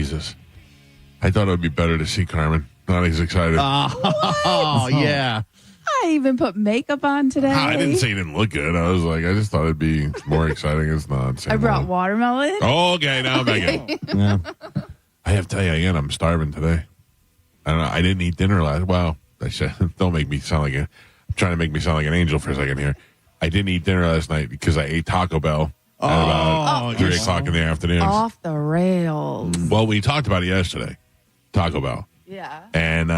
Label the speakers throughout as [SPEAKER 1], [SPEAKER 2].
[SPEAKER 1] Jesus. I thought it would be better to see Carmen. Not as excited.
[SPEAKER 2] Oh, yeah.
[SPEAKER 3] I even put makeup on today.
[SPEAKER 1] I didn't say it didn't look good. I was like, I just thought it'd be more exciting. It's not.
[SPEAKER 3] I brought watermelon.
[SPEAKER 1] Oh, okay, now I'm back in.
[SPEAKER 2] Yeah.
[SPEAKER 1] I have to tell you again, I'm starving today. I don't know. I didn't eat dinner last. Well, don't make me sound like I'm trying to make me sound like an angel for a second here. I didn't eat dinner last night because I ate Taco Bell at about 3 o'clock in the afternoon.
[SPEAKER 3] Off the rails.
[SPEAKER 1] Well, we talked about it yesterday. Taco Bell.
[SPEAKER 3] Yeah.
[SPEAKER 1] And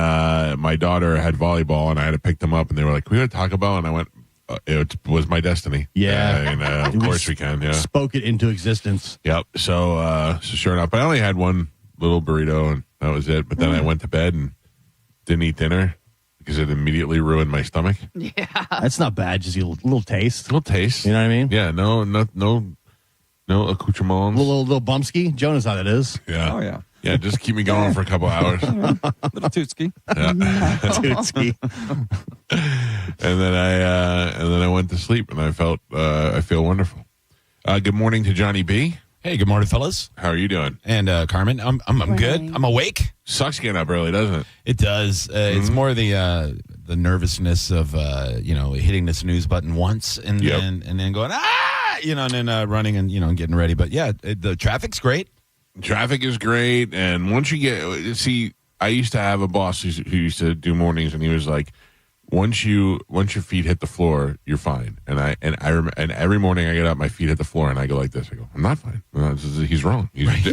[SPEAKER 1] my daughter had volleyball, and I had to pick them up, and they were like, "Can we go to Taco Bell?" And I went, "It was my destiny."
[SPEAKER 2] Yeah.
[SPEAKER 1] And of course we can. Yeah.
[SPEAKER 2] Spoke it into existence.
[SPEAKER 1] Yep. So sure enough, but I only had one little burrito, and that was it. But then I went to bed and didn't eat dinner because it immediately ruined my stomach.
[SPEAKER 3] Yeah.
[SPEAKER 2] That's not bad. Just a little taste.
[SPEAKER 1] Little taste.
[SPEAKER 2] You know what I mean?
[SPEAKER 1] Yeah. No accoutrements.
[SPEAKER 2] Little bumpski. Joe knows how that is.
[SPEAKER 1] Yeah.
[SPEAKER 4] Oh, yeah.
[SPEAKER 1] Yeah. Just keep me going for a couple hours.
[SPEAKER 4] Little tootski.
[SPEAKER 2] Tootsie.
[SPEAKER 1] And then I went to sleep, and I feel wonderful. Good morning to Johnny B.
[SPEAKER 5] Hey, good morning, fellas.
[SPEAKER 1] How are you doing?
[SPEAKER 5] And Carmen, I'm good. I'm awake.
[SPEAKER 1] Sucks getting up early, doesn't it?
[SPEAKER 5] It does. It's more the nervousness of hitting the snooze button once and then going and then running and getting ready. But yeah, the traffic's great.
[SPEAKER 1] Traffic is great, and once you I used to have a boss who used to do mornings, and he was like, once your feet hit the floor, you're fine. And every morning I get up, my feet hit the floor, and I go like this. I go, I'm not fine. He's wrong.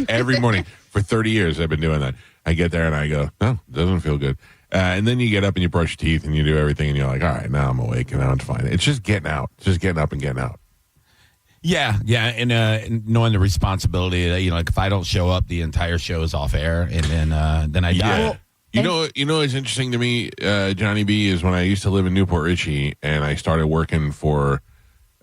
[SPEAKER 1] Every morning for 30 years I've been doing that. I get there and I go, no, it doesn't feel good. And then you get up and you brush your teeth and you do everything, and you're like, all right, now I'm awake and now it's fine. It's just getting out, just getting up and getting out.
[SPEAKER 5] Yeah, and knowing the responsibility that like if I don't show up, the entire show is off air, and then I die.
[SPEAKER 1] You know what's interesting to me, Johnny B, is when I used to live in Newport Richey, and I started working for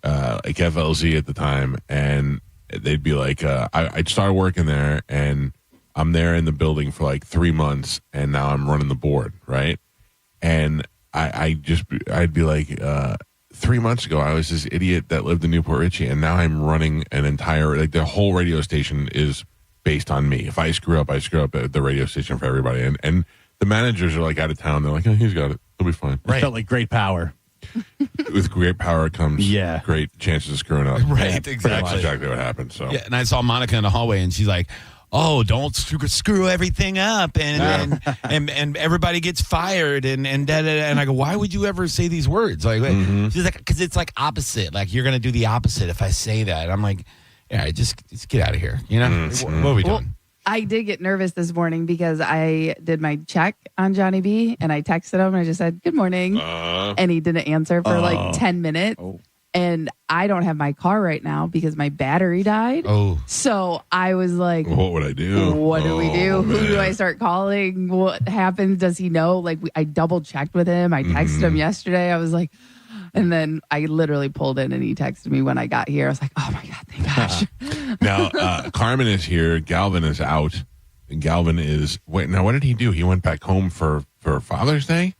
[SPEAKER 1] like FLZ at the time, and they'd be like, I'd started working there, and I'm there in the building for like 3 months, and now I'm running the board, right? And I'd be like, 3 months ago, I was this idiot that lived in Newport Richey, and now I'm running an entire, like the whole radio station is based on me. If I screw up at the radio station for everybody. And the managers are like out of town. They're like, oh, he's got it. He'll be fine.
[SPEAKER 2] Right. It felt like great power.
[SPEAKER 1] With great power comes great chances of screwing up.
[SPEAKER 5] Right,
[SPEAKER 1] yeah,
[SPEAKER 5] exactly.
[SPEAKER 1] That's exactly what happened. So
[SPEAKER 5] yeah, and I saw Monica in the hallway, and she's like, oh, don't screw everything up, and everybody gets fired, and I go, why would you ever say these words? Like, she's like, because it's like opposite. Like you're gonna do the opposite if I say that. And I'm like, yeah, just get out of here. You know, what are we doing?
[SPEAKER 3] Well, I did get nervous this morning because I did my check on Johnny B, and I texted him and I just said, good morning, and he didn't answer for like 10 minutes. And I don't have my car right now because my battery died.
[SPEAKER 5] Oh.
[SPEAKER 3] So I was like,
[SPEAKER 1] what would I do?
[SPEAKER 3] What do we do?
[SPEAKER 1] Man.
[SPEAKER 3] Who do I start calling? What happens? Does he know? Like, I double checked with him. I texted him yesterday. I was like, and then I literally pulled in and he texted me when I got here. I was like, oh my God, thank gosh.
[SPEAKER 1] Now, Carmen is here. Galvin is out. And Galvin is, now what did he do? He went back home for Father's Day?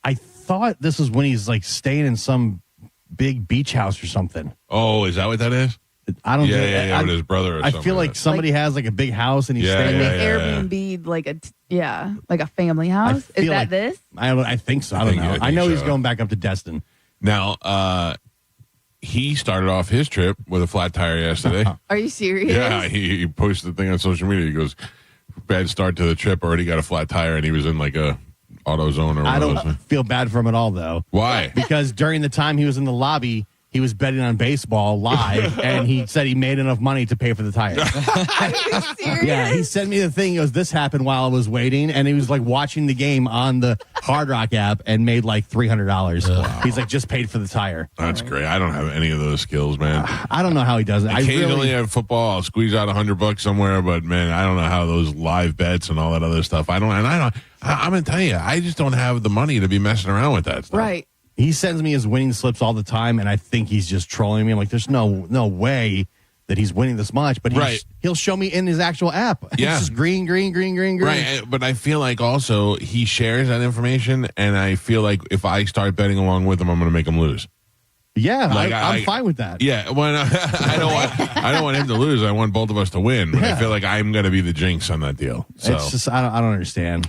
[SPEAKER 2] I thought this was when he's like staying in some big beach house or something.
[SPEAKER 1] Oh, is that what that is?
[SPEAKER 2] I don't know.
[SPEAKER 1] Yeah, with his brother or
[SPEAKER 2] I
[SPEAKER 1] something.
[SPEAKER 2] feel like somebody has like a big house and he's staying there.
[SPEAKER 3] Airbnb, like a family house. Is that this?
[SPEAKER 2] I think so. I don't know. I know he's going back up to Destin.
[SPEAKER 1] Now, he started off his trip with a flat tire yesterday.
[SPEAKER 3] Are you serious?
[SPEAKER 1] Yeah, he posted the thing on social media. He goes, bad start to the trip, already got a flat tire, and he was in like a AutoZone or
[SPEAKER 2] I don't feel bad for him at all, though.
[SPEAKER 1] Why?
[SPEAKER 2] Because during the time he was in the lobby, he was betting on baseball live, and he said he made enough money to pay for the tire.
[SPEAKER 3] Are you serious?
[SPEAKER 2] Yeah, he sent me the thing. He goes, this happened while I was waiting, and he was like watching the game on the Hard Rock app and made like $300. Wow. He's like, just paid for the tire.
[SPEAKER 1] That's great. I don't have any of those skills, man.
[SPEAKER 2] I don't know how he does it.
[SPEAKER 1] Occasionally at football, I'll squeeze out $100 somewhere, but man, I don't know how those live bets and all that other stuff. I'm gonna tell you, I just don't have the money to be messing around with that stuff.
[SPEAKER 3] Right.
[SPEAKER 2] He sends me his winning slips all the time, and I think he's just trolling me. I'm like, there's no way that he's winning this much, but he'll show me in his actual app.
[SPEAKER 1] Yeah.
[SPEAKER 2] It's just green.
[SPEAKER 1] Right, but I feel like also he shares that information, and I feel like if I start betting along with him, I'm going to make him lose.
[SPEAKER 2] Yeah,
[SPEAKER 1] Like,
[SPEAKER 2] I'm fine with that.
[SPEAKER 1] Yeah, when I don't want him to lose. I want both of us to win. But I feel like I'm going to be the jinx on that deal. So
[SPEAKER 2] It's just I don't understand.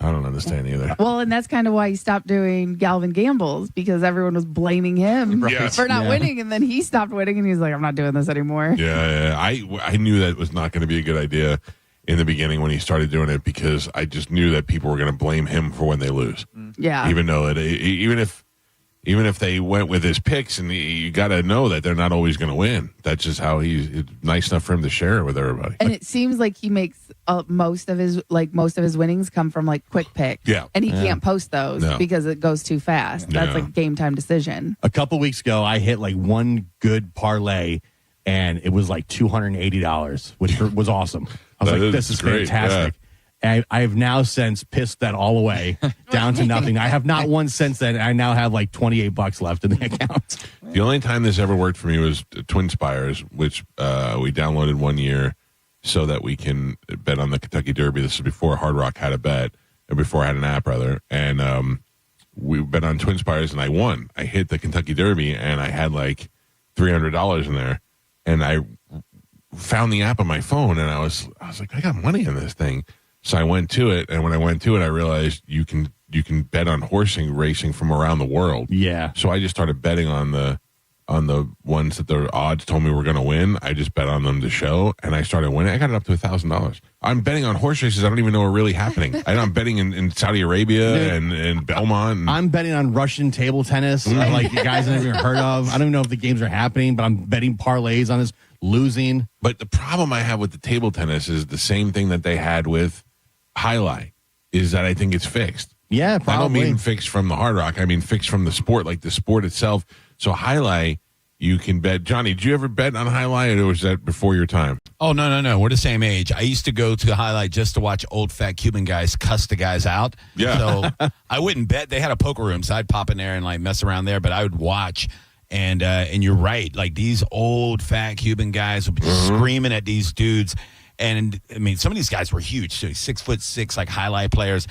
[SPEAKER 1] I don't understand either.
[SPEAKER 3] Well, and that's kind of why he stopped doing Galvin gambles, because everyone was blaming him
[SPEAKER 1] Yes.
[SPEAKER 3] for not
[SPEAKER 2] Yeah.
[SPEAKER 3] winning, and then he stopped winning, and he's like, "I'm not doing this anymore."
[SPEAKER 1] Yeah. I knew that was not going to be a good idea in the beginning when he started doing it, because I just knew that people were going to blame him for when they lose.
[SPEAKER 3] Yeah.
[SPEAKER 1] Even though even if they went with his picks, and you got to know that they're not always going to win. That's just how it's nice enough for him to share it with everybody.
[SPEAKER 3] And it seems like he makes most of his winnings come from like quick picks.
[SPEAKER 1] Yeah.
[SPEAKER 3] And he can't post those
[SPEAKER 1] No.
[SPEAKER 3] because it goes too fast. That's
[SPEAKER 1] Yeah.
[SPEAKER 3] like a game time decision.
[SPEAKER 2] A couple weeks ago, I hit like one good parlay, and it was like $280, which was awesome. I was
[SPEAKER 1] That
[SPEAKER 2] like,
[SPEAKER 1] is
[SPEAKER 2] "This is
[SPEAKER 1] great,
[SPEAKER 2] fantastic." And I have now since pissed that all away down to nothing. I have not won since then. I now have like $28 left in the account.
[SPEAKER 1] The only time this ever worked for me was Twin Spires, which we downloaded one year so that we can bet on the Kentucky Derby. This is before Hard Rock had a bet, or before I had an app, rather. And we bet on Twin Spires, and I won. I hit the Kentucky Derby, and I had like $300 in there. And I found the app on my phone, and I was like, I got money in this thing. So I went to it, and when I went to it, I realized you can bet on horsing racing from around the world.
[SPEAKER 2] Yeah.
[SPEAKER 1] So I just started betting on the ones that the odds told me were going to win. I just bet on them to show, and I started winning. I got it up to $1,000. I'm betting on horse races I don't even know are really happening. I'm betting in Saudi Arabia and Belmont. And
[SPEAKER 2] I'm betting on Russian table tennis, like the guys I've never heard of. I don't even know if the games are happening, but I'm betting parlays on this, losing.
[SPEAKER 1] But the problem I have with the table tennis is the same thing that they had with Highlight, is that I think it's fixed.
[SPEAKER 2] Yeah, probably.
[SPEAKER 1] I don't mean fixed from the Hard Rock. I mean fixed from the sport, like the sport itself. So Highlight, you can bet. Johnny, did you ever bet on Highlight, or was that before your time?
[SPEAKER 5] Oh, no. We're the same age. I used to go to the Highlight just to watch old fat Cuban guys cuss the guys out.
[SPEAKER 1] Yeah.
[SPEAKER 5] So I wouldn't bet. They had a poker room, so I'd pop in there and like mess around there, but I would watch. And you're right. Like these old fat Cuban guys would be screaming at these dudes. And I mean, some of these guys were huge. So 6'6", like Highlight players.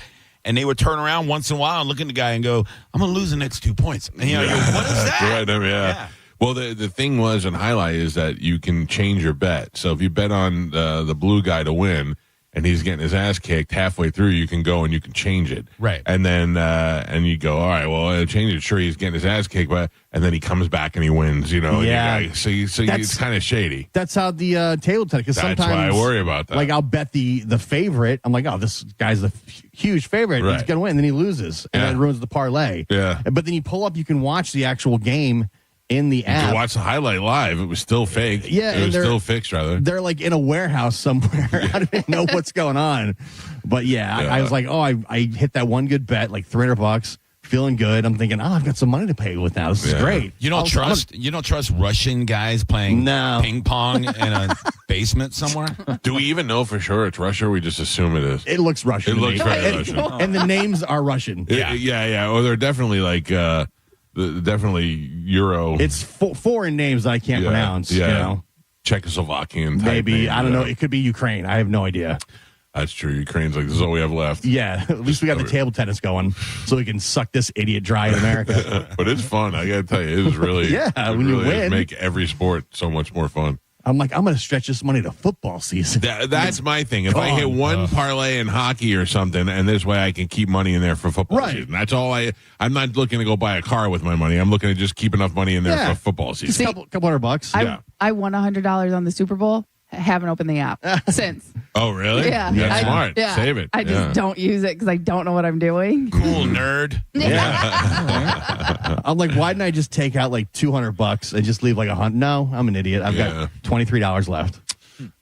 [SPEAKER 5] And they would turn around once in a while and look at the guy and go, I'm going to lose the next 2 points. And you know, you're, what is that?
[SPEAKER 1] Right, I mean, yeah. Well, the thing was in Highlight is that you can change your bet. So if you bet on the blue guy to win, and he's getting his ass kicked halfway through, you can go and you can change it.
[SPEAKER 5] Right.
[SPEAKER 1] And then and you go, all right, well, I'll change it. Sure, he's getting his ass kicked, and then he comes back and he wins, you know.
[SPEAKER 2] Yeah.
[SPEAKER 1] And it's kind of shady.
[SPEAKER 2] That's how the table tennis. Because
[SPEAKER 1] That's
[SPEAKER 2] sometimes
[SPEAKER 1] why I worry about that.
[SPEAKER 2] Like I'll bet the favorite. I'm like, oh, this guy's the huge favorite.
[SPEAKER 1] Right.
[SPEAKER 2] He's gonna win. And then he loses, and that ruins the parlay.
[SPEAKER 1] Yeah.
[SPEAKER 2] But then you pull up, you can watch the actual game in the
[SPEAKER 1] You
[SPEAKER 2] app.
[SPEAKER 1] can watch the Highlight live. It was still fake.
[SPEAKER 2] Yeah,
[SPEAKER 1] It
[SPEAKER 2] and
[SPEAKER 1] was still fixed, rather.
[SPEAKER 2] They're like in a warehouse somewhere. I don't even know what's going on. But yeah, I was like, oh, I hit that one good bet, like $300, feeling good. I'm thinking, oh, I've got some money to pay with now. This is great.
[SPEAKER 5] You don't trust Russian guys playing ping pong in a basement somewhere?
[SPEAKER 1] Do we even know for sure it's Russia, or we just assume it is?
[SPEAKER 2] It looks Russian.
[SPEAKER 1] It looks
[SPEAKER 2] to me.
[SPEAKER 1] very
[SPEAKER 2] And-
[SPEAKER 1] Russian.
[SPEAKER 2] And the names are Russian.
[SPEAKER 1] Yeah. Or they're definitely like definitely Euro.
[SPEAKER 2] It's foreign names that I can't pronounce.
[SPEAKER 1] Yeah.
[SPEAKER 2] You know?
[SPEAKER 1] Czechoslovakian type
[SPEAKER 2] Maybe.
[SPEAKER 1] name,
[SPEAKER 2] I don't know. It could be Ukraine. I have no idea.
[SPEAKER 1] That's true. Ukraine's like, this is all we have left.
[SPEAKER 2] Yeah. At least we got the table tennis going so we can suck this idiot dry in America.
[SPEAKER 1] But it's fun. I got to tell you, it is really,
[SPEAKER 2] Yeah,
[SPEAKER 1] it
[SPEAKER 2] when you
[SPEAKER 1] really
[SPEAKER 2] win.
[SPEAKER 1] make every sport so much more fun.
[SPEAKER 2] I'm like, I'm going to stretch this money to football season.
[SPEAKER 1] That's my thing. If I hit one parlay in hockey or something, and this way I can keep money in there for football
[SPEAKER 2] Right.
[SPEAKER 1] season. That's all I'm not looking to go buy a car with my money. I'm looking to just keep enough money in there for football
[SPEAKER 2] Just
[SPEAKER 1] season.
[SPEAKER 2] a couple $100.
[SPEAKER 1] Yeah.
[SPEAKER 3] I won $100 on the Super Bowl. Haven't opened the app since.
[SPEAKER 1] Oh, really?
[SPEAKER 3] Yeah.
[SPEAKER 1] That's
[SPEAKER 3] I-
[SPEAKER 1] smart.
[SPEAKER 3] yeah.
[SPEAKER 1] Save it.
[SPEAKER 3] I just don't use it because I don't know what I'm doing.
[SPEAKER 5] Cool nerd.
[SPEAKER 2] I'm like, why didn't I just take out like $200 and just leave like $100? No, I'm an idiot. I've got $23 left.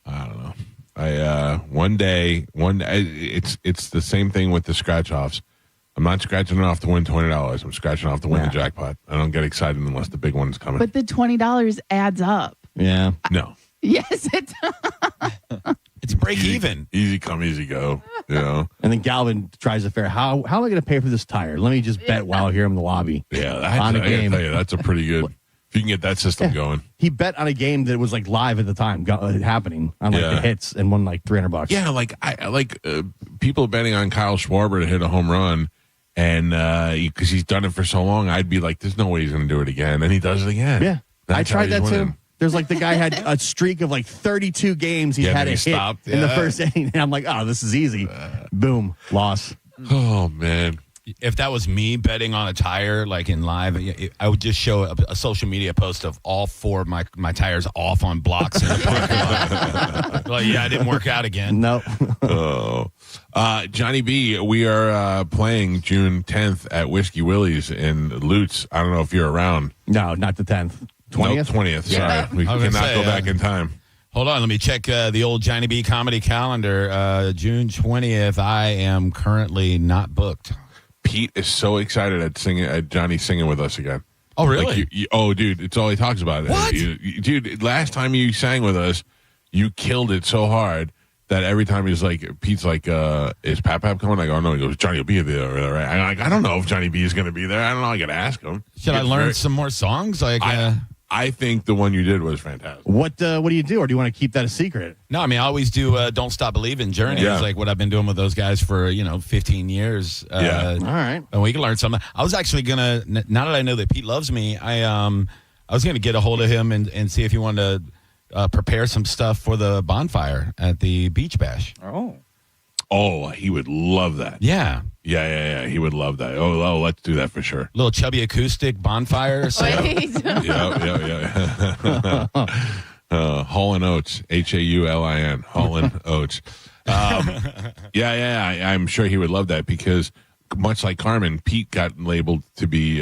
[SPEAKER 1] I don't know. One day, it's the same thing with the scratch offs. I'm not scratching it off to win $20. I'm scratching off to win the jackpot. I don't get excited unless the big one is coming.
[SPEAKER 3] But the $20 adds up.
[SPEAKER 2] Yeah.
[SPEAKER 1] No.
[SPEAKER 3] Yes, it
[SPEAKER 5] It's break even.
[SPEAKER 1] Easy come, easy go. You know?
[SPEAKER 2] And then Galvin tries to figure how am I going to pay for this tire? Let me just bet while here in the lobby.
[SPEAKER 1] Yeah,
[SPEAKER 2] on a
[SPEAKER 1] I gotta
[SPEAKER 2] game.
[SPEAKER 1] tell you, that's a pretty good. If you can get that system going.
[SPEAKER 2] He bet on a game that was like live at the time happening on like the hits and won like $300.
[SPEAKER 1] Yeah, like people betting on Kyle Schwarber to hit a home run, And because he's done it for so long, I'd be like, there's no way he's going to do it again. And he does it again.
[SPEAKER 2] Yeah.
[SPEAKER 1] That's
[SPEAKER 2] I tried
[SPEAKER 1] how
[SPEAKER 2] that
[SPEAKER 1] he's
[SPEAKER 2] too.
[SPEAKER 1] winning.
[SPEAKER 2] There's like the guy had a streak of like 32 games he
[SPEAKER 1] Yeah,
[SPEAKER 2] had
[SPEAKER 1] then
[SPEAKER 2] a
[SPEAKER 1] he
[SPEAKER 2] hit
[SPEAKER 1] stopped.
[SPEAKER 2] in the
[SPEAKER 1] Yeah.
[SPEAKER 2] first inning. And I'm like, oh, this is easy. Boom. Loss.
[SPEAKER 1] Oh, man.
[SPEAKER 5] If that was me betting on a tire, like in live, I would just show a social media post of all 4 of my tires off on blocks in the parking lot. Like, yeah, it didn't work out again.
[SPEAKER 2] No.
[SPEAKER 1] Johnny B, we are playing June 10th at Whiskey Willie's in Lutz. I don't know if you're around.
[SPEAKER 2] No, not the 10th. 20th?
[SPEAKER 1] No, 20th.
[SPEAKER 2] Yeah.
[SPEAKER 1] Sorry. We
[SPEAKER 5] I was
[SPEAKER 1] cannot
[SPEAKER 5] gonna say,
[SPEAKER 1] go back in time.
[SPEAKER 5] Hold on, let me check the old Johnny B comedy calendar. June 20th, I am currently not booked.
[SPEAKER 1] Pete is so excited at Johnny singing with us again.
[SPEAKER 5] Oh, really?
[SPEAKER 1] Like oh, dude, it's all he talks about.
[SPEAKER 5] What?
[SPEAKER 1] Dude, last time you sang with us, you killed it so hard that every time he's like, Pete's like, is Pap coming? I go, no. He goes, Johnny will be there, right? I'm like, I don't know if Johnny B is going to be there. I don't know. I got to ask him.
[SPEAKER 5] Should I learn some more songs? Like,
[SPEAKER 1] I think the one you did was fantastic.
[SPEAKER 2] What do you do? Or do you want to keep that a secret?
[SPEAKER 5] no, I mean, I always do Don't Stop Believing Journey.
[SPEAKER 1] Yeah.
[SPEAKER 5] It's like what I've been doing with those guys for, 15 years.
[SPEAKER 1] Yeah.
[SPEAKER 2] All right.
[SPEAKER 5] And we can learn something. I was actually going to, now that I know that Pete loves me, I was going to get a hold of him and see if he wanted to prepare some stuff for the bonfire at the Beach Bash.
[SPEAKER 1] Oh, he would love that.
[SPEAKER 5] Yeah.
[SPEAKER 1] Yeah. He would love that. Oh, let's do that for sure.
[SPEAKER 5] Little chubby acoustic bonfire.
[SPEAKER 3] Wait.
[SPEAKER 1] Yeah. Hall & Oates, Haulin, Hall & Oates. I'm sure he would love that because much like Carmen, Pete got labeled to be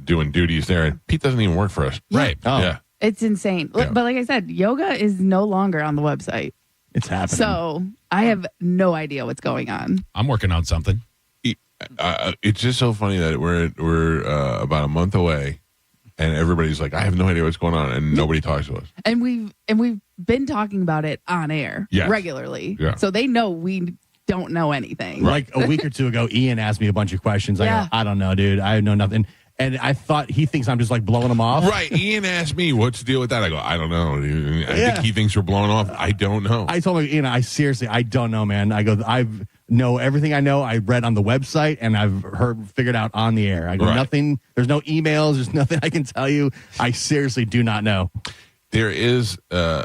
[SPEAKER 1] doing duties there, and Pete doesn't even work for us.
[SPEAKER 5] Right.
[SPEAKER 2] Oh.
[SPEAKER 1] Yeah.
[SPEAKER 3] It's insane.
[SPEAKER 1] Yeah.
[SPEAKER 3] But like I said, yoga is no longer on the website.
[SPEAKER 2] It's happening.
[SPEAKER 3] So I have no idea what's going on.
[SPEAKER 5] I'm working on something.
[SPEAKER 1] It's just so funny that we're about a month away, and everybody's like, I have no idea what's going on, and nobody talks to us.
[SPEAKER 3] And we've been talking about it on air
[SPEAKER 1] Yes.
[SPEAKER 3] regularly.
[SPEAKER 1] Yeah.
[SPEAKER 3] So they know we don't know anything.
[SPEAKER 2] Like a week or two ago, Ian asked me a bunch of questions. I
[SPEAKER 3] Yeah.
[SPEAKER 2] go, I don't know, dude. I know nothing. And I thought he thinks I'm just like blowing him off.
[SPEAKER 1] Right. Ian asked me, what's the deal with that? I go, I don't know. I
[SPEAKER 2] Yeah.
[SPEAKER 1] think he thinks we're blowing off. I don't know.
[SPEAKER 2] I told him, Ian, I don't know, man. I go, I know everything I know. I read on the website and I've figured out on the air. I go,
[SPEAKER 1] Right.
[SPEAKER 2] nothing. There's no emails. There's nothing I can tell you. I seriously do not know.
[SPEAKER 1] There is,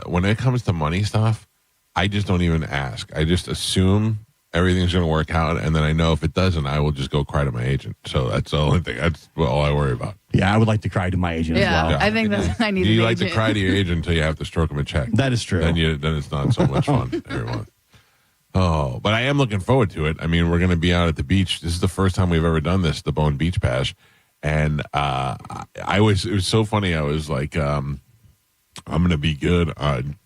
[SPEAKER 1] when it comes to money stuff, I just don't even ask. I just assume everything's going to work out, and then I know if it doesn't, I will just go cry to my agent. So that's the only thing. That's all I worry about.
[SPEAKER 2] Yeah, I would like to cry to my agent as
[SPEAKER 3] Yeah,
[SPEAKER 2] well.
[SPEAKER 3] I think that I need
[SPEAKER 1] You
[SPEAKER 3] an
[SPEAKER 1] like to
[SPEAKER 3] agent.
[SPEAKER 1] cry to your agent until you have to stroke him a check.
[SPEAKER 2] That is true.
[SPEAKER 1] Then it's not so much fun every month. Oh, but I am looking forward to it. I mean, we're going to be out at the beach. This is the first time we've ever done this, the Bone Beach Bash. And it was so funny. I was like, I'm going to be good.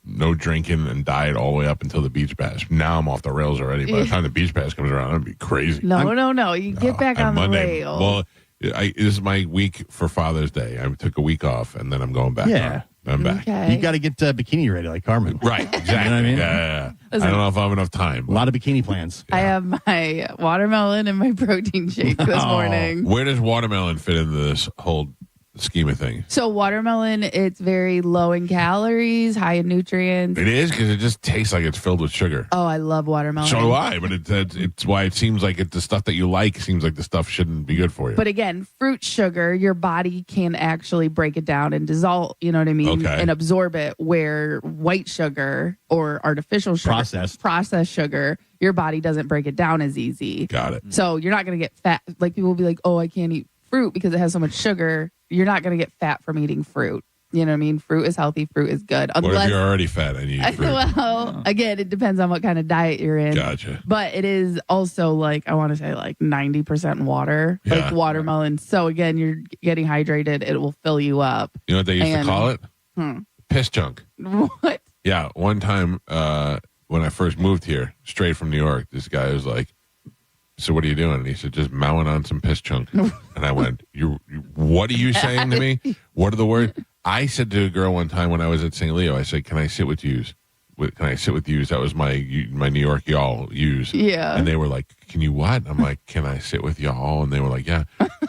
[SPEAKER 1] No drinking and diet all the way up until the beach bash. Now I'm off the rails already. By the time the beach bash comes around, I'm going to be crazy.
[SPEAKER 3] No. You get back on the rail.
[SPEAKER 1] Well, this is my week for Father's Day. I took a week off, and then I'm going back.
[SPEAKER 2] Yeah.
[SPEAKER 1] I'm back.
[SPEAKER 3] Okay.
[SPEAKER 2] You got to get bikini ready like Carmen.
[SPEAKER 1] Right, exactly.
[SPEAKER 2] You know what I mean?
[SPEAKER 1] Yeah. I
[SPEAKER 3] Listen.
[SPEAKER 1] don't know if I have enough time.
[SPEAKER 2] A lot of bikini plans.
[SPEAKER 3] I have my watermelon and my protein shake this
[SPEAKER 2] Oh.
[SPEAKER 3] morning.
[SPEAKER 1] Where does watermelon fit into this whole scheme of things?
[SPEAKER 3] So watermelon, it's very low in calories, high in nutrients.
[SPEAKER 1] It is because it just tastes like it's filled with sugar.
[SPEAKER 3] Oh, I love watermelon.
[SPEAKER 1] So do I, but it's why it seems like the stuff that you like seems like the stuff shouldn't be good for you.
[SPEAKER 3] But again, fruit sugar, your body can actually break it down and dissolve, you know what I mean?
[SPEAKER 1] Okay.
[SPEAKER 3] And absorb it, where white sugar or artificial sugar, processed sugar, your body doesn't break it down as easy.
[SPEAKER 1] Got it.
[SPEAKER 3] So you're not going to get fat. Like people will be like, oh, I can't eat fruit because it has so much sugar. You're not going to get fat from eating fruit. You know what I mean? Fruit is healthy. Fruit is good.
[SPEAKER 1] What if you're already fat and you eat fruit?
[SPEAKER 3] Well, again, it depends on what kind of diet you're in.
[SPEAKER 1] Gotcha.
[SPEAKER 3] But it is also like, I want to say like 90% water,
[SPEAKER 1] Yeah.
[SPEAKER 3] like watermelon. So again, you're getting hydrated. It will fill you up.
[SPEAKER 1] You know what they used to
[SPEAKER 3] And-
[SPEAKER 1] call it? Piss junk.
[SPEAKER 3] What?
[SPEAKER 1] Yeah. One time when I first moved here, straight from New York, this guy was like, so what are you doing? And he said, just mowing on some piss chunk. And I went, what are you saying to me? What are the words? I said to a girl one time when I was at St. Leo, I said, can I sit with yous? Can I sit with yous? That was my New York y'all yous.
[SPEAKER 3] Yeah.
[SPEAKER 1] And they were like, can you what? I'm like, can I sit with y'all? And they were like, yeah.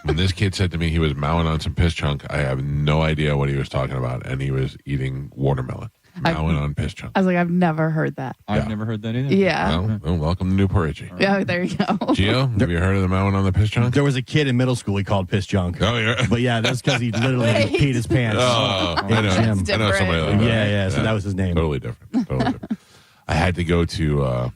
[SPEAKER 1] When this kid said to me he was mowing on some piss chunk, I have no idea what he was talking about. And he was eating watermelon. Mowing on piss chunks.
[SPEAKER 3] I was like, I've never heard that.
[SPEAKER 4] I've never heard that either.
[SPEAKER 3] Yeah.
[SPEAKER 1] Well, welcome to Newport Richie.
[SPEAKER 3] Yeah, there you go.
[SPEAKER 1] Gio, have you heard of the mowing on the piss chunk?
[SPEAKER 2] There was a kid in middle school he called piss junk.
[SPEAKER 1] Oh, yeah.
[SPEAKER 2] But yeah, that's because he literally
[SPEAKER 3] Wait.
[SPEAKER 2] peed his pants.
[SPEAKER 1] Oh, I know.
[SPEAKER 2] Gym.
[SPEAKER 1] I know somebody like that.
[SPEAKER 2] Yeah, so that was his name.
[SPEAKER 1] Totally different. I had to go to.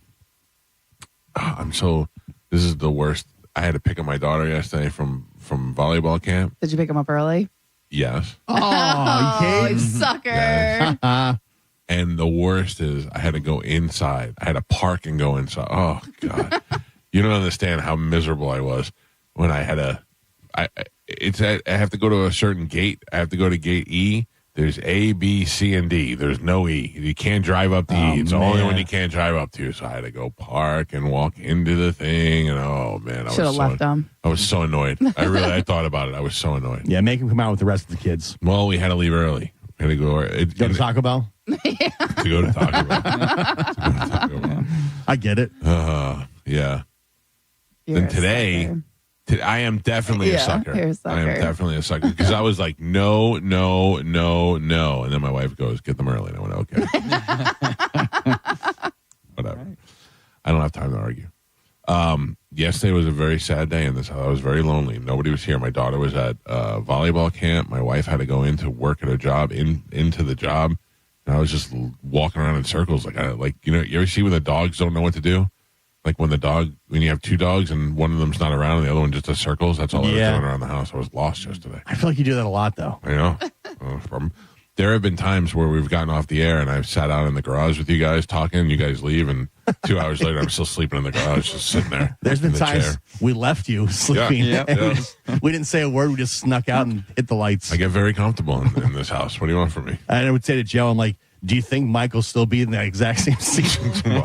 [SPEAKER 1] This is the worst. I had to pick up my daughter yesterday from volleyball camp.
[SPEAKER 3] Did you pick him up early?
[SPEAKER 1] Yes.
[SPEAKER 2] Oh,
[SPEAKER 3] you sucker.
[SPEAKER 1] Yes. And the worst is I had to go inside. I had to park and go inside. Oh God, you don't understand how miserable I was when I had to. I have to go to a certain gate. I have to go to gate E. There's A, B, C, and D. There's no E. You can't drive up to E. It's the only one you can't drive up to. So I had to go park and walk into the thing. And oh man,
[SPEAKER 3] Should have left him.
[SPEAKER 1] I was so annoyed. I thought about it. I was so annoyed.
[SPEAKER 2] Yeah, make him come out with the rest of the kids.
[SPEAKER 1] Well, we had to leave early. We had to go.
[SPEAKER 2] Go to Taco Bell?
[SPEAKER 1] To go to Taco Bell.
[SPEAKER 2] I get it.
[SPEAKER 1] Yeah.
[SPEAKER 3] You're
[SPEAKER 1] Then
[SPEAKER 3] a
[SPEAKER 1] today,
[SPEAKER 3] sucker.
[SPEAKER 1] I am definitely a sucker.
[SPEAKER 3] You're a sucker.
[SPEAKER 1] I am definitely a sucker because I was like, no, no, no, no, and then my wife goes, "Get them early," and I went, "Okay." Whatever. I don't have time to argue. Yesterday was a very sad day in this house. I was very lonely. Nobody was here. My daughter was at volleyball camp. My wife had to go in to work at her job, into the job, and I was just walking around in circles. You ever see when the dogs don't know what to do? Like when you have two dogs and one of them's not around and the other one just does circles. That's all I was doing around the house. I was lost yesterday.
[SPEAKER 2] I feel like you do that a lot, though.
[SPEAKER 1] I know. There have been times where we've gotten off the air and I've sat out in the garage with you guys talking. You guys leave, and 2 hours later, I'm still sleeping in the garage, just sitting there.
[SPEAKER 2] There's been
[SPEAKER 1] in the
[SPEAKER 2] times
[SPEAKER 1] chair.
[SPEAKER 2] we left you sleeping.
[SPEAKER 1] Yeah.
[SPEAKER 2] And we didn't say a word. We just snuck out and hit the lights.
[SPEAKER 1] I get very comfortable in this house. What do you want from me?
[SPEAKER 2] And I would say to Joe, I'm like, do you think Michael's still be in the exact same seat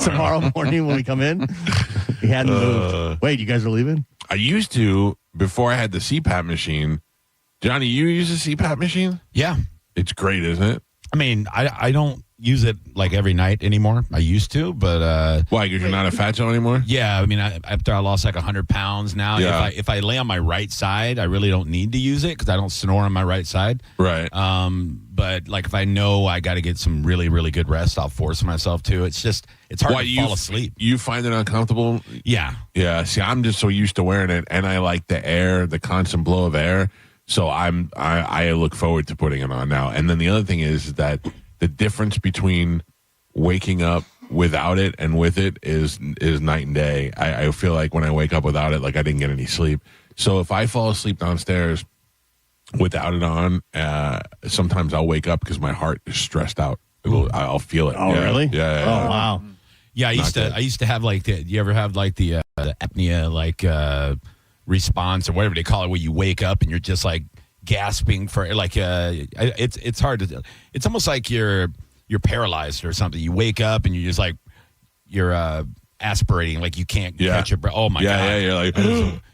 [SPEAKER 2] tomorrow morning when we come in? He hadn't moved. Wait, you guys are leaving?
[SPEAKER 1] I used to, before I had the CPAP machine. Johnny, you use a CPAP machine?
[SPEAKER 5] Yeah.
[SPEAKER 1] It's great, isn't it?
[SPEAKER 5] I mean, I don't use it like every night anymore. I used to, but
[SPEAKER 1] Why? Because you're not a fatso anymore?
[SPEAKER 5] yeah. I mean, after I lost like 100 pounds now,
[SPEAKER 1] Yeah.
[SPEAKER 5] if I lay on my right side, I really don't need to use it because I don't snore on my right side.
[SPEAKER 1] Right.
[SPEAKER 5] But like if I know I got to get some really, really good rest, I'll force myself to. It's hard to fall asleep.
[SPEAKER 1] You find it uncomfortable?
[SPEAKER 5] Yeah.
[SPEAKER 1] Yeah. See, I'm just so used to wearing it, and I like the air, the constant blow of air. So I look forward to putting it on now. And then the other thing is that the difference between waking up without it and with it is night and day. I feel like when I wake up without it, like I didn't get any sleep. So if I fall asleep downstairs without it on, sometimes I'll wake up because my heart is stressed out. I'll feel it.
[SPEAKER 2] Oh, really?
[SPEAKER 1] Yeah.
[SPEAKER 2] Oh, wow.
[SPEAKER 5] Yeah. I used to have like you ever have like the apnea response or whatever they call it, where you wake up and you're just like gasping for like it's hard to. It's almost like you're paralyzed or something. You wake up and you're just like you're aspirating, like you can't catch your breath. Oh my god!
[SPEAKER 1] Yeah. You're like,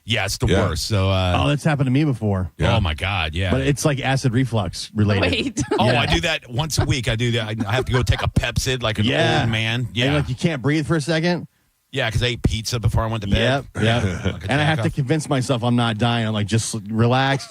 [SPEAKER 5] yeah, it's the worst. So
[SPEAKER 2] That's happened to me before.
[SPEAKER 1] Yeah.
[SPEAKER 5] oh my god, yeah.
[SPEAKER 2] But it's like acid reflux related.
[SPEAKER 3] Wait.
[SPEAKER 5] I do that once a week. I do that. I have to go take a Pepsid like an old man. Yeah,
[SPEAKER 2] And like you can't breathe for a second.
[SPEAKER 5] yeah, because I ate pizza before I went to bed.
[SPEAKER 2] Yep.
[SPEAKER 5] Like a
[SPEAKER 2] And I have to
[SPEAKER 5] jack-off.
[SPEAKER 2] convince myself I'm not dying. I'm like, just relax.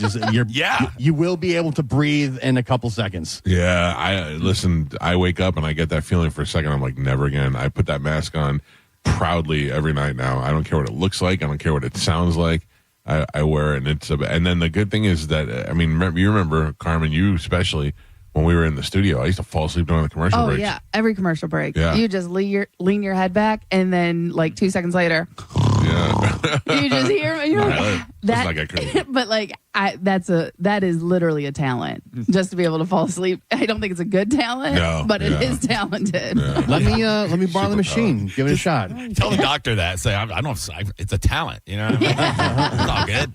[SPEAKER 2] You will be able to breathe in a couple seconds.
[SPEAKER 1] yeah. I wake up and I get that feeling for a second. I'm like, never again. I put that mask on proudly every night now. I don't care what it looks like. I don't care what it sounds like. I wear it, and then the good thing is that I mean, you remember Carmen, you especially when we were in the studio. I used to fall asleep during the commercial
[SPEAKER 3] Oh
[SPEAKER 1] breaks.
[SPEAKER 3] yeah, every commercial break.
[SPEAKER 1] Yeah.
[SPEAKER 3] You just lean your head back, and then like 2 seconds later,
[SPEAKER 1] Yeah.
[SPEAKER 3] you just hear you're like,
[SPEAKER 1] That's like I couldn't.
[SPEAKER 3] But like that is literally a talent, just to be able to fall asleep. I don't think it's a good talent,
[SPEAKER 1] No,
[SPEAKER 3] but it
[SPEAKER 1] yeah.
[SPEAKER 3] is talented.
[SPEAKER 2] Let me borrow the machine. Give it a shot.
[SPEAKER 5] Tell the doctor that. Say I don't. It's a talent. You know, it's all good.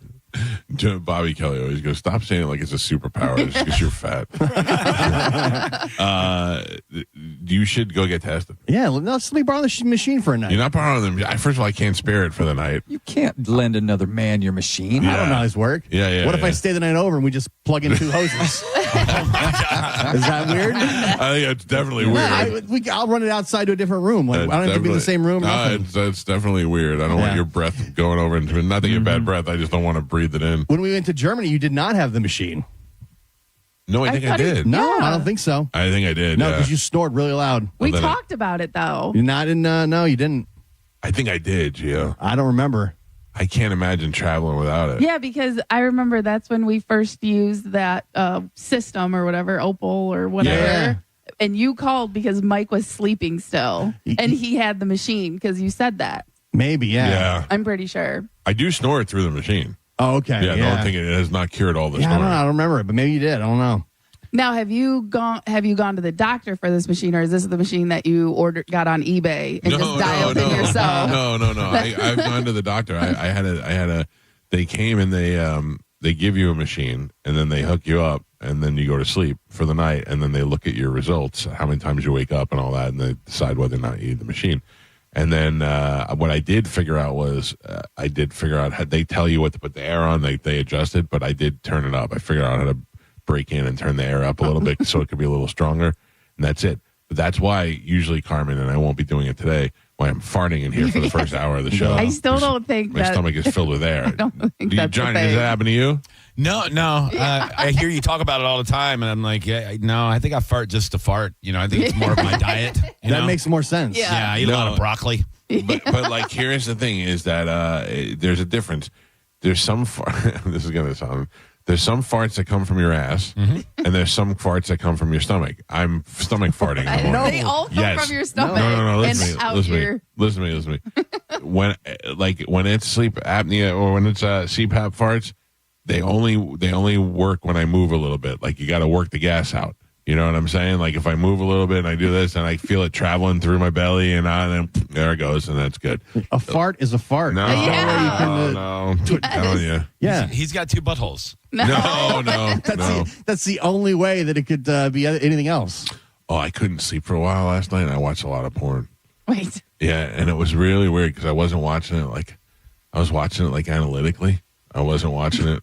[SPEAKER 1] Bobby Kelly always goes, stop saying it like it's a superpower just because you're fat. You should go get tested.
[SPEAKER 2] Yeah, let me borrow the machine for a night.
[SPEAKER 1] You're not borrowing them. First of all, I can't spare it for the night.
[SPEAKER 4] You can't lend another man your machine.
[SPEAKER 2] I don't know how this work.
[SPEAKER 1] Yeah.
[SPEAKER 2] What if I stay the night over and we just plug in two hoses? Is that weird?
[SPEAKER 1] I think it's definitely weird.
[SPEAKER 2] I'll run it outside to a different room. Like, I don't have to be in the same room.
[SPEAKER 1] No,
[SPEAKER 2] nothing.
[SPEAKER 1] it's definitely weird. I don't want your breath going over into it. Not that you have bad breath. I just don't want to breathe it in.
[SPEAKER 2] When we went to Germany, you did not have the machine.
[SPEAKER 1] No, I think I
[SPEAKER 3] thought
[SPEAKER 1] did.
[SPEAKER 2] No,
[SPEAKER 3] Yeah.
[SPEAKER 2] I don't think so.
[SPEAKER 1] I think I did.
[SPEAKER 2] No,
[SPEAKER 1] yeah.
[SPEAKER 2] because you snored really loud.
[SPEAKER 3] We
[SPEAKER 1] then
[SPEAKER 3] talked about it though.
[SPEAKER 2] You're not in. No, you didn't.
[SPEAKER 1] I think I did, Gio.
[SPEAKER 2] I don't remember.
[SPEAKER 1] I can't imagine traveling without it.
[SPEAKER 3] Yeah, because I remember that's when we first used that system or whatever, Opal or whatever.
[SPEAKER 2] Yeah.
[SPEAKER 3] And you called because Mike was sleeping still, and he had the machine because you said that.
[SPEAKER 2] Maybe. Yeah.
[SPEAKER 1] Yeah.
[SPEAKER 3] I'm pretty sure.
[SPEAKER 1] I do snore it through the machine.
[SPEAKER 2] Oh, okay.
[SPEAKER 1] Yeah,
[SPEAKER 2] Yeah.
[SPEAKER 1] don't think it has not cured all the
[SPEAKER 2] Yeah, I
[SPEAKER 1] snoring.
[SPEAKER 2] don't remember it, but maybe you did. I don't know.
[SPEAKER 3] Now, have you gone to the doctor for this machine, or is this the machine that you got on eBay and just dialed in yourself?
[SPEAKER 1] No. I've gone to the doctor. I had a. They came and they give you a machine and then they hook you up and then you go to sleep for the night and then they look at your results, how many times you wake up and all that, and they decide whether or not you need the machine. And then what I did figure out was how they tell you what to put the air on. They adjust it, but I did turn it up. I figured out how to break in and turn the air up a little bit so it could be a little stronger, and that's it. But that's why usually, Carmen, and I won't be doing it today, why I'm farting in here for the first hour of the show.
[SPEAKER 3] I still don't think
[SPEAKER 1] my
[SPEAKER 3] that
[SPEAKER 1] stomach is filled with air.
[SPEAKER 3] I don't think that's
[SPEAKER 1] Johnny,
[SPEAKER 3] the
[SPEAKER 1] does
[SPEAKER 3] thing.
[SPEAKER 1] that happen to you?
[SPEAKER 5] No. I hear you talk about it all the time, and I'm like, no, I think I fart just to fart. I think it's more of my diet.
[SPEAKER 2] That makes more sense.
[SPEAKER 3] Yeah.
[SPEAKER 5] Yeah, I eat a lot of broccoli.
[SPEAKER 1] But like, here's the thing: is that there's a difference. There's some this is gonna sound. There's some farts that come from your ass, and there's some farts that come from your stomach. I'm stomach farting in the morning.
[SPEAKER 3] They all come from your stomach.
[SPEAKER 1] No.
[SPEAKER 3] and
[SPEAKER 1] Listen
[SPEAKER 3] out
[SPEAKER 1] to me.
[SPEAKER 3] your.
[SPEAKER 1] Listen to me. When it's sleep apnea or when it's CPAP farts, they only work when I move a little bit. Like you got to work the gas out. You know what I'm saying? Like if I move a little bit and I do this and I feel it traveling through my belly and then there it goes and that's good.
[SPEAKER 2] A fart is a fart.
[SPEAKER 1] No,
[SPEAKER 3] Yeah.
[SPEAKER 1] no. I'm telling you.
[SPEAKER 2] Yeah.
[SPEAKER 5] He's got 2 buttholes.
[SPEAKER 1] No.
[SPEAKER 2] That's the only way that it could be anything else.
[SPEAKER 1] Oh, I couldn't sleep for a while last night and I watched a lot of porn.
[SPEAKER 3] Wait.
[SPEAKER 1] Yeah, and it was really weird because I wasn't watching it I was watching it like analytically. I wasn't watching it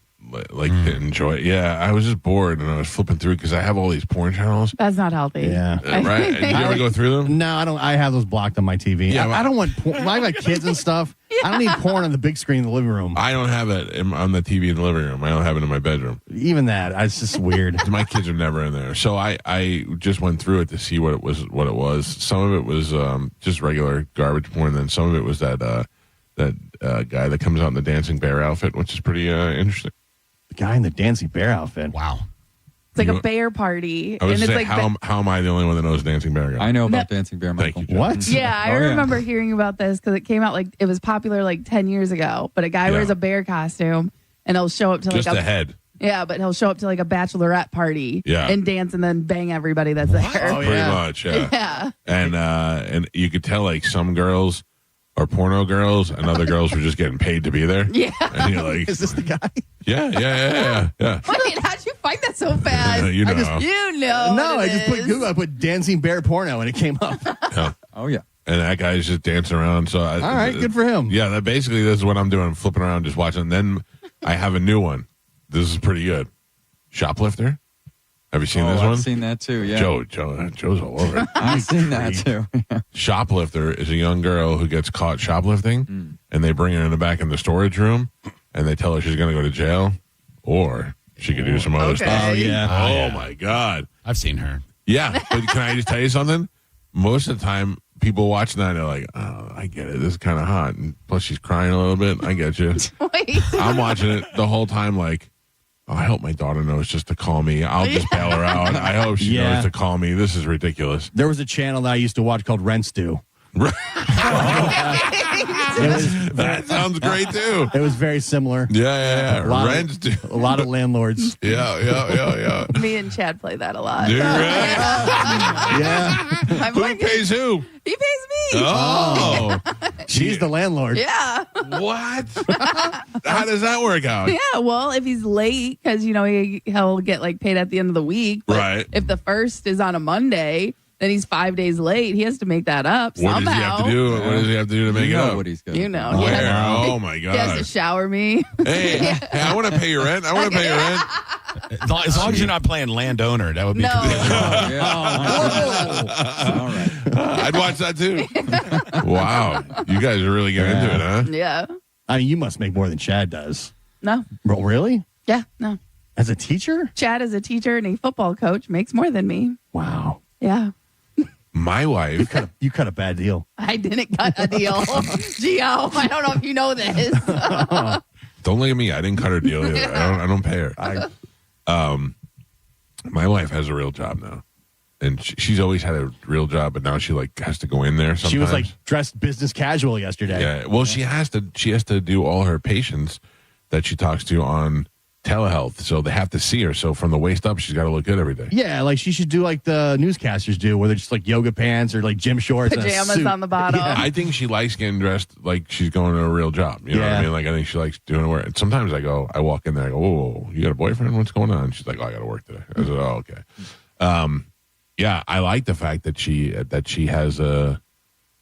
[SPEAKER 1] like to enjoy it. Yeah, I was just bored and I was flipping through because I have all these porn channels.
[SPEAKER 3] That's not healthy.
[SPEAKER 2] Yeah.
[SPEAKER 1] Right? And you ever go through them?
[SPEAKER 2] No, I don't. I have those blocked on my TV.
[SPEAKER 1] Yeah,
[SPEAKER 2] I don't want porn. I got kids and stuff. I don't need porn on the big screen in the living room.
[SPEAKER 1] I don't have it on the TV in the living room. I don't have it in my bedroom.
[SPEAKER 2] Even that, it's just weird.
[SPEAKER 1] My kids are never in there. So I just went through it to see what it was. Some of it was just regular garbage porn. Then some of it was that guy that comes out in the dancing bear outfit, which is pretty interesting.
[SPEAKER 2] The guy in the dancing bear outfit.
[SPEAKER 5] Wow.
[SPEAKER 3] It's like a bear party.
[SPEAKER 1] I was
[SPEAKER 3] and it's
[SPEAKER 1] saying,
[SPEAKER 3] like
[SPEAKER 1] how am I the only one that knows dancing bear guy?
[SPEAKER 4] I know about
[SPEAKER 3] No.
[SPEAKER 4] Dancing Bear,
[SPEAKER 1] Thank
[SPEAKER 4] Michael.
[SPEAKER 1] you, Joe.
[SPEAKER 2] What?
[SPEAKER 3] Yeah, I
[SPEAKER 4] Oh, yeah.
[SPEAKER 3] remember hearing about this because it came out it was popular 10 years ago. But a guy
[SPEAKER 1] Yeah.
[SPEAKER 3] wears a bear costume and he'll show up to
[SPEAKER 1] Just the head.
[SPEAKER 3] yeah, but he'll show up to a bachelorette party
[SPEAKER 1] Yeah.
[SPEAKER 3] and dance and then bang everybody that's there.
[SPEAKER 2] Oh,
[SPEAKER 1] Pretty
[SPEAKER 2] yeah.
[SPEAKER 1] much, yeah.
[SPEAKER 3] Yeah.
[SPEAKER 1] And you could tell some girls are porno girls and other girls were just getting paid to be there.
[SPEAKER 3] Yeah.
[SPEAKER 1] And you're like,
[SPEAKER 2] Is this the guy?
[SPEAKER 1] yeah.
[SPEAKER 3] Wait, how'd you find that so fast?
[SPEAKER 1] You know.
[SPEAKER 3] You know.
[SPEAKER 2] No,
[SPEAKER 3] what
[SPEAKER 2] I
[SPEAKER 3] it
[SPEAKER 2] just put
[SPEAKER 3] is.
[SPEAKER 2] Google. I put dancing bear porno and it came up.
[SPEAKER 1] Yeah.
[SPEAKER 4] Oh, yeah.
[SPEAKER 1] And that guy's just dancing around. So
[SPEAKER 2] All right, good for him.
[SPEAKER 1] Yeah, this is what I'm doing. I'm flipping around, just watching. Then I have a new one. This is pretty good. Shoplifter. Have you seen this one?
[SPEAKER 4] I've seen that too, yeah.
[SPEAKER 1] Joe's all over it.
[SPEAKER 4] I've seen that too.
[SPEAKER 1] Shoplifter is a young girl who gets caught shoplifting, and they bring her in the back in the storage room, and they tell her she's going to go to jail, or she could do some other
[SPEAKER 3] Okay.
[SPEAKER 1] stuff.
[SPEAKER 2] Oh, yeah.
[SPEAKER 1] Oh my God.
[SPEAKER 5] I've seen her.
[SPEAKER 1] Yeah, but can I just tell you something? Most of the time, people watching that, they're like, oh, I get it. This is kind of hot. And plus, she's crying a little bit. I get you.
[SPEAKER 3] Wait.
[SPEAKER 1] I'm watching it the whole time like, oh, I hope my daughter knows just to call me. I'll just bail her out. I hope she
[SPEAKER 2] Yeah.
[SPEAKER 1] knows to call me. This is ridiculous.
[SPEAKER 2] There was a channel that I used to watch called Rent Stew.
[SPEAKER 1] That sounds great, too.
[SPEAKER 2] It was very similar.
[SPEAKER 1] Yeah.
[SPEAKER 2] A lot of-
[SPEAKER 1] Rent.
[SPEAKER 2] A lot of landlords.
[SPEAKER 1] Yeah.
[SPEAKER 3] Me and Chad play that a lot.
[SPEAKER 1] Dude, right?
[SPEAKER 2] Yeah.
[SPEAKER 3] I'm
[SPEAKER 1] Who
[SPEAKER 3] like,
[SPEAKER 1] pays who?
[SPEAKER 3] he pays me.
[SPEAKER 1] Oh.
[SPEAKER 2] She's the landlord.
[SPEAKER 3] Yeah.
[SPEAKER 1] What? How does that work out?
[SPEAKER 3] Yeah. Well, if he's late, because, he'll get paid at the end of the week. But
[SPEAKER 1] Right.
[SPEAKER 3] if the first is on a Monday, then he's 5 days late. He has to make that up
[SPEAKER 1] What
[SPEAKER 3] somehow.
[SPEAKER 1] does he have to do? What does he have to do to make
[SPEAKER 4] You
[SPEAKER 1] it
[SPEAKER 4] know
[SPEAKER 1] up?
[SPEAKER 4] what he's got.
[SPEAKER 3] You know.
[SPEAKER 1] Where?
[SPEAKER 3] Yeah.
[SPEAKER 1] Oh, my
[SPEAKER 3] He has to
[SPEAKER 1] God.
[SPEAKER 3] shower me.
[SPEAKER 1] Hey, I want to pay your rent. As
[SPEAKER 5] As long as you're not playing landowner, that would be
[SPEAKER 3] No.
[SPEAKER 5] completely wrong.
[SPEAKER 4] Yeah. All right.
[SPEAKER 1] I'd watch that too. Wow. You guys are really getting into it, huh?
[SPEAKER 3] Yeah.
[SPEAKER 2] I mean, you must make more than Chad does.
[SPEAKER 3] No.
[SPEAKER 2] Bro, really?
[SPEAKER 3] Yeah. No.
[SPEAKER 2] As a teacher?
[SPEAKER 3] Chad is a teacher and a football coach, makes more than me.
[SPEAKER 2] Wow.
[SPEAKER 3] Yeah.
[SPEAKER 1] My wife.
[SPEAKER 2] You cut a bad deal.
[SPEAKER 3] I didn't cut a deal. Gio, I don't know if you know this.
[SPEAKER 1] Don't look at me. I didn't cut her deal either. I don't pay her. My wife has a real job now. And she's always had a real job, but now she like has to go in there sometimes.
[SPEAKER 2] She was like dressed business casual yesterday.
[SPEAKER 1] Yeah. Well, she has to do all her patients that she talks to on telehealth, so they have to see her. So from the waist up, she's got to look good every day.
[SPEAKER 2] Yeah, like she should do like the newscasters do, where they're just like yoga pants or like gym shorts, and a
[SPEAKER 3] Pajamas
[SPEAKER 2] suit.
[SPEAKER 3] on the bottom.
[SPEAKER 2] Yeah.
[SPEAKER 1] I think she likes getting dressed like she's going to a real job. You know what I mean? Like I think she likes doing work. And sometimes I walk in there, I go, "Whoa, you got a boyfriend? What's going on?" She's like, "Oh, I got to work today." I said, "Oh, okay." Yeah, I like the fact that she has a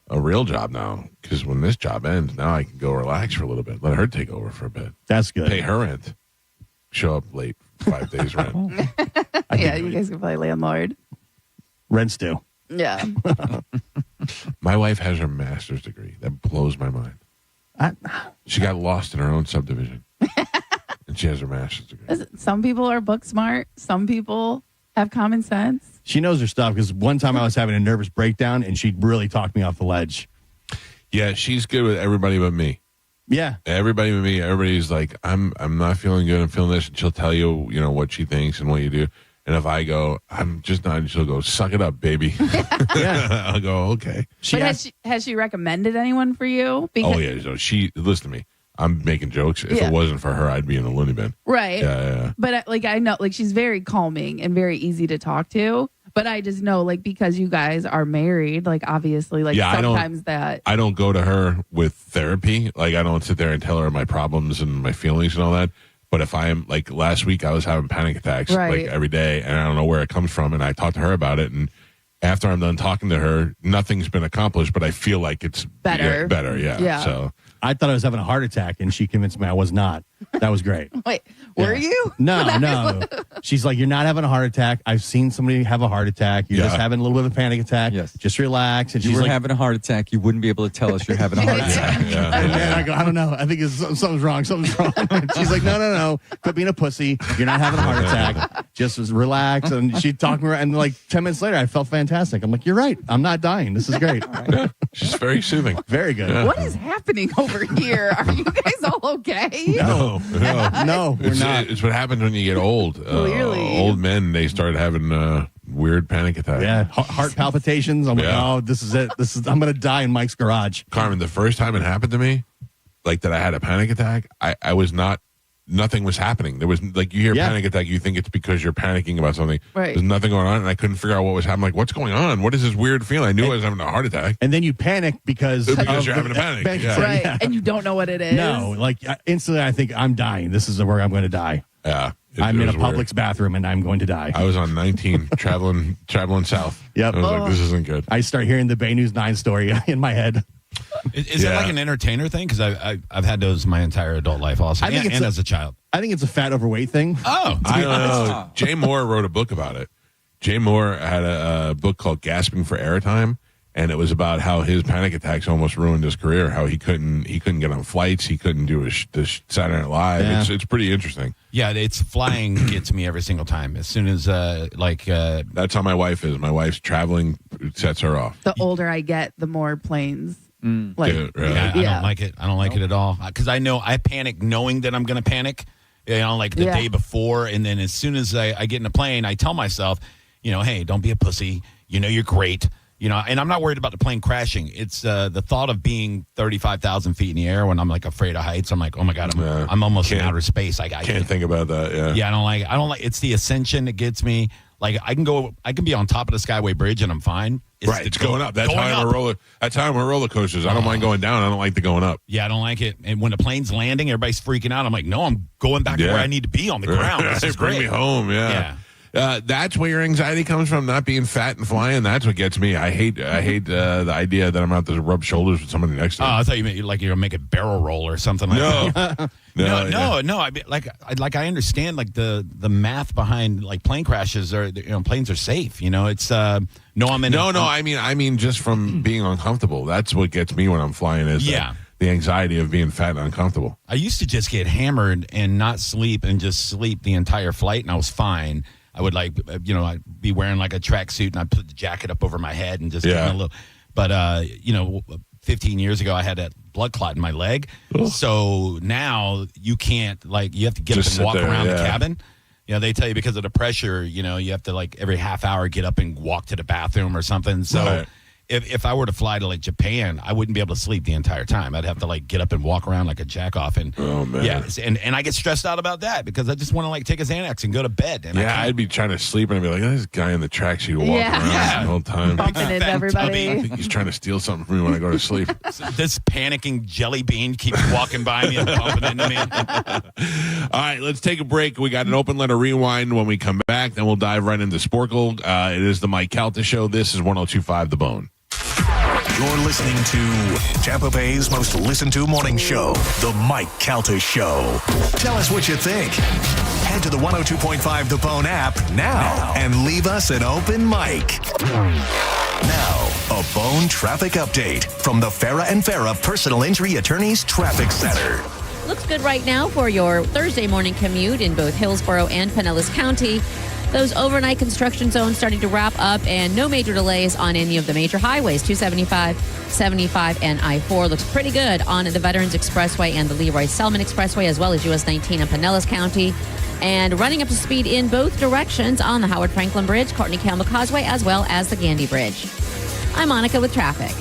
[SPEAKER 1] real job now, because when this job ends, now I can go relax for a little bit, let her take over for a bit,
[SPEAKER 2] That's good.
[SPEAKER 1] pay her rent, show up late 5 days rent.
[SPEAKER 3] Yeah, you guys can play landlord.
[SPEAKER 2] Rents do.
[SPEAKER 3] Yeah.
[SPEAKER 1] My wife has her master's degree. That blows my mind. She got lost in her own subdivision, and she has her master's degree.
[SPEAKER 3] Some people are book smart. Some people have common sense.
[SPEAKER 2] She knows her stuff, because one time I was having a nervous breakdown and she really talked me off the ledge.
[SPEAKER 1] Yeah, she's good with everybody but me.
[SPEAKER 2] Yeah.
[SPEAKER 1] Everybody but me. Everybody's like, I'm not feeling good. I'm feeling this. And she'll tell you, what she thinks and what you do. And if I go, I'm just not, she'll go, suck it up, baby.
[SPEAKER 2] Yeah.
[SPEAKER 1] I'll go, okay.
[SPEAKER 3] Has she recommended anyone for you? Because,
[SPEAKER 1] Oh, yeah. So listen to me. I'm making jokes. If
[SPEAKER 3] Yeah.
[SPEAKER 1] it wasn't for her, I'd be in the loony bin.
[SPEAKER 3] Right.
[SPEAKER 1] Yeah.
[SPEAKER 3] But I know, she's very calming and very easy to talk to. But I just know, because you guys are married, obviously, sometimes
[SPEAKER 1] I don't go to her with therapy. I don't sit there and tell her my problems and my feelings and all that. But if I'm, last week, I was having panic attacks,
[SPEAKER 3] Right.
[SPEAKER 1] every day, and I don't know where it comes from. And I talked to her about it. And after I'm done talking to her, nothing's been accomplished, but I feel like it's
[SPEAKER 3] Better.
[SPEAKER 1] Better, yeah.
[SPEAKER 3] Yeah.
[SPEAKER 1] So
[SPEAKER 2] I thought I was having a heart attack, and she convinced me I was not. That was great.
[SPEAKER 3] Wait, were you?
[SPEAKER 2] No. She's like, you're not having a heart attack. I've seen somebody have a heart attack. You're just having a little bit of a panic attack.
[SPEAKER 4] Yes.
[SPEAKER 2] Just relax. And
[SPEAKER 4] If you
[SPEAKER 2] she's
[SPEAKER 4] were
[SPEAKER 2] like,
[SPEAKER 4] having a heart attack, you wouldn't be able to tell us you're having a heart attack.
[SPEAKER 2] and then I go, I don't know. I think something's wrong. Something's wrong. And she's like, no. Quit being a pussy. You're not having a heart attack. Just relax. And she talked me, and 10 minutes later, I felt fantastic. I'm like, you're right. I'm not dying. This is great.
[SPEAKER 1] she's very soothing.
[SPEAKER 2] Very good.
[SPEAKER 3] What is happening over here? Are you guys all okay?
[SPEAKER 1] No.
[SPEAKER 2] No, we're not.
[SPEAKER 1] It's what happens when you get old.
[SPEAKER 3] Clearly.
[SPEAKER 1] Old men, they start having weird panic attacks.
[SPEAKER 2] Yeah, heart palpitations. I'm like, oh, this is it. I'm going to die in Mike's garage.
[SPEAKER 1] Carmen, the first time it happened to me, that I had a panic attack, I was not, nothing was happening. There was, you hear panic attack, you think it's because you're panicking about something.
[SPEAKER 3] Right.
[SPEAKER 1] There's nothing going on, and I couldn't figure out what was happening. What's going on? What is this weird feeling? I knew I was having a heart attack.
[SPEAKER 2] And then you panic because
[SPEAKER 1] Because
[SPEAKER 2] of
[SPEAKER 1] you're having a panic. Yeah.
[SPEAKER 3] Right.
[SPEAKER 2] Yeah.
[SPEAKER 3] And you don't know what it is.
[SPEAKER 2] No, instantly I think I'm dying. This is where I'm going to die.
[SPEAKER 1] Yeah.
[SPEAKER 2] I'm
[SPEAKER 1] it
[SPEAKER 2] in a
[SPEAKER 1] was weird.
[SPEAKER 2] Publix bathroom and I'm going to die.
[SPEAKER 1] I was on 19 traveling south.
[SPEAKER 2] Yep.
[SPEAKER 1] I was like, this isn't good.
[SPEAKER 2] I start hearing the Bay News 9 story in my head.
[SPEAKER 5] Is that like an entertainer thing? Because I've had those my entire adult life also,
[SPEAKER 2] I think
[SPEAKER 5] and
[SPEAKER 2] it's
[SPEAKER 5] as a child.
[SPEAKER 2] I think it's a fat overweight thing.
[SPEAKER 5] Oh,
[SPEAKER 1] I don't know. Jay Moore wrote a book about it. Jay Moore had a book called Gasping for Airtime, and it was about how his panic attacks almost ruined his career. How he couldn't get on flights, he couldn't do the Saturday Night Live.
[SPEAKER 2] Yeah.
[SPEAKER 1] It's pretty interesting.
[SPEAKER 5] yeah, it's flying gets me every single time. As soon as
[SPEAKER 1] That's how my wife is. My wife's traveling sets her off.
[SPEAKER 3] The older I get, the more planes.
[SPEAKER 1] Dude, really?
[SPEAKER 5] I
[SPEAKER 3] Yeah.
[SPEAKER 5] don't like it. I don't like it at all because I know I panic knowing that I'm going to panic. The day before, and then as soon as I get in a plane, I tell myself, hey, don't be a pussy. You're great. And I'm not worried about the plane crashing. It's the thought of being 35,000 feet in the air when I'm afraid of heights. I'm like, oh my God, I'm almost in outer space. I
[SPEAKER 1] Can't think about that. Yeah.
[SPEAKER 5] Yeah, I don't like. It's the ascension that gets me. I can be on top of the Skyway Bridge and I'm fine.
[SPEAKER 1] It's going up. That's how I'm a roller coasters. I don't mind going down. I don't like the going up.
[SPEAKER 5] Yeah, I don't like it. And when the plane's landing, everybody's freaking out. I'm like, no, I'm going back to where I need to be on the ground. This is
[SPEAKER 1] Bring
[SPEAKER 5] great.
[SPEAKER 1] me home. Yeah. That's where your anxiety comes from, not being fat and flying. That's what gets me. I hate the idea that I'm out to rub shoulders with somebody next to me.
[SPEAKER 5] Oh, I thought you meant you're going to make a barrel roll or something like that. No. I mean, I understand the math behind plane crashes or planes are safe. It's I mean just from being uncomfortable. That's what gets me when I'm flying. Is
[SPEAKER 1] the anxiety of being fat and uncomfortable.
[SPEAKER 5] I used to just get hammered and not sleep and just sleep the entire flight, and I was fine. I would I'd be wearing like a tracksuit, and I'd put the jacket up over my head and just get a little. But 15 years ago, I had that blood clot in my leg. Ugh. So now you can't you have to get
[SPEAKER 1] just
[SPEAKER 5] up and walk around
[SPEAKER 1] the
[SPEAKER 5] cabin. They tell you because of the pressure, you have to every half hour get up and walk to the bathroom or something. So. Right. If I were to fly to Japan, I wouldn't be able to sleep the entire time. I'd have to get up and walk around like a jack off. And and I get stressed out about that because I just want to take a Xanax and go to bed. And
[SPEAKER 1] I'd be trying to sleep and I'd be like, this guy in the tracksuit walking around the whole time.
[SPEAKER 3] Bumping into everybody.
[SPEAKER 1] I think he's trying to steal something from me when I go to sleep.
[SPEAKER 5] This panicking jelly bean keeps walking by me and bumping into me.
[SPEAKER 1] All right, let's take a break. We got an open letter rewind. When we come back, then we'll dive right into Sporkle. It is the Mike Calta Show. This is 102.5 The Bone.
[SPEAKER 6] You're listening to Tampa Bay's most listened to morning show, The Mike Calta Show. Tell us what you think. Head to the 102.5 The Bone app now and leave us an open mic. Now, a Bone traffic update from the Farah and Farah Personal Injury Attorneys Traffic Center.
[SPEAKER 7] Looks good right now for your Thursday morning commute in both Hillsborough and Pinellas County. Those overnight construction zones starting to wrap up and no major delays on any of the major highways. 275, 75, and I-4 looks pretty good on the Veterans Expressway and the Leroy Selman Expressway, as well as US 19 in Pinellas County. And running up to speed in both directions on the Howard Franklin Bridge, Courtney Campbell Causeway, as well as the Gandy Bridge. I'm Monica with traffic.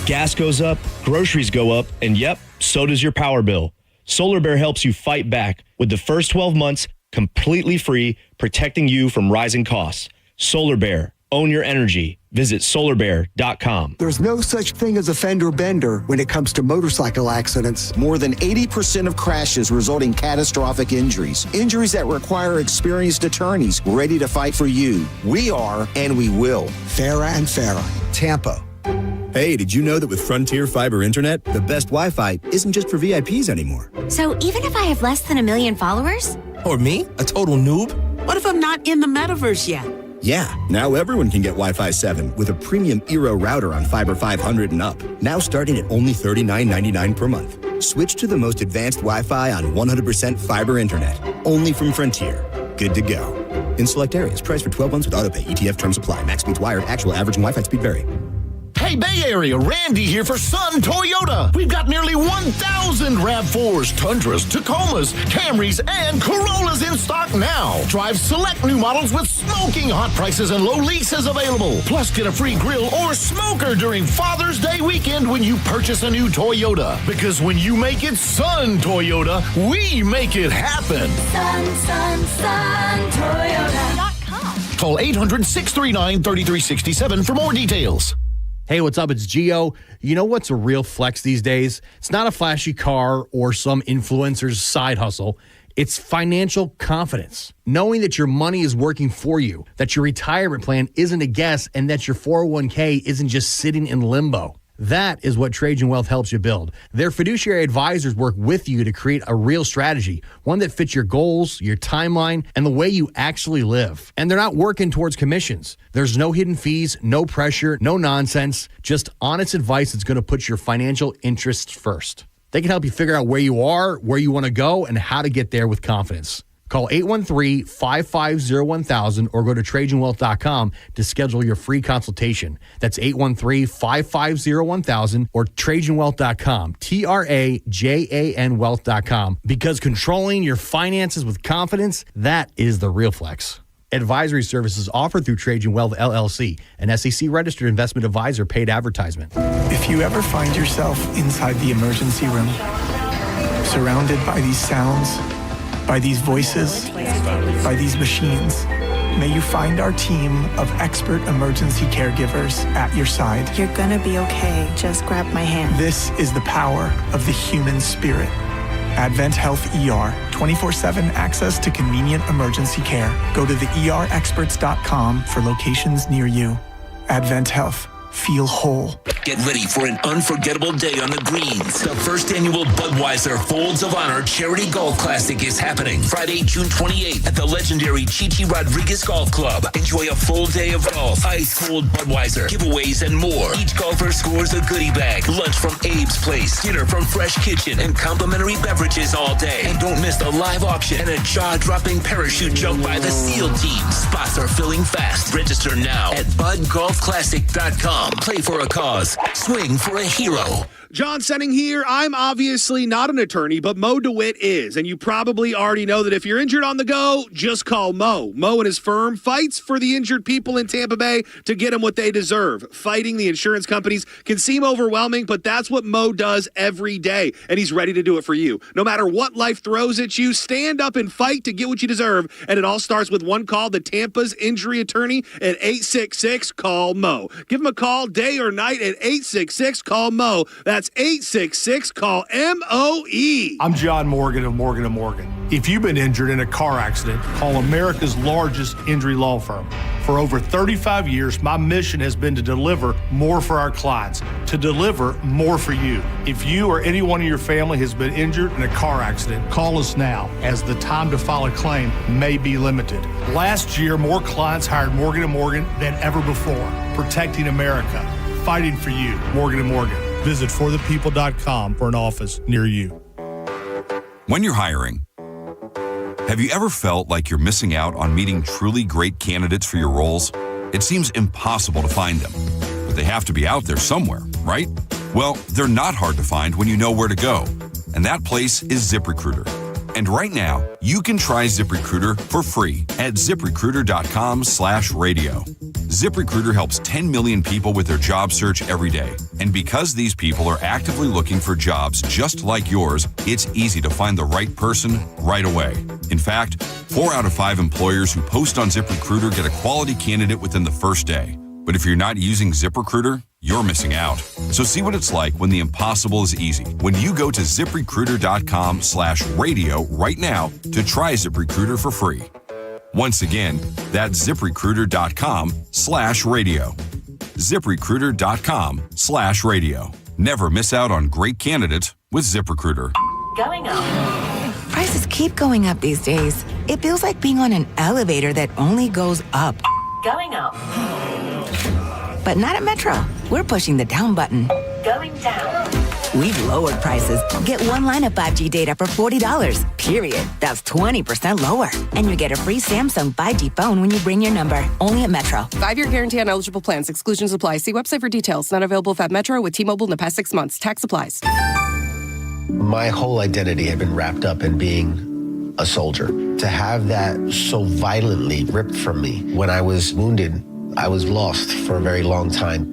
[SPEAKER 8] Gas goes up, groceries go up, and yep, so does your power bill. Solar Bear helps you fight back with the first 12 months completely free, protecting you from rising costs. Solar Bear, own your energy. Visit solarbear.com.
[SPEAKER 9] There's no such thing as a fender bender when it comes to motorcycle accidents.
[SPEAKER 10] More than 80% of crashes result in catastrophic injuries. Injuries that require experienced attorneys ready to fight for you. We are, and we will.
[SPEAKER 9] Farah and Farah, Tampa.
[SPEAKER 11] Hey, did you know that with Frontier Fiber Internet, the best Wi-Fi isn't just for VIPs anymore?
[SPEAKER 12] So even if I have less than 1 million followers?
[SPEAKER 11] Or me, a total noob?
[SPEAKER 13] What if I'm not in the metaverse yet?
[SPEAKER 11] Yeah, now everyone can get Wi-Fi 7 with a premium Eero router on Fiber 500 and up. Now starting at only $39.99 per month. Switch to the most advanced Wi-Fi on 100% fiber internet. Only from Frontier. Good to go. In select areas, price for 12 months with autopay. ETF terms apply. Max speeds wired. Actual average and Wi-Fi speed vary.
[SPEAKER 14] Hey, Bay Area, Randy here for Sun Toyota. We've got nearly 1,000 RAV4s, Tundras, Tacomas, Camrys, and Corollas in stock now. Drive select new models with smoking hot prices and low leases available. Plus, get a free grill or smoker during Father's Day weekend when you purchase a new Toyota. Because when you make it Sun Toyota, we make it happen.
[SPEAKER 12] Sun, Toyota.com.
[SPEAKER 14] Call 800-639-3367 for more details.
[SPEAKER 2] Hey, what's up? It's Gio. You know what's a real flex these days? It's not a flashy car or some influencer's side hustle. It's financial confidence. Knowing that your money is working for you, that your retirement plan isn't a guess, and that your 401k isn't just sitting in limbo. That is what Trajan Wealth helps you build. Their fiduciary advisors work with you to create a real strategy, one that fits your goals, your timeline, and the way you actually live. And they're not working towards commissions. There's no hidden fees, no pressure, no nonsense, just honest advice that's going to put your financial interests first. They can help you figure out where you are, where you want to go, and how to get there with confidence. Call 813-550-1000 or go to TrajanWealth.com to schedule your free consultation. That's 813-550-1000 or TrajanWealth.com, TRAJAN Wealth.com. Because controlling your finances with confidence, that is the real flex. Advisory services offered through Trajan Wealth, LLC, an SEC-registered investment advisor paid advertisement.
[SPEAKER 15] If you ever find yourself inside the emergency room, surrounded by these sounds, by these voices, by these machines, may you find our team of expert emergency caregivers at your side.
[SPEAKER 16] You're gonna be okay. Just grab my hand.
[SPEAKER 15] This is the power of the human spirit. Advent Health ER, 24/7 access to convenient emergency care. Go to the erexperts.com for locations near you. Advent Health, feel whole.
[SPEAKER 17] Get ready for an unforgettable day on the greens. The first annual Budweiser Folds of Honor Charity Golf Classic is happening Friday, June 28th at the legendary Chichi Rodriguez Golf Club. Enjoy a full day of golf, ice-cold Budweiser, giveaways, and more. Each golfer scores a goodie bag, lunch from Abe's Place, dinner from Fresh Kitchen, and complimentary beverages all day. And don't miss the live auction and a jaw-dropping parachute jump by the SEAL team. Spots are filling fast. Register now at budgolfclassic.com. Play for a cause. Swing for a hero.
[SPEAKER 18] John Senning here. I'm obviously not an attorney, but Mo DeWitt is. And you probably already know that if you're injured on the go, just call Mo. Mo and his firm fights for the injured people in Tampa Bay to get them what they deserve. Fighting the insurance companies can seem overwhelming, but that's what Mo does every day. And he's ready to do it for you. No matter what life throws at you, stand up and fight to get what you deserve. And it all starts with one call to Tampa's injury attorney at 866-CALL-MO. Give him a call day or night at 866-CALL-MO. That's 866-CALL-MOE.
[SPEAKER 19] I'm John Morgan of Morgan & Morgan. If you've been injured in a car accident, call America's largest injury law firm. For over 35 years, my mission has been to deliver more for our clients, to deliver more for you. If you or anyone in your family has been injured in a car accident, call us now, as the time to file a claim may be limited. Last year, more clients hired Morgan & Morgan than ever before, protecting America, fighting for you. Morgan & Morgan. Visit forthepeople.com for an office near you.
[SPEAKER 20] When you're hiring, have you ever felt like you're missing out on meeting truly great candidates for your roles? It seems impossible to find them, but they have to be out there somewhere, right? Well, they're not hard to find when you know where to go, and that place is ZipRecruiter. And right now, you can try ZipRecruiter for free at ZipRecruiter.com/radio. ZipRecruiter helps 10 million people with their job search every day. And because these people are actively looking for jobs just like yours, it's easy to find the right person right away. In fact, 4 out of 5 employers who post on ZipRecruiter get a quality candidate within the first day. But if you're not using ZipRecruiter, you're missing out. So see what it's like when the impossible is easy. When you go to ZipRecruiter.com/radio right now to try ZipRecruiter for free. Once again, that's ZipRecruiter.com/radio. ZipRecruiter.com/radio. Never miss out on great candidates with ZipRecruiter.
[SPEAKER 21] Going up. Prices keep going up these days. It feels like being on an elevator that only goes up. Going up. But not at Metro. We're pushing the down button. Going down. We've lowered prices. Get one line of 5G data for $40, period. That's 20% lower. And you get a free Samsung 5G phone when you bring your number. Only at Metro.
[SPEAKER 22] 5-year guarantee on eligible plans. Exclusions apply. See website for details. Not available if at Metro with T-Mobile in the past 6 months. Tax applies.
[SPEAKER 23] My whole identity had been wrapped up in being a soldier. To have that so violently ripped from me when I was wounded, I was lost for a very long time.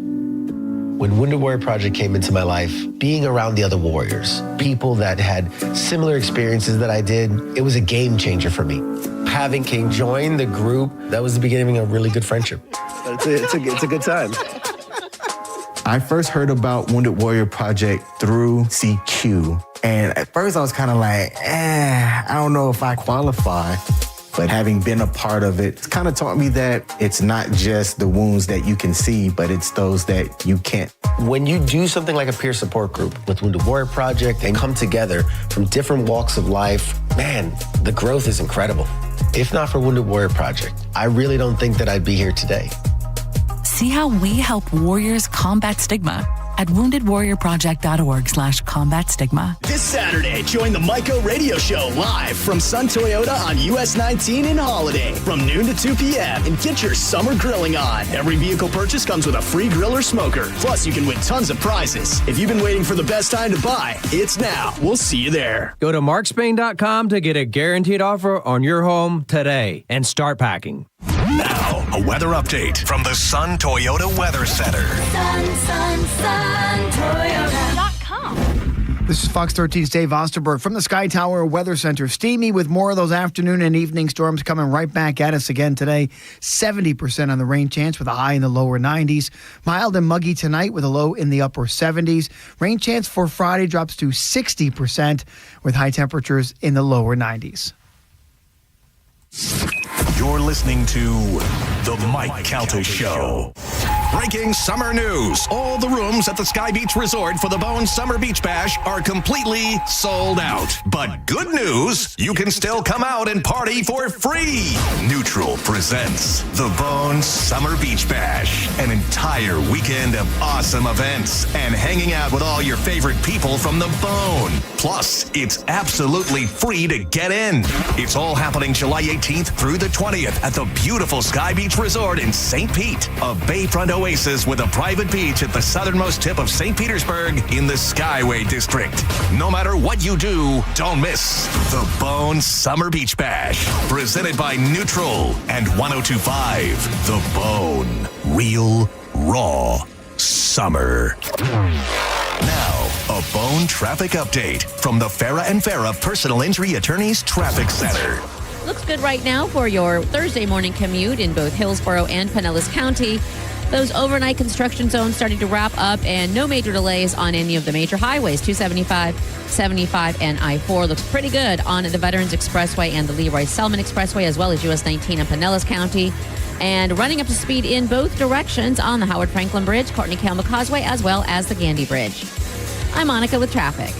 [SPEAKER 23] When Wounded Warrior Project came into my life, being around the other warriors, people that had similar experiences that I did, it was a game changer for me. Having King join the group, that was the beginning of a really good friendship. It's a good time.
[SPEAKER 24] I first heard about Wounded Warrior Project through CQ. And at first I was kind of like, I don't know if I qualify. But having been a part of it, it's kind of taught me that it's not just the wounds that you can see, but it's those that you can't.
[SPEAKER 23] When you do something like a peer support group with Wounded Warrior Project and come together from different walks of life, man, the growth is incredible. If not for Wounded Warrior Project, I really don't think that I'd be here today.
[SPEAKER 25] See how we help warriors combat stigma at woundedwarriorproject.org/combat stigma.
[SPEAKER 26] This Saturday, join the Myco Radio Show live from Sun Toyota on US 19 in Holiday from noon to 2 p.m. and get your summer grilling on. Every vehicle purchase comes with a free grill or smoker. Plus, you can win tons of prizes. If you've been waiting for the best time to buy, it's now. We'll see you there.
[SPEAKER 27] Go to markspain.com to get a guaranteed offer on your home today and start packing.
[SPEAKER 6] Now, a weather update from the Sun Toyota Weather Center.
[SPEAKER 28] SunToyota.com. This is Fox 13's Dave Osterberg from the Sky Tower Weather Center. Steamy with more of those afternoon and evening storms coming right back at us again today. 70% on the rain chance with a high in the lower 90s. Mild and muggy tonight with a low in the upper 70s. Rain chance for Friday drops to 60% with high temperatures in the lower 90s.
[SPEAKER 6] You're listening to The Mike Calta Show. Breaking summer news. All the rooms at the Sky Beach Resort for the Bone Summer Beach Bash are completely sold out. But good news, you can still come out and party for free. Neutral presents the Bone Summer Beach Bash. An entire weekend of awesome events and hanging out with all your favorite people from the Bone. Plus, it's absolutely free to get in. It's all happening July 18th through the 20th at the beautiful Sky Beach Resort in St. Pete, a bayfront oasis with a private beach at the southernmost tip of St. Petersburg in the Skyway District. No matter what you do, don't miss the Bone Summer Beach Bash, presented by Neutral and 102.5 The Bone. Real, raw summer. Now, a Bone traffic update from the Farah and Farah Personal Injury Attorneys Traffic Center.
[SPEAKER 1] Looks good right now for your Thursday morning commute in both Hillsborough and Pinellas County. Those overnight construction zones starting to wrap up and no major delays on any of the major highways. 275, 75, and I-4 looks pretty good on the Veterans Expressway and the Leroy Selman Expressway, as well as US 19 in Pinellas County. And running up to speed in both directions on the Howard Franklin Bridge, Courtney Campbell Causeway, as well as the Gandy Bridge. I'm Monica with traffic.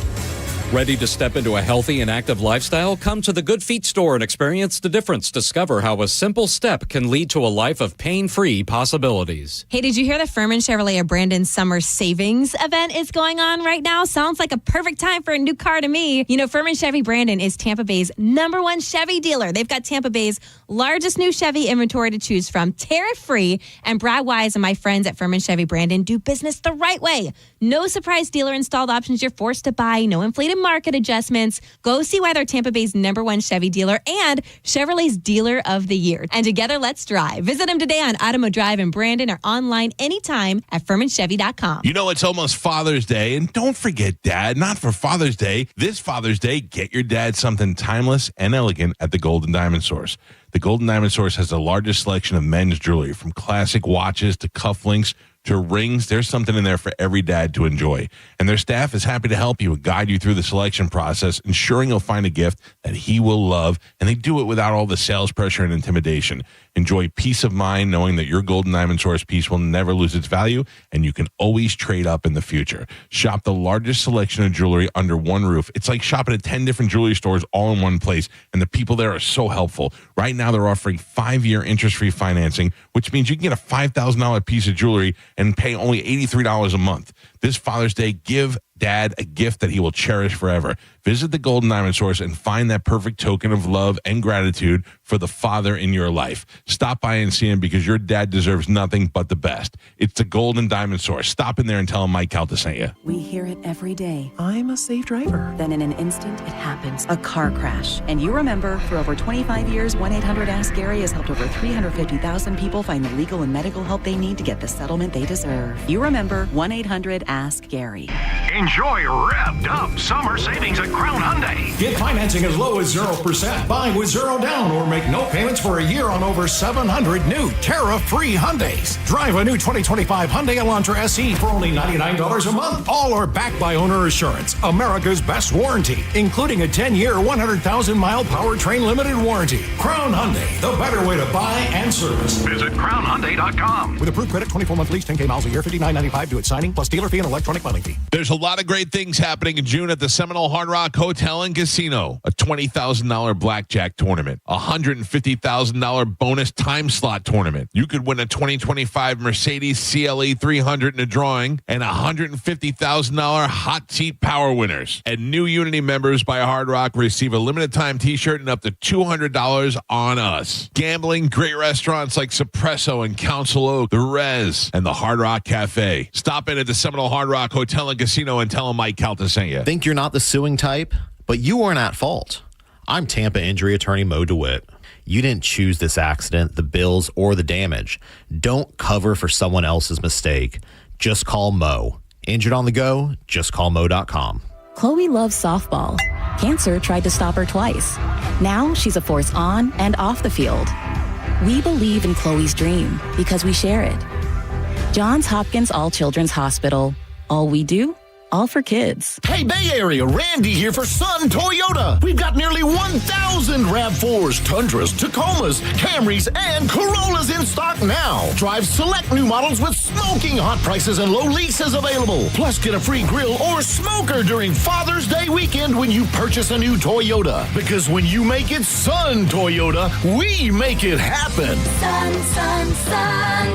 [SPEAKER 3] Ready to step into a healthy and active lifestyle? Come to the Good Feet store and experience the difference. Discover how a simple step can lead to a life of pain-free possibilities.
[SPEAKER 4] Hey, did you hear the Furman Chevrolet of Brandon Summer Savings event is going on right now? Sounds like a perfect time for a new car to me. You know, Furman Chevy Brandon is Tampa Bay's #1 Chevy dealer. They've got Tampa Bay's largest new Chevy inventory to choose from, tariff-free. And Brad Wise and my friends at Furman Chevy Brandon do business the right way. No surprise dealer installed options you're forced to buy. No inflated market adjustments. Go see why they're Tampa Bay's #1 Chevy dealer and Chevrolet's Dealer of the Year. And together, let's drive. Visit them today on Adamo Drive in Brandon or online anytime at FurmanChevy.com.
[SPEAKER 5] You know, it's almost Father's Day, and don't forget Dad, not for Father's Day. This Father's Day, get your dad something timeless and elegant at the Golden Diamond Source. The Golden Diamond Source has the largest selection of men's jewelry, from classic watches to cufflinks to rings. There's something in there for every dad to enjoy. And their staff is happy to help you and guide you through the selection process, ensuring you'll find a gift that he will love. And they do it without all the sales pressure and intimidation. Enjoy peace of mind knowing that your Golden Diamond Source piece will never lose its value, and you can always trade up in the future. Shop the largest selection of jewelry under one roof. It's like shopping at 10 different jewelry stores all in one place, and the people there are so helpful. Right now, they're offering 5-year interest-free financing, which means you can get a $5,000 piece of jewelry and pay only $83 a month. This Father's Day, give Dad a gift that he will cherish forever. Visit the Golden Diamond Source and find that perfect token of love and gratitude for the father in your life. Stop by and see him, because your dad deserves nothing but the best. It's the Golden Diamond Source. Stop in there and tell him Mike Calta sent you.
[SPEAKER 7] We hear it every day. I'm a safe driver. Then in an instant, it happens. A car crash. And you remember, for over 25 years, 1-800-ASK-GARY has helped over 350,000 people find the legal and medical help they need to get the settlement they deserve. You remember 1-800-ASK-GARY.
[SPEAKER 8] Enjoy revved up summer savings at Crown Hyundai. Get financing as low as 0%. Buy with 0 down or make no payments for a year on over 700 new tariff-free Hyundais. Drive a new 2025 Hyundai Elantra SE for only $99 a month. All are backed by Owner Assurance, America's best warranty, including a 10-year, 100,000-mile powertrain limited warranty. Crown Hyundai, the better way to buy and service. Visit CrownHyundai.com. With approved credit, 24-month lease, 10K miles a year, $59.95 due at signing, plus dealer fee and electronic filing fee.
[SPEAKER 5] There's a lot of great things happening in June at the Seminole Hard Rock Hotel and Casino. A $20,000 blackjack tournament, a $150,000 bonus time slot tournament. You could win a 2025 Mercedes CLE 300 in a drawing, and $150,000 hot seat power winners. And new Unity members by Hard Rock receive a limited time t-shirt and up to $200 on us. Gambling, great restaurants like Suppresso and Council Oak, the Rez, and the Hard Rock Cafe. Stop in at the Seminole Hard Rock Hotel and Casino and tell them Mike Calta sent you.
[SPEAKER 9] Think you're not the suing type, but you weren't at fault. I'm Tampa injury attorney Mo DeWitt. You didn't choose this accident, the bills, or the damage. Don't cover for someone else's mistake. Just call Mo. Injured on the go? Just call Mo.com.
[SPEAKER 10] Chloe loves softball. Cancer tried to stop her twice. Now she's a force on and off the field. We believe in Chloe's dream because we share it. Johns Hopkins All Children's Hospital. All we do? all for kids.
[SPEAKER 26] Hey, Bay Area, Randy here for Sun Toyota. We've got nearly 1,000 RAV4s, Tundras, Tacomas, Camrys, and Corollas in stock now. Drive select new models with smoking hot prices and low leases available. Plus, get a free grill or smoker during Father's Day weekend when you purchase a new Toyota. Because when you make it Sun Toyota, we make it happen.
[SPEAKER 2] Sun,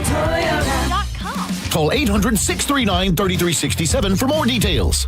[SPEAKER 2] Toyota.com.
[SPEAKER 26] Call 800-639-3367 for more details.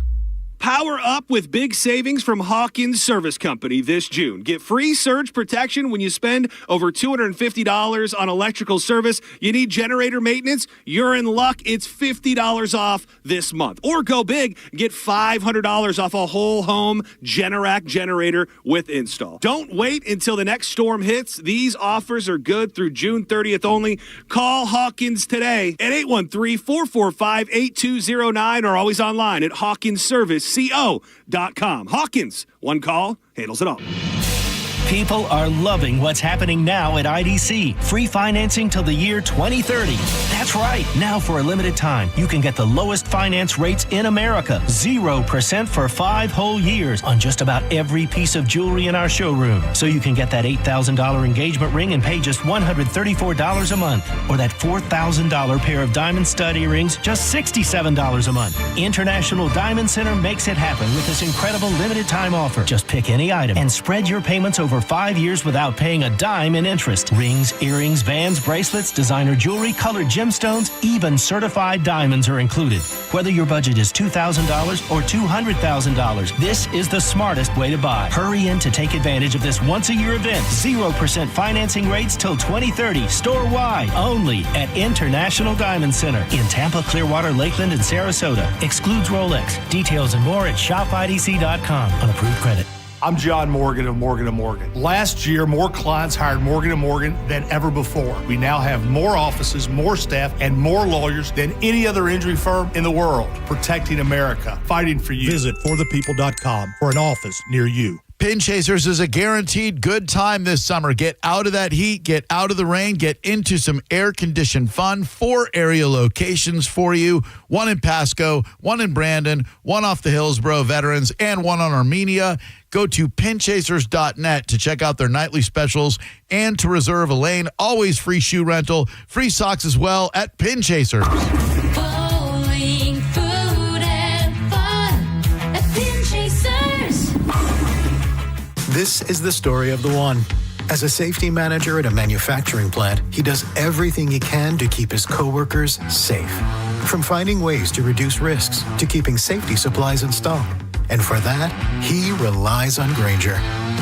[SPEAKER 18] Power up with big savings from Hawkins Service Company this June. Get free surge protection when you spend over $250 on electrical service. You need generator maintenance? You're in luck. It's $50 off this month. Or go big, get $500 off a whole home Generac generator with install. Don't wait until the next storm hits. These offers are good through June 30th only. Call Hawkins today at 813-445-8209 or always online at HawkinsServiceCO.com. Hawkins, one call, handles it all.
[SPEAKER 11] People are loving what's happening now at IDC. Free financing till the year 2030. That's right. Now for a limited time, you can get the lowest finance rates in America. 0% for 5 whole years on just about every piece of jewelry in our showroom. So you can get that $8,000 engagement ring and pay just $134 a month. Or that $4,000 pair of diamond stud earrings, just $67 a month. International Diamond Center makes it happen with this incredible limited time offer. Just pick any item and spread your payments over 5 years without paying a dime in interest. Rings, earrings, bands, bracelets, designer jewelry, colored gemstones, even certified diamonds are included. Whether your budget is $2,000 or $200,000, this is the smartest way to buy. Hurry in to take advantage of this once-a-year event. 0% financing rates till 2030, store-wide, only at International Diamond Center in Tampa, Clearwater, Lakeland, and Sarasota. Excludes Rolex. Details and more at shopidc.com on approved credit.
[SPEAKER 19] I'm John Morgan of Morgan & Morgan. Last year, more clients hired Morgan & Morgan than ever before. We now have more offices, more staff, and more lawyers than any other injury firm in the world, protecting America, fighting for you.
[SPEAKER 12] Visit forthepeople.com for an office near you.
[SPEAKER 13] Pin Chasers is a guaranteed good time this summer. Get out of that heat, get out of the rain, get into some air-conditioned fun. 4 area locations for you. 1 in Pasco, 1 in Brandon, 1 off the Hillsborough Veterans, and 1 on Armenia. Go to pinchasers.net to check out their nightly specials and to reserve a lane. Always free shoe rental, free socks as well at Pin Chasers.
[SPEAKER 2] Bowling, food, and fun at Pin Chasers.
[SPEAKER 14] This is the story of the one. As a safety manager at a manufacturing plant, he does everything he can to keep his coworkers safe. From finding ways to reduce risks to keeping safety supplies in stock. And for that, he relies on Grainger.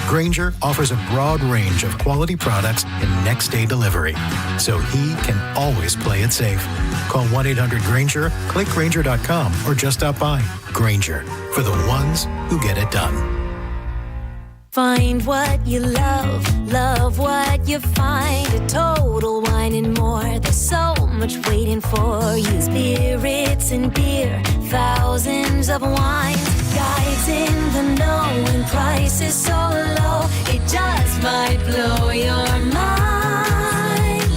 [SPEAKER 14] Grainger offers a broad range of quality products and next-day delivery, so he can always play it safe. Call 1-800-GRAINGER, click Grainger.com, or just stop by. Grainger, for the ones who get it done.
[SPEAKER 2] Find what you love, love what you find. A Total Wine and More. There's so much waiting for you. Spirits and beer, thousands of wines. Guides in the know and prices so low, it just might blow your mind.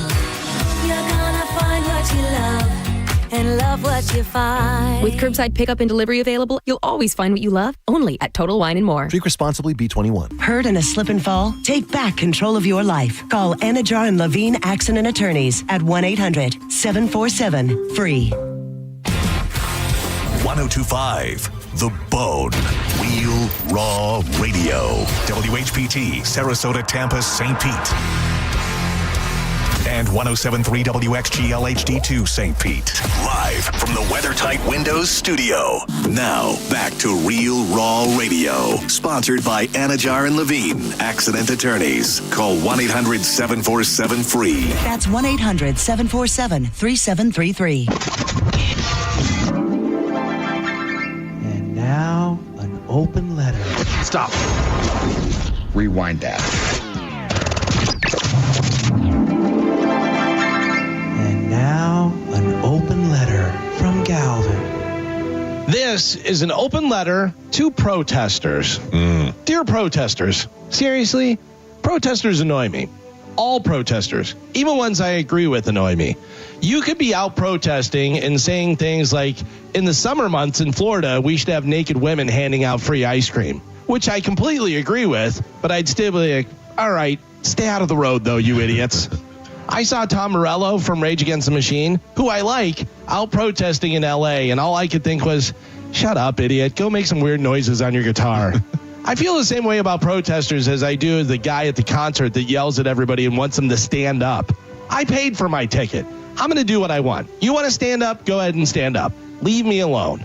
[SPEAKER 2] You're gonna find what you love and love what you find.
[SPEAKER 22] With curbside pickup and delivery available, you'll always find what you love, only at Total Wine and More.
[SPEAKER 15] Drink responsibly, B21.
[SPEAKER 16] Hurt in a slip and fall? Take back control of your life. Call Anajar and Levine Accident Attorneys at 1-800-747-FREE.
[SPEAKER 6] 1025 The Bone. Real Raw Radio. WHPT, Sarasota, Tampa, St. Pete. And 107.3 WXGL HD2 St. Pete. Live from the WeatherTight Windows studio. Now, back to Real Raw Radio. Sponsored by Anajar and Levine, Accident Attorneys. Call 1-800-747-FREE.
[SPEAKER 16] That's 1-800-747-3733.
[SPEAKER 17] And now, an open letter.
[SPEAKER 15] Stop. Rewind that.
[SPEAKER 17] Now, an open letter from Galvin.
[SPEAKER 29] This is an open letter to protesters. Dear protesters, seriously, protesters annoy me. all protesters, even ones I agree with, annoy me. You could be out protesting and saying things like, in the summer months in Florida, we should have naked women handing out free ice cream, which I completely agree with, but I'd still be like, all right, stay out of the road, though, you idiots. I saw Tom Morello from Rage Against the Machine, who I like, out protesting in L.A., and all I could think was, shut up, idiot. Go make some weird noises on your guitar. I feel the same way about protesters as I do as the guy at the concert that yells at everybody and wants them to stand up. I paid for my ticket. I'm going to do what I want. You want to stand up? Go ahead and stand up. Leave me alone.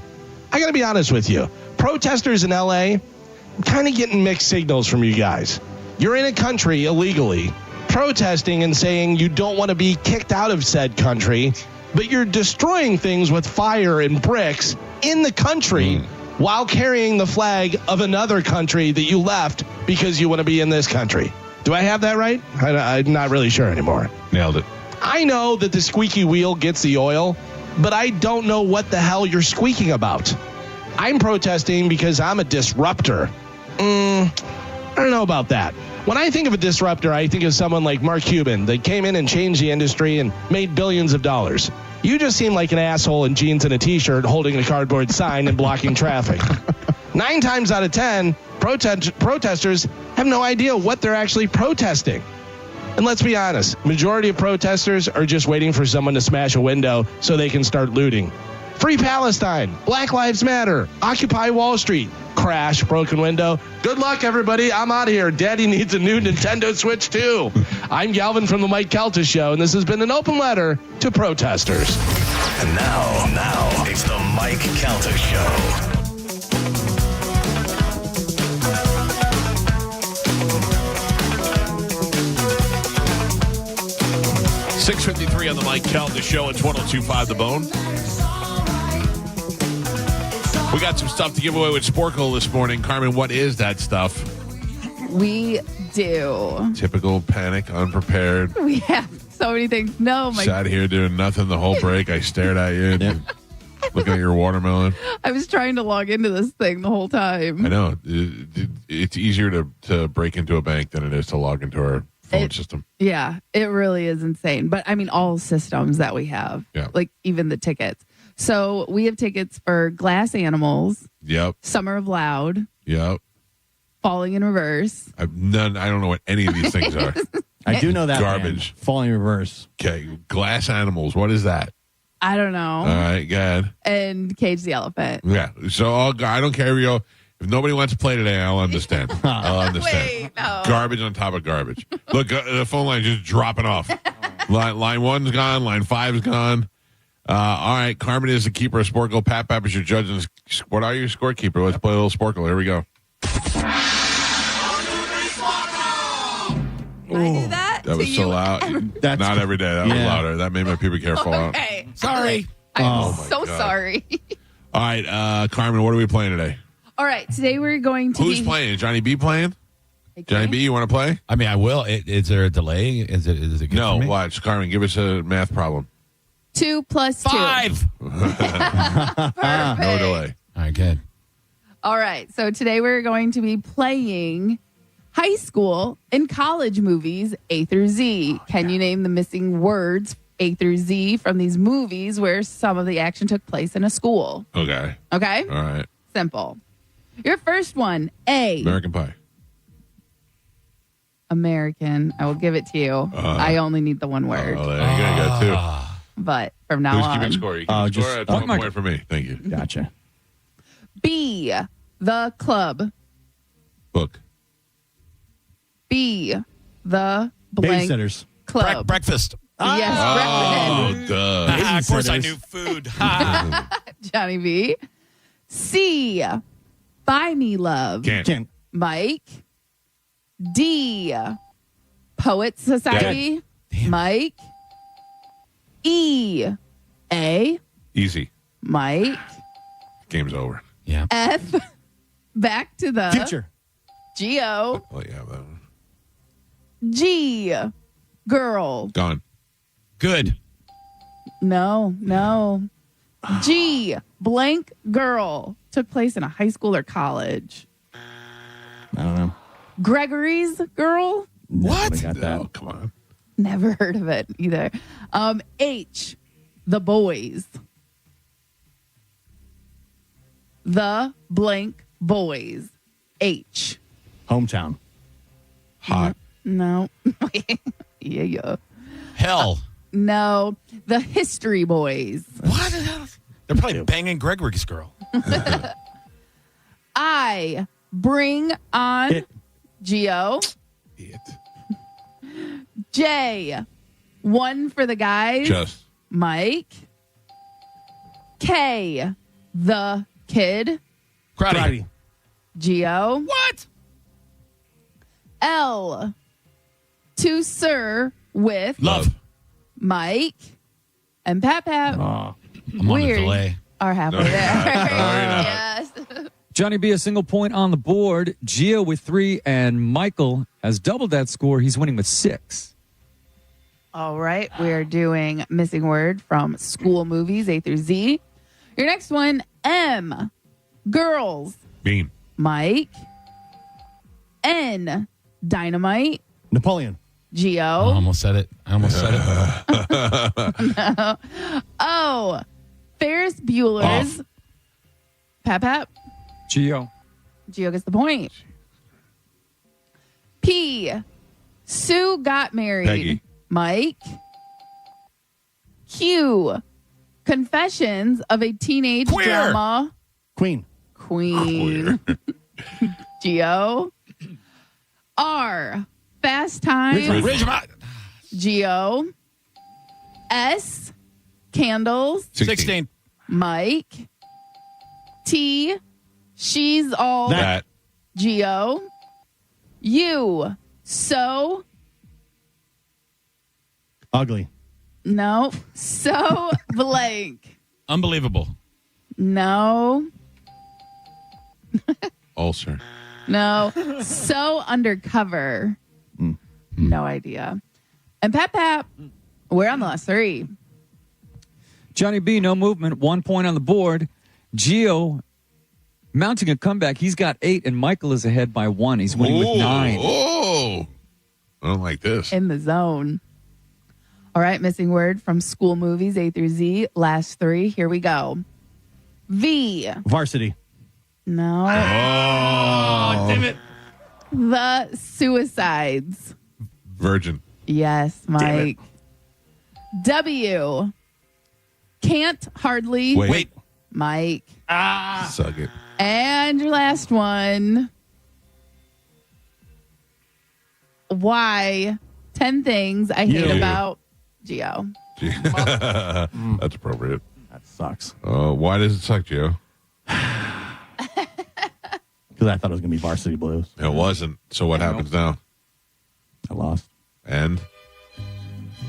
[SPEAKER 29] I got to be honest with you. Protesters in L.A., I'm kind of getting mixed signals from you guys. You're in a country illegally protesting and saying you don't want to be kicked out of said country, but you're destroying things with fire and bricks in the country while carrying the flag of another country that you left because you want to be in this country. Do I have that right? I'm not really sure anymore.
[SPEAKER 5] Nailed it.
[SPEAKER 29] I know that the squeaky wheel gets the oil, but I don't know what the hell you're squeaking about. I'm protesting because I'm a disruptor. I don't know about that. When I think of a disruptor, I think of someone like Mark Cuban that came in and changed the industry and made billions of dollars. You just seem like an asshole in jeans and a T-shirt holding a cardboard sign and blocking traffic. 9 times out of 10, protesters have no idea what they're actually protesting. And let's be honest, majority of protesters are just waiting for someone to smash a window so they can start looting. Free Palestine, Black Lives Matter, Occupy Wall Street, crash, broken window. Good luck, everybody. I'm out of here. Daddy needs a new Nintendo Switch, too. I'm Galvin from the Mike Calta Show, and this has been an open letter to protesters.
[SPEAKER 6] And now, it's the Mike Calta Show.
[SPEAKER 5] 6:53 on the Mike Calta Show. It's 102.5 The Bone. We got some stuff to give away with Sporkle this morning. Carmen, what is that stuff?
[SPEAKER 1] We do.
[SPEAKER 5] Typical panic, unprepared.
[SPEAKER 1] We have so many things. No, my
[SPEAKER 5] Sat here doing nothing the whole break. I stared at you, looking at your watermelon.
[SPEAKER 1] I was trying to log into this thing the whole time.
[SPEAKER 5] I know. It's easier to break into a bank than it is to log into our phone system.
[SPEAKER 1] Yeah, it really is insane. But I mean, all systems that we have, like even the tickets. So we have tickets for Glass Animals.
[SPEAKER 5] Yep.
[SPEAKER 1] Summer of Loud.
[SPEAKER 5] Yep.
[SPEAKER 1] Falling in Reverse.
[SPEAKER 5] I don't know what any of these things are.
[SPEAKER 3] I do know that.
[SPEAKER 5] Garbage.
[SPEAKER 3] Band. Falling in Reverse.
[SPEAKER 5] Okay. Glass Animals. What is that?
[SPEAKER 1] I don't know.
[SPEAKER 5] All right. Go ahead.
[SPEAKER 1] And Cage the Elephant.
[SPEAKER 5] Yeah. So I don't care if nobody wants to play today, I'll understand. I'll understand.
[SPEAKER 1] Wait, no.
[SPEAKER 5] Garbage on top of garbage. Look, the phone line just dropping off. Line 1's gone. Line 5's gone. All right. Carmen is the keeper of Sporkle. Pat is your judge. And what are you, scorekeeper? Let's play a little Sporkle. Here we go.
[SPEAKER 1] Can I do that?
[SPEAKER 5] That was so loud.
[SPEAKER 3] That's
[SPEAKER 5] not every day. That was louder. That made my pubic hair fall out.
[SPEAKER 1] Okay.
[SPEAKER 3] Sorry.
[SPEAKER 1] I'm so sorry.
[SPEAKER 5] All right. Carmen, what are we playing today?
[SPEAKER 1] All right. Today we're going to
[SPEAKER 5] Who's playing? Johnny B playing? Johnny B, you want to play?
[SPEAKER 3] I mean, I will. Is there a delay? Is it good
[SPEAKER 5] No,
[SPEAKER 3] for me?
[SPEAKER 5] watch. Carmen, give us a math problem.
[SPEAKER 1] 2 plus 2.
[SPEAKER 3] 5.
[SPEAKER 5] No delay.
[SPEAKER 3] All right, good.
[SPEAKER 1] All right. So today we're going to be playing high school and college movies A through Z. Can you name the missing words A through Z from these movies where some of the action took place in a school?
[SPEAKER 5] Okay.
[SPEAKER 1] Okay?
[SPEAKER 5] All right.
[SPEAKER 1] Simple. Your first one, A.
[SPEAKER 5] American Pie.
[SPEAKER 1] American. I will give it to you. I only need the one word.
[SPEAKER 5] Oh, there you go. You got two.
[SPEAKER 1] But from now
[SPEAKER 5] Who's
[SPEAKER 1] on.
[SPEAKER 5] keeping score? You keep score at 1 point for me. Thank you.
[SPEAKER 3] Gotcha.
[SPEAKER 1] B. The Club.
[SPEAKER 5] Book.
[SPEAKER 1] B. The blank
[SPEAKER 3] Babysitters.
[SPEAKER 1] club.
[SPEAKER 3] Breakfast.
[SPEAKER 1] Yes,
[SPEAKER 5] Oh,
[SPEAKER 1] breakfast.
[SPEAKER 5] duh.
[SPEAKER 3] Of course I knew food.
[SPEAKER 1] Johnny B. C. Buy Me Love.
[SPEAKER 5] Can't.
[SPEAKER 1] Mike. D. Poet Society. Mike. E. A.
[SPEAKER 5] Easy.
[SPEAKER 1] Mike.
[SPEAKER 5] Game's over.
[SPEAKER 3] Yeah.
[SPEAKER 1] F. Back to the
[SPEAKER 3] Future.
[SPEAKER 1] G-O.
[SPEAKER 5] Oh, yeah. That one.
[SPEAKER 1] G. Girl.
[SPEAKER 5] Gone.
[SPEAKER 3] Good.
[SPEAKER 1] No. G. Blank girl. Took place in a high school or college.
[SPEAKER 3] I don't know.
[SPEAKER 1] Gregory's Girl.
[SPEAKER 3] What? I got that.
[SPEAKER 5] Oh, come on.
[SPEAKER 1] Never heard of it either. H, the boys. The blank boys. H.
[SPEAKER 4] Hometown.
[SPEAKER 3] Hot.
[SPEAKER 1] No. Yeah.
[SPEAKER 3] Hell.
[SPEAKER 1] No. The history boys.
[SPEAKER 3] What? They're probably banging Gregory's girl.
[SPEAKER 1] I bring on Geo. J, one for the guys.
[SPEAKER 5] Just.
[SPEAKER 1] Mike. K, the kid.
[SPEAKER 3] Karate.
[SPEAKER 1] Geo.
[SPEAKER 3] What?
[SPEAKER 1] L, to sir with
[SPEAKER 3] Love.
[SPEAKER 1] Mike and Pat.
[SPEAKER 3] I'm on a delay.
[SPEAKER 1] Are halfway there. Yes.
[SPEAKER 7] Johnny B, a single point on the board. Gio with 3, and Michael has doubled that score. He's winning with 6.
[SPEAKER 1] All right. We're doing missing word from school movies, A through Z. Your next one, M, girls.
[SPEAKER 5] Bean.
[SPEAKER 1] Mike. N, dynamite.
[SPEAKER 4] Napoleon.
[SPEAKER 1] Geo.
[SPEAKER 3] I almost said it.
[SPEAKER 1] No. O, Ferris Bueller's. Pat.
[SPEAKER 7] Gio.
[SPEAKER 1] Gio gets the point. P, Sue got married.
[SPEAKER 5] Peggy.
[SPEAKER 1] Mike. Q, Confessions of a Teenage
[SPEAKER 3] Queer.
[SPEAKER 1] Drama.
[SPEAKER 4] Queen.
[SPEAKER 1] Geo. R, Fast Times.
[SPEAKER 3] Ridgemont.
[SPEAKER 1] Geo. S, Candles.
[SPEAKER 3] 16.
[SPEAKER 1] Mike. T, She's All.
[SPEAKER 5] That.
[SPEAKER 1] Geo. U, So.
[SPEAKER 4] Ugly.
[SPEAKER 1] No. So blank.
[SPEAKER 3] Unbelievable.
[SPEAKER 1] No.
[SPEAKER 5] Ulcer.
[SPEAKER 1] No. So undercover. No idea. And Pat, we're on the last 3.
[SPEAKER 7] Johnny B, no movement. 1 point on the board. Gio mounting a comeback. He's got 8, and Michael is ahead by 1. He's winning with 9.
[SPEAKER 5] Oh, I don't like this.
[SPEAKER 1] In the zone. All right, missing word from school movies, A through Z. Last 3. Here we go. V.
[SPEAKER 4] Varsity.
[SPEAKER 1] No.
[SPEAKER 3] Oh, damn it.
[SPEAKER 1] The Suicides.
[SPEAKER 5] Virgin.
[SPEAKER 1] Yes, Mike. W. Can't hardly.
[SPEAKER 5] Wait.
[SPEAKER 1] Mike.
[SPEAKER 5] Suck it.
[SPEAKER 1] And your last one. Y. 10 things I hate about Gio.
[SPEAKER 5] That's appropriate.
[SPEAKER 4] That sucks.
[SPEAKER 5] Why does it suck, Joe?
[SPEAKER 4] Because I thought it was going to be Varsity Blues.
[SPEAKER 5] It wasn't. So what happens now?
[SPEAKER 4] I lost.
[SPEAKER 5] And?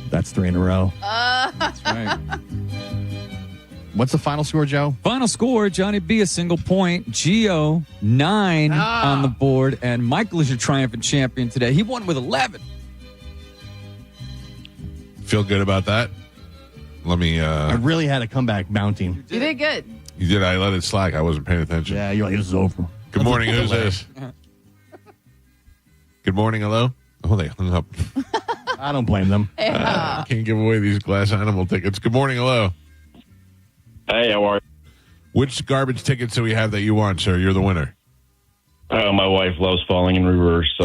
[SPEAKER 4] That's 3 in a row.
[SPEAKER 7] That's right.
[SPEAKER 4] What's the final score, Joe?
[SPEAKER 7] Final score, Johnny B, a single point. Gio, 9 on the board. And Michael is your triumphant champion today. He won with 11.
[SPEAKER 5] Feel good about that? Let me...
[SPEAKER 4] I really had a comeback mounting.
[SPEAKER 1] You did good.
[SPEAKER 5] You did. I let it slack. I wasn't paying attention.
[SPEAKER 4] Yeah, you're like, this is over.
[SPEAKER 5] Good morning. Who's this? Good morning. Hello? Oh, they hung up.
[SPEAKER 4] I don't blame them.
[SPEAKER 1] Yeah.
[SPEAKER 5] Can't give away these glass animal tickets. Good morning. Hello.
[SPEAKER 20] Hey, how are you?
[SPEAKER 5] Which garbage tickets do we have that you want, sir? You're the winner.
[SPEAKER 20] My wife loves falling in reverse. So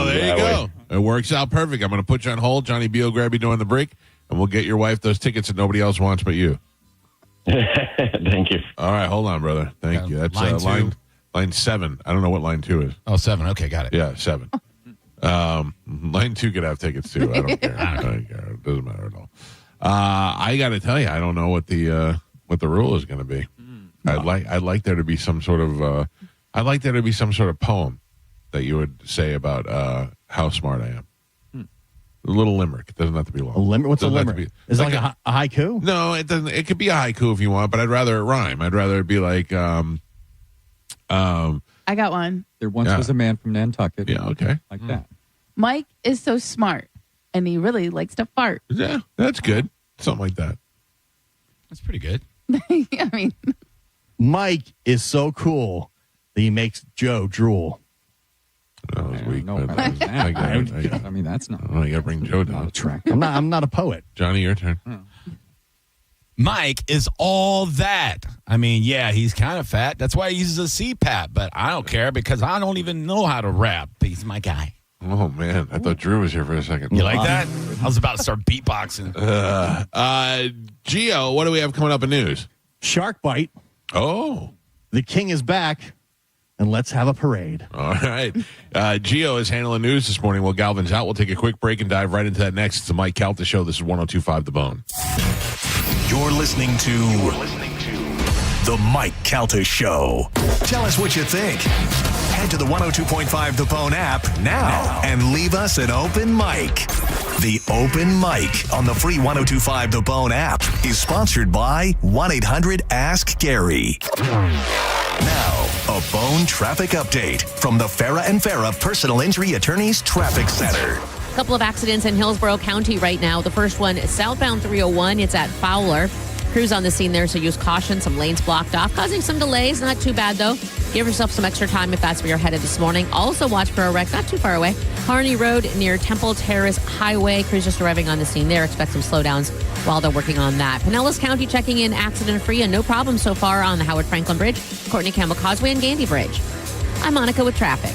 [SPEAKER 5] there you go. It works out perfect. I'm going to put you on hold. Johnny B will grab you during the break, and we'll get your wife those tickets that nobody else wants but you.
[SPEAKER 20] Thank you.
[SPEAKER 5] All right, hold on, brother. Thank you. That's line 7. I don't know what line 2 is.
[SPEAKER 3] Oh, 7. Okay, got it.
[SPEAKER 5] Yeah, 7. Line 2 could have tickets too. I don't care. I don't care. It doesn't matter at all. I got to tell you, I don't know what the rule is going to be. I'd like there to be some sort of poem that you would say about how smart I am. A little limerick. It doesn't have to be long.
[SPEAKER 4] A limerick? What's a limerick? Is it like a haiku?
[SPEAKER 5] No, it doesn't. It could be a haiku if you want, but I'd rather it rhyme. I'd rather it be like.
[SPEAKER 1] I got one.
[SPEAKER 7] There once was a man from Nantucket.
[SPEAKER 5] Yeah, okay.
[SPEAKER 7] Like that.
[SPEAKER 1] Mike is so smart, and he really likes to fart.
[SPEAKER 5] Yeah, that's good. Something like that.
[SPEAKER 3] That's pretty good.
[SPEAKER 1] I mean,
[SPEAKER 4] Mike is so cool that he makes Joe drool.
[SPEAKER 5] That was weak. week.
[SPEAKER 7] No,
[SPEAKER 5] but
[SPEAKER 7] I get it. I mean, that's not.
[SPEAKER 5] Oh, you got to bring Joe down.
[SPEAKER 4] I'm not a poet.
[SPEAKER 5] Johnny, your turn.
[SPEAKER 3] Mike is all that. I mean, yeah, he's kind of fat. That's why he uses a CPAP, but I don't care because I don't even know how to rap. He's my guy.
[SPEAKER 5] Oh, man. I thought Drew was here for a second.
[SPEAKER 3] You like that? I was about to start beatboxing.
[SPEAKER 5] Gio, what do we have coming up in news?
[SPEAKER 4] Shark bite.
[SPEAKER 5] Oh.
[SPEAKER 4] The king is back, and let's have a parade.
[SPEAKER 5] All right. Gio is handling news this morning while Galvin's out. We'll take a quick break and dive right into that next. It's the Mike Calta Show. This is 102.5 The Bone.
[SPEAKER 6] You're listening to The Mike Calta Show. Tell us what you think. Head to the 102.5 The Bone app now and leave us an open mic. The open mic on the free 102.5 The Bone app is sponsored by 1-800-ASK-GARY. Now, a Bone traffic update from the Farah and Farah Personal Injury Attorneys Traffic Center.
[SPEAKER 8] Couple of accidents in Hillsborough County right now. The first one is southbound 301. It's at Fowler. Crews on the scene there, so use caution. Some lanes blocked off, causing some delays. Not too bad, though. Give yourself some extra time if that's where you're headed this morning. Also watch for a wreck not too far away. Harney Road near Temple Terrace Highway. Crews just arriving on the scene there. Expect some slowdowns while they're working on that. Pinellas County checking in accident-free and no problem so far on the Howard Franklin Bridge, Courtney Campbell Causeway, and Gandy Bridge. I'm Monica with traffic.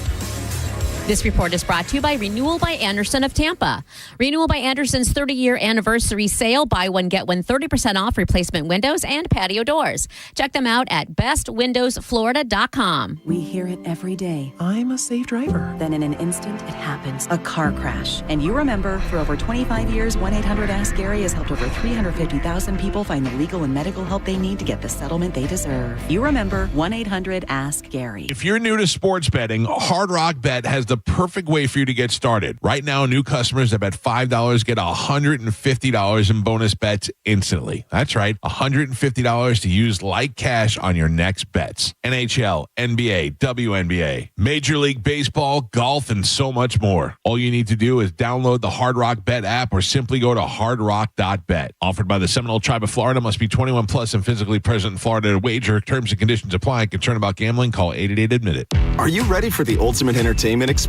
[SPEAKER 8] This report is brought to you by Renewal by Anderson of Tampa. Renewal by Anderson's 30-year anniversary sale. Buy one, get one, 30% off replacement windows and patio doors. Check them out at bestwindowsflorida.com.
[SPEAKER 9] We hear it every day. I'm a safe driver. Then in an instant, it happens. A car crash. And you remember, for over 25 years, 1-800-ASK-GARY has helped over 350,000 people find the legal and medical help they need to get the settlement they deserve. You remember 1-800-ASK-GARY.
[SPEAKER 5] If you're new to sports betting, Hard Rock Bet has the perfect way for you to get started. Right now, new customers that bet $5 get $150 in bonus bets instantly. That's right, $150 to use like cash on your next bets. NHL, NBA, WNBA, Major League Baseball, golf, and so much more. All you need to do is download the Hard Rock Bet app or simply go to hardrock.bet. Offered by the Seminole Tribe of Florida. Must be 21 plus and physically present in Florida to wager. Terms and conditions apply. Concerned about gambling? Call 888-ADMIT-IT.
[SPEAKER 10] Are you ready for the ultimate entertainment experience?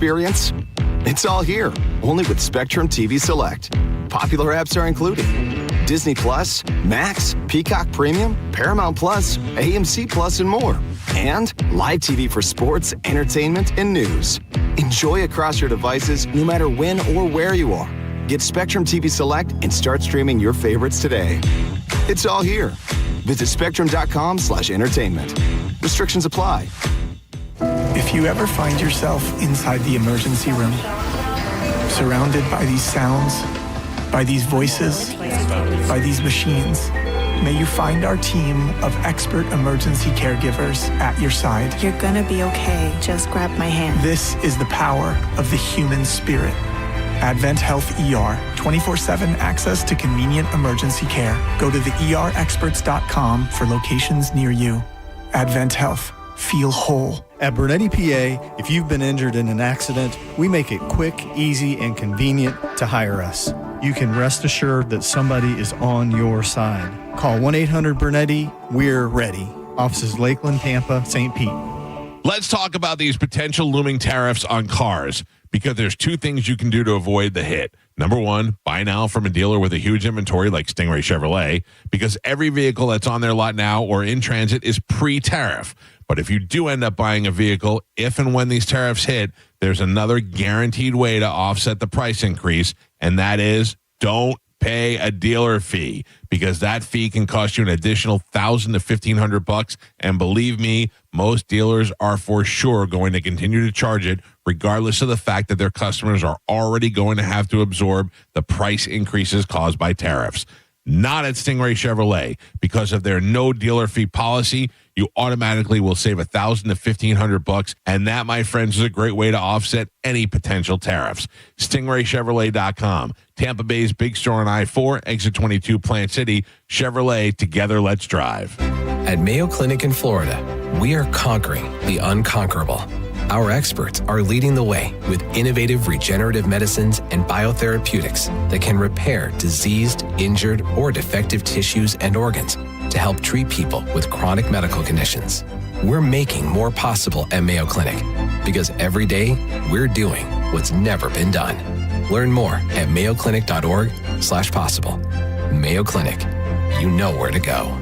[SPEAKER 10] It's all here, only with Spectrum TV Select. Popular apps are included: Disney Plus, Max, Peacock Premium, Paramount Plus, AMC Plus, and more. And live TV for sports, entertainment, and news. Enjoy across your devices no matter when or where you are. Get Spectrum TV Select and start streaming your favorites today. It's all here. Visit spectrum.com/entertainment. Restrictions apply.
[SPEAKER 21] If you ever find yourself inside the emergency room, surrounded by these sounds, by these voices, by these machines, may you find our team of expert emergency caregivers at your side.
[SPEAKER 23] You're gonna be okay. Just grab my hand.
[SPEAKER 21] This is the power of the human spirit. Advent Health ER, 24/7 access to convenient emergency care. Go to theerexperts.com for locations near you. Advent Health. Feel whole.
[SPEAKER 24] At Bernetti PA, if you've been injured in an accident, we make it quick, easy, and convenient to hire us. You can rest assured that somebody is on your side. Call 1-800-BERNETTI. We're ready. Offices Lakeland, Tampa, St. Pete.
[SPEAKER 5] Let's talk about these potential looming tariffs on cars, because there's two things you can do to avoid the hit. Number one, buy now from a dealer with a huge inventory like Stingray Chevrolet, because every vehicle that's on their lot now or in transit is pre-tariff. But if you do end up buying a vehicle, if and when these tariffs hit, there's another guaranteed way to offset the price increase, and that is don't pay a dealer fee, because that fee can cost you an additional $1,000 to $1,500. And believe me, most dealers are for sure going to continue to charge it, regardless of the fact that their customers are already going to have to absorb the price increases caused by tariffs. Not at Stingray Chevrolet. Because of their no dealer fee policy, you automatically will save $1,000 to $1,500, and that, my friends, is a great way to offset any potential tariffs. StingrayChevrolet.com, Tampa Bay's big store on I-4, exit 22, Plant City. Chevrolet, together, let's drive.
[SPEAKER 25] At Mayo Clinic in Florida, we are conquering the unconquerable. Our experts are leading the way with innovative regenerative medicines and biotherapeutics that can repair diseased, injured, or defective tissues and organs to help treat people with chronic medical conditions. We're making more possible at Mayo Clinic because every day we're doing what's never been done. Learn more at mayoclinic.org/possible. Mayo Clinic. You know where to go.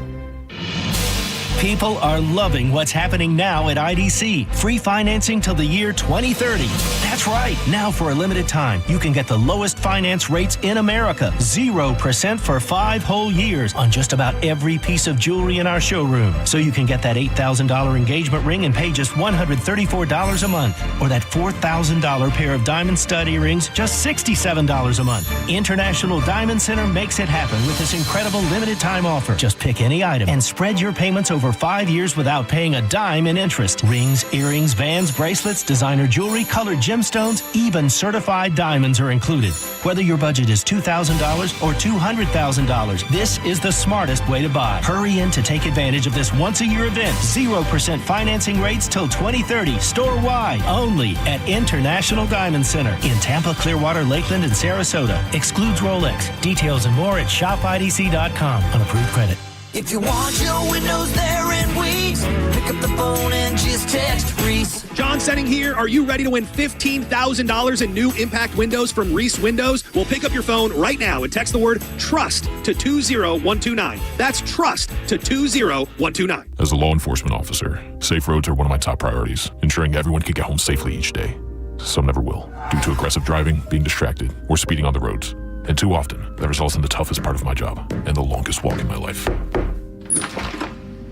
[SPEAKER 11] People are loving what's happening now at IDC. Free financing till the year 2030. That's right. Now for a limited time, you can get the lowest finance rates in America. 0% for 5 whole years on just about every piece of jewelry in our showroom. So you can get that $8,000 engagement ring and pay just $134 a month. Or that $4,000 pair of diamond stud earrings, just $67 a month. International Diamond Center makes it happen with this incredible limited time offer. Just pick any item and spread your payments over 5 years without paying a dime in interest. Rings, earrings, bands, bracelets, designer jewelry, colored gemstones, even certified diamonds are included. Whether your budget is $2,000 or $200,000, this is the smartest way to buy. Hurry in to take advantage of this once-a-year event. 0% financing rates till 2030, store-wide, only at International Diamond Center in Tampa, Clearwater, Lakeland, and Sarasota. Excludes Rolex. Details and more at shopidc.com on approved credit.
[SPEAKER 12] If you want your windows there in weeks, pick up the phone and just text Reese.
[SPEAKER 13] John Setting here. Are you ready to win $15,000 in new impact windows from Reese Windows? Well, pick up your phone right now and text the word TRUST to 20129. That's TRUST to 20129.
[SPEAKER 14] As a law enforcement officer, safe roads are one of my top priorities, ensuring everyone can get home safely each day. Some never will, due to aggressive driving, being distracted, or speeding on the roads. And too often, that results in the toughest part of my job and the longest walk in my life.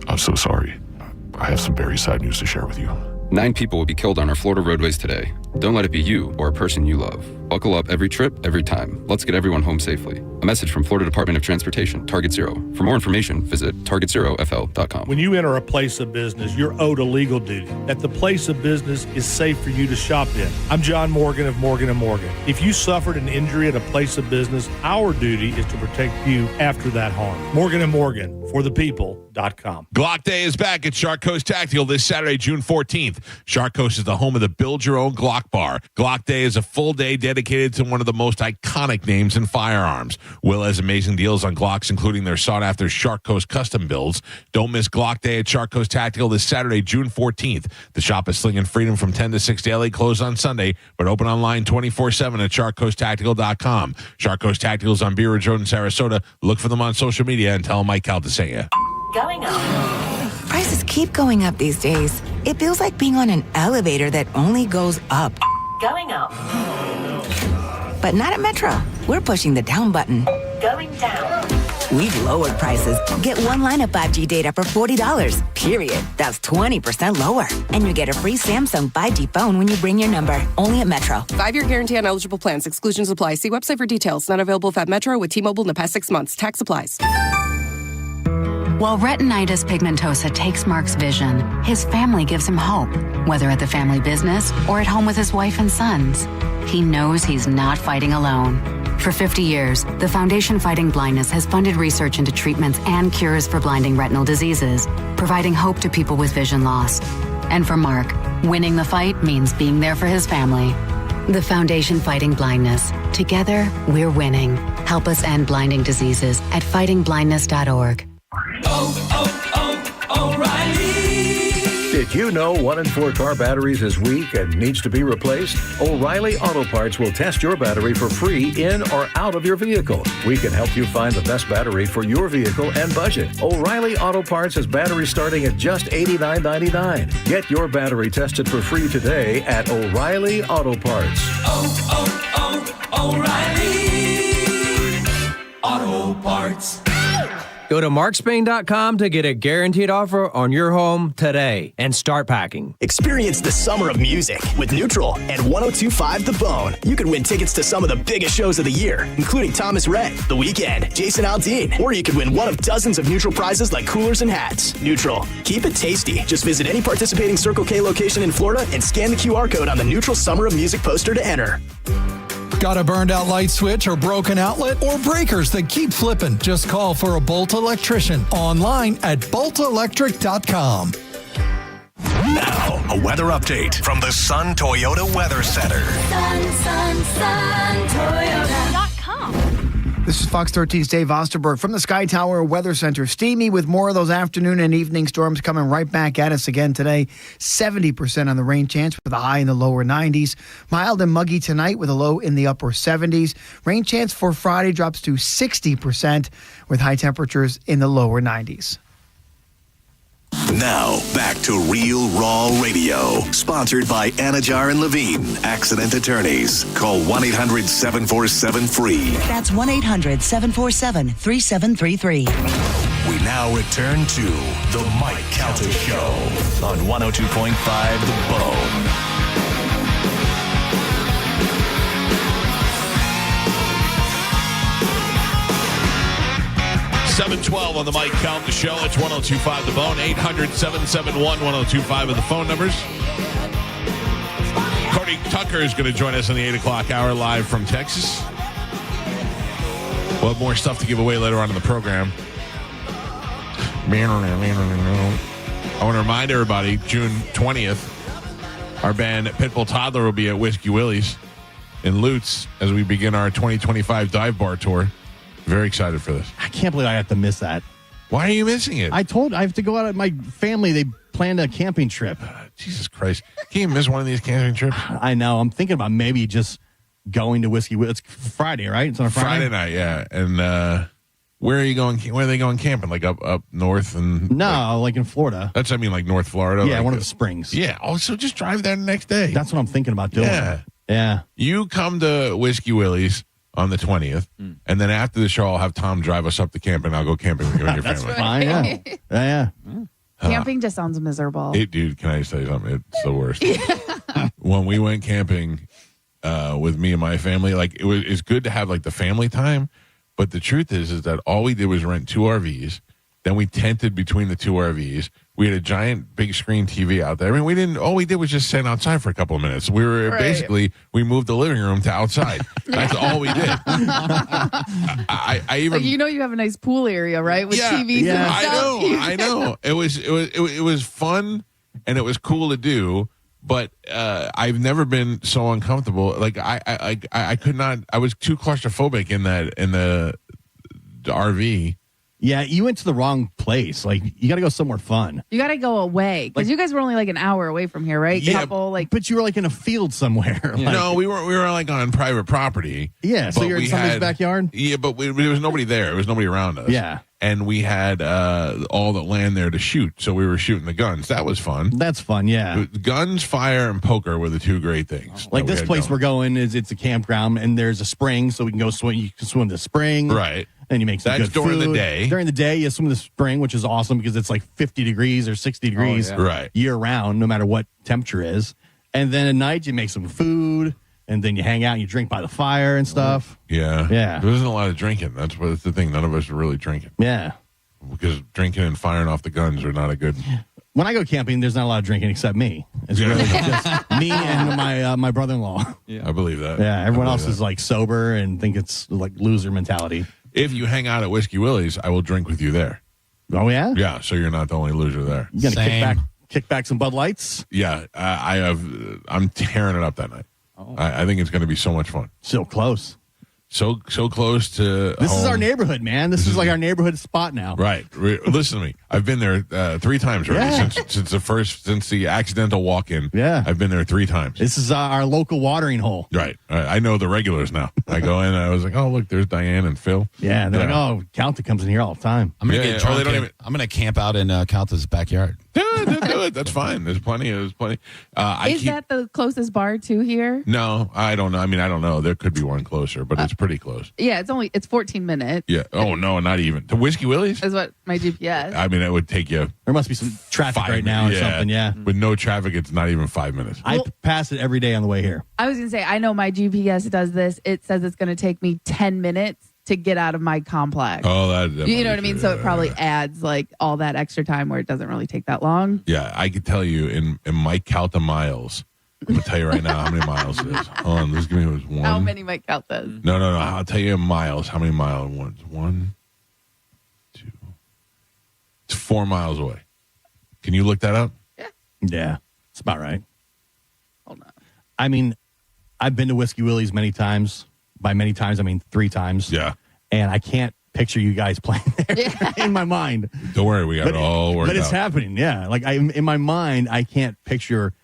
[SPEAKER 14] I'm so sorry. I have some very sad news to share with you.
[SPEAKER 18] 9 people will be killed on our Florida roadways today. Don't let it be you or a person you love. Buckle up every trip, every time. Let's get everyone home safely. A message from Florida Department of Transportation, Target Zero. For more information, visit targetzerofl.com.
[SPEAKER 19] When you enter a place of business, you're owed a legal duty that the place of business is safe for you to shop in. I'm John Morgan of Morgan & Morgan. If you suffered an injury at a place of business, our duty is to protect you after that harm. Morgan & Morgan, for the people.com.
[SPEAKER 5] Glock Day is back at Shark Coast Tactical this Saturday, June 14th. Shark Coast is the home of the Build Your Own Glock Bar. Glock Day is a full day dedicated to one of the most iconic names in firearms. Will has amazing deals on Glocks, including their sought-after Shark Coast custom builds. Don't miss Glock Day at Shark Coast Tactical this Saturday, June 14th. The shop is slinging freedom from 10 to 6 daily, closed on Sunday, but open online 24/7 at sharkcoasttactical.com. Shark Coast Tactical is on Bee Ridge Road in Sarasota. Look for them on social media and tell them Mike Calta sent you.
[SPEAKER 26] Going up. Prices keep going up these days. It feels like being on an elevator that only goes up.
[SPEAKER 12] Going up.
[SPEAKER 26] But not at Metro. We're pushing the down button.
[SPEAKER 12] Going down.
[SPEAKER 26] We've lowered prices. Get one line of 5G data for $40, period. That's 20% lower. And you get a free Samsung 5G phone when you bring your number. Only at Metro.
[SPEAKER 22] 5-year guarantee on eligible plans. Exclusions apply. See website for details. Not available at Metro with T-Mobile in the past 6 months. Tax applies.
[SPEAKER 27] While retinitis pigmentosa takes Mark's vision, his family gives him hope, whether at the family business or at home with his wife and sons. He knows he's not fighting alone. For 50 years, the Foundation Fighting Blindness has funded research into treatments and cures for blinding retinal diseases, providing hope to people with vision loss. And for Mark, winning the fight means being there for his family. The Foundation Fighting Blindness. Together, we're winning. Help us end blinding diseases at fightingblindness.org.
[SPEAKER 28] O'Reilly. Did you know 1 in 4 car batteries is weak and needs to be replaced? O'Reilly Auto Parts will test your battery for free in or out of your vehicle. We can help you find the best battery for your vehicle and budget. O'Reilly Auto Parts has batteries starting at just $89.99. Get your battery tested for free today at O'Reilly Auto Parts.
[SPEAKER 12] O'Reilly Auto Parts.
[SPEAKER 29] Go to markspain.com to get a guaranteed offer on your home today and start packing.
[SPEAKER 30] Experience the summer of music with Neutral and 102.5 The Bone. You can win tickets to some of the biggest shows of the year, including Thomas Rhett, The Weeknd, Jason Aldean, or you could win one of dozens of Neutral prizes like coolers and hats. Neutral. Keep it tasty. Just visit any participating Circle K location in Florida and scan the QR code on the Neutral Summer of Music poster to enter.
[SPEAKER 31] Got a burned out light switch or broken outlet or breakers that keep flipping? Just call for a Bolt electrician online at boltelectric.com.
[SPEAKER 6] Now, a weather update from the Sun Toyota Weather Center.
[SPEAKER 12] Sun Toyota.com.
[SPEAKER 1] This is Fox 13's Dave Osterberg from the Sky Tower Weather Center. Steamy with more of those afternoon and evening storms coming right back at us again today. 70% on the rain chance with a high in the lower 90s. Mild and muggy tonight with a low in the upper 70s. Rain chance for Friday drops to 60% with high temperatures in the lower 90s.
[SPEAKER 6] Now, back to Real Raw Radio. Sponsored by Anajar and Levine, accident attorneys. Call 1-800-747-FREE.
[SPEAKER 2] That's 1-800-747-3733.
[SPEAKER 6] We now return to The Mike Calta Show on 102.5 The Bone.
[SPEAKER 5] 712 on the Mike Calta Show. It's 102.5 The Bone. 800-771-1025 are the phone numbers. Cody Tucker is going to join us in the 8 o'clock hour live from Texas. We'll have more stuff to give away later on in the program. I want to remind everybody, June 20th, our band Pitbull Toddler will be at Whiskey Willie's in Lutz as we begin our 2025 dive bar tour. Very excited for this.
[SPEAKER 3] I can't believe I have to miss that.
[SPEAKER 5] Why are you missing it?
[SPEAKER 3] I have to go out with my family. They planned a camping trip.
[SPEAKER 5] Jesus Christ. Can you miss one of these camping trips?
[SPEAKER 3] I know. I'm thinking about maybe just going to Whiskey Willie's. It's Friday, right? It's on a Friday?
[SPEAKER 5] Friday night, yeah. And where are you going? Where are they going camping? Like up north? And
[SPEAKER 3] No, like in Florida.
[SPEAKER 5] That's, I mean, like North Florida?
[SPEAKER 3] Yeah,
[SPEAKER 5] like
[SPEAKER 3] one of the springs.
[SPEAKER 5] Yeah. Oh, so just drive there the next day.
[SPEAKER 3] That's what I'm thinking about doing. Yeah.
[SPEAKER 5] You come to Whiskey Willie's on the 20th, and then after the show, I'll have Tom drive us up to camp, and I'll go camping with you and your
[SPEAKER 3] That's
[SPEAKER 5] family.
[SPEAKER 3] fine, yeah.
[SPEAKER 4] Camping just sounds miserable.
[SPEAKER 5] Dude, can I just tell you something? It's the worst. When we went camping with me and my family, like it's good to have like the family time, but the truth is that all we did was rent 2 RVs. Then we tented between the 2 RVs. We had a giant big screen TV out there. I mean, all we did was just sit outside for a couple of minutes. We were basically, we moved the living room to outside. That's all we did. I even,
[SPEAKER 4] you have a nice pool area, right? With TVs and stuff.
[SPEAKER 5] I know. It was fun and it was cool to do, but I've never been so uncomfortable. Like I could not, I was too claustrophobic in the RV.
[SPEAKER 3] Yeah, you went to the wrong place. Like, you got to go somewhere fun.
[SPEAKER 4] You got to go away because you guys were only like an hour away from here, right?
[SPEAKER 3] Yeah, but you were like in a field somewhere.
[SPEAKER 5] No, we were like on private property.
[SPEAKER 3] Yeah, so you're in somebody's backyard?
[SPEAKER 5] Yeah, but there was nobody there. There was nobody around us.
[SPEAKER 3] Yeah.
[SPEAKER 5] And we had all the land there to shoot, so we were shooting the guns. That was fun.
[SPEAKER 3] That's fun, yeah.
[SPEAKER 5] Guns, fire, and poker were the 2 great things.
[SPEAKER 3] Like this place we're going it's a campground, and there's a spring, so we can go swim. You can swim the spring.
[SPEAKER 5] Right.
[SPEAKER 3] And you make some good
[SPEAKER 5] during
[SPEAKER 3] food.
[SPEAKER 5] the day.
[SPEAKER 3] During the day, you swim the spring, which is awesome because it's like 50 degrees or 60 degrees year round, no matter what temperature is. And then at night, you make some food, and then you hang out and you drink by the fire and stuff.
[SPEAKER 5] Yeah.
[SPEAKER 3] Yeah.
[SPEAKER 5] There wasn't a lot of drinking. That's the thing. None of us were really drinking.
[SPEAKER 3] Yeah.
[SPEAKER 5] Because drinking and firing off the guns are not a good...
[SPEAKER 3] When I go camping, there's not a lot of drinking except me. It's really just me and my brother-in-law.
[SPEAKER 5] Yeah. I believe that.
[SPEAKER 3] Yeah, everyone else is like sober and think it's like loser mentality.
[SPEAKER 5] If you hang out at Whiskey Willie's, I will drink with you there.
[SPEAKER 3] Oh, yeah?
[SPEAKER 5] Yeah, so you're not the only loser there.
[SPEAKER 3] You going to kick back some Bud Lights?
[SPEAKER 5] Yeah, I'm tearing it up that night. Oh. I think it's going to be so much fun.
[SPEAKER 3] So close.
[SPEAKER 5] So close to
[SPEAKER 3] This
[SPEAKER 5] home.
[SPEAKER 3] is our neighborhood, man. This is like our neighborhood spot now.
[SPEAKER 5] Right. Listen to me. I've been there 3 times already since the accidental walk-in.
[SPEAKER 3] Yeah.
[SPEAKER 5] I've been there 3 times.
[SPEAKER 3] This is our local watering hole.
[SPEAKER 5] Right. I know the regulars now. I go in and I was like, oh, look, there's Diane and Phil.
[SPEAKER 3] Yeah. They're like, oh, Calta comes in here all the time.
[SPEAKER 7] I'm going to get drunk. I'm going to camp out in Calta's backyard.
[SPEAKER 5] Do it. That's fine. There's plenty. Is
[SPEAKER 4] that the closest bar to here?
[SPEAKER 5] No, I don't know. I mean, I don't know. There could be one closer, but it's pretty close.
[SPEAKER 4] Yeah, it's 14 minutes.
[SPEAKER 5] Yeah. Oh, no, not even. To Whiskey Willie's?
[SPEAKER 4] Is what my GPS.
[SPEAKER 5] I mean, it would take you.
[SPEAKER 3] There must be some traffic right now or something, yeah.
[SPEAKER 5] With no traffic, it's not even 5 minutes.
[SPEAKER 3] I pass it every day on the way here.
[SPEAKER 4] I was going to say, I know my GPS does this. It says it's going to take me 10 minutes to get out of my complex.
[SPEAKER 5] Oh, that
[SPEAKER 4] you know what I mean? So it probably adds like all that extra time where it doesn't really take that long.
[SPEAKER 5] Yeah, I could tell you in Mike Calta miles. I'm going to tell you right now how many miles it is. Hold on, let's give me one.
[SPEAKER 4] How many Mike Caltas?
[SPEAKER 5] No. I'll tell you in miles. How many miles? 1, 2. It's 4 miles away. Can you look that up?
[SPEAKER 3] Yeah, it's about right.
[SPEAKER 4] Hold on.
[SPEAKER 3] I mean, I've been to Whiskey Willie's many times. By many times, I mean 3 times.
[SPEAKER 5] Yeah.
[SPEAKER 3] and I can't picture you guys playing there in my mind.
[SPEAKER 5] Don't worry, we got it all worked out.
[SPEAKER 3] But it's happening, yeah. Like in my mind, I can't picture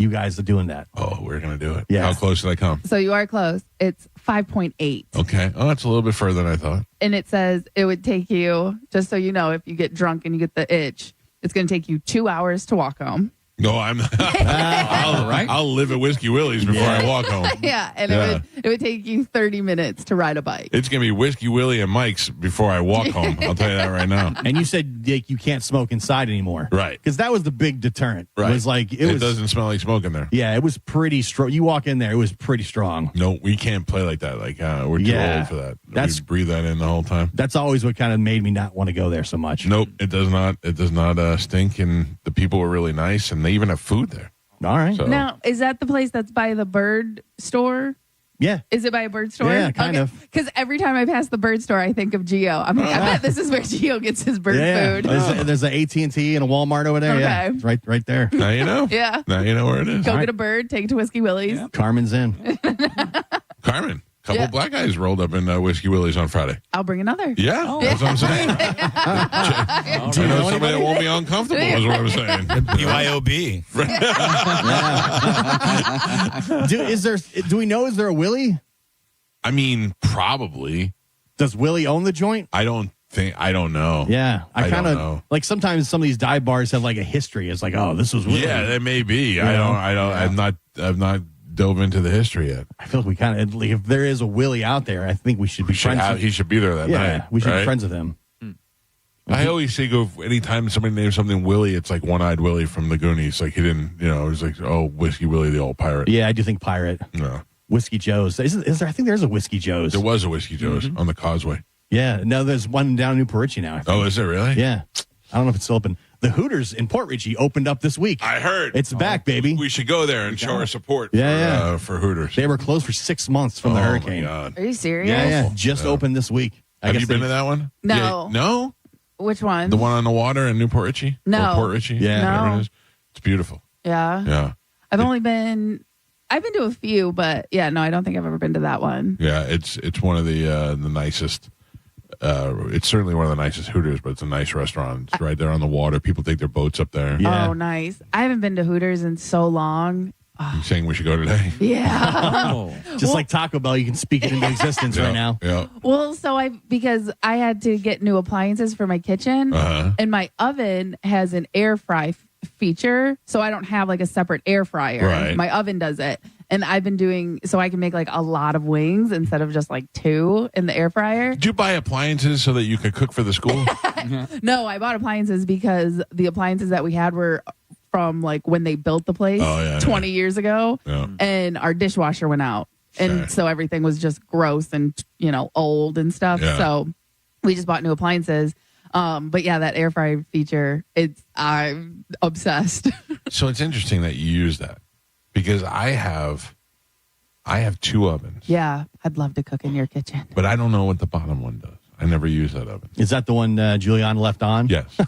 [SPEAKER 3] you guys are doing that.
[SPEAKER 5] Oh, we're going to do it.
[SPEAKER 3] Yeah.
[SPEAKER 5] How close did I come?
[SPEAKER 4] So you are close. It's 5.8.
[SPEAKER 5] Okay. Oh, that's a little bit further than I thought.
[SPEAKER 4] And it says it would take you, just so you know, if you get drunk and you get the itch, it's going to take you 2 hours to walk home.
[SPEAKER 5] No, I'll live at Whiskey Willie's before I walk home.
[SPEAKER 4] Yeah, and it would take you 30 minutes to ride a bike.
[SPEAKER 5] It's going to be Whiskey Willie and Mike's before I walk home. I'll tell you that right now.
[SPEAKER 3] And you said you can't smoke inside anymore.
[SPEAKER 5] Right.
[SPEAKER 3] Because that was the big deterrent.
[SPEAKER 5] Right.
[SPEAKER 3] It was like,
[SPEAKER 5] it doesn't smell like smoke in there.
[SPEAKER 3] Yeah, it was pretty strong. You walk in there, it was pretty strong.
[SPEAKER 5] No, we can't play like that. Like, we're too old for that. We breathe that in the whole time.
[SPEAKER 3] That's always what kind of made me not want to go there so much.
[SPEAKER 5] Nope, it does not. It does not stink, and the people were really nice, and they even have food there.
[SPEAKER 3] All right.
[SPEAKER 5] So,
[SPEAKER 4] Now, is that the place that's by the bird store?
[SPEAKER 3] Yeah.
[SPEAKER 4] Is it by a bird store?
[SPEAKER 3] Yeah, kind of.
[SPEAKER 4] Because every time I pass the bird store, I think of Gio. I'm like, I bet this is where Gio gets his bird food.
[SPEAKER 3] There's an AT&T and a Walmart over there.
[SPEAKER 4] Okay.
[SPEAKER 3] Yeah, it's right there.
[SPEAKER 5] Now you know.
[SPEAKER 4] Yeah.
[SPEAKER 5] Now you know where it is.
[SPEAKER 4] Go get a bird, take it to Whiskey Willie's.
[SPEAKER 3] Carmen's in.
[SPEAKER 5] Carmen. Couple black guys rolled up in Whiskey Willie's on Friday.
[SPEAKER 4] I'll bring another.
[SPEAKER 5] Yeah, that's what I'm saying. I know somebody that won't be uncomfortable is what I'm saying.
[SPEAKER 7] BYOB.
[SPEAKER 3] Do we know, is there a Willie?
[SPEAKER 5] I mean, probably.
[SPEAKER 3] Does Willie own the joint?
[SPEAKER 5] I don't know.
[SPEAKER 3] Yeah. I kind
[SPEAKER 5] don't know.
[SPEAKER 3] of, like sometimes some of these dive bars have like a history. It's like, oh, this was Willie.
[SPEAKER 5] Yeah, that may be.
[SPEAKER 3] Yeah.
[SPEAKER 5] I've not dove into the history yet.
[SPEAKER 3] I feel like we kind of, like, if there is a Willie out there, I think we should be friends with him.
[SPEAKER 5] He should be there that night.
[SPEAKER 3] We should
[SPEAKER 5] right?
[SPEAKER 3] be friends with him.
[SPEAKER 5] I always think of anytime somebody names something Willie, it's like One-Eyed Willie from the Goonies. Like he didn't, it was like, oh, Whiskey Willie, the old pirate.
[SPEAKER 3] Yeah, I do think pirate.
[SPEAKER 5] No.
[SPEAKER 3] Whiskey Joe's. Is there? I think there's a Whiskey Joe's.
[SPEAKER 5] There was a Whiskey Joe's on the Causeway.
[SPEAKER 3] Yeah. No, there's one down in New Port Richey now. I think.
[SPEAKER 5] Oh, is there really?
[SPEAKER 3] Yeah. I don't know if it's still open. The Hooters in Port Richey opened up this week.
[SPEAKER 5] I heard.
[SPEAKER 3] It's back, baby.
[SPEAKER 5] We should go there and show our support for Hooters.
[SPEAKER 3] They were closed for 6 months from the hurricane.
[SPEAKER 5] My God.
[SPEAKER 4] Are you serious?
[SPEAKER 3] Yeah. Just opened this week.
[SPEAKER 5] Have you been to that one?
[SPEAKER 4] No.
[SPEAKER 5] Yeah. No?
[SPEAKER 4] Which one?
[SPEAKER 5] The one on the water in Newport Richey?
[SPEAKER 4] No.
[SPEAKER 5] Or Port Richey?
[SPEAKER 3] Yeah.
[SPEAKER 5] Whatever
[SPEAKER 4] No.
[SPEAKER 5] it is. It's beautiful.
[SPEAKER 4] Yeah.
[SPEAKER 5] Yeah.
[SPEAKER 4] I've been to a few, but yeah, no, I don't think I've ever been to that one.
[SPEAKER 5] Yeah, it's one of the nicest. It's certainly one of the nicest Hooters, but it's a nice restaurant. It's right there on the water. People take their boats up there.
[SPEAKER 3] Yeah.
[SPEAKER 4] Oh, nice. I haven't been to Hooters in so long.
[SPEAKER 5] You saying we should go today?
[SPEAKER 4] Yeah.
[SPEAKER 3] Just like Taco Bell, you can speak it into existence right now.
[SPEAKER 5] Yeah.
[SPEAKER 4] Well, because I had to get new appliances for my kitchen, and my oven has an air fry feature, so I don't have like a separate air fryer.
[SPEAKER 5] Right.
[SPEAKER 4] My oven does it. And I've been doing, so I can make like a lot of wings instead of just like 2 in the air fryer.
[SPEAKER 5] Did you buy appliances so that you could cook for the school?
[SPEAKER 4] No, I bought appliances because the appliances that we had were from like when they built the place 20 years ago, and our dishwasher went out. And so everything was just gross and, old and stuff.
[SPEAKER 5] Yeah.
[SPEAKER 4] So we just bought new appliances. But yeah, that air fryer feature, I'm obsessed.
[SPEAKER 5] So it's interesting that you use that because I have 2 ovens.
[SPEAKER 4] Yeah, I'd love to cook in your kitchen.
[SPEAKER 5] But I don't know what the bottom one does. I never use that oven.
[SPEAKER 3] Is that the one Julianne left on?
[SPEAKER 5] Yes.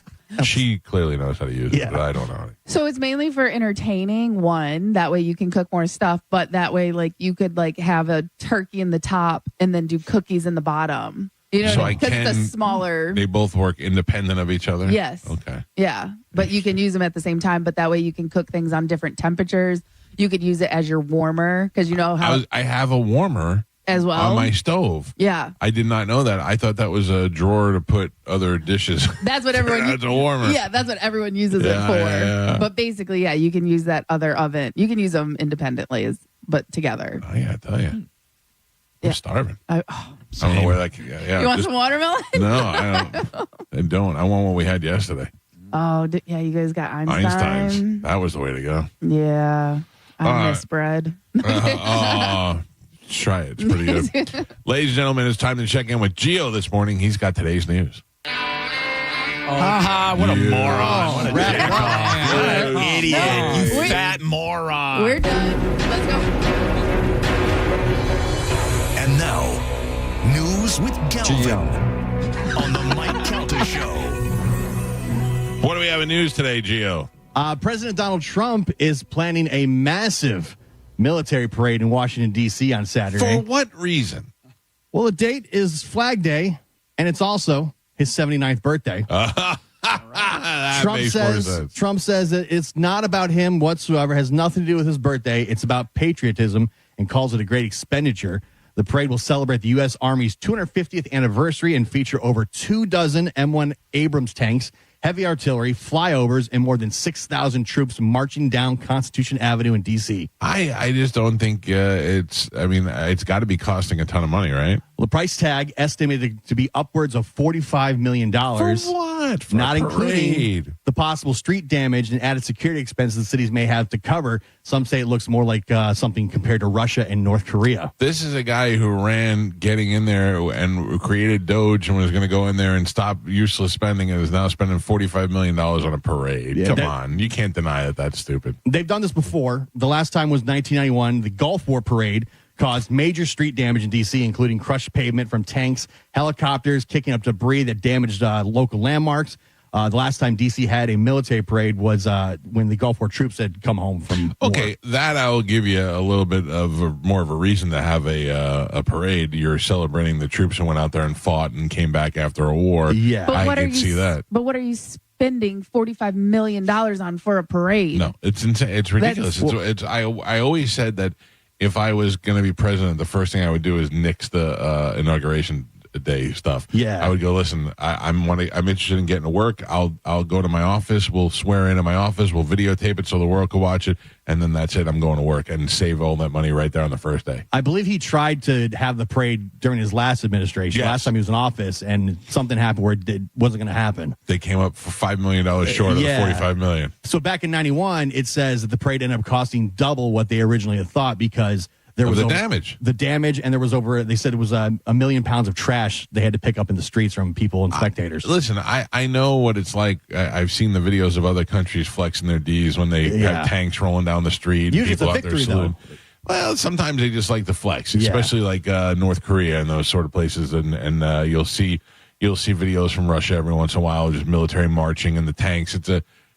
[SPEAKER 5] She clearly knows how to use
[SPEAKER 3] Yeah.
[SPEAKER 5] it, but I don't know.
[SPEAKER 4] So it's mainly for entertaining, one, that way you can cook more stuff, but that way like you could like have a turkey in the top and then do cookies in the bottom. You know,
[SPEAKER 5] So
[SPEAKER 4] what I mean? Because it's a smaller.
[SPEAKER 5] They both work independent of each other?
[SPEAKER 4] Yes.
[SPEAKER 5] Okay.
[SPEAKER 4] Yeah, but you can use them at the same time, but that way you can cook things on different temperatures. You could use it as your warmer because you know how
[SPEAKER 5] I have a warmer
[SPEAKER 4] as well
[SPEAKER 5] on my stove.
[SPEAKER 4] Yeah.
[SPEAKER 5] I did not know that. I thought that was a drawer to put other dishes.
[SPEAKER 4] That's what everyone
[SPEAKER 5] That's a warmer.
[SPEAKER 4] Yeah, that's what everyone uses it for.
[SPEAKER 5] Yeah.
[SPEAKER 4] But basically, yeah, you can use that other oven. You can use them independently, but together.
[SPEAKER 5] I gotta tell you, I'm starving.
[SPEAKER 4] I
[SPEAKER 5] don't know where that. Yeah,
[SPEAKER 4] you want some watermelon?
[SPEAKER 5] No, I don't. I want what we had yesterday.
[SPEAKER 4] Oh, yeah, you guys got Einstein.
[SPEAKER 5] Einstein's. That was the way to go.
[SPEAKER 4] Yeah, I miss bread.
[SPEAKER 5] Try it. It's pretty good. Ladies and gentlemen, it's time to check in with Gio this morning. He's got today's news.
[SPEAKER 7] What a moron. What a jack off. What an idiot. You fat moron.
[SPEAKER 4] We're done. Let's go.
[SPEAKER 6] And now, news with Galvin on the Mike Calta Show.
[SPEAKER 5] What do we have in news today, Gio?
[SPEAKER 3] President Donald Trump is planning a massive military parade in Washington, D.C. on Saturday.
[SPEAKER 5] For what reason?
[SPEAKER 3] Well, the date is Flag Day, and it's also his 79th birthday. Trump says that it's not about him whatsoever, has nothing to do with his birthday. It's about patriotism and calls it a great expenditure. The parade will celebrate the U.S. Army's 250th anniversary and feature over 24 M1 Abrams tanks, heavy artillery, flyovers, and more than 6,000 troops marching down Constitution Avenue in D.C.
[SPEAKER 5] I just don't think it's got to be costing a ton of money, right?
[SPEAKER 3] Well, the price tag estimated to be upwards of $45 million.
[SPEAKER 5] For what? For
[SPEAKER 3] not
[SPEAKER 5] a
[SPEAKER 3] including
[SPEAKER 5] parade?
[SPEAKER 3] the possible street damage and added security expenses the cities may have to cover. Some say it looks more like something compared to Russia and North Korea.
[SPEAKER 5] This is a guy who ran getting in there and created Doge and was going to go in there and stop useless spending and is now spending $45 million on a parade.
[SPEAKER 3] Yeah,
[SPEAKER 5] Come on. You can't deny that that's stupid.
[SPEAKER 3] They've done this before. The last time was 1991. The Gulf War parade caused major street damage in D.C., including crushed pavement from tanks, helicopters, kicking up debris that damaged local landmarks. The last time D.C. had a military parade was when the Gulf War troops had come home from war.
[SPEAKER 5] Okay, that I'll give you a little bit of more of a reason to have a parade. You're celebrating the troops who went out there and fought and came back after a war.
[SPEAKER 3] Yeah,
[SPEAKER 4] But
[SPEAKER 5] I can see that.
[SPEAKER 4] But what are you spending $45 million on for a parade?
[SPEAKER 5] No, it's insane. It's ridiculous. I always said that if I was going to be president, the first thing I would do is nix the inauguration day stuff.
[SPEAKER 3] Yeah,
[SPEAKER 5] I would go, listen, I'm interested in getting to work. I'll go to my office. We'll swear in my office. We'll videotape it so the world can watch it, and then that's it. I'm going to work and save all that money right there on the first day.
[SPEAKER 3] I believe he tried to have the parade during his last administration.
[SPEAKER 5] Yes.
[SPEAKER 3] Last time he was in office, and something happened where it wasn't going to happen.
[SPEAKER 5] They came up for $5 million short of the $45 million.
[SPEAKER 3] So back in 91, it says that the parade ended up costing double what they originally had thought because there was
[SPEAKER 5] damage.
[SPEAKER 3] The damage, and there was they said it was a million pounds of trash they had to pick up in the streets from people and spectators.
[SPEAKER 5] Listen, I know what it's like. I've seen the videos of other countries flexing their Ds when they have tanks rolling down the street.
[SPEAKER 3] Usually
[SPEAKER 5] people
[SPEAKER 3] it's a
[SPEAKER 5] out there
[SPEAKER 3] victory,
[SPEAKER 5] saluting. Well, sometimes they just like to flex, especially like North Korea and those sort of places. And you'll see videos from Russia every once in a while, just military marching in the tanks.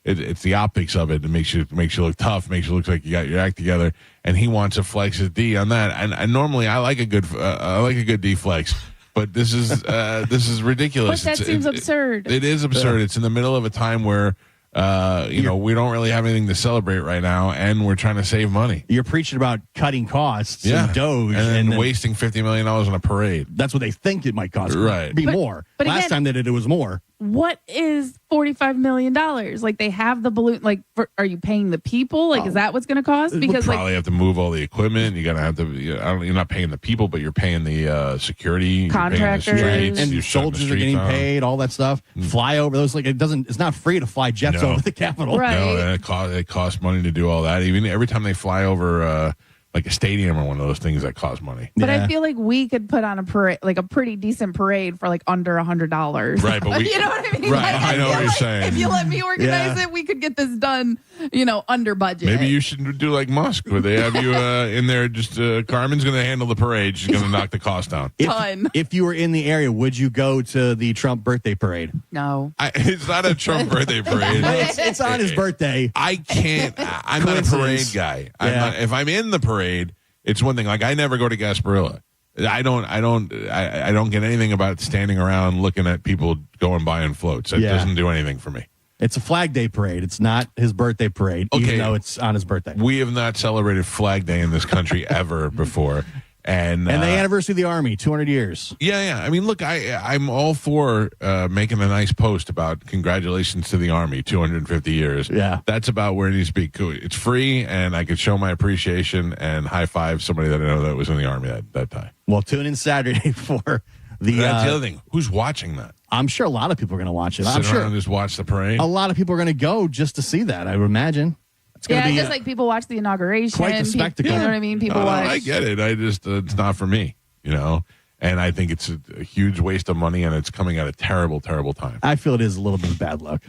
[SPEAKER 5] It's the optics of it. It makes you look tough, makes you look like you got your act together. And he wants to flex his D on that. And normally I like a good D flex, but this is ridiculous.
[SPEAKER 4] But that seems absurd.
[SPEAKER 5] It is absurd. It's in the middle of a time where we don't really have anything to celebrate right now, and we're trying to save money.
[SPEAKER 3] You're preaching about cutting costs and Doge
[SPEAKER 5] and then wasting $50 million on a parade.
[SPEAKER 3] That's what they think it might cost.
[SPEAKER 5] Right.
[SPEAKER 3] Be more.
[SPEAKER 4] But
[SPEAKER 3] Last
[SPEAKER 4] again,
[SPEAKER 3] time they did it was more.
[SPEAKER 4] What is $45 million? Like, they have the balloon. Like, are you paying the people? Like, is that what's going to cost? Because
[SPEAKER 5] we'll probably have to move all the equipment. You're gonna have to. You're not paying the people, but you're paying the security
[SPEAKER 4] contractors
[SPEAKER 3] and your soldiers are getting paid. All that stuff. Fly over those. Like, it's not free to fly jets over the Capitol.
[SPEAKER 4] Right.
[SPEAKER 5] No, and it costs money to do all that. Even every time they fly over like a stadium or one of those things that cost money.
[SPEAKER 4] But I feel like we could put on a parade, like a pretty decent parade for like under $100.
[SPEAKER 5] Right, but
[SPEAKER 4] you know what I mean?
[SPEAKER 5] Right,
[SPEAKER 4] Like,
[SPEAKER 5] I know what you're saying.
[SPEAKER 4] If you let me organize it, we could get this done, under budget.
[SPEAKER 5] Maybe you should do like Musk, where they have you in there. Just Carmen's going to handle the parade. She's going to knock the cost down.
[SPEAKER 3] If you were in the area, would you go to the Trump birthday parade?
[SPEAKER 4] No.
[SPEAKER 5] It's not a Trump birthday parade.
[SPEAKER 3] It's on his birthday.
[SPEAKER 5] I can't. I'm not a parade guy. If I'm in the parade, it's one thing. Like, I never go to Gasparilla. I don't get anything about standing around looking at people going by in floats. That doesn't do anything for me.
[SPEAKER 3] It's a Flag Day parade. It's not his birthday parade, even though it's on his birthday.
[SPEAKER 5] We have not celebrated Flag Day in this country ever before. And
[SPEAKER 3] the anniversary of the Army, 200 years.
[SPEAKER 5] Yeah. I mean, look, I'm all for making a nice post about congratulations to the Army, 250 years.
[SPEAKER 3] Yeah.
[SPEAKER 5] That's about where it needs to be. It's free, and I could show my appreciation and high five somebody that I know that was in the Army that time.
[SPEAKER 3] Well, tune in Saturday for the...
[SPEAKER 5] That's the other thing. Who's watching that?
[SPEAKER 3] I'm sure a lot of people are going to watch it.
[SPEAKER 5] Sit
[SPEAKER 3] I'm sure
[SPEAKER 5] around and just watch the parade?
[SPEAKER 3] A lot of people are going to go just to see that, I would imagine.
[SPEAKER 4] Yeah, just like people watch the inauguration.
[SPEAKER 3] Quite the spectacle.
[SPEAKER 4] You know what I mean? People watch.
[SPEAKER 5] I get it. I just, it's not for me, and I think it's a huge waste of money, and it's coming at a terrible, terrible time.
[SPEAKER 3] I feel it is a little bit of bad luck.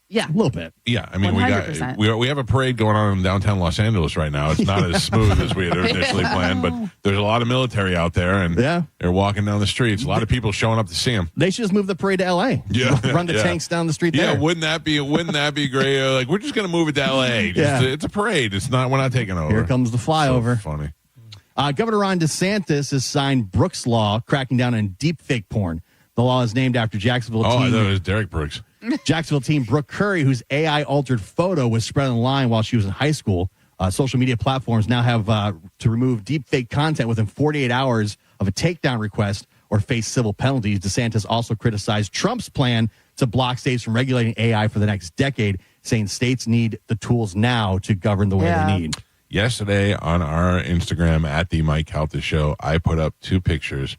[SPEAKER 4] Yeah.
[SPEAKER 3] A little bit.
[SPEAKER 5] Yeah, I mean,
[SPEAKER 4] 100%.
[SPEAKER 5] we have a parade going on in downtown Los Angeles right now. It's not as smooth as we had initially planned, but there's a lot of military out there, and they're walking down the streets. A lot of people showing up to see them.
[SPEAKER 3] They should just move the parade to L.A.
[SPEAKER 5] Yeah,
[SPEAKER 3] run the tanks down the street there.
[SPEAKER 5] Yeah, wouldn't that be great? Like, we're just going to move it to L.A. It's a parade. It's not. We're not taking over.
[SPEAKER 3] Here comes the flyover.
[SPEAKER 5] So funny.
[SPEAKER 3] Governor Ron DeSantis has signed Brooks Law, cracking down on deepfake porn. The law is named after Jacksonville
[SPEAKER 5] I
[SPEAKER 3] teen.
[SPEAKER 5] thought it was Derek Brooks.
[SPEAKER 3] Jacksonville teen Brooke Curry, whose AI-altered photo was spread online while she was in high school. Social media platforms now have to remove deepfake content within 48 hours of a takedown request or face civil penalties. DeSantis also criticized Trump's plan to block states from regulating AI for the next decade, saying states need the tools now to govern the way they need.
[SPEAKER 5] Yesterday on our Instagram at the Mike Calta Show, I put up 2 pictures.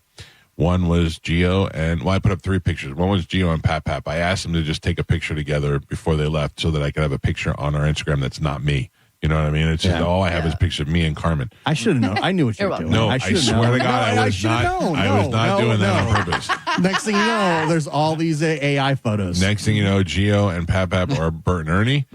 [SPEAKER 5] One was Gio I put up 3 pictures. One was Gio and Pap. I asked them to just take a picture together before they left so that I could have a picture on our Instagram that's not me. You know what I mean? It's just all I have is a picture of me and Carmen.
[SPEAKER 3] I should have known. I knew what you were doing.
[SPEAKER 5] No, I swear to God, I was not doing that on purpose.
[SPEAKER 3] Next thing you know, there's all these AI photos.
[SPEAKER 5] Next thing you know, Gio and Pap are Bert and Ernie,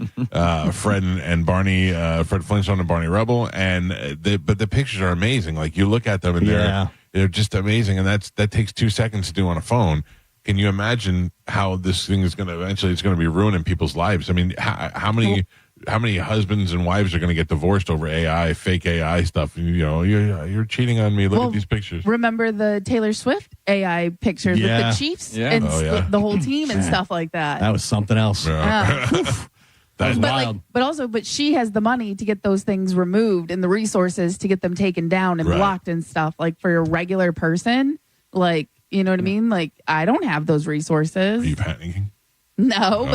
[SPEAKER 5] Fred and Barney, Fred Flintstone and Barney Rubble, but the pictures are amazing. Like you look at them and they're just amazing, and that takes 2 seconds to do on a phone. Can you imagine how this thing is going to eventually? It's going to be ruining people's lives. I mean, how many husbands and wives are going to get divorced over AI, fake AI stuff? You know, you're cheating on me. Look at these pictures.
[SPEAKER 4] Remember the Taylor Swift AI pictures with the Chiefs and the whole team and stuff like that.
[SPEAKER 3] That was something else. That's wild.
[SPEAKER 4] But she has the money to get those things removed and the resources to get them taken down and blocked and stuff. Like for a regular person, like, you know what I mean? Like, I don't have those resources.
[SPEAKER 5] Are you panicking?
[SPEAKER 4] No,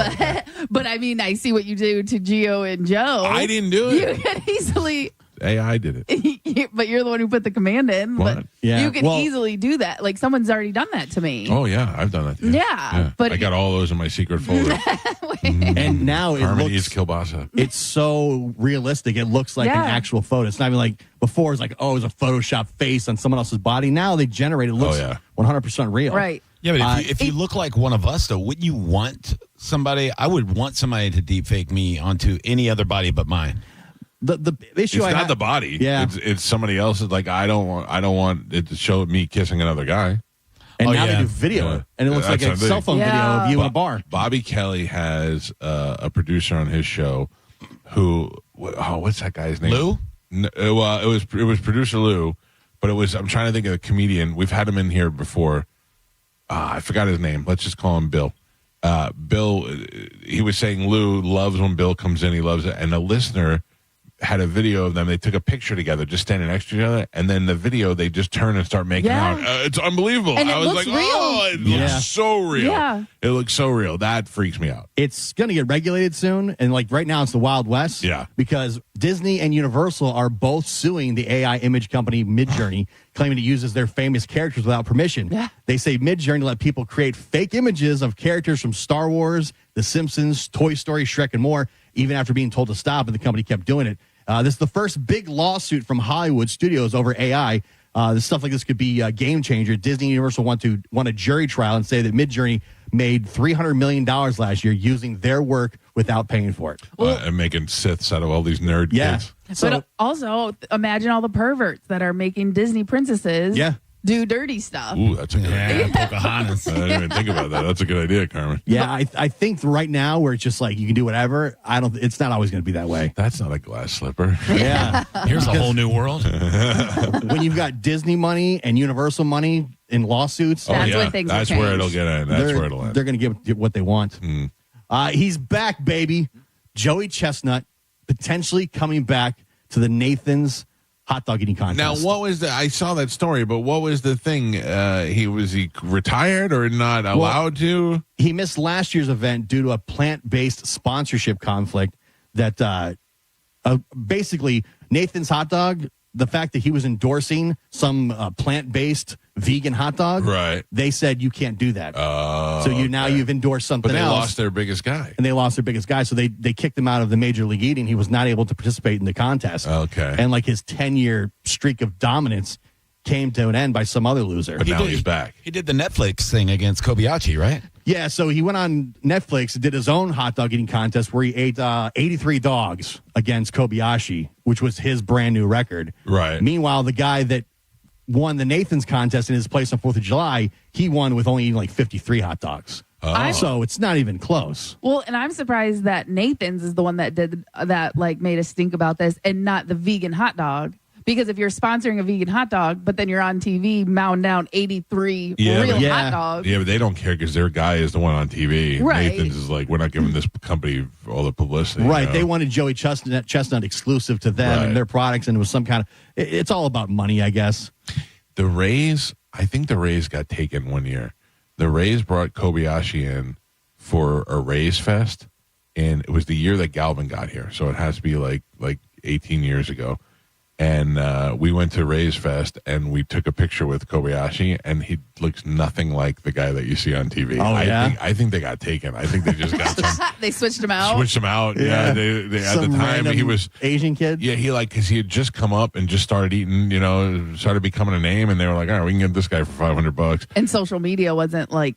[SPEAKER 4] but I mean, I see what you do to Gio and Joe.
[SPEAKER 5] I didn't do it.
[SPEAKER 4] You could easily.
[SPEAKER 5] AI did it.
[SPEAKER 4] But you're the one who put the command in.
[SPEAKER 5] What?
[SPEAKER 4] But you can easily do that. Like someone's already done that to me.
[SPEAKER 5] Oh yeah, I've done that.
[SPEAKER 4] Yeah, but
[SPEAKER 5] I got all those in my secret folder.
[SPEAKER 3] And now
[SPEAKER 5] Carmen eats kielbasa.
[SPEAKER 3] It's so realistic. It looks like an actual photo. It's not even like before. It's like, oh, it's a Photoshop face on someone else's body. Now they generate it. Looks 100% real.
[SPEAKER 4] Right.
[SPEAKER 7] Yeah, but if you look like one of us, though, wouldn't you want somebody? I would want somebody to deepfake me onto any other body but mine.
[SPEAKER 3] The issue
[SPEAKER 5] it's not the body.
[SPEAKER 3] Yeah,
[SPEAKER 5] it's somebody else's. Like I don't want it to show me kissing another guy.
[SPEAKER 3] And now they do video, and it looks like a cell phone video of you in a bar.
[SPEAKER 5] Bobby Kelly has a producer on his show who, what's that guy's name?
[SPEAKER 7] Lou?
[SPEAKER 5] Well, it was producer Lou, but I'm trying to think of a comedian. We've had him in here before. I forgot his name. Let's just call him Bill. Bill, he was saying Lou loves when Bill comes in. He loves it. And a listener had a video of them. They took a picture together, just standing next to each other. And then the video, they just turn and start making out. It's unbelievable.
[SPEAKER 4] And
[SPEAKER 5] I was
[SPEAKER 4] looks
[SPEAKER 5] like,
[SPEAKER 4] real.
[SPEAKER 5] oh, it looks so real.
[SPEAKER 4] Yeah.
[SPEAKER 5] It looks so real. That freaks me out.
[SPEAKER 3] It's going to get regulated soon. And like right now, it's the Wild West.
[SPEAKER 5] Yeah.
[SPEAKER 3] Because Disney and Universal are both suing the AI image company Midjourney, claiming it uses their famous characters without permission. Yeah. They say Midjourney let people create fake images of characters from Star Wars, The Simpsons, Toy Story, Shrek, and more, even after being told to stop, and the company kept doing it. This is the first big lawsuit from Hollywood studios over AI. This stuff like this could be a game changer. Disney and Universal want a jury trial and say that Midjourney made $300 million last year using their work without paying for it.
[SPEAKER 5] And making Siths out of all these nerd kids.
[SPEAKER 4] But also, imagine all the perverts that are making Disney princesses do dirty stuff.
[SPEAKER 5] Ooh, that's a good idea.
[SPEAKER 7] Pocahontas.
[SPEAKER 5] I didn't even think about that. That's a good idea, Carmen.
[SPEAKER 3] Yeah, I think right now where it's just like you can do whatever. It's not always going to be that way.
[SPEAKER 5] That's not a glass slipper.
[SPEAKER 3] Yeah,
[SPEAKER 7] here's a whole new world.
[SPEAKER 3] When you've got Disney money and Universal money in lawsuits,
[SPEAKER 4] that's when things will change.
[SPEAKER 5] That's where it'll get in. That's where it'll end.
[SPEAKER 3] They're going to get what they want. He's back, baby. Joey Chestnut potentially coming back to the Nathan's hot dog eating contest.
[SPEAKER 5] Now, what was I saw that story, but what was the thing? He retired or not allowed to?
[SPEAKER 3] He missed last year's event due to a plant-based sponsorship conflict that basically Nathan's hot dog, the fact that he was endorsing some plant-based vegan hot dog,
[SPEAKER 5] right?
[SPEAKER 3] They said you can't do that. So you've endorsed something else.
[SPEAKER 5] But they lost their biggest guy.
[SPEAKER 3] And they lost their biggest guy. So they kicked him out of the Major League Eating. He was not able to participate in the contest.
[SPEAKER 5] Okay.
[SPEAKER 3] And like his 10-year streak of dominance came to an end by some other loser.
[SPEAKER 5] But now he's back.
[SPEAKER 7] He did the Netflix thing against Kobayashi, right?
[SPEAKER 3] Yeah, so he went on Netflix and did his own hot dog eating contest where he ate 83 dogs against Kobayashi, which was his brand new record.
[SPEAKER 5] Right.
[SPEAKER 3] Meanwhile, the guy that won the Nathan's contest in his place on 4th of July, he won with only eating like 53 hot dogs. So it's not even close.
[SPEAKER 4] Well, and I'm surprised that Nathan's is the one that did that, like made us think about this, and not the vegan hot dog. Because if you're sponsoring a vegan hot dog, but then you're on TV mowing down 83 real hot dogs.
[SPEAKER 5] Yeah, but they don't care because their guy is the one on TV.
[SPEAKER 4] Right.
[SPEAKER 5] Nathan's is like, we're not giving this company all the publicity.
[SPEAKER 3] Right.
[SPEAKER 5] You know?
[SPEAKER 3] They wanted Joey Chestnut exclusive to them and their products, and it was some kind of. It's all about money, I guess.
[SPEAKER 5] The Rays, I think the Rays got taken one year. The Rays brought Kobayashi in for a Rays Fest, and it was the year that Galvin got here. So it has to be like 18 years ago. And we went to Rays Fest, and we took a picture with Kobayashi, and he looks nothing like the guy that you see on TV. I think they got taken. I think they just got some.
[SPEAKER 4] They switched him out.
[SPEAKER 5] Yeah, they at the time he was
[SPEAKER 3] Asian kid.
[SPEAKER 5] Yeah, because he had just come up and just started eating. Started becoming a name, and they were like, all right, we can get this guy for $500.
[SPEAKER 4] And social media wasn't like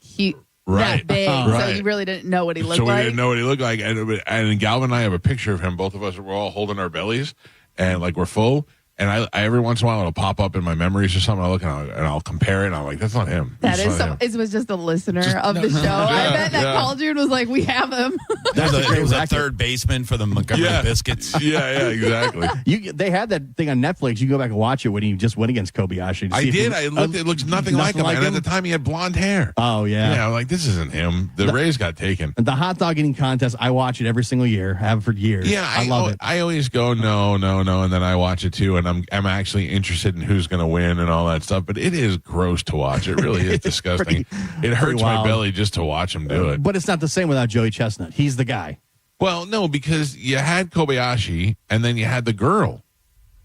[SPEAKER 4] that big, so you really didn't know what he looked like.
[SPEAKER 5] So we didn't know what he looked like, and Galvin and I have a picture of him. Both of us were all holding our bellies. And like we're full, and I every once in a while it'll pop up in my memories or something. I look and I'll compare it, and I'm like, that's not him.
[SPEAKER 4] It was just a listener of the show. I bet that called you and was like, we have him.
[SPEAKER 7] It was a third baseman for the Montgomery Biscuits.
[SPEAKER 5] Yeah, exactly.
[SPEAKER 3] They had that thing on Netflix. You go back and watch it when he just went against Kobayashi.
[SPEAKER 5] I did. I looked. It looks nothing like him. And at the time, he had blonde hair.
[SPEAKER 3] Oh yeah.
[SPEAKER 5] Yeah, I'm like, this isn't him. The Rays got taken.
[SPEAKER 3] The hot dog eating contest. I watch it every single year. I have for years.
[SPEAKER 5] Yeah,
[SPEAKER 3] I love it.
[SPEAKER 5] I always go no, and then I watch it too, and I'm actually interested in who's going to win and all that stuff. But it is gross to watch. It really is disgusting. It hurts my belly just to watch him do it.
[SPEAKER 3] But it's not the same without Joey Chestnut. He's the guy.
[SPEAKER 5] Well, no, because you had Kobayashi, and then you had the girl.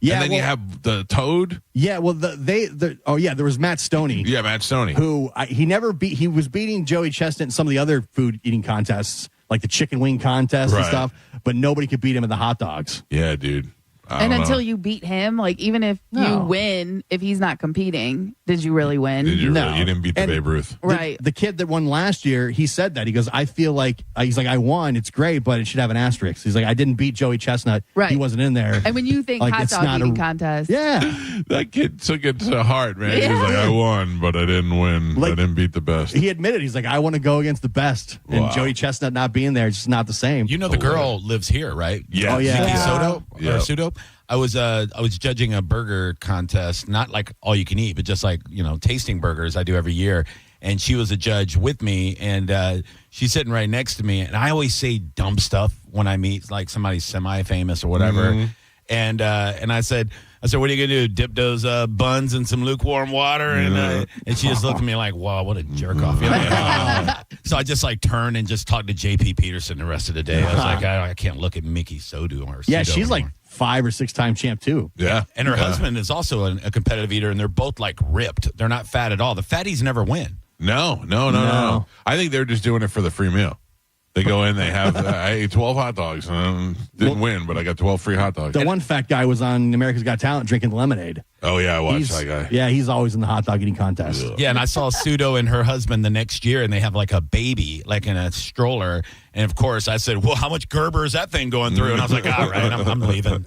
[SPEAKER 5] Yeah, and then you have the Toad.
[SPEAKER 3] Yeah, well, there was Matt Stoney.
[SPEAKER 5] Yeah, Matt Stoney,
[SPEAKER 3] who he never beat. He was beating Joey Chestnut in some of the other food eating contests, like the chicken wing contest and stuff. But nobody could beat him in the hot dogs.
[SPEAKER 5] Yeah, dude.
[SPEAKER 4] And until you beat him, like even if you win, if he's not competing, did you really win?
[SPEAKER 5] Did you
[SPEAKER 3] No.
[SPEAKER 5] really? You didn't beat the Babe Ruth.
[SPEAKER 4] Right.
[SPEAKER 3] The kid that won last year, he said that. He goes, I feel like, I won. It's great, but it should have an asterisk. He's like, I didn't beat Joey Chestnut.
[SPEAKER 4] Right.
[SPEAKER 3] He wasn't in there.
[SPEAKER 4] And when you think
[SPEAKER 3] Like,
[SPEAKER 4] hot
[SPEAKER 3] it's
[SPEAKER 4] dog
[SPEAKER 3] not
[SPEAKER 4] eating contest.
[SPEAKER 3] Yeah.
[SPEAKER 5] That kid took it to heart, man. He was like, I won, but I didn't win. I didn't beat the best.
[SPEAKER 3] He admitted, he's like, I want to go against the best. And
[SPEAKER 5] Wow.
[SPEAKER 3] Joey Chestnut not being there is just not the same.
[SPEAKER 7] You know the girl lives here, right?
[SPEAKER 5] Yeah.
[SPEAKER 3] Oh, yeah.
[SPEAKER 7] Nikki
[SPEAKER 3] Yeah.
[SPEAKER 7] Soto
[SPEAKER 5] Yeah.
[SPEAKER 7] or Sudo. I was judging a burger contest, not like all you can eat, but just like, tasting burgers I do every year. And she was a judge with me, and she's sitting right next to me. And I always say dumb stuff when I meet like somebody semi-famous or whatever.
[SPEAKER 5] Mm-hmm.
[SPEAKER 7] And I said, what are you gonna do? Dip those buns in some lukewarm water? And she just looked at me like, wow, what a jerk off. So I just like turned and just talked to JP Peterson the rest of the day. I was like, I can't look at Mickey Sodu or
[SPEAKER 3] Yeah,
[SPEAKER 7] Sudo
[SPEAKER 3] she's
[SPEAKER 7] anymore.
[SPEAKER 3] like 5 or 6 time champ too.
[SPEAKER 5] Yeah.
[SPEAKER 7] And her husband is also a competitive eater, and they're both like ripped. They're not fat at all. The fatties never win.
[SPEAKER 5] No. I think they're just doing it for the free meal. They go in, they have, I ate 12 hot dogs and didn't win, but I got 12 free hot dogs.
[SPEAKER 3] The one fat guy was on America's Got Talent drinking lemonade.
[SPEAKER 5] Oh, yeah, I watched that guy.
[SPEAKER 3] Yeah, he's always in the hot dog eating contest.
[SPEAKER 7] Yeah, and I saw Sudo and her husband the next year, and they have like a baby, like in a stroller. And of course, I said, well, how much Gerber is that thing going through? And I was like, all right, I'm leaving.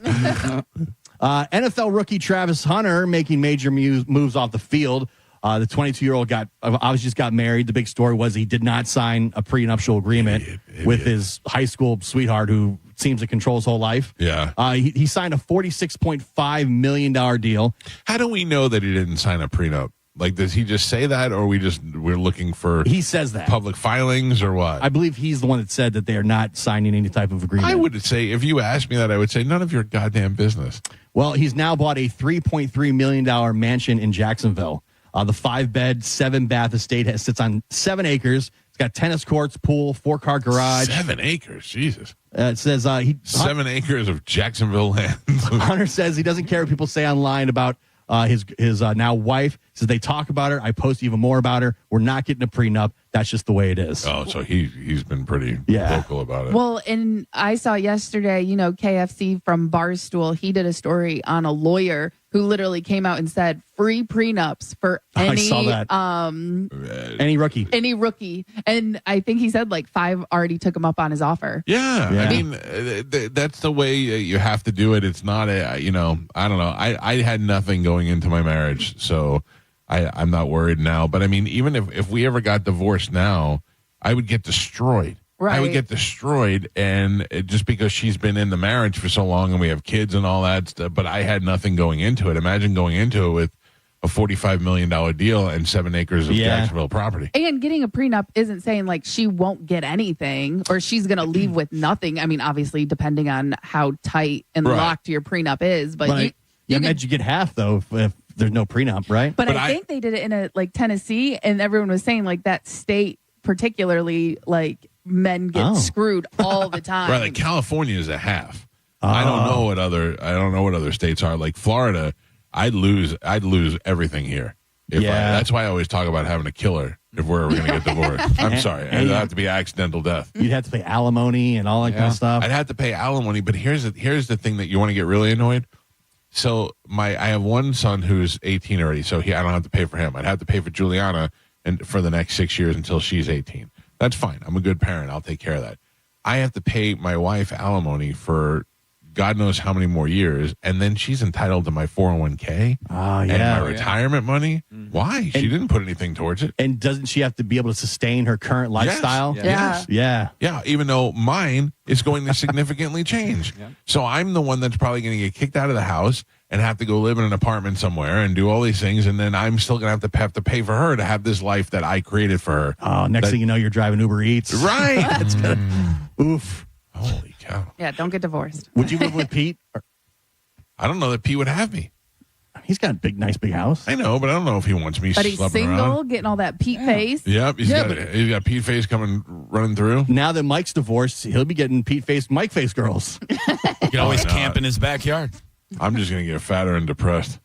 [SPEAKER 3] NFL rookie Travis Hunter making major moves off the field. The 22-year-old obviously just got married. The big story was he did not sign a prenuptial agreement with his high school sweetheart, who seems to control his whole life.
[SPEAKER 5] Yeah.
[SPEAKER 3] He signed a $46.5 million deal.
[SPEAKER 5] How do we know that he didn't sign a prenup? Like, does he just say that, or we're looking for
[SPEAKER 3] He says that.
[SPEAKER 5] public filings, or what?
[SPEAKER 3] I believe he's the one that said that they are not signing any type of agreement.
[SPEAKER 5] I would say, if you asked me that, I would say none of your goddamn business.
[SPEAKER 3] Well, he's now bought a $3.3 million mansion in Jacksonville. The 5-bed, 7-bath estate sits on 7 acres. It's got tennis courts, pool, 4-car garage.
[SPEAKER 5] 7 acres, Jesus.
[SPEAKER 3] It says
[SPEAKER 5] 7 acres of Jacksonville land.
[SPEAKER 3] Hunter says he doesn't care what people say online about his now wife. He says they talk about her. I post even more about her. We're not getting a prenup. That's just the way it is.
[SPEAKER 5] Oh, so he's been pretty vocal about it.
[SPEAKER 4] Well, and I saw yesterday, KFC from Barstool, he did a story on a lawyer who literally came out and said free prenups for any
[SPEAKER 3] any rookie.
[SPEAKER 4] Any rookie. And I think he said like 5 already took him up on his offer.
[SPEAKER 5] Yeah. I mean, that's the way you have to do it. It's not I don't know. I had nothing going into my marriage, so I'm not worried now. But I mean, even if we ever got divorced now, I would get destroyed. I would get destroyed, and just because she's been in the marriage for so long and we have kids and all that stuff, but I had nothing going into it. Imagine going into it with a $45 million deal and 7 acres of Jacksonville property.
[SPEAKER 4] And getting a prenup isn't saying like she won't get anything or she's going to leave with nothing. I mean, obviously, depending on how tight and locked your prenup is, but
[SPEAKER 3] you get half though if there's no prenup, right?
[SPEAKER 4] But I think they did it in like Tennessee, and everyone was saying like that state particularly, like men get screwed all the time.
[SPEAKER 5] Right, like California is a half. I don't know what other states are. Like Florida, I'd lose everything here. That's why I always talk about having a killer if we're ever going to get divorced. I'm sorry. It'd have to be accidental death.
[SPEAKER 3] You'd have to pay alimony and all that kind of stuff.
[SPEAKER 5] I'd have to pay alimony, but here's the thing that you want to get really annoyed. So I have one son who's 18 already, so I don't have to pay for him. I'd have to pay for Juliana and for the next 6 years until she's 18. That's fine. I'm a good parent. I'll take care of that. I have to pay my wife alimony for God knows how many more years, and then she's entitled to my 401k and my retirement money. Mm-hmm. Why? She didn't put anything towards it.
[SPEAKER 3] And doesn't she have to be able to sustain her current lifestyle?
[SPEAKER 5] Yes.
[SPEAKER 3] Yeah.
[SPEAKER 5] Yeah, even though mine is going to significantly change. So I'm the one that's probably going to get kicked out of the house and have to go live in an apartment somewhere and do all these things, and then I'm still going to have to pay for her to have this life that I created for her.
[SPEAKER 3] Oh, next thing you know, you're driving Uber Eats.
[SPEAKER 5] Right.
[SPEAKER 3] That's oof.
[SPEAKER 5] Holy cow.
[SPEAKER 4] Yeah, don't get divorced.
[SPEAKER 3] Would you live with Pete?
[SPEAKER 5] I don't know that Pete would have me.
[SPEAKER 3] He's got a nice big house.
[SPEAKER 5] I know, but I don't know if he wants me.
[SPEAKER 4] But he's single,
[SPEAKER 5] around.
[SPEAKER 4] getting all that Pete face.
[SPEAKER 5] Yep, he's got Pete face running through.
[SPEAKER 3] Now that Mike's divorced, he'll be getting Pete face, Mike face girls.
[SPEAKER 7] You can always camp in his backyard.
[SPEAKER 5] I'm just going to get fatter and depressed.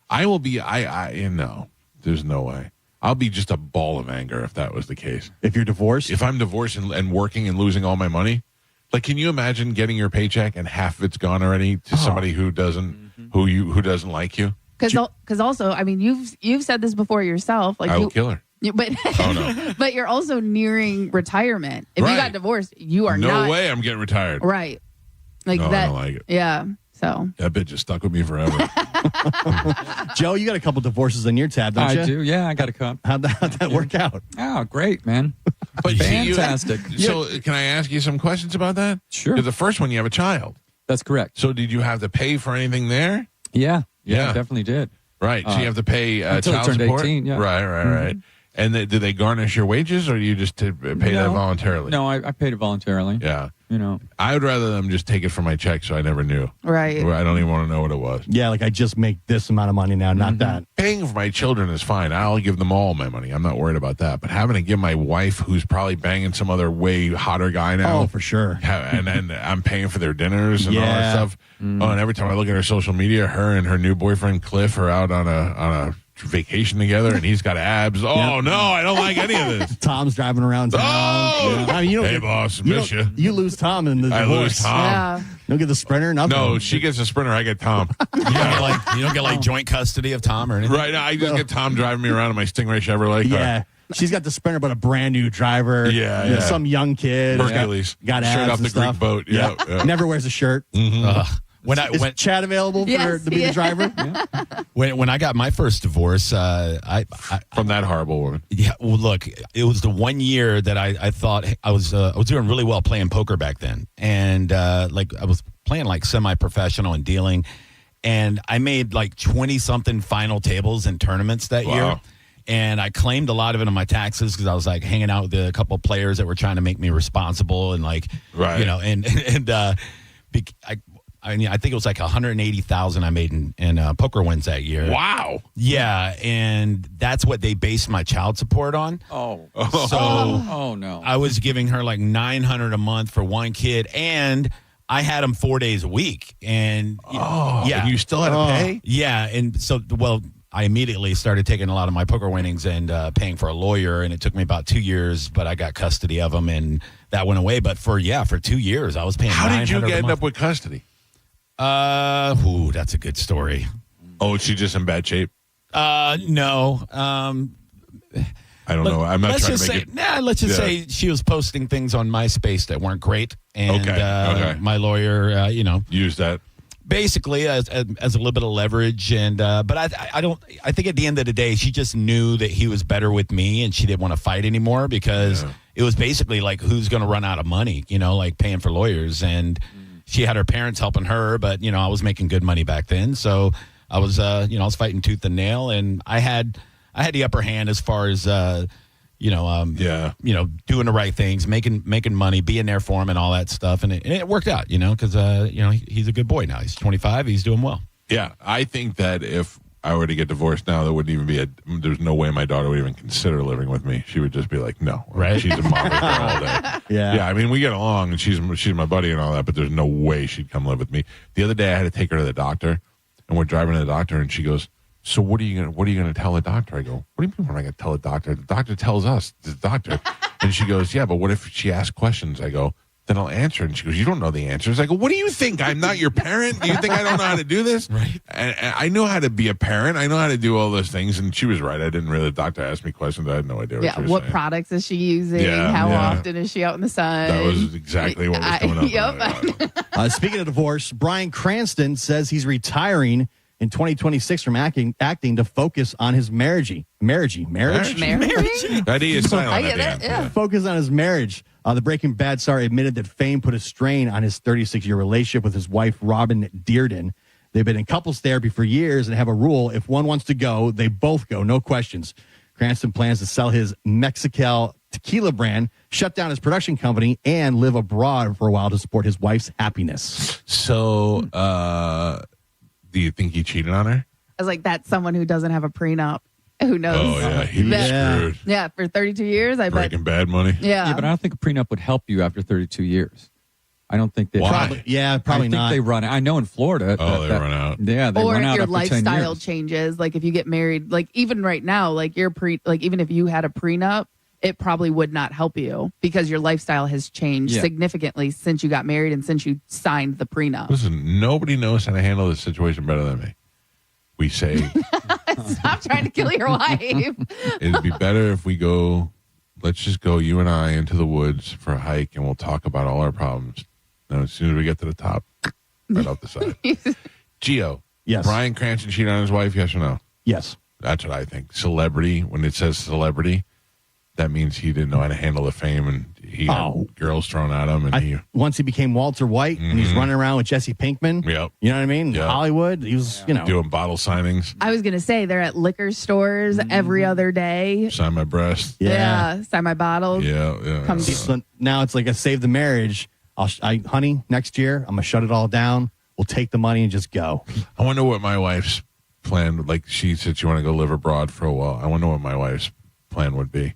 [SPEAKER 5] I will be. There's no way. I'll be just a ball of anger if that was the case.
[SPEAKER 3] If you're divorced,
[SPEAKER 5] if I'm divorced and working and losing all my money. Like, can you imagine getting your paycheck and half of it's gone already to somebody who doesn't who doesn't like you?
[SPEAKER 4] Because also, I mean, you've said this before yourself. Like,
[SPEAKER 5] I will kill her.
[SPEAKER 4] But but you're also nearing retirement. If you got divorced, you are
[SPEAKER 5] no way. I'm getting retired.
[SPEAKER 4] Right. Like
[SPEAKER 5] no,
[SPEAKER 4] that.
[SPEAKER 5] I don't like it.
[SPEAKER 4] Yeah. So
[SPEAKER 5] that bitch is stuck with me forever.
[SPEAKER 3] Joe, you got a couple divorces on your tab, don't you?
[SPEAKER 2] I do. Yeah, I got a couple.
[SPEAKER 3] How'd that work out?
[SPEAKER 2] Oh, great, man.
[SPEAKER 5] But
[SPEAKER 2] fantastic.
[SPEAKER 5] So can I ask you some questions about that?
[SPEAKER 2] Sure.
[SPEAKER 5] Because the first one, you have a child.
[SPEAKER 2] That's correct.
[SPEAKER 5] So did you have to pay for anything there?
[SPEAKER 2] Yeah, definitely did.
[SPEAKER 5] Right. So you have to pay
[SPEAKER 2] until
[SPEAKER 5] child
[SPEAKER 2] it turned
[SPEAKER 5] support?
[SPEAKER 2] 18, yeah.
[SPEAKER 5] Right. And do they garnish your wages, or do you just pay that voluntarily?
[SPEAKER 2] No, I paid it voluntarily.
[SPEAKER 5] Yeah.
[SPEAKER 2] You know,
[SPEAKER 5] I would rather them just take it from my check, so I never knew.
[SPEAKER 4] Right.
[SPEAKER 5] I don't even want to know what it was.
[SPEAKER 3] Yeah, like I just make this amount of money now, not that.
[SPEAKER 5] Paying for my children is fine. I'll give them all my money. I'm not worried about that. But having to give my wife, who's probably banging some other way hotter guy now.
[SPEAKER 3] Oh, for sure.
[SPEAKER 5] And I'm paying for their dinners and all that stuff. Oh, and every time I look at her social media, her and her new boyfriend Cliff are out on a vacation together, and he's got abs. Oh no, I don't like any of this.
[SPEAKER 3] Tom's driving around town.
[SPEAKER 5] Oh,
[SPEAKER 3] I mean,
[SPEAKER 5] hey boss, miss you.
[SPEAKER 3] You lose Tom in the divorce.
[SPEAKER 5] I lose Tom.
[SPEAKER 4] Yeah.
[SPEAKER 3] You don't get the Sprinter. Nothing.
[SPEAKER 5] No, she gets a Sprinter. I get Tom.
[SPEAKER 7] You don't get like joint custody of Tom or anything.
[SPEAKER 5] Right. I just get Tom driving me around in my Stingray Chevrolet car.
[SPEAKER 3] Yeah. She's got the Sprinter, but a brand new driver.
[SPEAKER 5] Yeah,
[SPEAKER 3] You know, some young kid.
[SPEAKER 5] Hercules.
[SPEAKER 3] Got abs
[SPEAKER 5] straight off
[SPEAKER 3] and
[SPEAKER 5] the
[SPEAKER 3] stuff.
[SPEAKER 5] Greek boat. Yeah.
[SPEAKER 3] Never wears a shirt.
[SPEAKER 5] Mm-hmm.
[SPEAKER 3] Is Chad available to be the driver?
[SPEAKER 7] When I got my first divorce, I
[SPEAKER 5] from that horrible woman.
[SPEAKER 7] Yeah. Well, look, it was the 1 year that I thought I was doing really well playing poker back then, and like I was playing like semi-professional and dealing, and I made like 20-something final tables in tournaments that year. And I claimed a lot of it on my taxes because I was like hanging out with a couple of players that were trying to make me responsible and like, you know, I think it was like $180,000 I made in poker wins that year.
[SPEAKER 5] Wow.
[SPEAKER 7] Yeah, and that's what they based my child support on.
[SPEAKER 2] Oh no.
[SPEAKER 7] I was giving her like $900 a month for one kid, and I had him 4 days a week. And
[SPEAKER 5] and you still had to pay?
[SPEAKER 7] Yeah, and so I immediately started taking a lot of my poker winnings and paying for a lawyer, and it took me about 2 years, but I got custody of them, and that went away. But for 2 years, I was paying.
[SPEAKER 5] How did you
[SPEAKER 7] $900 a
[SPEAKER 5] end
[SPEAKER 7] month.
[SPEAKER 5] up with custody?
[SPEAKER 7] That's a good story.
[SPEAKER 5] Oh, is she just in bad shape?
[SPEAKER 7] No.
[SPEAKER 5] I don't know. I'm not trying to make it.
[SPEAKER 7] Let's just say she was posting things on MySpace that weren't great, and my lawyer,
[SPEAKER 5] used that.
[SPEAKER 7] Basically, as a little bit of leverage, and but I don't. I think at the end of the day, she just knew that he was better with me, and she didn't want to fight anymore because it was basically like who's going to run out of money, like paying for lawyers, and she had her parents helping her, but I was making good money back then, so I was I was fighting tooth and nail, and I had the upper hand as far as doing the right things, making money, being there for him, and all that stuff, and it worked out, because he's a good boy now. He's 25, he's doing well.
[SPEAKER 5] Yeah, I think that if I were to get divorced now, there wouldn't even be there's no way my daughter would even consider living with me. She would just be like, no,
[SPEAKER 7] right?
[SPEAKER 5] She's a mama girl all day. Yeah. I mean, we get along, and she's my buddy and all that, but there's no way she'd come live with me. The other day, I had to take her to the doctor, and we're driving to the doctor, and she goes, so what are you gonna tell the doctor? I go, what do you mean? What am I gonna tell the doctor? The doctor tells us, the doctor. And she goes, yeah, but what if she asks questions? I go, then I'll answer. And she goes, you don't know the answers. I go, what do you think? I'm not your parent? Do you think I don't know how to do this?
[SPEAKER 7] Right.
[SPEAKER 5] And I know how to be a parent. I know how to do all those things. And she was right. I didn't really. The doctor asked me questions. I had no idea what she was
[SPEAKER 4] what
[SPEAKER 5] saying.
[SPEAKER 4] products is she using? How often is she out in the sun?
[SPEAKER 5] That was exactly what was coming up.
[SPEAKER 3] Speaking of divorce, Bryan Cranston says he's retiring in 2026 from acting to focus on his marriage.
[SPEAKER 5] That he is silent at the end.
[SPEAKER 3] Yeah. Focus on his marriage. The Breaking Bad star admitted that fame put a strain on his 36-year relationship with his wife, Robin Dearden. They've been in couples therapy for years and have a rule: if one wants to go, they both go, no questions. Cranston plans to sell his Mexicali tequila brand, shut down his production company, and live abroad for a while to support his wife's happiness.
[SPEAKER 5] So, do you think he cheated on her?
[SPEAKER 4] I was like, that's someone who doesn't have a prenup. Who knows?
[SPEAKER 5] Oh, yeah. He was screwed.
[SPEAKER 4] Yeah, for 32 years, I bet.
[SPEAKER 5] Breaking Bad money.
[SPEAKER 4] Yeah.
[SPEAKER 2] But I don't think a prenup would help you after 32 years. I don't think they.
[SPEAKER 5] Why?
[SPEAKER 3] Probably
[SPEAKER 2] not.
[SPEAKER 3] not.
[SPEAKER 2] I think they run. I know in Florida.
[SPEAKER 5] They run out.
[SPEAKER 2] Yeah, they
[SPEAKER 4] or
[SPEAKER 2] run
[SPEAKER 4] if
[SPEAKER 2] out
[SPEAKER 4] your
[SPEAKER 2] after 10
[SPEAKER 4] lifestyle
[SPEAKER 2] years.
[SPEAKER 4] changes, like if you get married, like even right now, like even if you had a prenup, it probably would not help you because your lifestyle has changed significantly since you got married and since you signed the prenup.
[SPEAKER 5] Listen, nobody knows how to handle this situation better than me. We say,
[SPEAKER 4] stop trying to kill your wife.
[SPEAKER 5] It'd be better if we go, let's just go, you and I, into the woods for a hike, and we'll talk about all our problems. Now, as soon as we get to the top, right off the side. Gio,
[SPEAKER 3] yes.
[SPEAKER 5] Bryan Cranston cheated on his wife, yes or no?
[SPEAKER 3] Yes.
[SPEAKER 5] That's what I think. Celebrity, when it says celebrity, that means he didn't know how to handle the fame, and he had girls thrown at him. And
[SPEAKER 3] once he became Walter White, and he's running around with Jesse Pinkman.
[SPEAKER 5] Yep.
[SPEAKER 3] You know what I mean?
[SPEAKER 5] Yep.
[SPEAKER 3] Hollywood. He was,
[SPEAKER 5] doing bottle signings.
[SPEAKER 4] I was going to say they're at liquor stores every other day.
[SPEAKER 5] Sign my breast.
[SPEAKER 4] Yeah. Sign my bottles.
[SPEAKER 5] Yeah.
[SPEAKER 4] Come
[SPEAKER 3] So now it's like a save the marriage. Honey, next year, I'm going to shut it all down. We'll take the money and just go.
[SPEAKER 5] I wonder what my wife's plan, like she said she wanted to go live abroad for a while. I wonder what my wife's plan would be.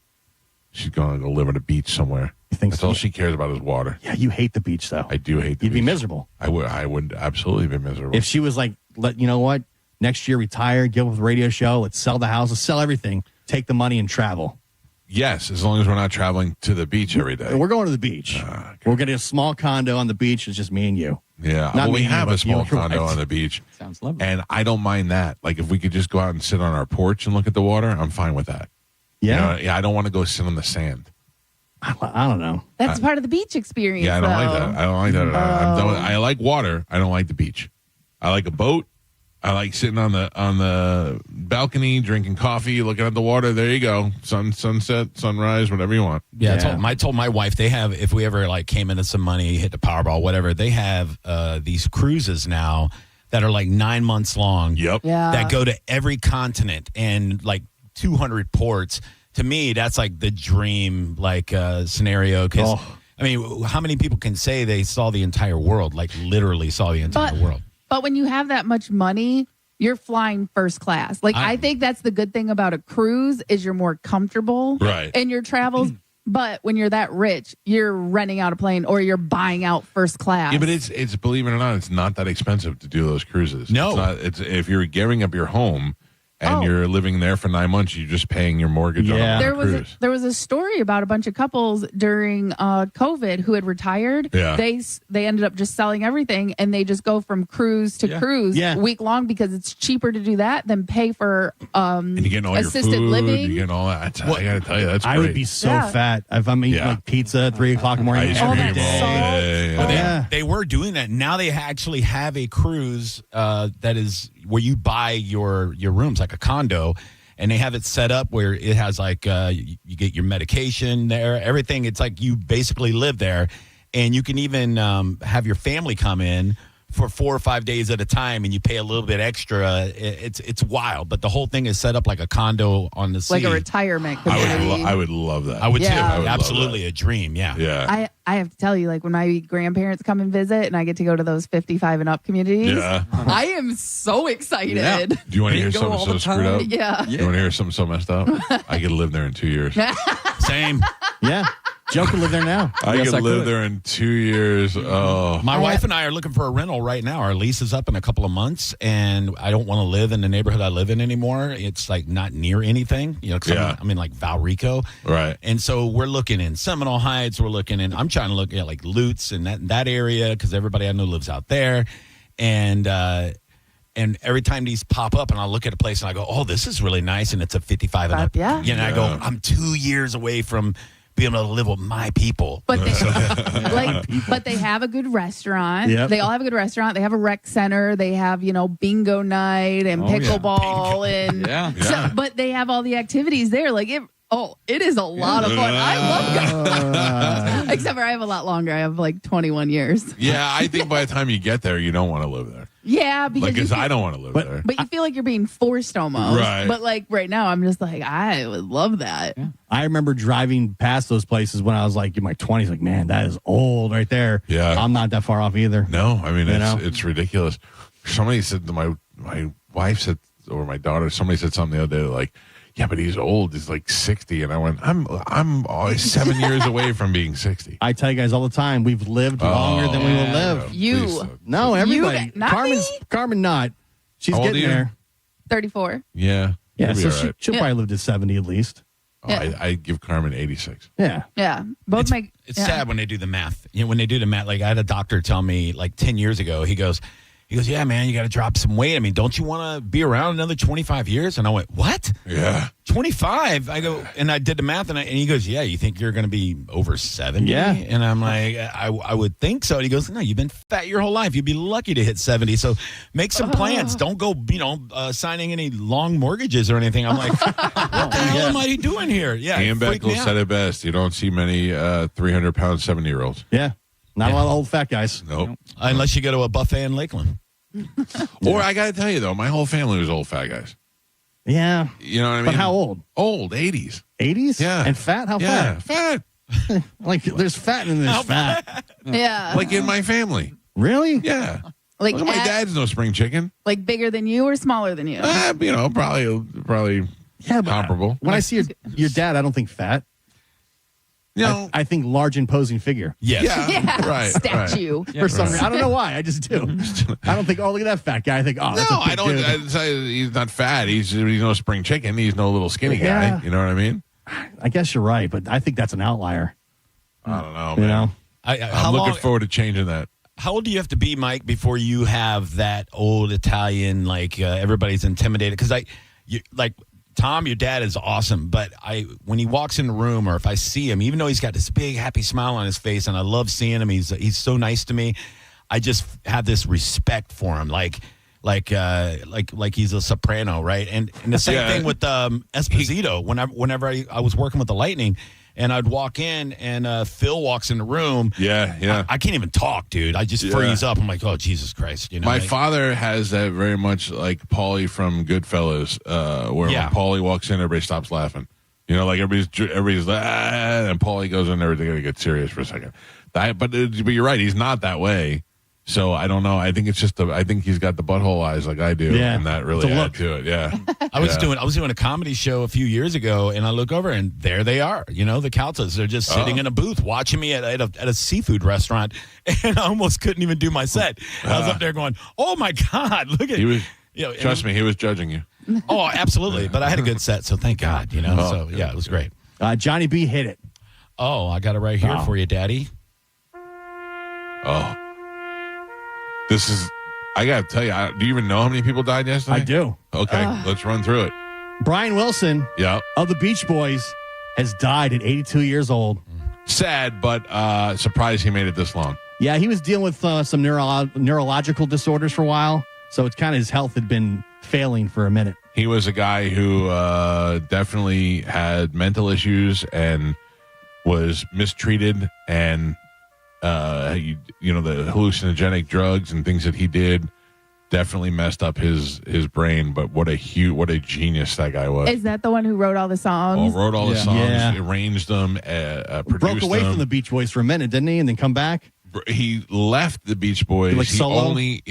[SPEAKER 5] She's going to go live on a beach somewhere. That's all she cares about is water.
[SPEAKER 3] Yeah, you hate the beach, though.
[SPEAKER 5] I do hate the beach.
[SPEAKER 3] You'd be miserable.
[SPEAKER 5] I would absolutely be miserable.
[SPEAKER 3] If she was like, you know what? Next year, retire, get with a radio show, let's sell the house, let's sell everything, take the money and travel.
[SPEAKER 5] Yes, as long as we're not traveling to the beach every day.
[SPEAKER 3] We're going to the beach. We're getting a small condo on the beach. It's just me and you.
[SPEAKER 5] Yeah,
[SPEAKER 3] Not
[SPEAKER 5] we
[SPEAKER 3] me,
[SPEAKER 5] have
[SPEAKER 3] but
[SPEAKER 5] a small
[SPEAKER 3] you,
[SPEAKER 5] condo
[SPEAKER 3] right.
[SPEAKER 5] on the beach.
[SPEAKER 2] Sounds lovely.
[SPEAKER 5] And I don't mind that. Like, if we could just go out and sit on our porch and look at the water, I'm fine with that.
[SPEAKER 3] Yeah?
[SPEAKER 5] I don't want to go sit on the sand.
[SPEAKER 3] I don't know.
[SPEAKER 4] That's part of the beach experience.
[SPEAKER 5] Yeah, I don't like
[SPEAKER 4] though.
[SPEAKER 5] that. I don't like that at all. I'm done with, I like water. I don't like the beach. I like a boat. I like sitting on the balcony, drinking coffee, looking at the water. There you go. Sunset, sunrise, whatever you want.
[SPEAKER 7] Yeah, I told my wife they have, if we ever like came into some money, hit the Powerball, whatever, they have these cruises now that are like 9 months long.
[SPEAKER 5] Yep.
[SPEAKER 4] Yeah.
[SPEAKER 7] That go to every continent and like 200 ports. To me, that's like the dream scenario because, I mean, how many people can say they saw the entire world, like literally saw the entire world?
[SPEAKER 4] But when you have that much money, you're flying first class. Like, I think that's the good thing about a cruise is you're more comfortable in your travels. But when you're that rich, you're renting out a plane or you're buying out first class.
[SPEAKER 5] Yeah, but it's believe it or not, it's not that expensive to do those cruises.
[SPEAKER 7] No.
[SPEAKER 5] It's if you're giving up your home and you're living there for 9 months. You're just paying your mortgage on a cruise.
[SPEAKER 4] There was a story about a bunch of couples during COVID who had retired.
[SPEAKER 5] Yeah.
[SPEAKER 4] They ended up just selling everything, and they just go from cruise to cruise week long because it's cheaper to do that than pay for
[SPEAKER 5] and you're getting all
[SPEAKER 4] assisted
[SPEAKER 5] your food,
[SPEAKER 4] living.
[SPEAKER 5] you're getting all that. I got to tell you, that's great.
[SPEAKER 3] I would be so fat if I'm eating like pizza at 3 o'clock in the morning.
[SPEAKER 5] Ice cream all day.
[SPEAKER 7] Well, they were doing that. Now they actually have a cruise that is where you buy your rooms like a condo, and they have it set up where it has like you get your medication there, everything. It's like you basically live there, and you can even have your family come in for 4 or 5 days at a time, and you pay a little bit extra. It's wild, but the whole thing is set up like a condo on the sea,
[SPEAKER 4] like a retirement community.
[SPEAKER 5] I would love that.
[SPEAKER 7] I would too.
[SPEAKER 5] I would
[SPEAKER 7] Absolutely a dream.
[SPEAKER 5] Yeah.
[SPEAKER 4] I have to tell you, like when my grandparents come and visit, and I get to go to those 55 and up communities.
[SPEAKER 5] Yeah.
[SPEAKER 4] I am so excited.
[SPEAKER 5] Yeah. Do you want to hear something so screwed up?
[SPEAKER 4] Yeah.
[SPEAKER 5] You want to hear something so messed up? I could live there in 2 years.
[SPEAKER 7] Same.
[SPEAKER 3] Yeah. Joe can live there now.
[SPEAKER 5] I could live there in 2 years. Oh,
[SPEAKER 7] my wife and I are looking for a rental right now. Our lease is up in a couple of months, and I don't want to live in the neighborhood I live in anymore. It's like not near anything, cause I'm in like Valrico.
[SPEAKER 5] Right.
[SPEAKER 7] And so we're looking in Seminole Heights. I'm trying to look at like Lutz and that area because everybody I know lives out there. And every time these pop up and I look at a place and I go, oh, this is really nice. And it's a 55 and up.
[SPEAKER 4] Yeah.
[SPEAKER 7] And I go, I'm 2 years away from being able to live with my people.
[SPEAKER 4] But they have a good restaurant.
[SPEAKER 3] Yep.
[SPEAKER 4] They all have a good restaurant. They have a rec center. They have, bingo night and pickleball and but they have all the activities there. Like it is a lot of fun. I love going. Except for I have a lot longer. I have like 21 years.
[SPEAKER 5] Yeah, I think by the time you get there, you don't want to live there.
[SPEAKER 4] Yeah, because
[SPEAKER 5] I don't want to live there.
[SPEAKER 4] But you feel like you're being forced almost.
[SPEAKER 5] Right.
[SPEAKER 4] But like right now, I'm just like, I would love that.
[SPEAKER 3] Yeah. I remember driving past those places when I was like in my 20s. Like, man, that is old right there.
[SPEAKER 5] Yeah.
[SPEAKER 3] I'm not that far off either.
[SPEAKER 5] No, I mean, it's ridiculous. Somebody said, my wife said, or my daughter, somebody said something the other day, like, yeah, but he's old. He's like 60. And I went, I'm always 7 years away from being 60.
[SPEAKER 3] I tell you guys all the time, we've lived longer than we will live. No, everybody. Carmen not. She's getting there.
[SPEAKER 4] 34.
[SPEAKER 5] Yeah.
[SPEAKER 3] Yeah, so she'll probably live to 70 at least.
[SPEAKER 5] I give Carmen 86.
[SPEAKER 3] Yeah.
[SPEAKER 4] Yeah.
[SPEAKER 7] It's sad when they do the math. When they do the math, like I had a doctor tell me like 10 years ago, he goes, yeah, man, you got to drop some weight. I mean, don't you want to be around another 25 years? And I went, what?
[SPEAKER 5] Yeah.
[SPEAKER 7] 25? I go, and I did the math, and he goes, yeah, you think you're going to be over 70?
[SPEAKER 3] Yeah.
[SPEAKER 7] And I'm like, I would think so. And he goes, no, you've been fat your whole life. You'd be lucky to hit 70. So make some plans. Don't go, signing any long mortgages or anything. I'm like, what the hell am I doing here? Yeah.
[SPEAKER 5] Ian Beckel said it best. You don't see many 300-pound 70-year-olds.
[SPEAKER 3] Yeah. Not a lot of old fat guys.
[SPEAKER 5] Nope.
[SPEAKER 7] Unless you go to a buffet in Lakeland.
[SPEAKER 5] Or I got to tell you, though, my whole family was old fat guys.
[SPEAKER 3] Yeah.
[SPEAKER 5] You know what I mean?
[SPEAKER 3] But how old?
[SPEAKER 5] Old, 80s.
[SPEAKER 3] 80s?
[SPEAKER 5] Yeah.
[SPEAKER 3] And fat? How
[SPEAKER 5] Yeah,
[SPEAKER 3] fat?
[SPEAKER 5] fat.
[SPEAKER 3] Like, there's fat and there's fat.
[SPEAKER 4] Yeah.
[SPEAKER 5] Like in my family.
[SPEAKER 3] Really?
[SPEAKER 5] Yeah.
[SPEAKER 4] Like
[SPEAKER 5] my dad's no spring chicken.
[SPEAKER 4] Like bigger than you or smaller than you?
[SPEAKER 5] Probably comparable.
[SPEAKER 3] When I see your dad, I don't think fat.
[SPEAKER 5] No.
[SPEAKER 3] I think large, imposing figure.
[SPEAKER 7] Yes.
[SPEAKER 5] Yeah. Right.
[SPEAKER 4] Statue.
[SPEAKER 5] Right.
[SPEAKER 3] For some reason. I don't know why. I just do. I don't think, look at that fat guy. I think, that's a big
[SPEAKER 5] I don't.
[SPEAKER 3] dude.
[SPEAKER 5] I'd say he's not fat. He's no spring chicken. He's no little skinny
[SPEAKER 3] Yeah.
[SPEAKER 5] guy. You know what I mean?
[SPEAKER 3] I guess you're right, but I think that's an outlier.
[SPEAKER 5] I don't know, man.
[SPEAKER 3] You know?
[SPEAKER 5] I'm looking forward to changing that.
[SPEAKER 7] How old do you have to be, Mike, before you have that old Italian, like everybody's intimidated? Because Tom, your dad is awesome, but when he walks in the room or if I see him, even though he's got this big happy smile on his face and I love seeing him, he's so nice to me. I just have this respect for him, like he's a soprano, right? And the same thing with Esposito. Whenever I was working with the Lightning, and I'd walk in and Phil walks in the room.
[SPEAKER 5] Yeah.
[SPEAKER 7] I can't even talk, dude. I just freeze up. I'm like, oh, Jesus Christ.
[SPEAKER 5] My father has that very much like Paulie from Goodfellas, where when Paulie walks in, everybody stops laughing. Like everybody's and Paulie goes in there, they're going to get serious for a second. But you're right. He's not that way. So I don't know. I think it's just I think he's got the butthole eyes like I do, and that really added to it. Yeah,
[SPEAKER 7] I was doing a comedy show a few years ago, and I look over, and there they are. The Caltas. They're just sitting in a booth watching me at a seafood restaurant, and I almost couldn't even do my set. I was up there going, "Oh my God, look at
[SPEAKER 5] he was." Trust me, he was judging you.
[SPEAKER 7] Oh, absolutely. But I had a good set, so thank God, you know. So, yeah, it was great.
[SPEAKER 3] Johnny B hit it.
[SPEAKER 7] Oh, I got it right here for you, Daddy.
[SPEAKER 5] Oh. This is, I got to tell you, do you even know how many people died yesterday?
[SPEAKER 3] I do.
[SPEAKER 5] Okay, let's run through it.
[SPEAKER 3] Brian Wilson of the Beach Boys has died at 82 years old.
[SPEAKER 5] Sad, but surprised he made it this long.
[SPEAKER 3] Yeah, he was dealing with some neurological disorders for a while, so it's kind of his health had been failing for a minute.
[SPEAKER 5] He was a guy who definitely had mental issues and was mistreated, and the hallucinogenic drugs and things that he did definitely messed up his brain. But what a genius that guy was.
[SPEAKER 4] Is that the one who wrote all the songs?
[SPEAKER 5] Wrote all the songs, arranged them, produced
[SPEAKER 3] Broke away
[SPEAKER 5] them.
[SPEAKER 3] from the Beach Boys for a minute, didn't he? And then come back?
[SPEAKER 5] He left the Beach Boys.
[SPEAKER 3] Like solo?
[SPEAKER 5] He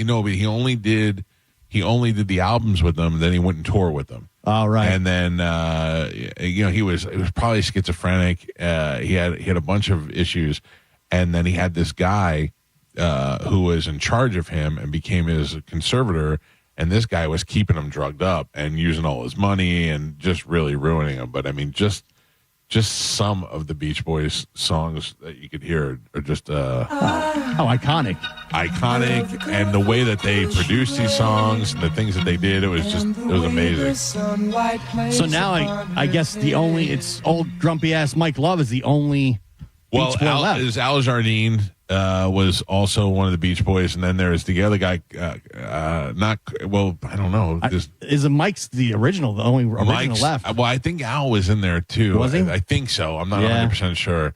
[SPEAKER 5] only did the albums with them. Then he went and toured with them.
[SPEAKER 3] Oh, right.
[SPEAKER 5] And then he was probably schizophrenic. He had a bunch of issues, and then he had this guy who was in charge of him and became his conservator. And this guy was keeping him drugged up and using all his money and just really ruining him. But I mean, just some of the Beach Boys songs that you could hear are just
[SPEAKER 3] iconic,
[SPEAKER 5] and the way that they produced these songs and the things that they did, it was amazing.
[SPEAKER 3] So now I guess it's old grumpy ass Mike Love is the only Beach Boy left.
[SPEAKER 5] Al Jardine was also one of the Beach Boys, and then there's the other guy. I don't know.
[SPEAKER 3] Is Mike's the only original left?
[SPEAKER 5] Well, I think Al was in there too.
[SPEAKER 3] Was he?
[SPEAKER 5] I think so. I'm not 100% sure.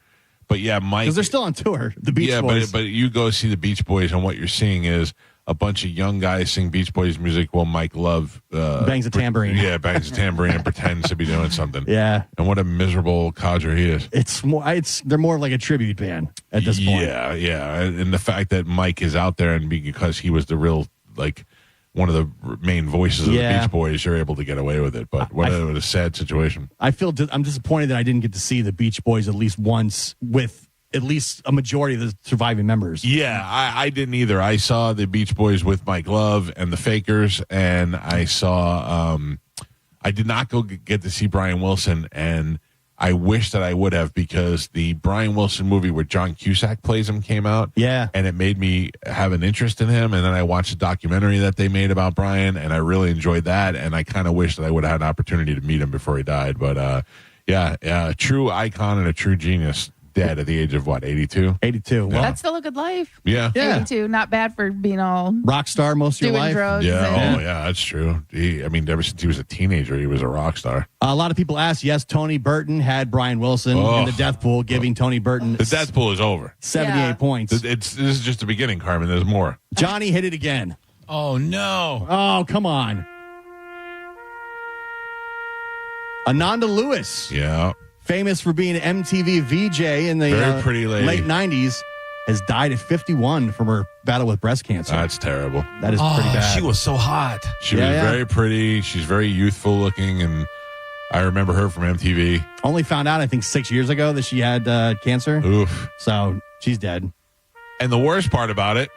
[SPEAKER 5] But yeah, Mike.
[SPEAKER 3] Because they're still on tour, the Beach Boys.
[SPEAKER 5] But you go see the Beach Boys, and what you're seeing is a bunch of young guys sing Beach Boys music while Mike Love
[SPEAKER 3] bangs a tambourine.
[SPEAKER 5] Bangs a tambourine and pretends to be doing something.
[SPEAKER 3] Yeah.
[SPEAKER 5] And what a miserable codger he is.
[SPEAKER 3] They're more like a tribute band at this point.
[SPEAKER 5] Yeah. And the fact that Mike is out there and because he was the real, like, one of the main voices of the Beach Boys, you're able to get away with it. But what a sad situation.
[SPEAKER 3] I'm disappointed that I didn't get to see the Beach Boys at least once with at least a majority of the surviving members.
[SPEAKER 5] Yeah, I didn't either. I saw the Beach Boys with Mike Love and the Fakers, and I saw I did not go get to see Brian Wilson, and I wish that I would have, because the Brian Wilson movie where John Cusack plays him came out.
[SPEAKER 3] Yeah.
[SPEAKER 5] And it made me have an interest in him, and then I watched a documentary that they made about Brian, and I really enjoyed that, and I kind of wish that I would have had an opportunity to meet him before he died. But a true icon and a true genius. Dead at the age of what, 82?
[SPEAKER 3] 82.
[SPEAKER 5] Yeah.
[SPEAKER 4] That's still a good life.
[SPEAKER 5] Yeah.
[SPEAKER 4] 82. Not bad for being all
[SPEAKER 3] rock star most of your
[SPEAKER 4] doing
[SPEAKER 3] life.
[SPEAKER 4] drugs.
[SPEAKER 5] Yeah. That's true. Ever since he was a teenager, he was a rock star.
[SPEAKER 3] A lot of people asked, yes, Tony Burton had Brian Wilson in the death pool, giving Tony Burton
[SPEAKER 5] the death pool is over.
[SPEAKER 3] 78 points.
[SPEAKER 5] This is just the beginning, Carmen. There's more.
[SPEAKER 3] Johnny hit it again.
[SPEAKER 7] Oh, no.
[SPEAKER 3] Oh, come on. Ananda Lewis.
[SPEAKER 5] Yeah.
[SPEAKER 3] Famous for being an MTV VJ in the
[SPEAKER 5] Very pretty lady.
[SPEAKER 3] late 90s, has died at 51 from her battle with breast cancer.
[SPEAKER 5] That's terrible.
[SPEAKER 3] That is pretty bad.
[SPEAKER 7] She was so hot.
[SPEAKER 5] She was very pretty. She's very youthful looking, and I remember her from MTV.
[SPEAKER 3] Only found out, I think, 6 years ago that she had cancer.
[SPEAKER 5] Oof.
[SPEAKER 3] So she's dead.
[SPEAKER 5] And the worst part about it,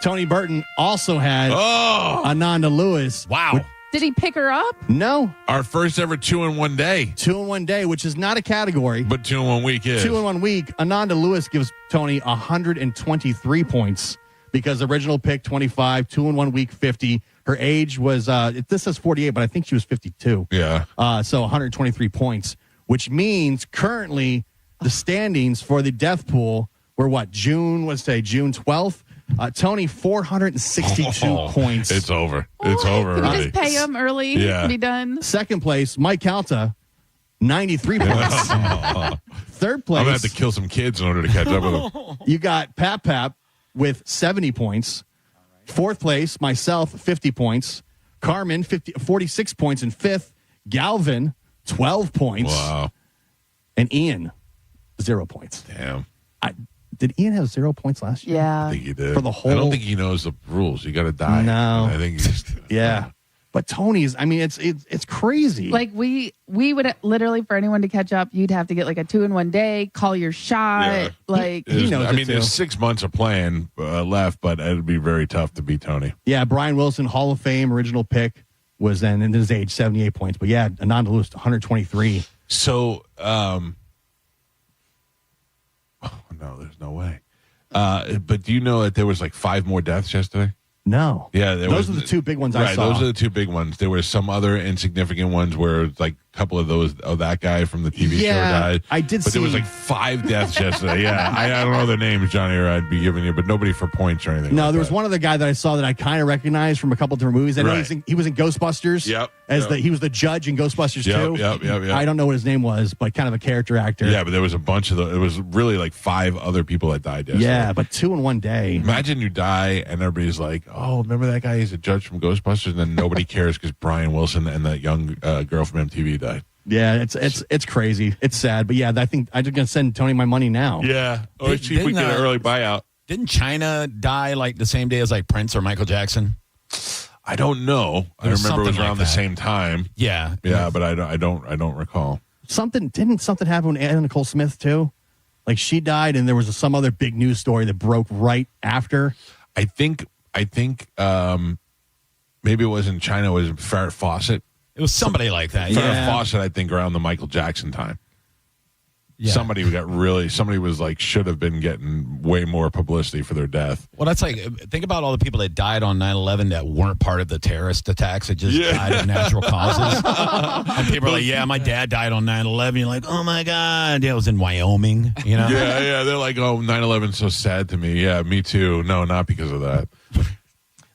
[SPEAKER 3] Tony Burton also had Ananda Lewis.
[SPEAKER 7] Wow.
[SPEAKER 4] Did he pick her up?
[SPEAKER 3] No.
[SPEAKER 5] our first ever 2 in 1 day.
[SPEAKER 3] 2 in 1 day, which is not a category.
[SPEAKER 5] But 2 in 1 week is.
[SPEAKER 3] 2 in 1 week. Ananda Lewis gives Tony 123 points because original pick 25, 2 in 1 week 50. Her age was, this says 48, but I think she was 52.
[SPEAKER 5] Yeah.
[SPEAKER 3] So 123 points, which means currently the standings for the death pool were what? June 12th. Tony, 462 points.
[SPEAKER 5] It's over. It's over.
[SPEAKER 4] Can we
[SPEAKER 5] already.
[SPEAKER 4] just pay him early?
[SPEAKER 5] Yeah.
[SPEAKER 4] Be done.
[SPEAKER 3] Second place, Mike Calta, 93 points. Third place.
[SPEAKER 5] I'm going to have to kill some kids in order to catch up with them.
[SPEAKER 3] You got Pap with 70 points. Fourth place, myself, 50 points. Carmen, 46 points in fifth. Galvin, 12 points.
[SPEAKER 5] Wow.
[SPEAKER 3] And Ian, 0 points.
[SPEAKER 5] Damn.
[SPEAKER 3] Did Ian have 0 points last year?
[SPEAKER 4] Yeah.
[SPEAKER 5] I think he did.
[SPEAKER 3] For the whole.
[SPEAKER 5] I don't think he knows the rules. You got to die.
[SPEAKER 3] No.
[SPEAKER 5] I think he's.
[SPEAKER 3] Yeah. But Tony's, I mean, it's crazy.
[SPEAKER 4] Like we would literally, for anyone to catch up, you'd have to get like a 2 in 1 day, call your shot.
[SPEAKER 5] Yeah.
[SPEAKER 4] Like
[SPEAKER 3] he knows.
[SPEAKER 5] I mean, there's 6 months of playing left, but it'd be very tough to beat Tony.
[SPEAKER 3] Yeah, Brian Wilson, Hall of Fame, original pick, was then in his age, 78 points. But yeah, Ananda Lewis, 123.
[SPEAKER 5] So, oh no, there's no way. But do you know that there was like 5 more deaths yesterday?
[SPEAKER 3] No.
[SPEAKER 5] Yeah,
[SPEAKER 3] those are the 2 big ones I saw.
[SPEAKER 5] Those are the 2 big ones. There were some other insignificant ones where like a couple of those, that guy from the TV show died.
[SPEAKER 3] I did
[SPEAKER 5] But there was like 5 deaths yesterday. Yeah, I don't know the names, Johnny, or I'd be giving you, but nobody for points or anything.
[SPEAKER 3] No,
[SPEAKER 5] like
[SPEAKER 3] there was
[SPEAKER 5] that.
[SPEAKER 3] one other guy that I saw that I kind of recognized from a couple different movies. I know
[SPEAKER 5] Right.
[SPEAKER 3] he was in Ghostbusters.
[SPEAKER 5] Yep.
[SPEAKER 3] He was the judge in Ghostbusters
[SPEAKER 5] Yep,
[SPEAKER 3] 2.
[SPEAKER 5] yep.
[SPEAKER 3] I don't know what his name was, but kind of a character actor.
[SPEAKER 5] Yeah, but there was a bunch of those. It was really like 5 other people that died yesterday.
[SPEAKER 3] Yeah, but 2 in one day.
[SPEAKER 5] Imagine you die and everybody's like, "Oh, remember that guy? He's a judge from Ghostbusters," and then nobody cares because Brian Wilson and that young girl from MTV died.
[SPEAKER 3] Yeah, it's crazy. It's sad, but yeah, I think I'm just gonna send Tony my money now.
[SPEAKER 5] Yeah, or see if we get an early buyout.
[SPEAKER 7] Didn't China die like the same day as like Prince or Michael Jackson?
[SPEAKER 5] I don't know. I remember it was around the same time.
[SPEAKER 7] Yeah,
[SPEAKER 5] but I don't recall.
[SPEAKER 3] Didn't something happen with Anna Nicole Smith too? Like she died, and there was some other big news story that broke right after.
[SPEAKER 5] I think maybe it was in China. It was Farrah Fawcett.
[SPEAKER 7] It was somebody like that.
[SPEAKER 5] Farrah Fawcett, I think, around the Michael Jackson time.
[SPEAKER 7] Yeah.
[SPEAKER 5] Somebody was like, should have been getting way more publicity for their death.
[SPEAKER 7] Well, that's like, think about all the people that died on 9/11 that weren't part of the terrorist attacks. That just died of natural causes. And people are like, yeah, my dad died on 9/11. You're like, oh my God. Yeah, it was in Wyoming, you know?
[SPEAKER 5] Yeah. They're like, oh, 9/11's so sad to me. Yeah, me too. No, not because of that.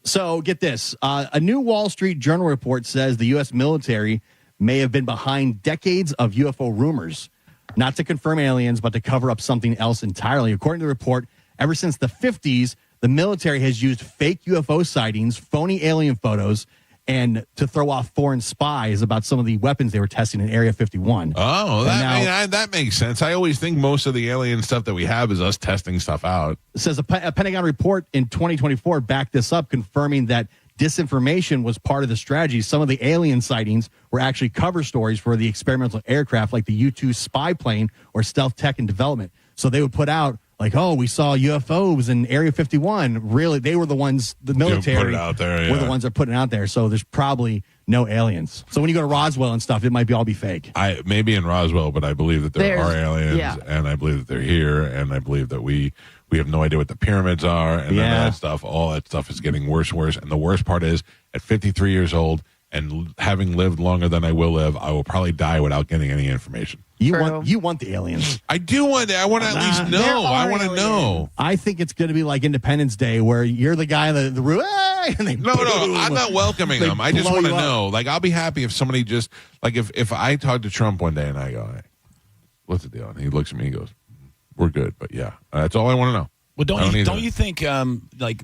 [SPEAKER 3] So get this. A new Wall Street Journal report says the U.S. military may have been behind decades of UFO rumors. Not to confirm aliens, but to cover up something else entirely. According to the report, ever since the 50s, the military has used fake UFO sightings, phony alien photos, and to throw off foreign spies about some of the weapons they were testing in Area 51.
[SPEAKER 5] Oh, that makes sense. I always think most of the alien stuff that we have is us testing stuff out.
[SPEAKER 3] It says a Pentagon report in 2024 backed this up, confirming that disinformation was part of the strategy. Some of the alien sightings were actually cover stories for the experimental aircraft like the U-2 spy plane or stealth tech in development. So they would put out like, oh, we saw UFOs in Area 51. Really, they were the ones, the military
[SPEAKER 5] put it out there,
[SPEAKER 3] were the ones that put it out there. So there's probably no aliens. So when you go to Roswell and stuff, it might all be fake.
[SPEAKER 5] I maybe in Roswell, but I believe that there are aliens, and I believe that they're here, and I believe that we have no idea what the pyramids are, and none of that stuff. All that stuff is getting worse and worse. And the worst part is, at 53 years old, and having lived longer than I will live, I will probably die without getting any information.
[SPEAKER 3] You want the aliens.
[SPEAKER 5] I do want that. I want to at least know. I want to know.
[SPEAKER 3] I think it's going to be like Independence Day where you're the guy in the room. And they
[SPEAKER 5] No, I'm not welcoming them. I just want to know. Like, I'll be happy if somebody just, like, if I talk to Trump one day and I go, hey, what's the deal? And he looks at me and goes, we're good. But yeah, that's all I want to know.
[SPEAKER 7] Well, don't you think, like,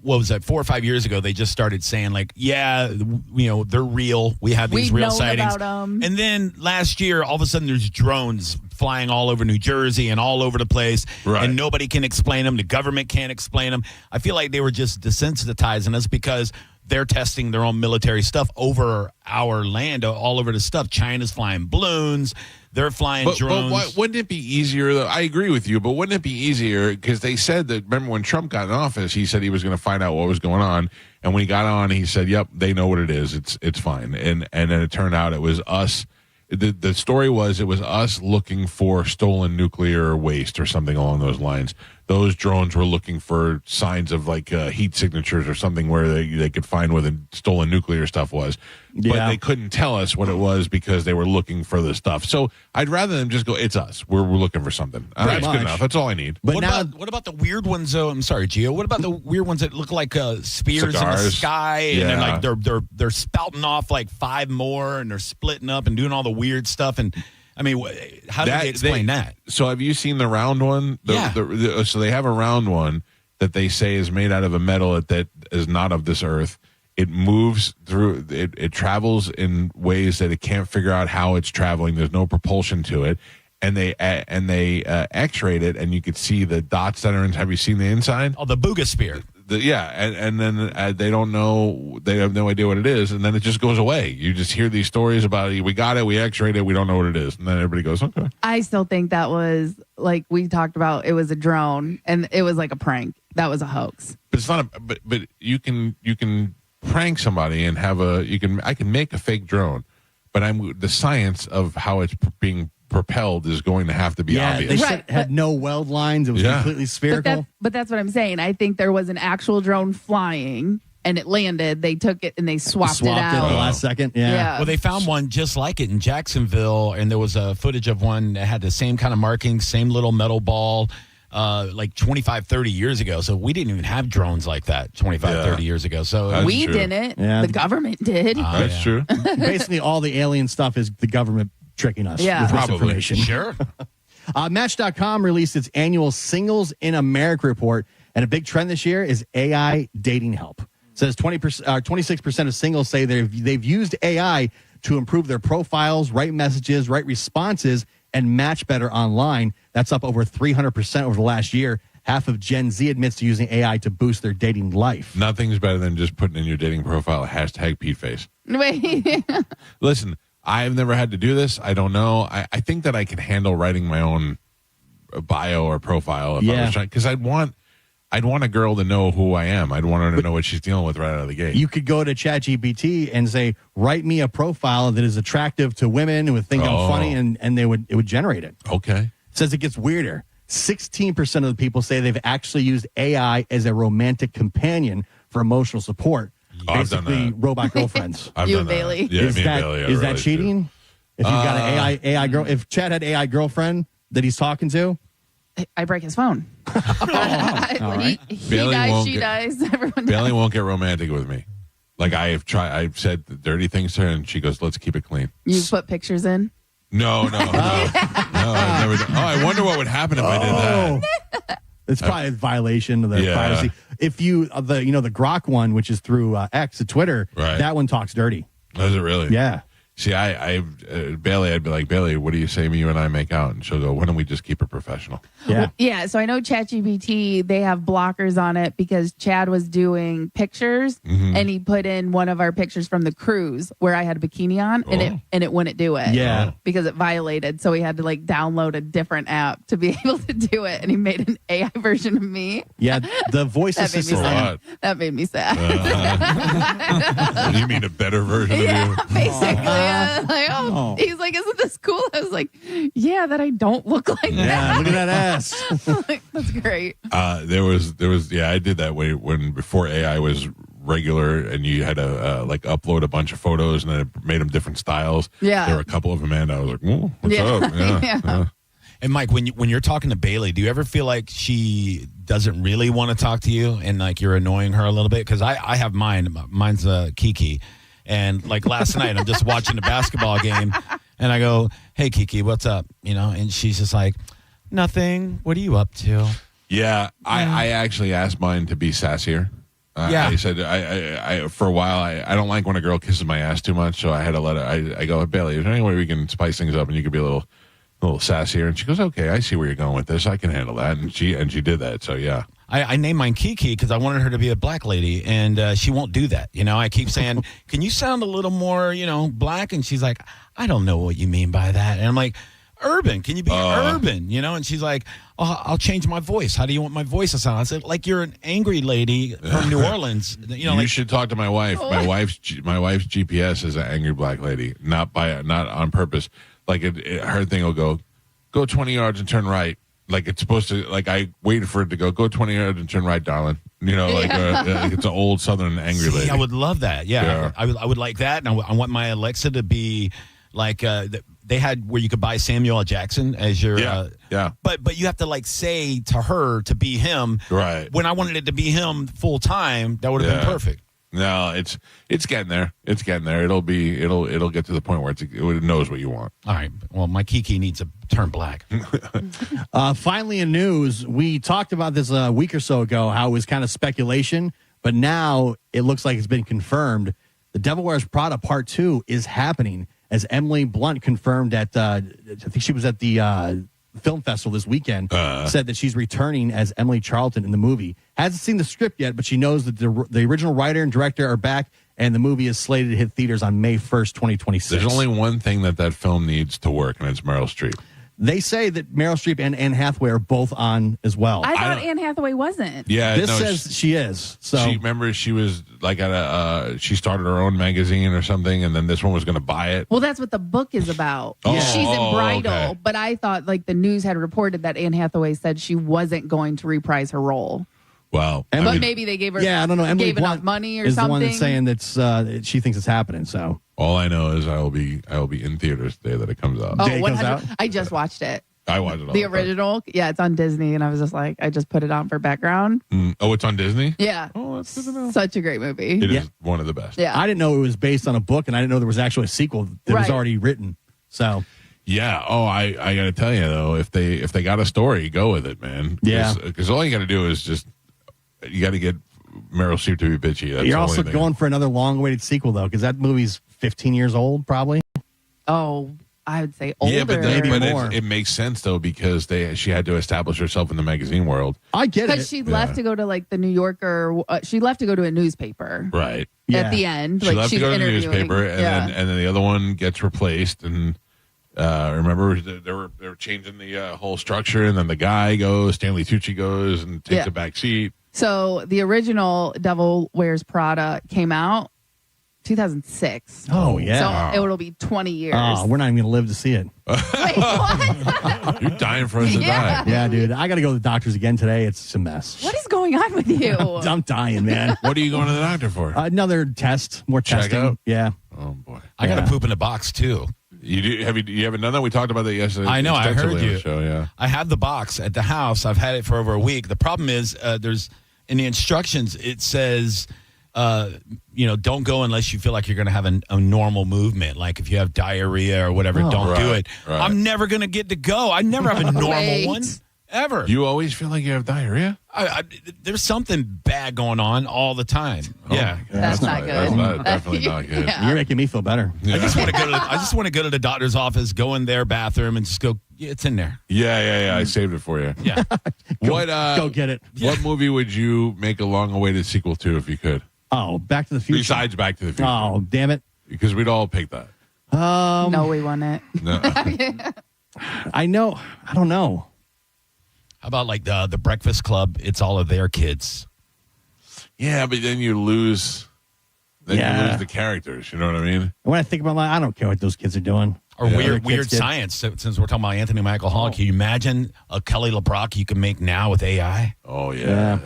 [SPEAKER 7] what was that, 4 or 5 years ago, they just started saying, like, yeah, you know, they're real. We have these real sightings. And then last year, all of a sudden, there's drones flying all over New Jersey and all over the place.
[SPEAKER 5] Right.
[SPEAKER 7] And nobody can explain them. The government can't explain them. I feel like they were just desensitizing us because they're testing their own military stuff over our land, all over the stuff. China's flying balloons. They're flying drones.
[SPEAKER 5] But wouldn't it be easier? I agree with you, but wouldn't it be easier? Because they said that, remember when Trump got in office, he said he was going to find out what was going on. And when he got on, he said, yep, they know what it is. It's fine. And then it turned out it was us. The story was it was us looking for stolen nuclear waste or something along those lines. Those drones were looking for signs of like heat signatures or something where they could find where the stolen nuclear stuff was. But they couldn't tell us what it was because they were looking for the stuff. So I'd rather them just go, it's us. We're looking for something. That's good enough. That's all I need.
[SPEAKER 7] But what about the weird ones, though? I'm sorry, Gio. What about the weird ones that look like spears in the sky? And then like they're spouting off like 5 more and they're splitting up and doing all the weird stuff. And I mean, how do they explain that?
[SPEAKER 5] So have you seen the round one? So they have a round one that they say is made out of a metal that is not of this earth. It moves through, it travels in ways that it can't figure out how it's traveling. There's no propulsion to it. And they X-rayed it, and you could see the dots that are in. Have you seen the inside?
[SPEAKER 7] Oh, the Booga spear.
[SPEAKER 5] And then they don't know. They have no idea what it is, and then it just goes away. You just hear these stories about it. We got it. We X-rayed it. We don't know what it is, and then everybody goes, okay.
[SPEAKER 4] I still think that was, like we talked about, it was a drone, and it was like a prank. That was a hoax.
[SPEAKER 5] But it's not a. But you can prank somebody and I can make a fake drone, but the science of how it's being propelled is going to have to be obvious.
[SPEAKER 3] They had no weld lines. It was completely spherical.
[SPEAKER 4] But that's what I'm saying. I think there was an actual drone flying and it landed. They took it and they swapped it out.
[SPEAKER 3] At the last second. Yeah.
[SPEAKER 7] Well, they found one just like it in Jacksonville, and there was a footage of one that had the same kind of markings, same little metal ball, like 25, 30 years ago. So we didn't even have drones like that 25, 30 years ago. So
[SPEAKER 4] we didn't. Yeah. The government did.
[SPEAKER 5] That's true.
[SPEAKER 3] Basically, all the alien stuff is the government tricking us with this information.
[SPEAKER 7] Sure.
[SPEAKER 3] Match.com released its annual Singles in America report, and a big trend this year is AI dating help. It says 26% of singles say they've used AI to improve their profiles, write messages, write responses, and match better online. That's up over 300% over the last year. Half of Gen Z admits to using AI to boost their dating life.
[SPEAKER 5] Nothing's better than just putting in your dating profile #PeteFace.
[SPEAKER 4] Wait.
[SPEAKER 5] Listen, I've never had to do this. I don't know. I think that I can handle writing my own bio or profile if I was trying, because I'd want a girl to know who I am. I'd want her to know what she's dealing with right out of the gate.
[SPEAKER 3] You could go to ChatGPT and say, write me a profile that is attractive to women and would think I'm funny, and it would generate it.
[SPEAKER 5] Okay.
[SPEAKER 3] It says it gets weirder. 16% of the people say they've actually used AI as a romantic companion for emotional support.
[SPEAKER 5] I've done
[SPEAKER 3] Basically,
[SPEAKER 5] that.
[SPEAKER 3] robot girlfriends.
[SPEAKER 5] I've
[SPEAKER 4] You
[SPEAKER 5] done
[SPEAKER 4] and
[SPEAKER 5] that.
[SPEAKER 4] Bailey.
[SPEAKER 5] Yeah,
[SPEAKER 3] is
[SPEAKER 5] me
[SPEAKER 3] that,
[SPEAKER 5] and Bailey.
[SPEAKER 3] is that cheating? If you've got an AI girl, if Chad had AI girlfriend that he's talking to,
[SPEAKER 4] I break his phone.
[SPEAKER 5] right.
[SPEAKER 4] He
[SPEAKER 5] Bailey
[SPEAKER 4] dies,
[SPEAKER 5] won't
[SPEAKER 4] she
[SPEAKER 5] get-
[SPEAKER 4] dies, everyone
[SPEAKER 5] Bailey
[SPEAKER 4] dies.
[SPEAKER 5] won't get romantic with me. Like I've said dirty things to her, and she goes, "Let's keep it clean."
[SPEAKER 4] You put pictures in?
[SPEAKER 5] No, no, I've never done. Oh, I wonder what would happen if I did that.
[SPEAKER 3] it's probably a violation of their
[SPEAKER 5] Yeah.
[SPEAKER 3] privacy. If you the Grok one, which is through X, Twitter,
[SPEAKER 5] Right.
[SPEAKER 3] that one talks dirty.
[SPEAKER 5] Does it really?
[SPEAKER 3] Yeah.
[SPEAKER 5] See, Bailey, I'd be like, Bailey, what do you say you and I make out? And she'll go, why don't we just keep it professional?
[SPEAKER 3] Yeah.
[SPEAKER 4] Yeah, so I know ChatGPT, they have blockers on it because Chad was doing pictures and he put in one of our pictures from the cruise where I had a bikini on and it wouldn't do it.
[SPEAKER 3] Yeah.
[SPEAKER 4] Because it violated. So he had to download a different app to be able to do it. And he made an AI version of me.
[SPEAKER 3] Yeah. The voice
[SPEAKER 4] That made me
[SPEAKER 3] assistant.
[SPEAKER 4] sad. That made me sad.
[SPEAKER 5] You mean a better version of you?
[SPEAKER 4] Basically. He's like, isn't this cool? I was like, yeah, that I don't look like
[SPEAKER 3] Yeah,
[SPEAKER 4] that.
[SPEAKER 3] look at that ass.
[SPEAKER 4] That's great.
[SPEAKER 5] There was I did that way before AI was regular, and you had to upload a bunch of photos, and then it made them different styles.
[SPEAKER 4] Yeah.
[SPEAKER 5] There were a couple of them, and I was like, "Whoa, what's up?" Yeah.
[SPEAKER 7] And Mike, when you're talking to Bailey, do you ever feel like she doesn't really want to talk to you, and you're annoying her a little bit? Because I have mine. Mine's Kiki, and last night I'm just watching the basketball game, and I go, "Hey Kiki, what's up?" And she's just like, "Nothing. What are you up to?"
[SPEAKER 5] Yeah, I actually asked mine to be sassier.
[SPEAKER 7] Yeah.
[SPEAKER 5] I said I for a while I don't like when a girl kisses my ass too much, so I had to let her. I go, Bailey, is there any way we can spice things up and you could be a little sassier? And she goes, okay, I see where you're going with this. I can handle that. And she did that. So yeah.
[SPEAKER 7] I named mine Kiki because I wanted her to be a black lady, and she won't do that. I keep saying, can you sound a little more, black? And she's like, I don't know what you mean by that. And I'm like, urban. Can you be urban? And she's like, oh, I'll change my voice. How do you want my voice to sound? I said, like you're an angry lady from New Orleans.
[SPEAKER 5] You should talk to my wife. My wife's GPS is an angry black lady, not on purpose. Her thing will go 20 yards and turn right. It's supposed to, I waited for it to go 20 yards and turn right, darling. It's an old Southern angry lady.
[SPEAKER 7] I would love that. Yeah. I would like that. And I want my Alexa to be they had where you could buy Samuel L. Jackson as your but you have to say to her to be him.
[SPEAKER 5] Right.
[SPEAKER 7] When I wanted it to be him full time, that would have been perfect.
[SPEAKER 5] No, it's getting there. It's getting there. It'll get to the point where it knows what you want.
[SPEAKER 7] All right. Well, my Kiki needs to turn black.
[SPEAKER 3] Finally, in news, we talked about this a week or so ago, how it was kind of speculation, but now it looks like it's been confirmed. The Devil Wears Prada Part 2 is happening, as Emily Blunt confirmed at, I think she was at the film festival this weekend, said that she's returning as Emily Charlton in the movie. Hasn't seen the script yet, but she knows that the original writer and director are back, and the movie is slated to hit theaters on May 1st, 2026.
[SPEAKER 5] There's only one thing that film needs to work, and it's Meryl Streep.
[SPEAKER 3] They say that Meryl Streep and Anne Hathaway are both on as well.
[SPEAKER 4] I thought Anne Hathaway wasn't.
[SPEAKER 5] Yeah,
[SPEAKER 3] This says she is. So
[SPEAKER 5] she was like at she started her own magazine or something, and then this one was going to buy it.
[SPEAKER 4] Well, that's what the book is about.
[SPEAKER 5] Oh,
[SPEAKER 4] She's in Bridal,
[SPEAKER 5] okay.
[SPEAKER 4] but I thought like the news had reported that Anne Hathaway said she wasn't going to reprise her role.
[SPEAKER 5] Well,
[SPEAKER 4] but maybe they gave her
[SPEAKER 3] I don't know. Emily
[SPEAKER 4] gave enough
[SPEAKER 3] Blunt
[SPEAKER 4] money or
[SPEAKER 3] is
[SPEAKER 4] something.
[SPEAKER 3] the one that's saying that she thinks it's happening. So
[SPEAKER 5] all I know is I will be in theaters the day that it comes out.
[SPEAKER 4] Oh, 100. I just watched it.
[SPEAKER 5] I watched it all
[SPEAKER 4] The original. Yeah, it's on Disney, and I was just like, I just put it on for background.
[SPEAKER 5] Oh, it's on Disney?
[SPEAKER 4] Yeah.
[SPEAKER 5] Oh, that's good to know.
[SPEAKER 4] Such a great movie.
[SPEAKER 5] It is one of the best.
[SPEAKER 4] Yeah.
[SPEAKER 3] I didn't know it was based on a book, and I didn't know there was actually a sequel that was already written. So
[SPEAKER 5] yeah. Oh, I got to tell you though, if they got a story, go with it, man.
[SPEAKER 3] Yeah.
[SPEAKER 5] Because all you got to do is just you got to get Meryl Streep to be bitchy. That's
[SPEAKER 3] you're
[SPEAKER 5] the
[SPEAKER 3] also
[SPEAKER 5] only thing.
[SPEAKER 3] going for another long-awaited sequel though, because that movie's 15 years old, probably.
[SPEAKER 4] Oh, I would say older.
[SPEAKER 5] Yeah, but
[SPEAKER 3] Maybe more.
[SPEAKER 5] it makes sense though because she had to establish herself in the magazine world.
[SPEAKER 3] I get it
[SPEAKER 4] because she left to go to like the New Yorker. She left to go to a newspaper.
[SPEAKER 5] Right.
[SPEAKER 4] At the end,
[SPEAKER 5] She
[SPEAKER 4] like
[SPEAKER 5] left to
[SPEAKER 4] she's
[SPEAKER 5] go to the
[SPEAKER 4] interviewing.
[SPEAKER 5] newspaper, and then the other one gets replaced. And remember, they were changing the whole structure, and then the guy goes, Stanley Tucci goes, and takes a back seat.
[SPEAKER 4] So the original Devil Wears Prada came out 2006.
[SPEAKER 3] Oh yeah.
[SPEAKER 4] So it'll be 20 years.
[SPEAKER 3] Oh, we're not even going to live to see it.
[SPEAKER 4] Wait, what?
[SPEAKER 5] You're dying for us to
[SPEAKER 4] Yeah.
[SPEAKER 5] die.
[SPEAKER 3] Yeah, dude. I got to go to the doctors again today. It's a mess.
[SPEAKER 4] What is going on with you?
[SPEAKER 3] I'm dying, man.
[SPEAKER 5] What are you going to the doctor for?
[SPEAKER 3] Another test, more testing.
[SPEAKER 5] Checkup?
[SPEAKER 3] Yeah.
[SPEAKER 5] Oh boy.
[SPEAKER 7] I got to poop in a box too.
[SPEAKER 5] You do? You haven't done that? We talked about that yesterday.
[SPEAKER 7] I know. I heard
[SPEAKER 5] extensively on
[SPEAKER 7] you.
[SPEAKER 5] the show, yeah.
[SPEAKER 7] I have the box at the house. I've had it for over a week. The problem is there's in the instructions it says don't go unless you feel like you're going to have a normal movement. Like if you have diarrhea or whatever, don't do it.
[SPEAKER 5] Right.
[SPEAKER 7] I'm never going to get to go. I never have a normal one ever.
[SPEAKER 5] You always feel like you have diarrhea?
[SPEAKER 7] There's something bad going on all the time. Yeah.
[SPEAKER 4] That's not good.
[SPEAKER 5] That's definitely not good.
[SPEAKER 4] Yeah.
[SPEAKER 3] You're making me feel better.
[SPEAKER 5] Yeah.
[SPEAKER 7] I just want to go to the doctor's office, go in their bathroom, and just go. Yeah, it's in there.
[SPEAKER 5] Yeah. I saved it for you.
[SPEAKER 7] Yeah.
[SPEAKER 3] Go get it.
[SPEAKER 5] What movie would you make a long-awaited sequel to if you could?
[SPEAKER 3] Oh, Back to the Future.
[SPEAKER 5] Besides Back to the Future.
[SPEAKER 3] Oh, damn it.
[SPEAKER 5] Because we'd all pick that.
[SPEAKER 4] No, we won it.
[SPEAKER 5] No.
[SPEAKER 3] I know. I don't know.
[SPEAKER 7] How about like the Breakfast Club? It's all of their kids.
[SPEAKER 5] Yeah, but then you lose. You lose the characters. You know what I mean?
[SPEAKER 3] When I think about I don't care what those kids are doing.
[SPEAKER 7] Or weird science. Since we're talking about Anthony Michael Hall, can you imagine a Kelly LeBrock you can make now with AI?
[SPEAKER 5] Oh yeah,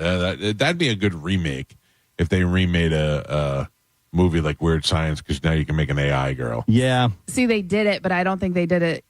[SPEAKER 5] that'd be a good remake if they remade a movie like Weird Science because now you can make an AI girl.
[SPEAKER 3] Yeah.
[SPEAKER 4] See, they did it, but I don't think they did it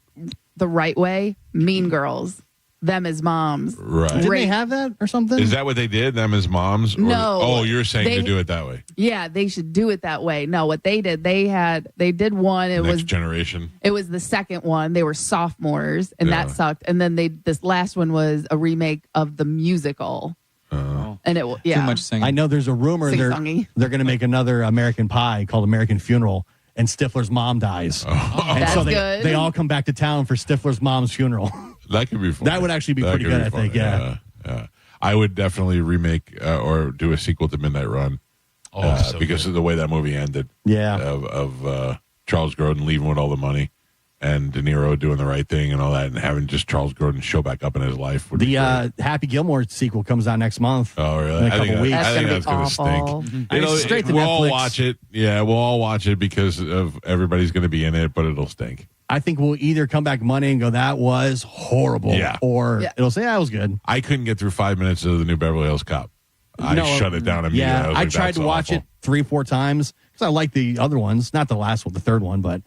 [SPEAKER 4] the right way. Mean Girls. Them as moms.
[SPEAKER 5] Right.
[SPEAKER 3] Didn't they have that or something?
[SPEAKER 5] Is that what they did? Them as moms? Or,
[SPEAKER 4] No.
[SPEAKER 5] Oh, you're saying to do it that way.
[SPEAKER 4] Yeah, they should do it that way. No, what they did, they did one. It
[SPEAKER 5] Next
[SPEAKER 4] was
[SPEAKER 5] generation.
[SPEAKER 4] It was the second one. They were sophomores, and that sucked. And then this last one was a remake of the musical. And it
[SPEAKER 2] Too much singing.
[SPEAKER 3] I know there's a rumor
[SPEAKER 4] Sing-songy.
[SPEAKER 3] they're going to make another American Pie called American Funeral, and Stifler's mom dies. And
[SPEAKER 4] That's
[SPEAKER 3] so
[SPEAKER 4] good.
[SPEAKER 3] they all come back to town for Stifler's mom's funeral.
[SPEAKER 5] That could be fun.
[SPEAKER 3] That would actually be pretty good, I think. Yeah.
[SPEAKER 5] I would definitely remake or do a sequel to Midnight Run. Because of the way that movie ended.
[SPEAKER 3] Yeah.
[SPEAKER 5] Of Charles Grodin leaving with all the money and De Niro doing the right thing and all that, and having just Charles Grodin show back up in his life.
[SPEAKER 3] The Happy Gilmore sequel comes out next month.
[SPEAKER 5] Oh, really?
[SPEAKER 3] In a couple weeks.
[SPEAKER 5] I think
[SPEAKER 4] That's
[SPEAKER 5] going to
[SPEAKER 4] awful.
[SPEAKER 5] stink.
[SPEAKER 3] I mean, it's straight to
[SPEAKER 5] we'll all
[SPEAKER 3] Netflix.
[SPEAKER 5] watch it. Yeah, we'll all watch it because of everybody's going to be in it, but it'll stink.
[SPEAKER 3] I think we'll either come back Monday and go, that was horrible.
[SPEAKER 5] Yeah.
[SPEAKER 3] Or it'll say, that was good.
[SPEAKER 5] I couldn't get through 5 minutes of the new Beverly Hills Cop. I shut it down immediately.
[SPEAKER 3] Yeah,
[SPEAKER 5] was
[SPEAKER 3] I
[SPEAKER 5] like,
[SPEAKER 3] tried
[SPEAKER 5] "That's
[SPEAKER 3] to watch
[SPEAKER 5] awful."
[SPEAKER 3] it 3-4 times because I like the other ones. Not the last one, the third one, but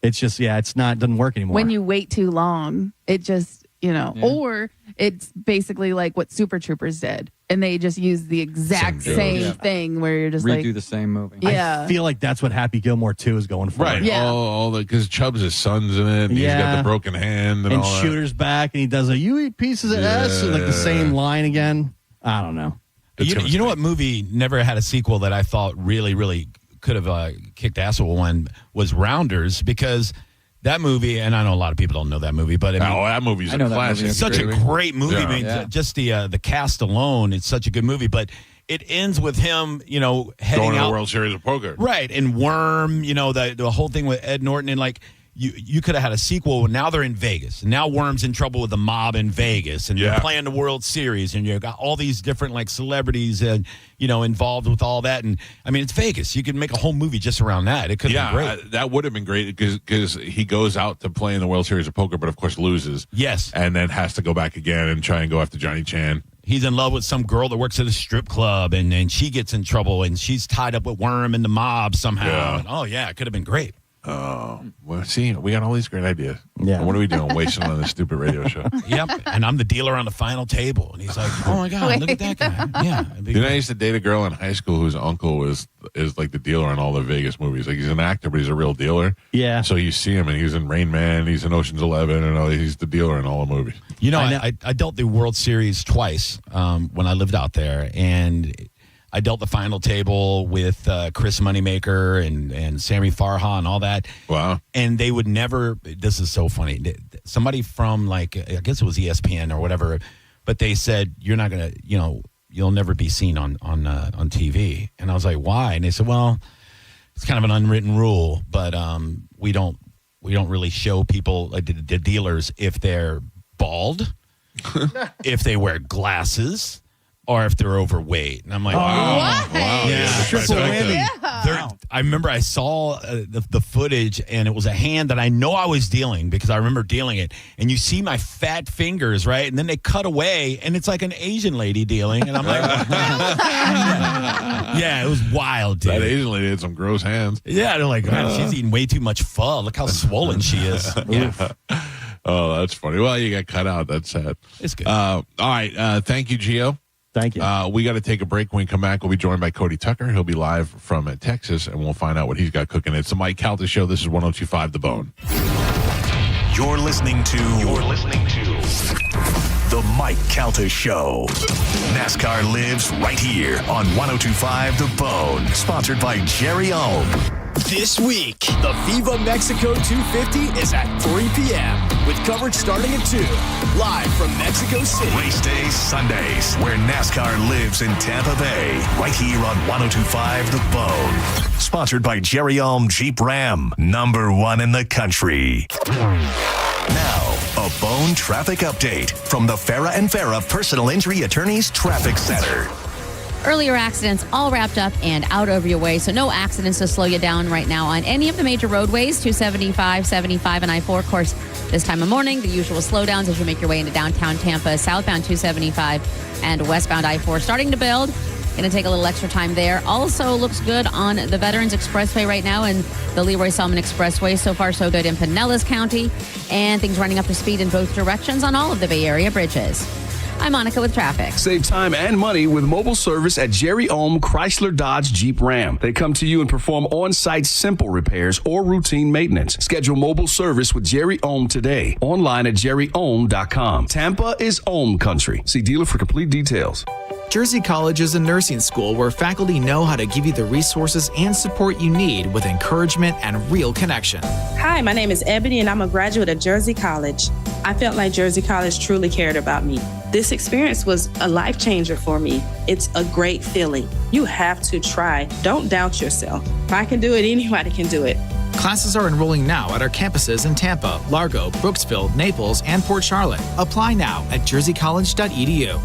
[SPEAKER 3] it's just, it doesn't work anymore.
[SPEAKER 4] When you wait too long, it just, or it's basically like what Super Troopers did. And they just use the exact same thing where you're just
[SPEAKER 2] redo the same movie.
[SPEAKER 4] Yeah.
[SPEAKER 3] I feel like that's what Happy Gilmore 2 is going for.
[SPEAKER 5] Right.
[SPEAKER 4] Yeah.
[SPEAKER 5] All the because Chubbs' his son's in it, and he's got the broken hand and all that.
[SPEAKER 3] Shooter's back, and he does a "you eat pieces of S," like the same line again. I don't know.
[SPEAKER 7] You know what movie never had a sequel that I thought really, really could have kicked ass with one was Rounders, because that movie, and I know a lot of people don't know that movie, but
[SPEAKER 5] that movie's a classic.
[SPEAKER 7] It's such a great movie.
[SPEAKER 5] Yeah.
[SPEAKER 7] I mean, just the cast alone, it's such a good movie. But it ends with him, heading
[SPEAKER 5] going to
[SPEAKER 7] out
[SPEAKER 5] the World Series of Poker.
[SPEAKER 7] right? And Worm, the whole thing with Ed Norton, and like you could have had a sequel. Now they're in Vegas. And now Worm's in trouble with the mob in Vegas, and they're playing the World Series, and you've got all these different like celebrities and involved with all that. And I mean, it's Vegas. You could make a whole movie just around that. It could have been great.
[SPEAKER 5] That would have been great because he goes out to play in the World Series of Poker, but of course loses.
[SPEAKER 7] Yes,
[SPEAKER 5] and then has to go back again and try and go after Johnny Chan.
[SPEAKER 7] He's in love with some girl that works at a strip club, and she gets in trouble, and she's tied up with Worm and the mob somehow.
[SPEAKER 5] Yeah.
[SPEAKER 7] And, it could have been great.
[SPEAKER 5] Oh, well, see, we got all these great ideas.
[SPEAKER 3] Yeah.
[SPEAKER 5] And what are we doing? Wasting on this stupid radio show.
[SPEAKER 7] Yep. And I'm the dealer on the final table. And he's like, oh, my God, look at that guy. Yeah.
[SPEAKER 5] I used to date a girl in high school whose uncle is like the dealer in all the Vegas movies. Like, he's an actor, but he's a real dealer.
[SPEAKER 3] Yeah.
[SPEAKER 5] So you see him, and he's in Rain Man, he's in Ocean's 11, and he's the dealer in all the movies.
[SPEAKER 7] I dealt the World Series twice when I lived out there. And I dealt the final table with Chris Moneymaker and Sammy Farha and all that.
[SPEAKER 5] Wow.
[SPEAKER 7] And they would never, this is so funny. Somebody from I guess it was ESPN or whatever, but they said, you're not going to, you'll never be seen on TV. And I was like, why? And they said, well, it's kind of an unwritten rule, but we don't really show people, the dealers, if they're bald, if they wear glasses, or if they're overweight. And I'm like, wow.
[SPEAKER 5] Yeah.
[SPEAKER 3] Triple whammy.
[SPEAKER 7] I remember I saw the footage, and it was a hand that I know I was dealing because I remember dealing it. And you see my fat fingers, right? And then they cut away, and it's like an Asian lady dealing. And I'm like, yeah, it was wild, dude.
[SPEAKER 5] That Asian lady had some gross hands.
[SPEAKER 7] Yeah, they're like, God, she's eating way too much pho. Look how swollen she is. Yeah.
[SPEAKER 5] Oh, that's funny. Well, you got cut out. That's sad.
[SPEAKER 7] It's good.
[SPEAKER 5] All right. Thank you, Gio.
[SPEAKER 3] Thank you.
[SPEAKER 5] We got to take a break. When we come back, we'll be joined by Cody Tucker. He'll be live from Texas, and we'll find out what he's got cooking. It's the Mike Calta Show. This is 102.5 The Bone.
[SPEAKER 6] You're listening to The Mike Calta Show. NASCAR lives right here on 102.5 The Bone. Sponsored by Jerry Ohm.
[SPEAKER 30] This week, the Viva Mexico 250 is at 3 p.m. with coverage starting at 2. Live from Mexico City.
[SPEAKER 6] Race days, Sundays, where NASCAR lives in Tampa Bay. Right here on 102.5 The Bone. Sponsored by Jerry Ohm Jeep Ram. #1 in the country. Now, a Bone traffic update from the Farah and Farah Personal Injury Attorneys Traffic Center.
[SPEAKER 8] Earlier accidents all wrapped up and out over your way, so no accidents to slow you down right now on any of the major roadways, 275, 75, and I-4. Of course, this time of morning, the usual slowdowns as you make your way into downtown Tampa, southbound 275 and westbound I-4 starting to build. Going to take a little extra time there. Also looks good on the Veterans Expressway right now and the Leroy Selman Expressway. So far, so good in Pinellas County, and things running up to speed in both directions on all of the Bay Area bridges. I'm Monica with traffic.
[SPEAKER 9] Save time and money with mobile service at Jerry Ohm Chrysler Dodge Jeep Ram. They come to you and perform on-site simple repairs or routine maintenance. Schedule mobile service with Jerry Ohm today. Online at jerryohm.com. Tampa is Ohm country. See dealer for complete details.
[SPEAKER 10] Jersey College is a nursing school where faculty know how to give you the resources and support you need with encouragement and real connection.
[SPEAKER 15] Hi, my name is Ebony, and I'm a graduate of Jersey College. I felt like Jersey College truly cared about me. This experience was a life changer for me. It's a great feeling. You have to try. Don't doubt yourself. If I can do it, anybody can do it.
[SPEAKER 10] Classes are enrolling now at our campuses in Tampa, Largo, Brooksville, Naples, and Port Charlotte. Apply now at jerseycollege.edu.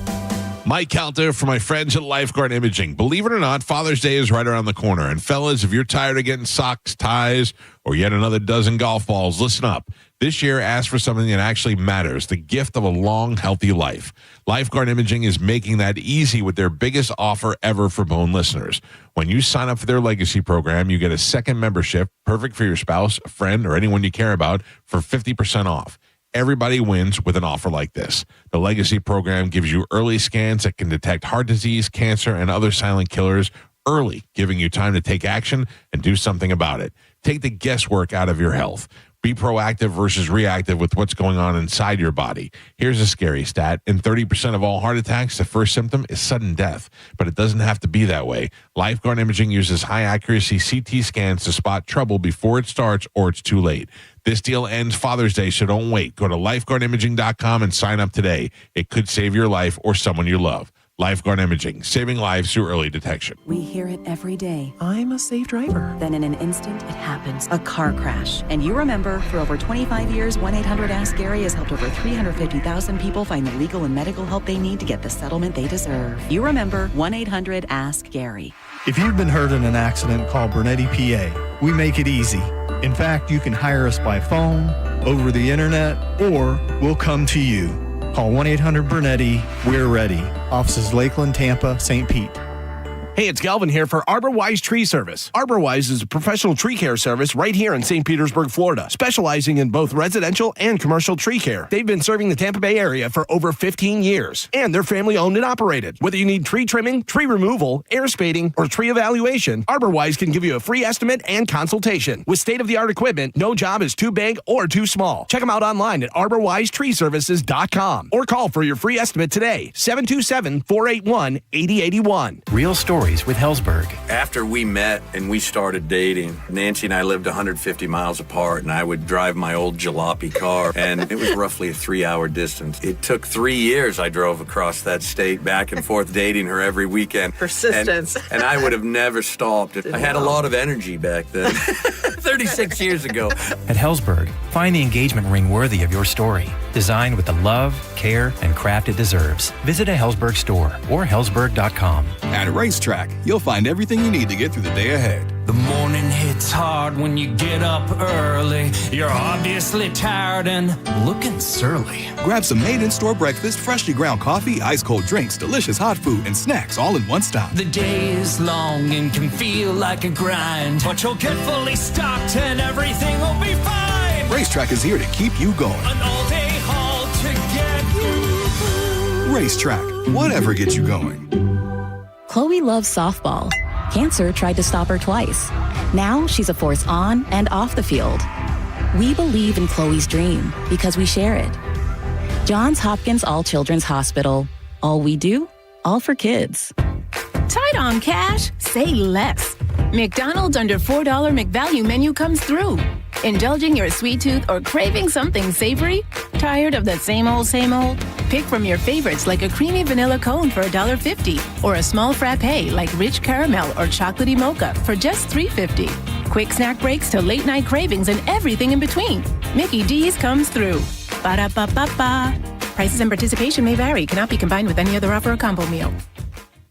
[SPEAKER 5] Mike Calta for my friends at Lifeguard Imaging. Believe it or not, Father's Day is right around the corner. And fellas, if you're tired of getting socks, ties, or yet another dozen golf balls, listen up. This year, ask for something that actually matters, the gift of a long, healthy life. Lifeguard Imaging is making that easy with their biggest offer ever for Bone listeners. When you sign up for their legacy program, you get a second membership, perfect for your spouse, a friend, or anyone you care about, for 50% off. Everybody wins with an offer like this. The Legacy program gives you early scans that can detect heart disease, cancer, and other silent killers early, giving you time to take action and do something about it. Take the guesswork out of your health. Be proactive versus reactive with what's going on inside your body. Here's a scary stat. In 30% of all heart attacks, the first symptom is sudden death. But it doesn't have to be that way. Lifeguard Imaging uses high-accuracy CT scans to spot trouble before it starts or it's too late. This deal ends Father's Day, so don't wait. Go to lifeguardimaging.com and sign up today. It could save your life or someone you love. Lifeguard Imaging, saving lives through early detection.
[SPEAKER 11] We hear it every day. I'm a safe driver. Then in an instant, it happens. A car crash. And you remember, for over 25 years, 1-800-ASK-GARY has helped over 350,000 people find the legal and medical help they need to get the settlement they deserve. You remember 1-800-ASK-GARY.
[SPEAKER 13] If you've been hurt in an accident, call Bernetti PA. We make it easy. In fact, you can hire us by phone, over the internet, or we'll come to you. Call 1-800-BERNETTI. We're ready. Offices Lakeland, Tampa, St. Pete.
[SPEAKER 29] Hey, it's Galvin here for ArborWise Tree Service. ArborWise is a professional tree care service right here in St. Petersburg, Florida, specializing in both residential and commercial tree care. They've been serving the Tampa Bay area for over 15 years, and they're family owned and operated. Whether you need tree trimming, tree removal, air spading, or tree evaluation, ArborWise can give you a free estimate and consultation. With state-of-the-art equipment, no job is too big or too small. Check them out online at arborwisetreeservices.com or call for your free estimate today, 727-481-8081.
[SPEAKER 14] Real stories with Hellsberg.
[SPEAKER 16] After we met and we started dating, Nancy and I lived 150 miles apart, and I would drive my old jalopy car, and it was roughly a 3-hour distance. It took 3 years I drove across that state back and forth dating her every weekend.
[SPEAKER 17] Persistence.
[SPEAKER 16] And I would have never stopped. I had a lot of energy back then, 36 years ago.
[SPEAKER 14] At Hellsberg, find the engagement ring worthy of your story. Designed with the love, care, and craft it deserves. Visit a Hellsberg store or hellsberg.com.
[SPEAKER 18] At Racetrack, you'll find everything you need to get through the day ahead.
[SPEAKER 12] The morning hits hard when you get up early. You're obviously tired and looking surly.
[SPEAKER 18] Grab some made-in-store breakfast, freshly ground coffee, ice-cold drinks, delicious hot food, and snacks all in one stop.
[SPEAKER 12] The day is long and can feel like a grind, but you'll get fully stocked and everything will be fine.
[SPEAKER 18] Racetrack is here to keep you going.
[SPEAKER 12] An all-day haul to get you.
[SPEAKER 18] Racetrack, whatever gets you going.
[SPEAKER 20] Chloe loves softball. Cancer tried to stop her twice. Now she's a force on and off the field. We believe in Chloe's dream because we share it. Johns Hopkins All Children's Hospital. All we do, all for kids.
[SPEAKER 21] Tight on cash? Say less. McDonald's under $4 McValue menu comes through. Indulging your sweet tooth or craving something savory? Tired of the same old, same old? Pick from your favorites like a creamy vanilla cone for $1.50 or a small frappe like rich caramel or chocolatey mocha for just $3.50. Quick snack breaks to late night cravings and everything in between. Mickey D's comes through. Ba-da-ba-ba-ba. Prices and participation may vary. Cannot be combined with any other offer or combo meal.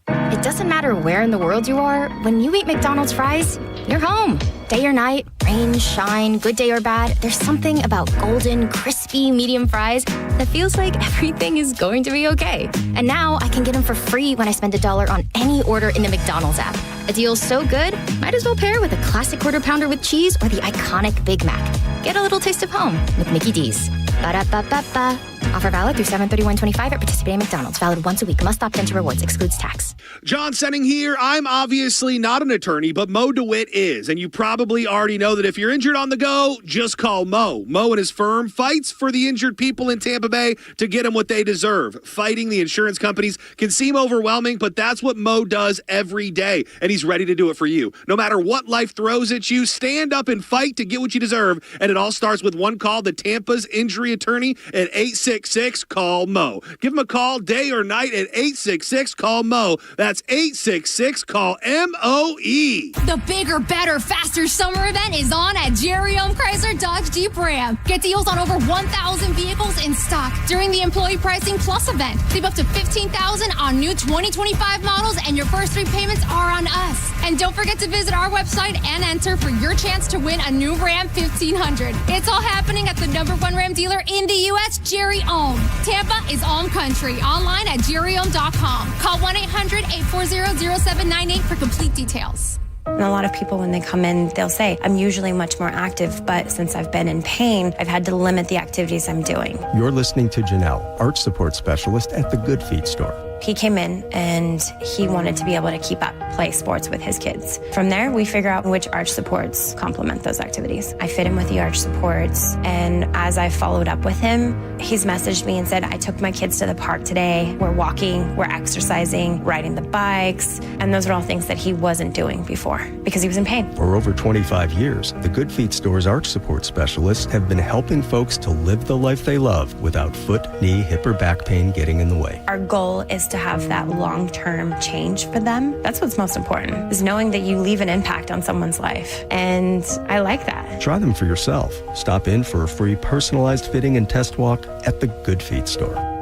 [SPEAKER 23] It doesn't matter where in the world you are, when you eat McDonald's fries, you're home. Day or night, rain, shine, good day or bad, there's something about golden, crispy, medium fries that feels like everything is going to be okay. And now I can get them for free when I spend $1 on any order in the McDonald's app. A deal so good, might as well pair with a classic quarter pounder with cheese or the iconic Big Mac. Get a little taste of home with Mickey D's. Ba-da-ba-ba-ba. Offer valid through 7/31/25 at participating McDonald's. Valid once a week. Must opt into rewards. Excludes tax.
[SPEAKER 24] John Senning here. I'm obviously not an attorney, but Mo DeWitt is. And you probably already know that if you're injured on the go, just call Mo. Mo and his firm fights for the injured people in Tampa Bay to get them what they deserve. Fighting the insurance companies can seem overwhelming, but that's what Mo does every day. And he's ready to do it for you. No matter what life throws at you, stand up and fight to get what you deserve. And it all starts with one call to Tampa's injury attorney at 866-CALL-MO. Give him a call day or night at 866-CALL-MO. That's 866-CALL-MOE.
[SPEAKER 25] The bigger, better, faster summer event is on at Jerry Chrysler Dodge Jeep Ram. Get deals on over 1,000 vehicles in stock during the Employee Pricing Plus event. Save up to $15,000 on new 2025 models, and your first 3 payments are on us. And don't forget to visit our website and enter for your chance to win a new Ram 1500. It's all happening at the #1 Ram dealer in the U.S., Jerry Ohm. Tampa is Ohm Country. Online at jerryohm.com. Call 1-800-840-0798 for complete details.
[SPEAKER 32] And a lot of people, when they come in, they'll say, I'm usually much more active, but since I've been in pain, I've had to limit the activities I'm doing.
[SPEAKER 33] You're listening to Janelle, Arch Support Specialist at the Good Feet store.
[SPEAKER 32] He came in and he wanted to be able to keep up play sports with his kids. From there, we figure out which arch supports complement those activities. I fit him with the arch supports, and as I followed up with him, he's messaged me and said, I took my kids to the park today. We're walking, we're exercising, riding the bikes, and those are all things that he wasn't doing before because he was in pain.
[SPEAKER 33] For over 25 years, the Good Feet store's arch support specialists have been helping folks to live the life they love without foot, knee, hip, or back pain getting in the way.
[SPEAKER 32] Our goal is us to have that long-term change for them. That's what's most important, is knowing that you leave an impact on someone's life. And I like that.
[SPEAKER 33] Try them for yourself. Stop in for a free personalized fitting and test walk at the Good Feet store.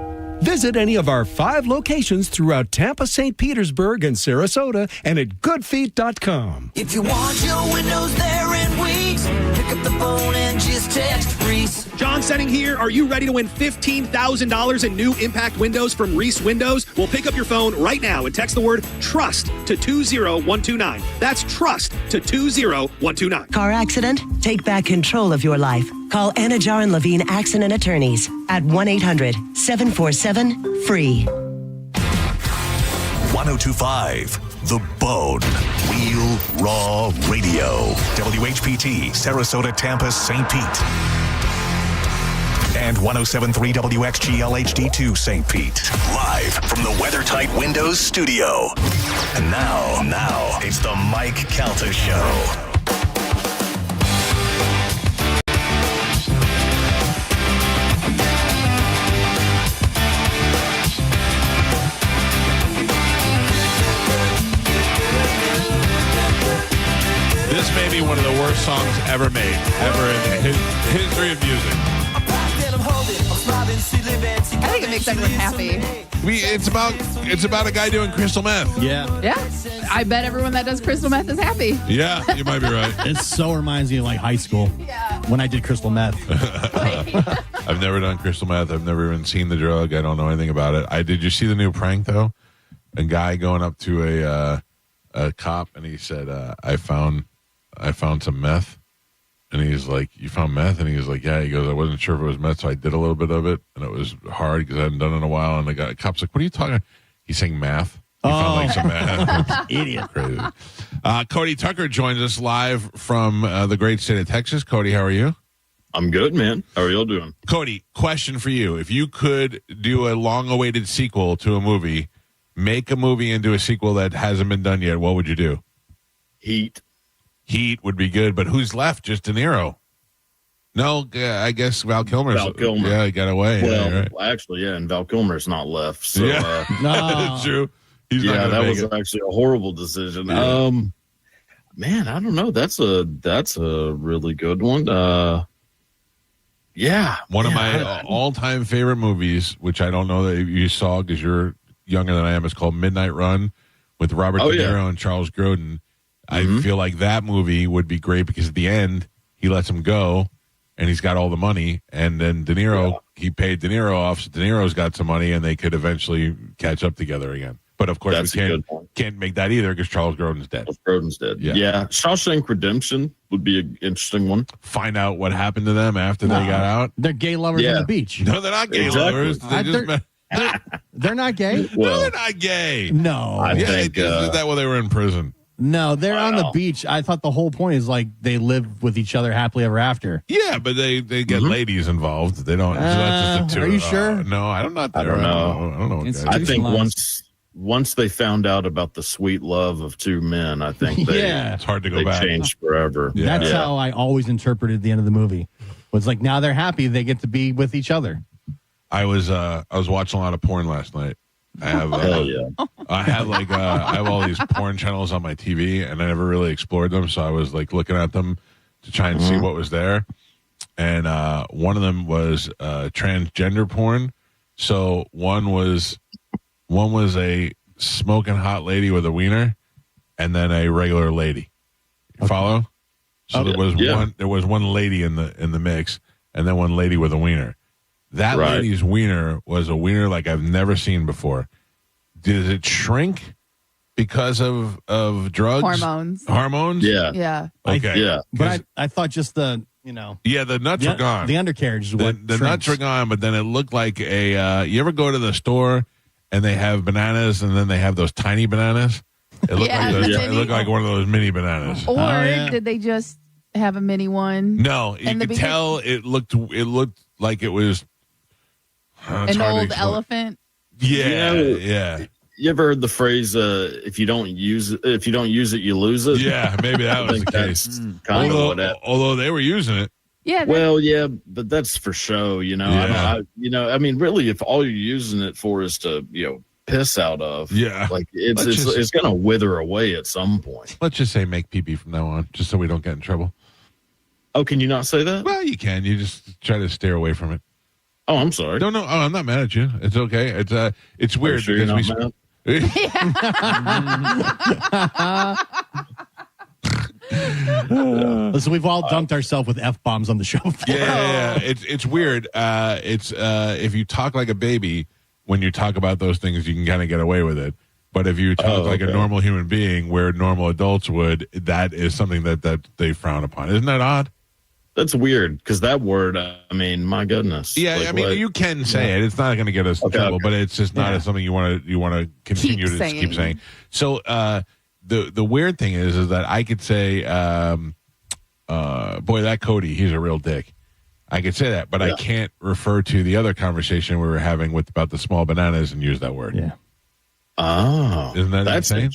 [SPEAKER 1] Visit any of our 5 locations throughout Tampa, St. Petersburg, and Sarasota, and at goodfeet.com.
[SPEAKER 12] If you want your windows there in weeks, pick up the phone and just text Reese.
[SPEAKER 24] John Setting here. Are you ready to win $15,000 in new impact windows from Reese Windows? Well, pick up your phone right now and text the word TRUST to 20129. That's TRUST to 20129.
[SPEAKER 2] Car accident? Take back control of your life. Call Anajar and Levine Accident Attorneys at 1-800-747-FREE.
[SPEAKER 6] 1025 The Bone. Real Raw Radio. WHPT, Sarasota, Tampa, St. Pete. And 1073 WXGL HD2 St. Pete. Live from the WeatherTight Windows studio. And now, it's the Mike Calta Show.
[SPEAKER 5] This may be one of the worst songs ever made, ever in the history of music.
[SPEAKER 3] I think it makes everyone happy.
[SPEAKER 5] It's about a guy doing crystal meth.
[SPEAKER 4] Yeah.
[SPEAKER 3] Yeah. I bet everyone that does crystal meth is happy.
[SPEAKER 5] Yeah, you might be right.
[SPEAKER 4] It so reminds me of like high school when I did crystal meth.
[SPEAKER 5] I've never done crystal meth. I've never even seen the drug. I don't know anything about it. Did you see the new prank though? A guy going up to a cop and he said, I found some meth. And he's like, you found meth? And he was like, yeah. He goes, I wasn't sure if it was meth, so I did a little bit of it. And it was hard because I hadn't done it in a while. And the cop's like, what are you talking about? He's saying math. He found like some math.
[SPEAKER 4] Idiot.
[SPEAKER 5] Crazy. Cody Tucker joins us live from the great state of Texas. Cody, how are you?
[SPEAKER 7] I'm good, man. How are y'all doing?
[SPEAKER 5] Cody, question for you. If you could do a long-awaited sequel to a movie, make a movie into a sequel that hasn't been done yet, what would you do?
[SPEAKER 7] Heat.
[SPEAKER 5] Heat would be good, but who's left? Just De Niro. No, I guess Val Kilmer.
[SPEAKER 7] Val Kilmer.
[SPEAKER 5] Yeah, he got away.
[SPEAKER 7] Well,
[SPEAKER 5] yeah, right.
[SPEAKER 7] Actually, yeah, and Val Kilmer's not left. So,
[SPEAKER 5] yeah, that's true. He's
[SPEAKER 7] yeah,
[SPEAKER 5] not
[SPEAKER 7] that was
[SPEAKER 5] it.
[SPEAKER 7] actually a horrible decision.
[SPEAKER 5] Yeah.
[SPEAKER 7] Man, I don't know. That's a really good one. Yeah,
[SPEAKER 5] one of my all-time favorite movies, which I don't know that you saw because you're younger than I am, is called Midnight Run with Robert De Niro and Charles Grodin. I feel like that movie would be great because at the end he lets him go and he's got all the money, and then De Niro he paid De Niro off, so De Niro's got some money and they could eventually catch up together again. But of course we can't make that either because Charles Grodin's dead.
[SPEAKER 7] Grodin's dead. Yeah. Shawshank Redemption would be an interesting one.
[SPEAKER 5] Find out what happened to them after they got out.
[SPEAKER 4] They're gay lovers on the beach.
[SPEAKER 5] No, they're not gay lovers. They just met.
[SPEAKER 4] They're not gay?
[SPEAKER 5] No, they're not gay.
[SPEAKER 4] No.
[SPEAKER 5] I think they did that while they were in prison.
[SPEAKER 4] No, they're on the beach. I thought the whole point is like they live with each other happily ever after.
[SPEAKER 5] Yeah, but they get ladies involved. They don't. So that's just a two.
[SPEAKER 4] Are you sure?
[SPEAKER 5] No, I'm not there.
[SPEAKER 7] I don't know.
[SPEAKER 5] I don't know.
[SPEAKER 7] I think once they found out about the sweet love of two men, I think
[SPEAKER 5] it's hard to go back.
[SPEAKER 7] Changed forever.
[SPEAKER 5] Yeah.
[SPEAKER 4] That's how I always interpreted the end of the movie. Was like now they're happy they get to be with each other.
[SPEAKER 5] I was watching a lot of porn last night. I have I have all these porn channels on my TV, and I never really explored them. So I was like looking at them to try and see what was there. And one of them was transgender porn. So one was a smoking hot lady with a wiener, and then a regular lady. You follow? So there was one lady in the mix, and then one lady with a wiener. That lady's wiener was a wiener like I've never seen before. Does it shrink because of drugs? Hormones?
[SPEAKER 7] Yeah.
[SPEAKER 3] Yeah.
[SPEAKER 5] Okay.
[SPEAKER 7] Yeah.
[SPEAKER 4] But I thought just the
[SPEAKER 5] the nuts are gone.
[SPEAKER 4] The undercarriage is what
[SPEAKER 5] the nuts are gone, but then it looked like a you ever go to the store and they have bananas and then they have those tiny bananas? It looked like one of those mini bananas.
[SPEAKER 3] Or did they just have a mini one?
[SPEAKER 5] No, you could tell it looked like it was
[SPEAKER 3] an old elephant.
[SPEAKER 5] Yeah.
[SPEAKER 7] You ever heard the phrase if you don't use it, you lose it?
[SPEAKER 5] Yeah, maybe that was the case.
[SPEAKER 7] Kind of what happened.
[SPEAKER 5] Although they were using it.
[SPEAKER 3] Yeah.
[SPEAKER 7] Well, yeah, but that's for show,
[SPEAKER 5] Yeah.
[SPEAKER 7] I mean, really, if all you're using it for is to, piss out of.
[SPEAKER 5] Yeah.
[SPEAKER 7] Like it's going to wither away at some point.
[SPEAKER 5] Let's just say make pee-pee from now on, just so we don't get in trouble.
[SPEAKER 7] Oh, can you not say that?
[SPEAKER 5] Well, you can. You just try to steer away from it.
[SPEAKER 7] Oh, I'm sorry.
[SPEAKER 5] No. Oh, I'm not mad at you. It's okay. It's weird
[SPEAKER 7] sure
[SPEAKER 5] because
[SPEAKER 7] you're not
[SPEAKER 4] Listen, we've all dunked ourselves with F-bombs on the show before.
[SPEAKER 5] Yeah. It's weird. If you talk like a baby when you talk about those things, you can kind of get away with it. But if you talk like a normal human being, where normal adults would, that is something that they frown upon. Isn't that odd?
[SPEAKER 7] That's weird because that word, I mean, my goodness.
[SPEAKER 5] Yeah,
[SPEAKER 7] like,
[SPEAKER 5] I mean, you can say it. It's not going to get us in trouble, but it's just not something you want to continue to keep saying. So the weird thing is that I could say, boy, that Cody, he's a real dick. I could say that, but I can't refer to the other conversation we were having about the small bananas and use that word.
[SPEAKER 4] Yeah.
[SPEAKER 7] Oh,
[SPEAKER 5] isn't that insane?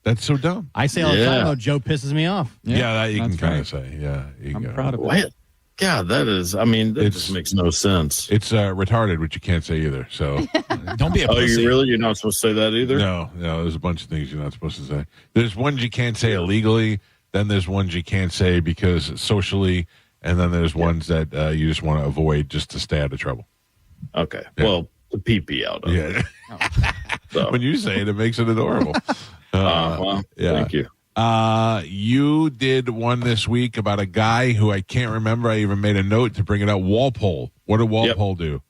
[SPEAKER 5] That's so dumb.
[SPEAKER 4] I say all the time, oh, Joe pisses me off.
[SPEAKER 5] Yeah, that you can kind of say. Yeah,
[SPEAKER 4] I'm proud of it.
[SPEAKER 7] God, that is, I mean, that just makes no sense.
[SPEAKER 5] It's retarded, which you can't say either. So
[SPEAKER 8] don't be a pussy.
[SPEAKER 7] You're not supposed to say that either?
[SPEAKER 5] No, there's a bunch of things you're not supposed to say. There's ones you can't say illegally, then there's ones you can't say because socially, and then there's ones that you just want to avoid just to stay out of trouble.
[SPEAKER 7] Okay. Yeah. Well, the pee-pee out of it.
[SPEAKER 5] So. When you say it, it makes it adorable.
[SPEAKER 7] Well, thank you.
[SPEAKER 5] You did one this week about a guy who I can't remember. I even made a note to bring it up. Walpole. What did Walpole do?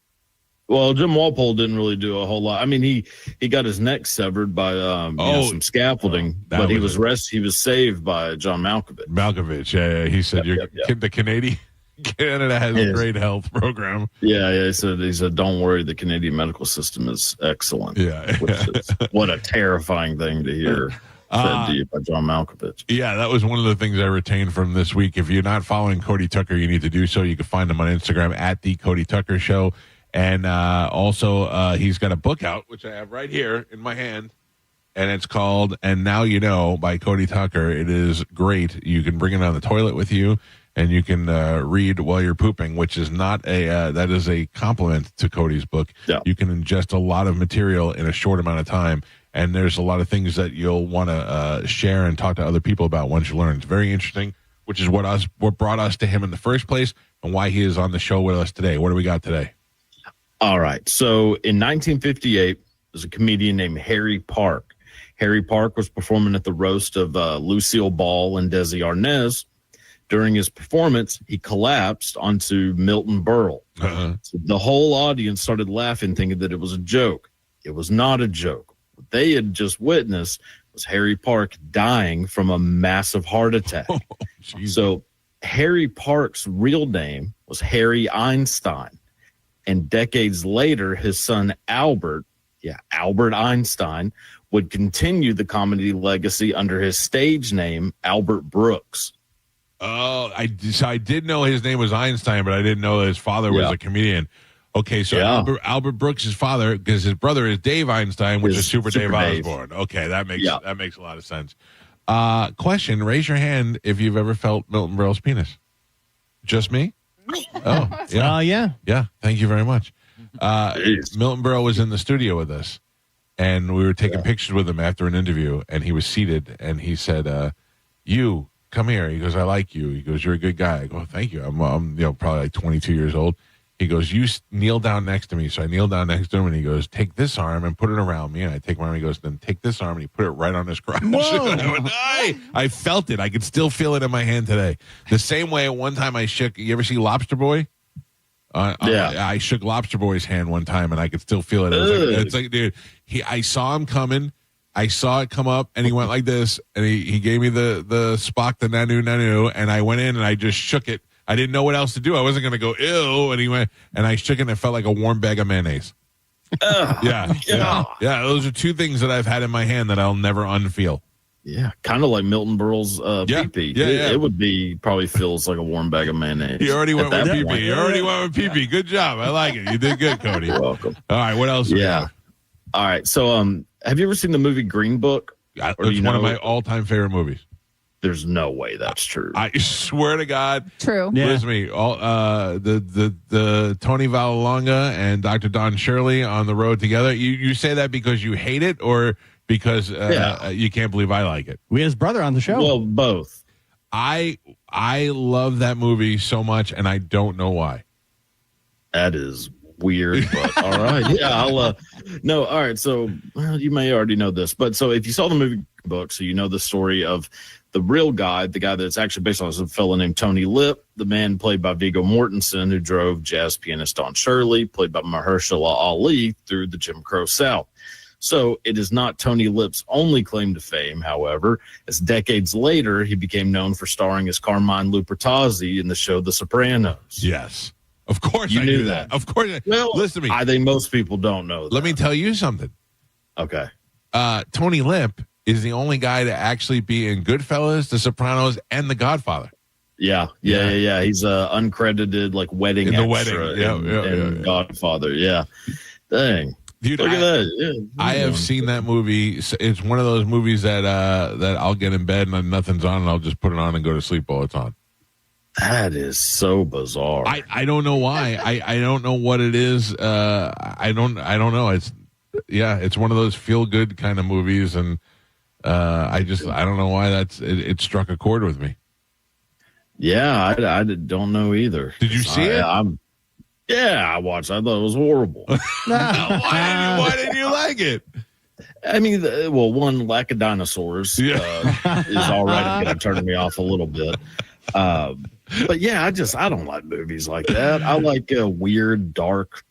[SPEAKER 7] Well, Jim Walpole didn't really do a whole lot. I mean, he got his neck severed by some scaffolding, but he was saved by John Malkovich.
[SPEAKER 5] Malkovich, yeah. He said the Canadian. Canada has a great health program.
[SPEAKER 7] Yeah. He said, don't worry, the Canadian medical system is excellent.
[SPEAKER 5] Yeah.
[SPEAKER 7] Which is, what a terrifying thing to hear said to you by John Malkovich.
[SPEAKER 5] Yeah, that was one of the things I retained from this week. If you're not following Cody Tucker, you need to do so. You can find him on Instagram at The Cody Tucker Show. And also, he's got a book out, which I have right here in my hand. And it's called And Now You Know by Cody Tucker. It is great. You can bring it on the toilet with you. And you can read while you're pooping, which is not that is a compliment to Cody's book.
[SPEAKER 7] Yeah.
[SPEAKER 5] You can ingest a lot of material in a short amount of time, and there's a lot of things that you'll want to share and talk to other people about once you learn. It's very interesting, which is what brought us to him in the first place and why he is on the show with us today. What do we got today?
[SPEAKER 7] All right. So in 1958, there's a comedian named Harry Park. Harry Park was performing at the roast of Lucille Ball and Desi Arnaz. During his performance, he collapsed onto Milton Berle. So the whole audience started laughing, thinking that it was a joke. It was not a joke. What they had just witnessed was Harry Park dying from a massive heart attack. So Harry Park's real name was Harry Einstein. And decades later, his son Albert Einstein, would continue the comedy legacy under his stage name, Albert Brooks.
[SPEAKER 5] Oh, I did know his name was Einstein, but I didn't know his father was a comedian. Okay, so Albert Brooks' father, because his brother is Dave Einstein, which is Super Dave Osborne. Okay, that makes a lot of sense. Question: raise your hand if you've ever felt Milton Berle's penis. Just me? Oh, yeah. Yeah, thank you very much. Milton Berle was in the studio with us, and we were taking pictures with him after an interview, and he was seated, and he said, you. Come here. He goes, I like you. He goes, you're a good guy. I go, thank you. I'm probably like 22 years old. He goes, you kneel down next to me. So I kneel down next to him, and he goes, take this arm and put it around me. And I take my arm. He goes, then take this arm, and he put it right on his crotch. I felt it. I could still feel it in my hand today. The same way at one time I shook. You ever see Lobster Boy? I shook Lobster Boy's hand one time, and I could still feel it. It's like, dude, I saw him coming. I saw it come up, and he went like this, and he gave me the Spock, the nanu, and I went in, and I just shook it. I didn't know what else to do. I wasn't going to go, ew, and he went, and I shook it, and it felt like a warm bag of mayonnaise. Yeah. Those are two things that I've had in my hand that I'll never unfeel.
[SPEAKER 7] Yeah, kind of like Milton Berle's pee-pee. It would be, probably feels like a warm bag of mayonnaise.
[SPEAKER 5] You already went with pee-pee. Good job. I like it. You did good, Cody.
[SPEAKER 7] You're welcome.
[SPEAKER 5] All right, what else?
[SPEAKER 7] Yeah. All right, so have you ever seen the movie Green Book?
[SPEAKER 5] It's one of my all-time favorite movies.
[SPEAKER 7] there's no way that's true.
[SPEAKER 5] I swear to God.
[SPEAKER 3] True.
[SPEAKER 5] Listen to me. All the Tony Vallelonga and Dr. Don Shirley on the road together. You say that because you hate it, or because you can't believe I like it?
[SPEAKER 4] We had his brother on the show.
[SPEAKER 7] Well, both.
[SPEAKER 5] I love that movie so much, and I don't know why.
[SPEAKER 7] That is weird, but all right. Yeah, I'll no, all right. So you may already know this, but so if you saw the movie book, so you know the story of the real guy, the guy that's actually based on is a fellow named Tony Lip, the man played by Viggo Mortensen, who drove jazz pianist Don Shirley, played by Mahershala Ali, through the Jim Crow South. So it is not Tony Lip's only claim to fame, however, as decades later, he became known for starring as Carmine Lupertazzi in the show The Sopranos.
[SPEAKER 5] Yes. Of course
[SPEAKER 7] You
[SPEAKER 5] I
[SPEAKER 7] knew
[SPEAKER 5] knew
[SPEAKER 7] that.
[SPEAKER 5] Of course.
[SPEAKER 7] Well,
[SPEAKER 5] listen to me.
[SPEAKER 7] I think most people don't know that.
[SPEAKER 5] Let me tell you something.
[SPEAKER 7] Okay.
[SPEAKER 5] Tony Lip is the only guy to actually be in Goodfellas, The Sopranos, and The Godfather.
[SPEAKER 7] Yeah. He's uncredited, like wedding
[SPEAKER 5] In the
[SPEAKER 7] extra
[SPEAKER 5] wedding.
[SPEAKER 7] in Godfather. Yeah. Dang.
[SPEAKER 5] Dude,
[SPEAKER 7] Look at that. Yeah.
[SPEAKER 5] I have seen that movie. It's one of those movies that I'll get in bed and nothing's on, and I'll just put it on and go to sleep while it's on.
[SPEAKER 7] That is so bizarre.
[SPEAKER 5] I don't know why. I don't know what it is. I don't know. It's one of those feel good kind of movies, and I don't know why it struck a chord with me.
[SPEAKER 7] Yeah, I don't know either.
[SPEAKER 5] Did you see it?
[SPEAKER 7] I watched. I thought it was horrible.
[SPEAKER 5] Why didn't you like it?
[SPEAKER 7] I mean, one, lack of dinosaurs is already going to turn me off a little bit. But yeah, I don't like movies like that. I like weird, dark,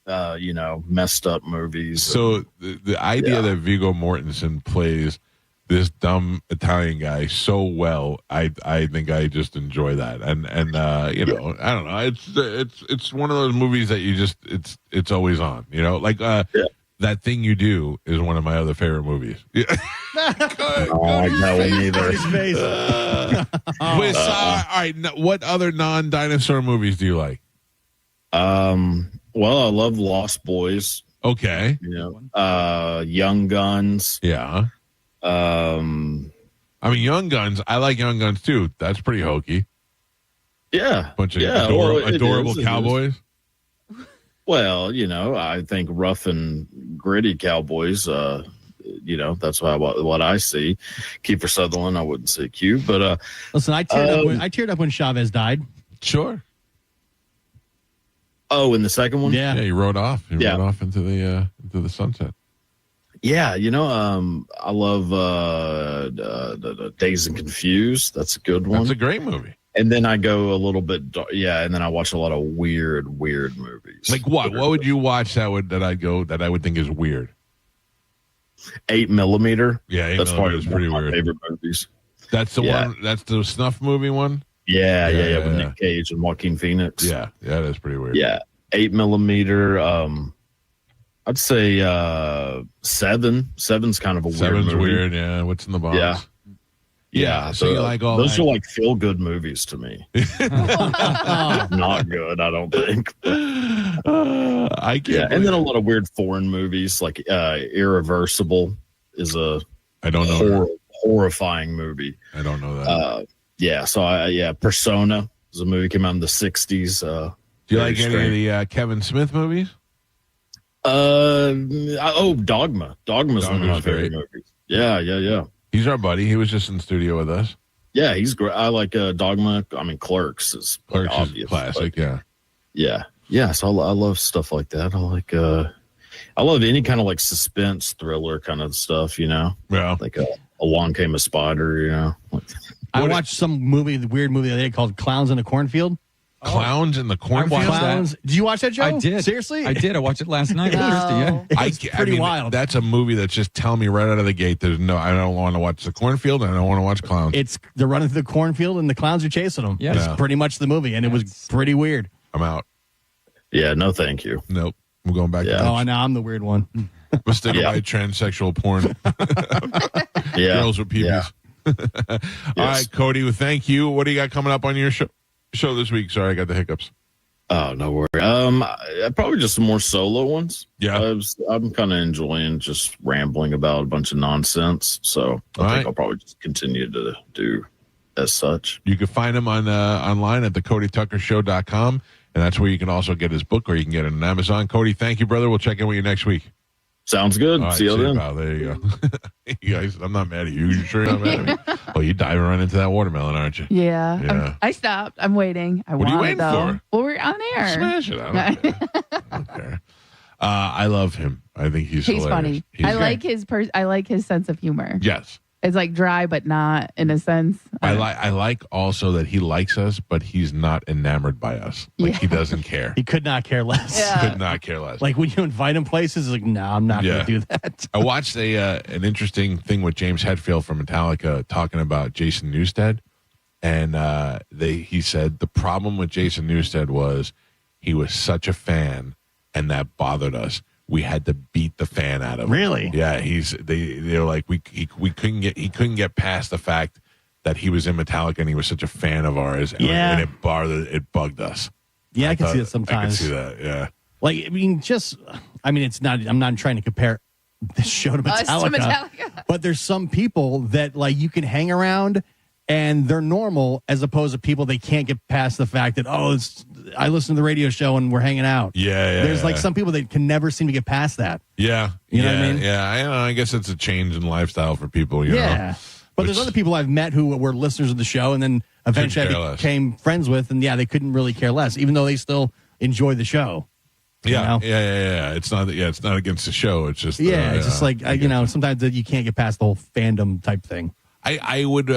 [SPEAKER 7] messed up movies.
[SPEAKER 5] So the idea that Viggo Mortensen plays this dumb Italian guy so well, I think I just enjoy that. And I don't know. It's one of those movies that you just it's always on. Like That Thing You Do is one of my other favorite movies. Yeah.
[SPEAKER 7] I don't like that one either.
[SPEAKER 5] All right. What other non-dinosaur movies do you like?
[SPEAKER 7] Well, I love Lost Boys.
[SPEAKER 5] Okay.
[SPEAKER 7] Young Guns.
[SPEAKER 5] Yeah. Young Guns. I like Young Guns too. That's pretty hokey.
[SPEAKER 7] Yeah.
[SPEAKER 5] Bunch of adorable cowboys.
[SPEAKER 7] Well, I think rough and gritty cowboys. That's what I see. Kiefer Sutherland, I wouldn't say cute, but
[SPEAKER 4] listen, I teared up when Chavez died.
[SPEAKER 5] Sure.
[SPEAKER 7] Oh, in the second one,
[SPEAKER 5] yeah, he rode off. Rode off into the sunset.
[SPEAKER 7] Yeah, I love the Dazed and Confused. That's a good one.
[SPEAKER 5] That's a great movie.
[SPEAKER 7] And then I go a little bit, and then I watch a lot of weird movies.
[SPEAKER 5] Like what? What would you watch that I would think is weird?
[SPEAKER 7] 8mm.
[SPEAKER 5] Yeah,
[SPEAKER 7] that's probably
[SPEAKER 5] is pretty
[SPEAKER 7] one of my
[SPEAKER 5] weird.
[SPEAKER 7] favorite movies.
[SPEAKER 5] That's the one. That's the snuff movie one.
[SPEAKER 7] Yeah, with Nick Cage and Joaquin Phoenix.
[SPEAKER 5] Yeah, that's pretty weird.
[SPEAKER 7] Yeah, 8mm. I'd say 7. 7's kind of a weird movie.
[SPEAKER 5] Weird. Yeah, what's in the box? Yeah. So you like all
[SPEAKER 7] those
[SPEAKER 5] that.
[SPEAKER 7] are like feel good movies to me. Not good, I don't think.
[SPEAKER 5] I can't.
[SPEAKER 7] And then a lot of weird foreign movies like Irreversible is a horrifying movie.
[SPEAKER 5] I don't know that.
[SPEAKER 7] So Persona is a movie came out in the 60s.
[SPEAKER 5] Do you like any of the Kevin Smith movies?
[SPEAKER 7] Dogma. Dogma's one of my favorite movies. Yeah.
[SPEAKER 5] He's our buddy. He was just in the studio with us.
[SPEAKER 7] Yeah, he's great. I like Dogma. I mean, Clerks is obvious,
[SPEAKER 5] classic.
[SPEAKER 7] Yeah. So I love stuff like that. I love any kind of like suspense thriller kind of stuff.
[SPEAKER 5] Yeah.
[SPEAKER 7] Like Along Came a Spider.
[SPEAKER 4] I watched some weird movie the other day called Clowns in a Cornfield.
[SPEAKER 5] Clowns in the Cornfield?
[SPEAKER 4] Clowns. Did you watch that, Joe?
[SPEAKER 8] I did.
[SPEAKER 4] Seriously?
[SPEAKER 8] I did. I watched it last night.
[SPEAKER 3] No.
[SPEAKER 4] It's pretty wild.
[SPEAKER 5] That's a movie that's just telling me right out of the gate. I don't want to watch the cornfield. And I don't want to watch clowns.
[SPEAKER 4] They're running through the cornfield and the clowns are chasing them.
[SPEAKER 8] Yeah.
[SPEAKER 4] That's pretty much the movie, and it was pretty weird.
[SPEAKER 5] I'm out.
[SPEAKER 7] Yeah, no, thank you.
[SPEAKER 5] Nope. I'm going back.
[SPEAKER 4] Oh, I know. I'm the weird one.
[SPEAKER 5] We'll stick by transsexual porn. Girls with peepees. All right, Cody. Well, thank you. What do you got coming up on your show this week? Sorry, I got the hiccups.
[SPEAKER 7] Oh, no worry. Probably just some more solo ones.
[SPEAKER 5] Yeah.
[SPEAKER 7] I'm kind of enjoying just rambling about a bunch of nonsense. So I think I'll probably just continue to do as such.
[SPEAKER 5] You can find him on online at thecodytuckershow.com, and that's where you can also get his book, or you can get it on Amazon. Cody, thank you, brother. We'll check in with you next week.
[SPEAKER 7] Sounds good.
[SPEAKER 5] All right,
[SPEAKER 7] see you then.
[SPEAKER 5] Pal. There you go. You guys, I'm not mad at you. You sure you're not mad at me? Oh, you diving right into that watermelon, aren't you?
[SPEAKER 3] Yeah. I stopped. I'm waiting.
[SPEAKER 5] What are you waiting for?
[SPEAKER 3] Well, we're on air.
[SPEAKER 5] Smash it. I don't care. I love him. I think he's hilarious.
[SPEAKER 3] Funny. I like his sense of humor.
[SPEAKER 5] Yes.
[SPEAKER 3] It's like dry, but not in a sense.
[SPEAKER 5] I like also that he likes us, but he's not enamored by us. Like he doesn't care.
[SPEAKER 4] He could not care less.
[SPEAKER 3] Yeah.
[SPEAKER 5] Could not care less.
[SPEAKER 4] Like when you invite him places, it's like, no, I'm not going to do that.
[SPEAKER 5] I watched an interesting thing with James Hetfield from Metallica talking about Jason Newsted, and he said the problem with Jason Newsted was he was such a fan, and that bothered us. We had to beat the fan out of him.
[SPEAKER 4] Really?
[SPEAKER 5] Yeah, they're like we couldn't get past the fact that he was in Metallica and he was such a fan of ours. And it bugged us.
[SPEAKER 4] Yeah, I can see it sometimes.
[SPEAKER 5] I can see that. Yeah.
[SPEAKER 4] Like it's not. I'm not trying to compare this show to Metallica, but there's some people that like you can hang around and they're normal, as opposed to people they can't get past the fact that I listen to the radio show and we're hanging out.
[SPEAKER 5] Yeah.
[SPEAKER 4] There's like some people that can never seem to get past that.
[SPEAKER 5] Yeah.
[SPEAKER 4] You know what I mean?
[SPEAKER 5] Yeah. I guess it's a change in lifestyle for people. You know?
[SPEAKER 4] But there's other people I've met who were listeners of the show and then eventually I became friends with, and they couldn't really care less, even though they still enjoy the show.
[SPEAKER 5] Yeah. It's not against the show. It's just
[SPEAKER 4] it's just like sometimes you can't get past the whole fandom type thing.
[SPEAKER 5] I would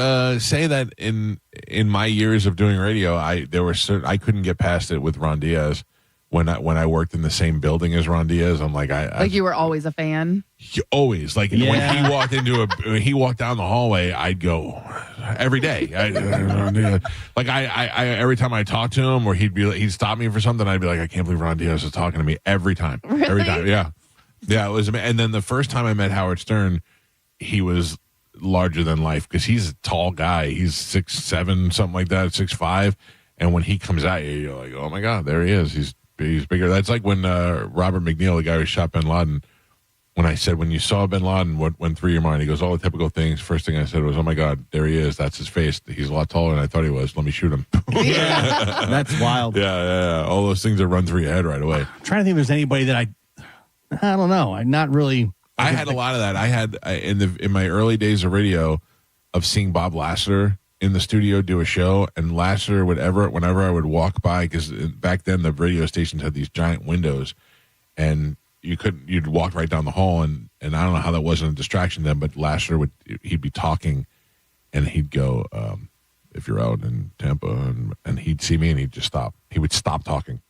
[SPEAKER 5] say that in my years of doing radio, I couldn't get past it with Ron Diaz when I worked in the same building as Ron Diaz. I'm like
[SPEAKER 3] you were always a fan.
[SPEAKER 5] Always when he walked down the hallway, I'd go every day. I every time I talked to him or he'd stop me for something, I'd be like, I can't believe Ron Diaz is talking to me every time.
[SPEAKER 3] Really?
[SPEAKER 5] Every time, yeah. It was. And then the first time I met Howard Stern, he was larger than life because he's a tall guy. He's 6'7", something like that, 6'5". And when he comes at you, you're like, oh my God, there he is. He's bigger. That's like when Robert McNeil, the guy who shot bin Laden, when I said, when you saw bin Laden, what went through your mind? He goes, all the typical things. First thing I said was, oh my God, there he is. That's his face. He's a lot taller than I thought he was. Let me shoot him.
[SPEAKER 4] Yeah, that's wild.
[SPEAKER 5] Yeah. All those things that run through your head right away.
[SPEAKER 4] I'm trying to think if there's anybody that I don't know. I'm not really.
[SPEAKER 5] I had a lot of that. I had in my early days of radio of seeing Bob Lasseter in the studio do a show, and Lasseter whenever I would walk by, because back then the radio stations had these giant windows, and you'd walk right down the hall, and I don't know how that wasn't a distraction then, but Lasseter he'd be talking, and he'd go, if you're out in Tampa, and he'd see me and he'd just stop. He would stop talking.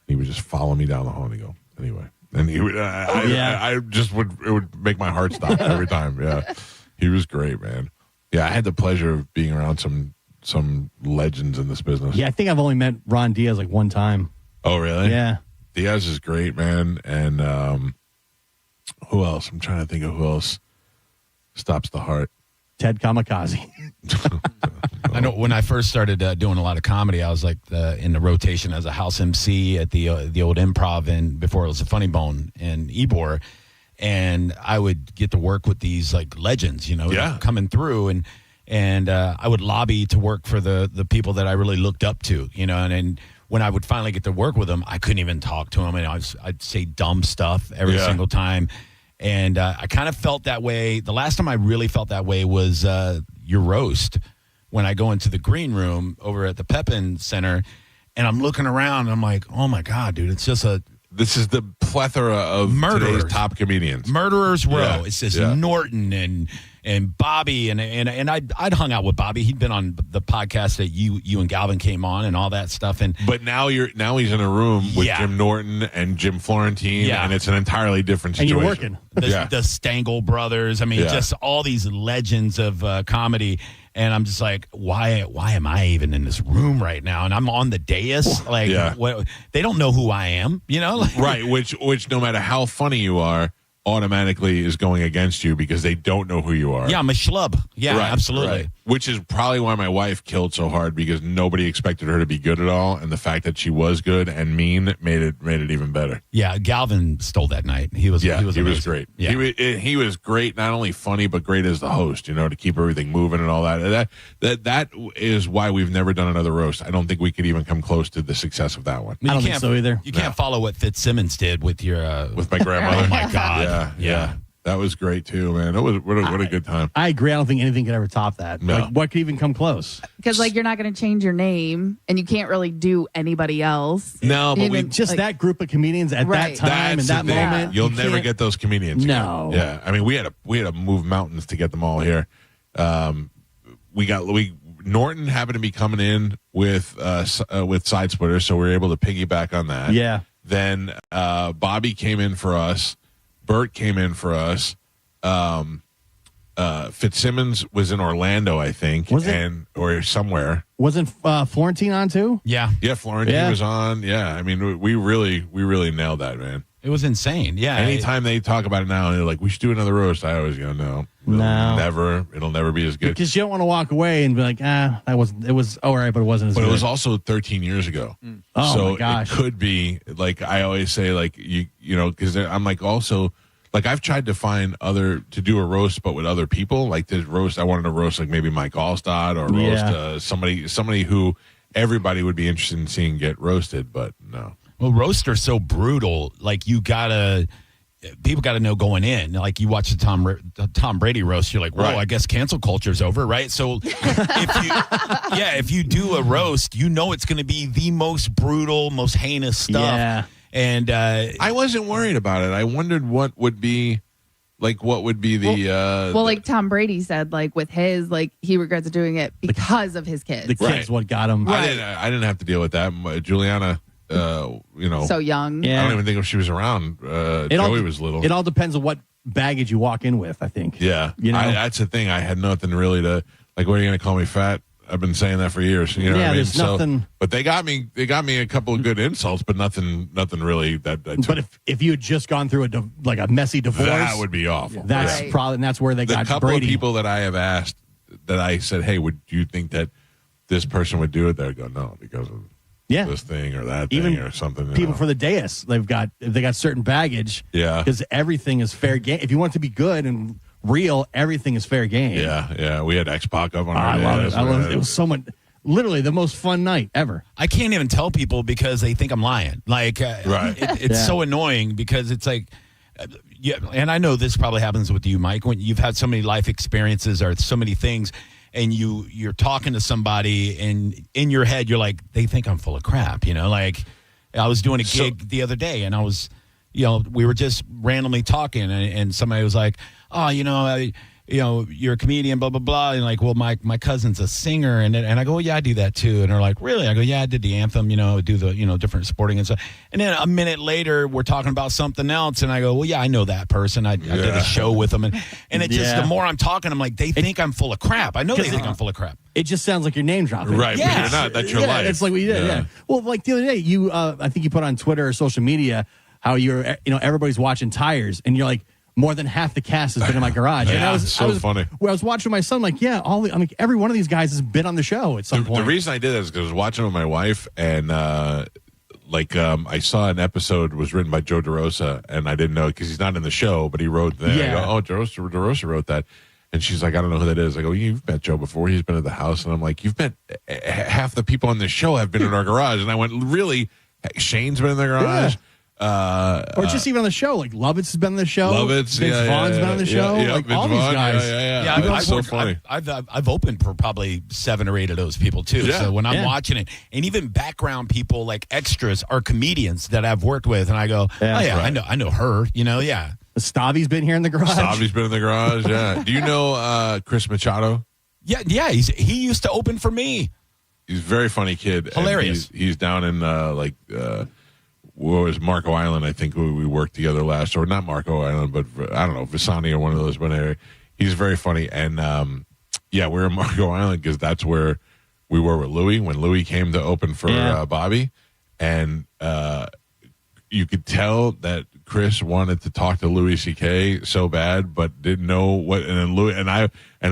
[SPEAKER 5] He would just follow me down the hall and he'd go, anyway. And he would, it would make my heart stop every time. Yeah. He was great, man. Yeah. I had the pleasure of being around some legends in this business.
[SPEAKER 4] Yeah. I think I've only met Ron Diaz like one time.
[SPEAKER 5] Oh, really?
[SPEAKER 4] Yeah.
[SPEAKER 5] Diaz is great, man. And who else? I'm trying to think of who else stops the heart.
[SPEAKER 4] Ted Kamikaze.
[SPEAKER 8] I know when I first started doing a lot of comedy, I was like in the rotation as a house MC at the old Improv, and before it was a Funny Bone in Ybor, and I would get to work with these like legends, coming through, and I would lobby to work for the people that I really looked up to, and when I would finally get to work with them, I couldn't even talk to them, and I'd say dumb stuff every single time. And I kind of felt that way. The last time I really felt that way was your roast, when I go into the green room over at the Pepin Center, and I'm looking around, and I'm like, oh my God, dude, it's just
[SPEAKER 5] this is the plethora of today's top comedians.
[SPEAKER 8] Murderers Row.
[SPEAKER 5] Yeah.
[SPEAKER 8] It's just Norton and Bobby, and I'd hung out with Bobby. He'd been on the podcast that you and Galvin came on and all that stuff.
[SPEAKER 5] But now he's in a room with Jim Norton and Jim Florentine, and it's an entirely different situation.
[SPEAKER 4] And you're working.
[SPEAKER 8] The Stengel brothers. I mean, just all these legends of comedy. And I'm just like, why am I even in this room right now? And I'm on the dais. Like, what, they don't know who I am, Like,
[SPEAKER 5] right, which no matter how funny you are, automatically is going against you because they don't know who you are.
[SPEAKER 8] Yeah, I'm a schlub. Yeah,
[SPEAKER 5] Right,
[SPEAKER 8] absolutely.
[SPEAKER 5] right. Which is probably why my wife killed so hard because nobody expected her to be good at all, and the fact that she was good and mean made it even better.
[SPEAKER 8] Yeah, Galvin stole that night. He was amazing.
[SPEAKER 5] Great.
[SPEAKER 8] Yeah.
[SPEAKER 5] He was great, not only funny but great as the host. To keep everything moving and all that. That is why we've never done another roast. I don't think we could even come close to the success of that one.
[SPEAKER 4] I don't think so either.
[SPEAKER 8] You can't follow what Fitzsimmons did with your
[SPEAKER 5] with my grandmother.
[SPEAKER 8] Oh my God!
[SPEAKER 5] Yeah. That was great too, man. It was what a good time.
[SPEAKER 4] I agree. I don't think anything could ever top that.
[SPEAKER 5] No.
[SPEAKER 4] Like, what could even come close?
[SPEAKER 3] Because you're not going to change your name, and you can't really do anybody else.
[SPEAKER 5] No, but
[SPEAKER 3] Even,
[SPEAKER 4] just that group of comedians at
[SPEAKER 3] Right.
[SPEAKER 4] that time and
[SPEAKER 5] That's
[SPEAKER 4] that
[SPEAKER 5] the thing.
[SPEAKER 4] moment.
[SPEAKER 5] You'll
[SPEAKER 4] you
[SPEAKER 5] never
[SPEAKER 4] can't-
[SPEAKER 5] get those comedians.
[SPEAKER 4] No.
[SPEAKER 5] again. Yeah. I mean, we had to move mountains to get them all here. Norton happened to be coming in with Side Splitters, so we were able to piggyback on that.
[SPEAKER 4] Yeah.
[SPEAKER 5] Then Bobby came in for us. Bert came in for us. Fitzsimmons was in Orlando, I think, or somewhere.
[SPEAKER 4] Wasn't Florentine on too?
[SPEAKER 8] Yeah.
[SPEAKER 5] Yeah, Florentine was on. Yeah, I mean, we really nailed that, man.
[SPEAKER 8] It was insane. Yeah.
[SPEAKER 5] Anytime they talk about it now, and they're like, "We should do another roast," I always go, "No, never. It'll never be as good."
[SPEAKER 4] Because you don't want to walk away and be like, it was all right, but it wasn't as
[SPEAKER 5] But
[SPEAKER 4] good.
[SPEAKER 5] it was also 13 years ago.
[SPEAKER 4] Oh,
[SPEAKER 5] so
[SPEAKER 4] my gosh.
[SPEAKER 5] it could be like I always say, like you know, because I'm like also like I've tried to find to do a roast, but with other people. Like this roast, I wanted to roast like maybe Mike Allstott or roast somebody who everybody would be interested in seeing get roasted, but no.
[SPEAKER 8] Well, roasts are so brutal. Like people gotta know going in. Like you watch the Tom Brady roast, you're like, whoa,
[SPEAKER 5] Right.
[SPEAKER 8] I guess cancel culture's over, right? So if you do a roast, it's going to be the most brutal, most heinous stuff.
[SPEAKER 4] Yeah.
[SPEAKER 8] And
[SPEAKER 5] I wasn't worried about it. I wondered what would be the
[SPEAKER 3] like Tom Brady said, like with his, like he regrets doing it because of his kids.
[SPEAKER 4] The kids what got him.
[SPEAKER 5] I didn't have to deal with that. Juliana,
[SPEAKER 3] so young.
[SPEAKER 5] I don't even think if she was around. Joey was little.
[SPEAKER 4] It all depends on what baggage you walk in with, I think.
[SPEAKER 5] Yeah, that's the thing. I had nothing really to like. What are you going to call me, fat? I've been saying that for years. You know what I mean?
[SPEAKER 4] There's nothing.
[SPEAKER 5] But they got me a couple of good insults, but nothing really that.
[SPEAKER 4] But if you had just gone through a messy divorce,
[SPEAKER 5] that would be awful.
[SPEAKER 4] That's probably, and that's where they got
[SPEAKER 5] the couple
[SPEAKER 4] Brady.
[SPEAKER 5] of people that I have asked that I said, hey, would you think that this person would do it? They go, no, because of this thing or that
[SPEAKER 4] Even
[SPEAKER 5] thing or something.
[SPEAKER 4] People for the dais, they got certain baggage.
[SPEAKER 5] Yeah,
[SPEAKER 4] because everything is fair game. If you want it to be good and real, everything is fair game.
[SPEAKER 5] Yeah. We had X-Pac up on our
[SPEAKER 4] I love it.
[SPEAKER 5] dais.
[SPEAKER 4] I love it. It was so much. Literally the most fun night ever.
[SPEAKER 8] I can't even tell people because they think I'm lying. Like, it's so annoying because it's like, and I know this probably happens with you, Mike, when you've had so many life experiences or so many things, and you're talking to somebody, and in your head you're like, they think I'm full of crap. Like I was doing a gig the other day, and I was, we were just randomly talking, and somebody was like, oh, you're a comedian, blah, blah, blah. And like, well, my cousin's a singer. And I go, well, yeah, I do that too. And they're like, really? I go, yeah, I did the anthem, do the, different sporting and stuff. And then a minute later, we're talking about something else. And I go, well, yeah, I know that person. I did a show with them. And it just, the more I'm talking, I'm like, they think I'm full of crap. I know they think I'm full of crap.
[SPEAKER 4] It just sounds like you're name dropping.
[SPEAKER 5] Right, but you're not. That's your life.
[SPEAKER 4] It's like what you did, yeah. Well, like the other day, you, I think you put on Twitter or social media how you're, everybody's watching Tires. And you're like, more than half the cast has been in my garage. And I was
[SPEAKER 5] funny.
[SPEAKER 4] When I was watching my son, like, every one of these guys has been on the show at some point.
[SPEAKER 5] The reason I did that is because I was watching with my wife, and I saw an episode was written by Joe DeRosa, and I didn't know because he's not in the show, but he wrote that.
[SPEAKER 4] Yeah.
[SPEAKER 5] I go, oh, DeRosa wrote that. And she's like, I don't know who that is. I go, you've met Joe before. He's been at the house. And I'm like, you've met half the people on this show have been in our garage. And I went, really? Shane's been in the garage?
[SPEAKER 4] Yeah. Or just even on the show, like Lovitz has been on the show.
[SPEAKER 5] Lovitz,
[SPEAKER 4] Vince Vaughn's been on the show. Like
[SPEAKER 5] Vince
[SPEAKER 4] all these
[SPEAKER 5] Vaughn,
[SPEAKER 4] guys.
[SPEAKER 5] Yeah, that's so funny.
[SPEAKER 8] I've opened for probably 7 or 8 of those people too.
[SPEAKER 5] Yeah.
[SPEAKER 8] So when I'm watching it, and even background people like extras are comedians that I've worked with, and I go, I know her.
[SPEAKER 4] Stavi's been here in the garage.
[SPEAKER 5] Stavi's been in the garage. Yeah. Do you know Chris Machado?
[SPEAKER 8] Yeah. He used to open for me.
[SPEAKER 5] He's a very funny kid.
[SPEAKER 8] Hilarious.
[SPEAKER 5] He's down in what was Marco Island, I think we worked together last, or not Marco Island, but I don't know, Visani or one of those. But he's very funny. And we're in Marco Island because that's where we were with Louis when Louis came to open for Bobby. And you could tell that Chris wanted to talk to Louis C.K. so bad, but didn't know what. And then Louis and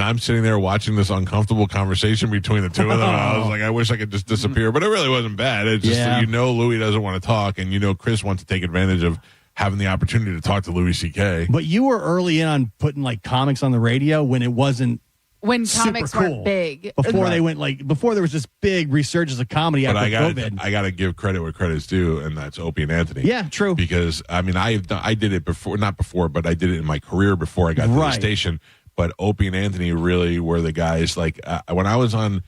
[SPEAKER 5] I'm sitting there watching this uncomfortable conversation between the two of them. I was like, I wish I could just disappear, but it really wasn't bad. It's just that Louis doesn't want to talk, and Chris wants to take advantage of having the opportunity to talk to Louis C.K.
[SPEAKER 4] But you were early in on putting like comics on the radio when it wasn't.
[SPEAKER 3] When
[SPEAKER 4] super
[SPEAKER 3] comics
[SPEAKER 4] cool.
[SPEAKER 3] weren't big.
[SPEAKER 4] Before they went before there was this big resurgence of comedy after COVID.
[SPEAKER 5] I got to give credit where credit's due, and that's Opie and Anthony.
[SPEAKER 4] Yeah, true.
[SPEAKER 5] Because I did it before, not before, but I did it in my career before I got to the station. But Opie and Anthony really were the guys. Like when I was on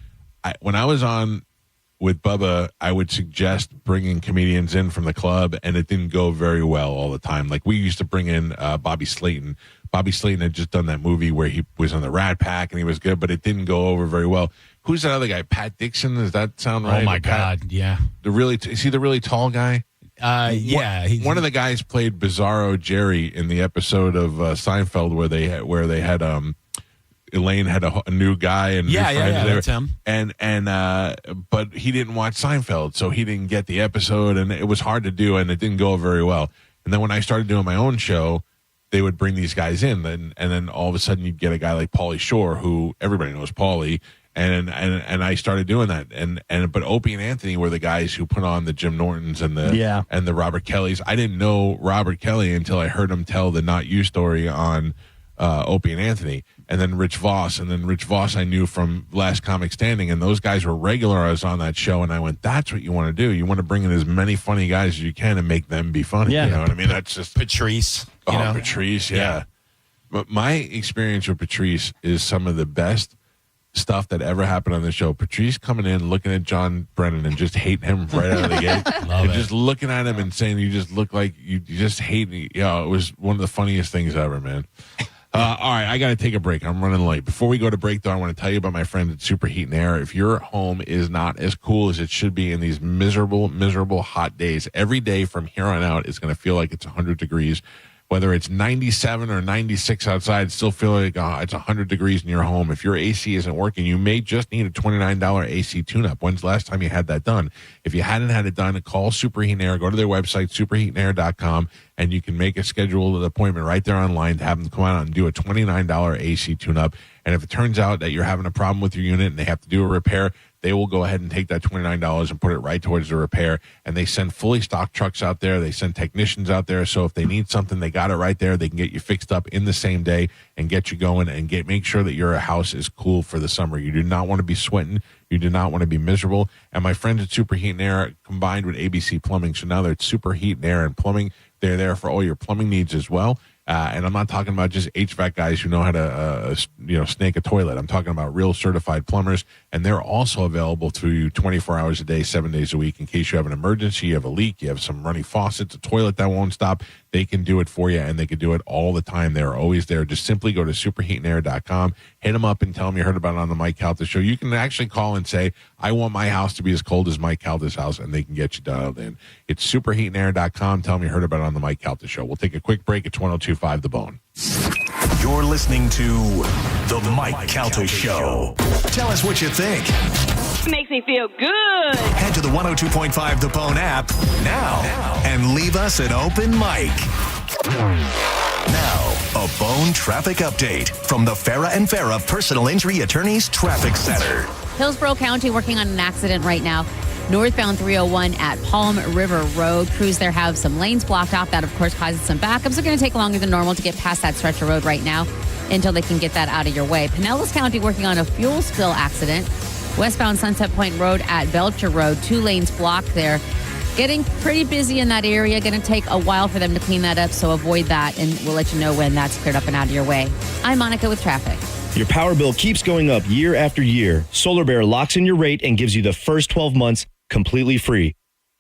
[SPEAKER 5] with Bubba, I would suggest bringing comedians in from the club, and it didn't go very well all the time. Like we used to bring in Bobby Slayton. Bobby Slayton had just done that movie where he was on the Rat Pack and he was good, but it didn't go over very well. Who's that other guy? Pat Dixon? Does that sound right?
[SPEAKER 8] Oh my God, yeah.
[SPEAKER 5] Is he the really tall guy?
[SPEAKER 8] Yeah.
[SPEAKER 5] One of the guys played Bizarro Jerry in the episode of Seinfeld where they had Elaine had a new guy and
[SPEAKER 8] that's him.
[SPEAKER 5] But he didn't watch Seinfeld, so he didn't get the episode, and it was hard to do, and it didn't go very well. And then when I started doing my own show, they would bring these guys in, and then all of a sudden you'd get a guy like Pauly Shore, who everybody knows Pauly, and I started doing that, but Opie and Anthony were the guys who put on the Jim Nortons and the Robert Kellys. I didn't know Robert Kelly until I heard him tell the Not You story on Opie and Anthony, and then Rich Voss I knew from Last Comic Standing, and those guys were regulars on that show, and I went, that's what you want to do. You want to bring in as many funny guys as you can and make them be funny. You know what I mean? That's just
[SPEAKER 8] Patrice.
[SPEAKER 5] Patrice, yeah. But my experience with Patrice is some of the best stuff that ever happened on the show. Patrice coming in, looking at John Brennan and just hating him right out of the gate. And just looking at him and saying, you just look like you just hate me. Yeah, it was one of the funniest things ever, man. All right, I got to take a break. I'm running late. Before we go to break, though, I want to tell you about my friends at Superheat and Air. If your home is not as cool as it should be in these miserable, miserable hot days, every day from here on out is going to feel like it's 100 degrees. Whether it's 97 or 96 outside, still feel like it's 100 degrees in your home. If your AC isn't working, you may just need a $29 AC tune-up. When's the last time you had that done? If you hadn't had it done, call Superheat and Air. Go to their website, superheatandair.com, and you can make a scheduled appointment right there online to have them come out and do a $29 AC tune-up. And if it turns out that you're having a problem with your unit and they have to do a repair, they will go ahead and take that $29 and put it right towards the repair. And they send fully stocked trucks out there. They send technicians out there. So if they need something, they got it right there. They can get you fixed up in the same day and get you going and make sure that your house is cool for the summer. You do not want to be sweating. You do not want to be miserable. And my friends at Superheat and Air combined with ABC Plumbing. So now they're Superheat and Air and Plumbing. They're there for all your plumbing needs as well. And I'm not talking about just HVAC guys who know how to, snake a toilet. I'm talking about real certified plumbers, and they're also available to you 24 hours a day, 7 days a week. In case you have an emergency, you have a leak, you have some running faucets, a toilet that won't stop, they can do it for you, and they can do it all the time. They're always there. Just simply go to superheatandair.com, hit them up, and tell them you heard about it on the Mike Calta Show. You can actually call and say, I want my house to be as cold as Mike Calta's house, and they can get you dialed in. It's superheatandair.com. Tell them you heard about it on the Mike Calta Show. We'll take a quick break at 102.5 The Bone.
[SPEAKER 6] You're listening to The Mike Calta Show. Tell us what you think.
[SPEAKER 9] Makes me feel good.
[SPEAKER 6] Head to the 102.5 The Bone app now and leave us an open mic. Now, a Bone traffic update from the Farah and Farah Personal Injury Attorneys Traffic Center.
[SPEAKER 10] Hillsborough County working on an accident right now. Northbound 301 at Palm River Road. Crews there have some lanes blocked off. That, of course, causes some backups. They're going to take longer than normal to get past that stretch of road right now until they can get that out of your way. Pinellas County working on a fuel spill accident. Westbound Sunset Point Road at Belcher Road. 2 lanes blocked there. Getting pretty busy in that area. Going to take a while for them to clean that up, so avoid that, and we'll let you know when that's cleared up and out of your way. I'm Monica with traffic.
[SPEAKER 11] Your power bill keeps going up year after year. Solar Bear locks in your rate and gives you the first 12 months completely free.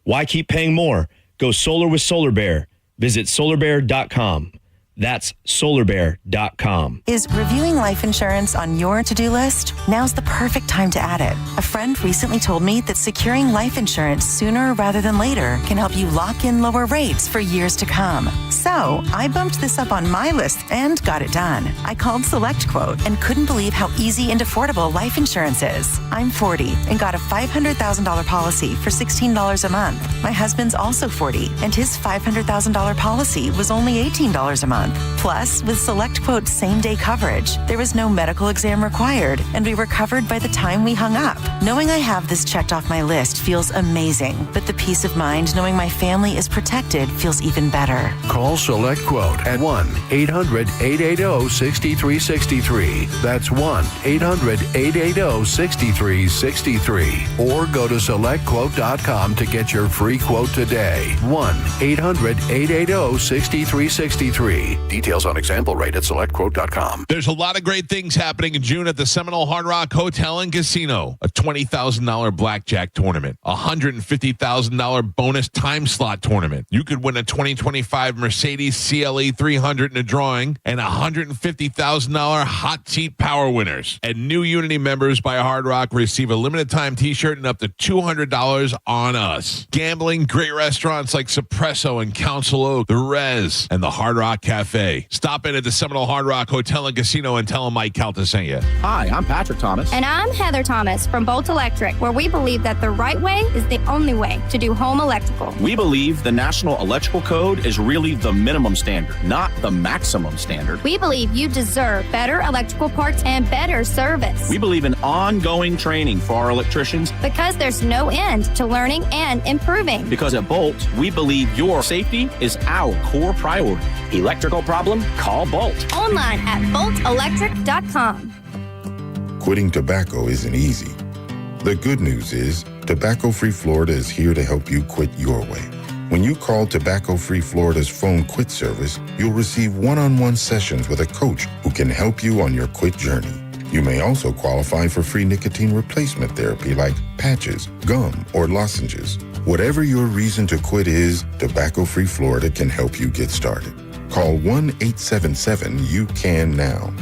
[SPEAKER 11] Why keep paying more? Go solar with Solar Bear. Visit solarbear.com. That's solarbear.com.
[SPEAKER 13] Is reviewing life insurance on your to-do list? Now's the perfect time to add it. A friend recently told me that securing life insurance sooner rather than later can help you lock in lower rates for years to come. So I bumped this up on my list and got it done. I called SelectQuote and couldn't believe how easy and affordable life insurance is. I'm 40 and got a $500,000 policy for $16 a month. My husband's also 40 and his $500,000 policy was only $18 a month. Plus, with SelectQuote's same-day coverage, there was no medical exam required and we were covered by the time we hung up. Knowing I have this checked off my list feels amazing, but the peace of mind knowing my family is protected feels even better.
[SPEAKER 14] Call SelectQuote at 1-800-880-6363. That's 1-800-880-6363. Or go to SelectQuote.com to get your free quote today. 1-800-880-6363. Details on example rate at SelectQuote.com.
[SPEAKER 5] There's a lot of great things happening in June at the Seminole Hard Rock Hotel and Casino. A $20,000 blackjack tournament, a $150,000 bonus time slot tournament. You could win a 2025 Mercedes CLE 300 in a drawing and $150,000 hot seat power winners. And new Unity members by Hard Rock receive a limited time t-shirt and up to $200 on us. Gambling, great restaurants like Suppresso and Council Oak, The Rez, and the Hard Rock Cafe. Stop in at the Seminole Hard Rock Hotel and Casino and tell them Mike Calta sent you.
[SPEAKER 15] Hi, I'm Patrick Thomas.
[SPEAKER 23] And I'm Heather Thomas from Bolt Electric, where we believe that the right way is the only way to do home electrical.
[SPEAKER 15] We believe the National Electrical Code is really the minimum standard, not the maximum standard.
[SPEAKER 23] We believe you deserve better electrical parts and better service.
[SPEAKER 15] We believe in ongoing training for our electricians.
[SPEAKER 23] Because there's no end to learning and improving.
[SPEAKER 15] Because at Bolt, we believe your safety is our core priority. Electrical problem? Call Bolt.
[SPEAKER 23] Online at boltelectric.com.
[SPEAKER 16] Quitting tobacco isn't easy. The good news is Tobacco Free Florida is here to help you quit your way. When you call Tobacco Free Florida's phone quit service, you'll receive one-on-one sessions with a coach who can help you on your quit journey. You may also qualify for free nicotine replacement therapy like patches, gum, or lozenges. Whatever your reason to quit is, Tobacco Free Florida can help you get started. Call 1-877-YOU-CAN-NOW.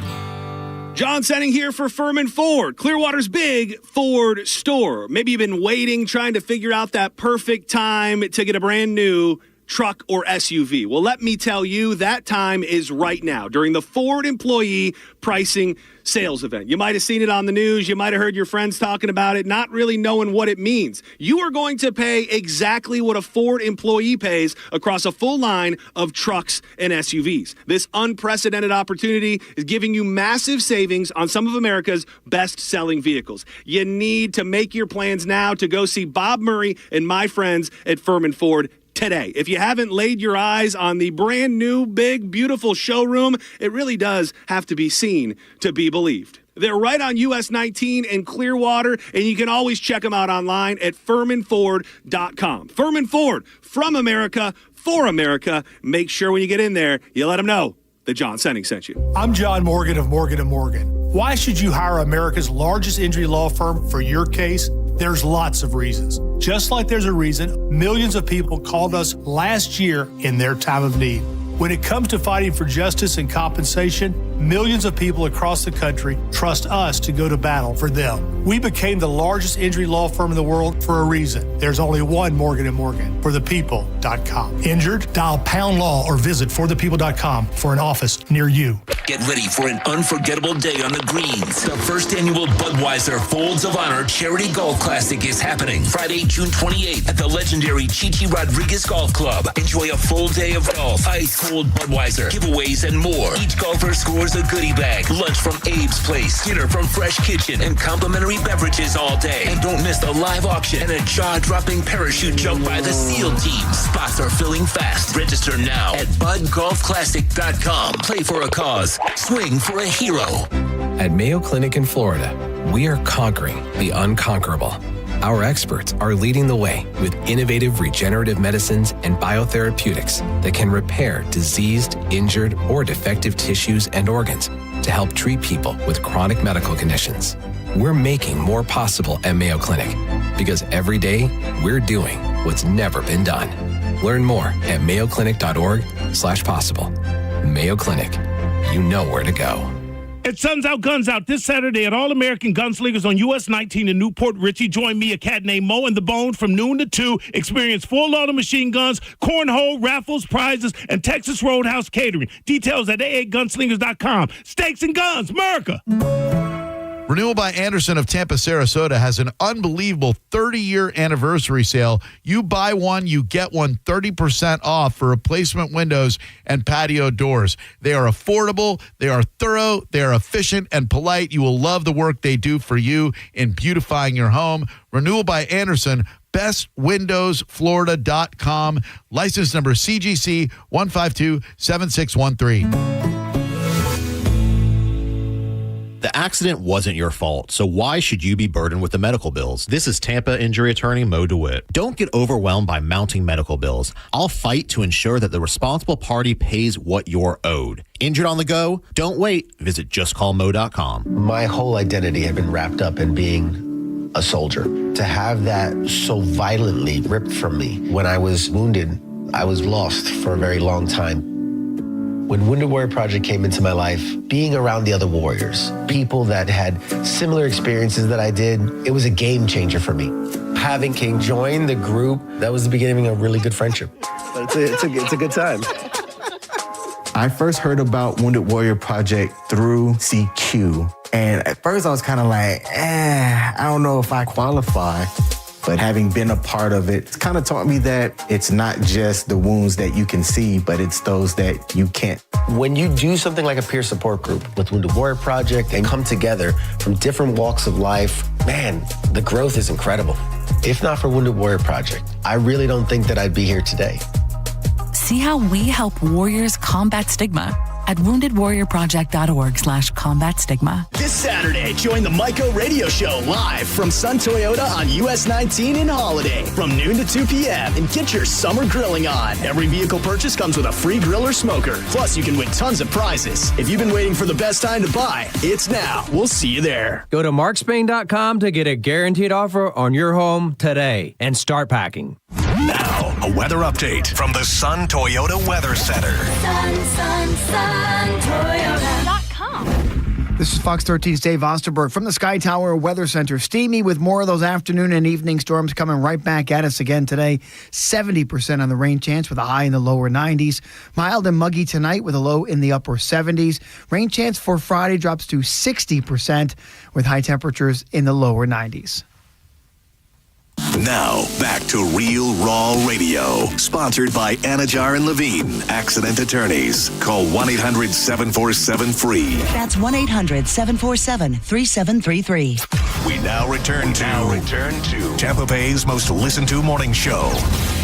[SPEAKER 24] John Senning here for Furman Ford, Clearwater's big Ford store. Maybe you've been waiting, trying to figure out that perfect time to get a brand new truck or SUV. Well, let me tell you, that time is right now during the Ford Employee Pricing Sales Event. You might have seen it on the news. You might have heard your friends talking about it, not really knowing what it means. You are going to pay exactly what a Ford employee pays across a full line of trucks and SUVs. This unprecedented opportunity is giving you massive savings on some of America's best-selling vehicles. You need to make your plans now to go see Bob Murray and my friends at Furman Ford today. If you haven't laid your eyes on the brand new, big, beautiful showroom, it really does have to be seen to be believed. They're right on US 19 in Clearwater, and you can always check them out online at FurmanFord.com. Furman Ford, from America, for America. Make sure when you get in there, you let them know that John Senning sent you.
[SPEAKER 17] I'm John Morgan of Morgan & Morgan. Why should you hire America's largest injury law firm for your case? There's lots of reasons. Just like there's a reason millions of people called us last year in their time of need. When it comes to fighting for justice and compensation, millions of people across the country trust us to go to battle for them. We became the largest injury law firm in the world for a reason. There's only one Morgan & Morgan, forthepeople.com. Injured? Dial pound law or visit forthepeople.com for an office near you.
[SPEAKER 18] Get ready for an unforgettable day on the greens. The first annual Budweiser Folds of Honor Charity Golf Classic is happening Friday, June 28th at the legendary Chichi Rodriguez Golf Club. Enjoy a full day of golf, ice cold Budweiser, giveaways, and more. Each golfer scores a goodie bag, lunch from Abe's Place, dinner from Fresh Kitchen, and complimentary beverages all day. And don't miss the live auction and a jaw-dropping parachute jump by the SEAL team. Spots are filling fast. Register now at budgolfclassic.com. Play for a cause. Swing for a hero.
[SPEAKER 19] At Mayo Clinic in Florida, we are conquering the unconquerable. Our experts are leading the way with innovative regenerative medicines and biotherapeutics that can repair diseased, injured, or defective tissues and organs to help treat people with chronic medical conditions. We're making more possible at Mayo Clinic because every day we're doing what's never been done. Learn more at mayoclinic.org/possible. Mayo Clinic, you know where to go.
[SPEAKER 1] It's Suns Out, Guns Out this Saturday at All-American Gunslingers on US 19 in Newport Richie. Join me, a cat named Mo, and the Bone from noon to 2. Experience full auto machine guns, cornhole, raffles, prizes, and Texas Roadhouse catering. Details at aagunslingers.com. Stakes and Guns, America!
[SPEAKER 20] Renewal by Anderson of Tampa, Sarasota has an unbelievable 30-year anniversary sale. You buy one, you get one 30% off for replacement windows and patio doors. They are affordable, they are thorough, they are efficient and polite. You will love the work they do for you in beautifying your home. Renewal by Anderson, bestwindowsflorida.com. License number CGC 1527613.
[SPEAKER 21] The accident wasn't your fault, so why should you be burdened with the medical bills? This is Tampa injury attorney Mo DeWitt. Don't get overwhelmed by mounting medical bills. I'll fight to ensure that the responsible party pays what you're owed. Injured on the go? Don't wait. Visit justcallmo.com.
[SPEAKER 22] My whole identity had been wrapped up in being a soldier. To have that so violently ripped from me when I was wounded, I was lost for a very long time. When Wounded Warrior Project came into my life, being around the other warriors, people that had similar experiences that I did, it was a game changer for me. Having King join the group, that was the beginning of a really good friendship. It's a good time.
[SPEAKER 25] I first heard about Wounded Warrior Project through CQ. And at first I was kind of like, I don't know if I qualify. But having been a part of it, it's kind of taught me that it's not just the wounds that you can see, but it's those that you can't.
[SPEAKER 22] When you do something like a peer support group with Wounded Warrior Project and come together from different walks of life, man, the growth is incredible. If not for Wounded Warrior Project, I really don't think that I'd be here today.
[SPEAKER 26] See how we help warriors combat stigma at woundedwarriorproject.org/combat stigma.
[SPEAKER 27] This Saturday, join the Myco Radio Show live from Sun Toyota on US 19 in Holiday from noon to 2 p.m. and get your summer grilling on. Every vehicle purchase comes with a free grill or smoker. Plus, you can win tons of prizes. If you've been waiting for the best time to buy, it's now. We'll see you there.
[SPEAKER 28] Go to markspain.com to get a guaranteed offer on your home today and start packing.
[SPEAKER 6] Now, a weather update from the Sun Toyota Weather Center.
[SPEAKER 29] SunToyota.com. This is Fox 13's Dave Osterberg from the Sky Tower Weather Center. Steamy with more of those afternoon and evening storms coming right back at us again today. 70% on the rain chance with a high in the lower 90s. Mild and muggy tonight with a low in the upper 70s. Rain chance for Friday drops to 60% with high temperatures in the lower 90s.
[SPEAKER 6] Now, back to Real Raw Radio, sponsored by Anajar and Levine, accident attorneys. Call 1-800-747-FREE.
[SPEAKER 2] That's 1-800-747-3733.
[SPEAKER 6] We now return to Tampa Bay's most listened to morning show,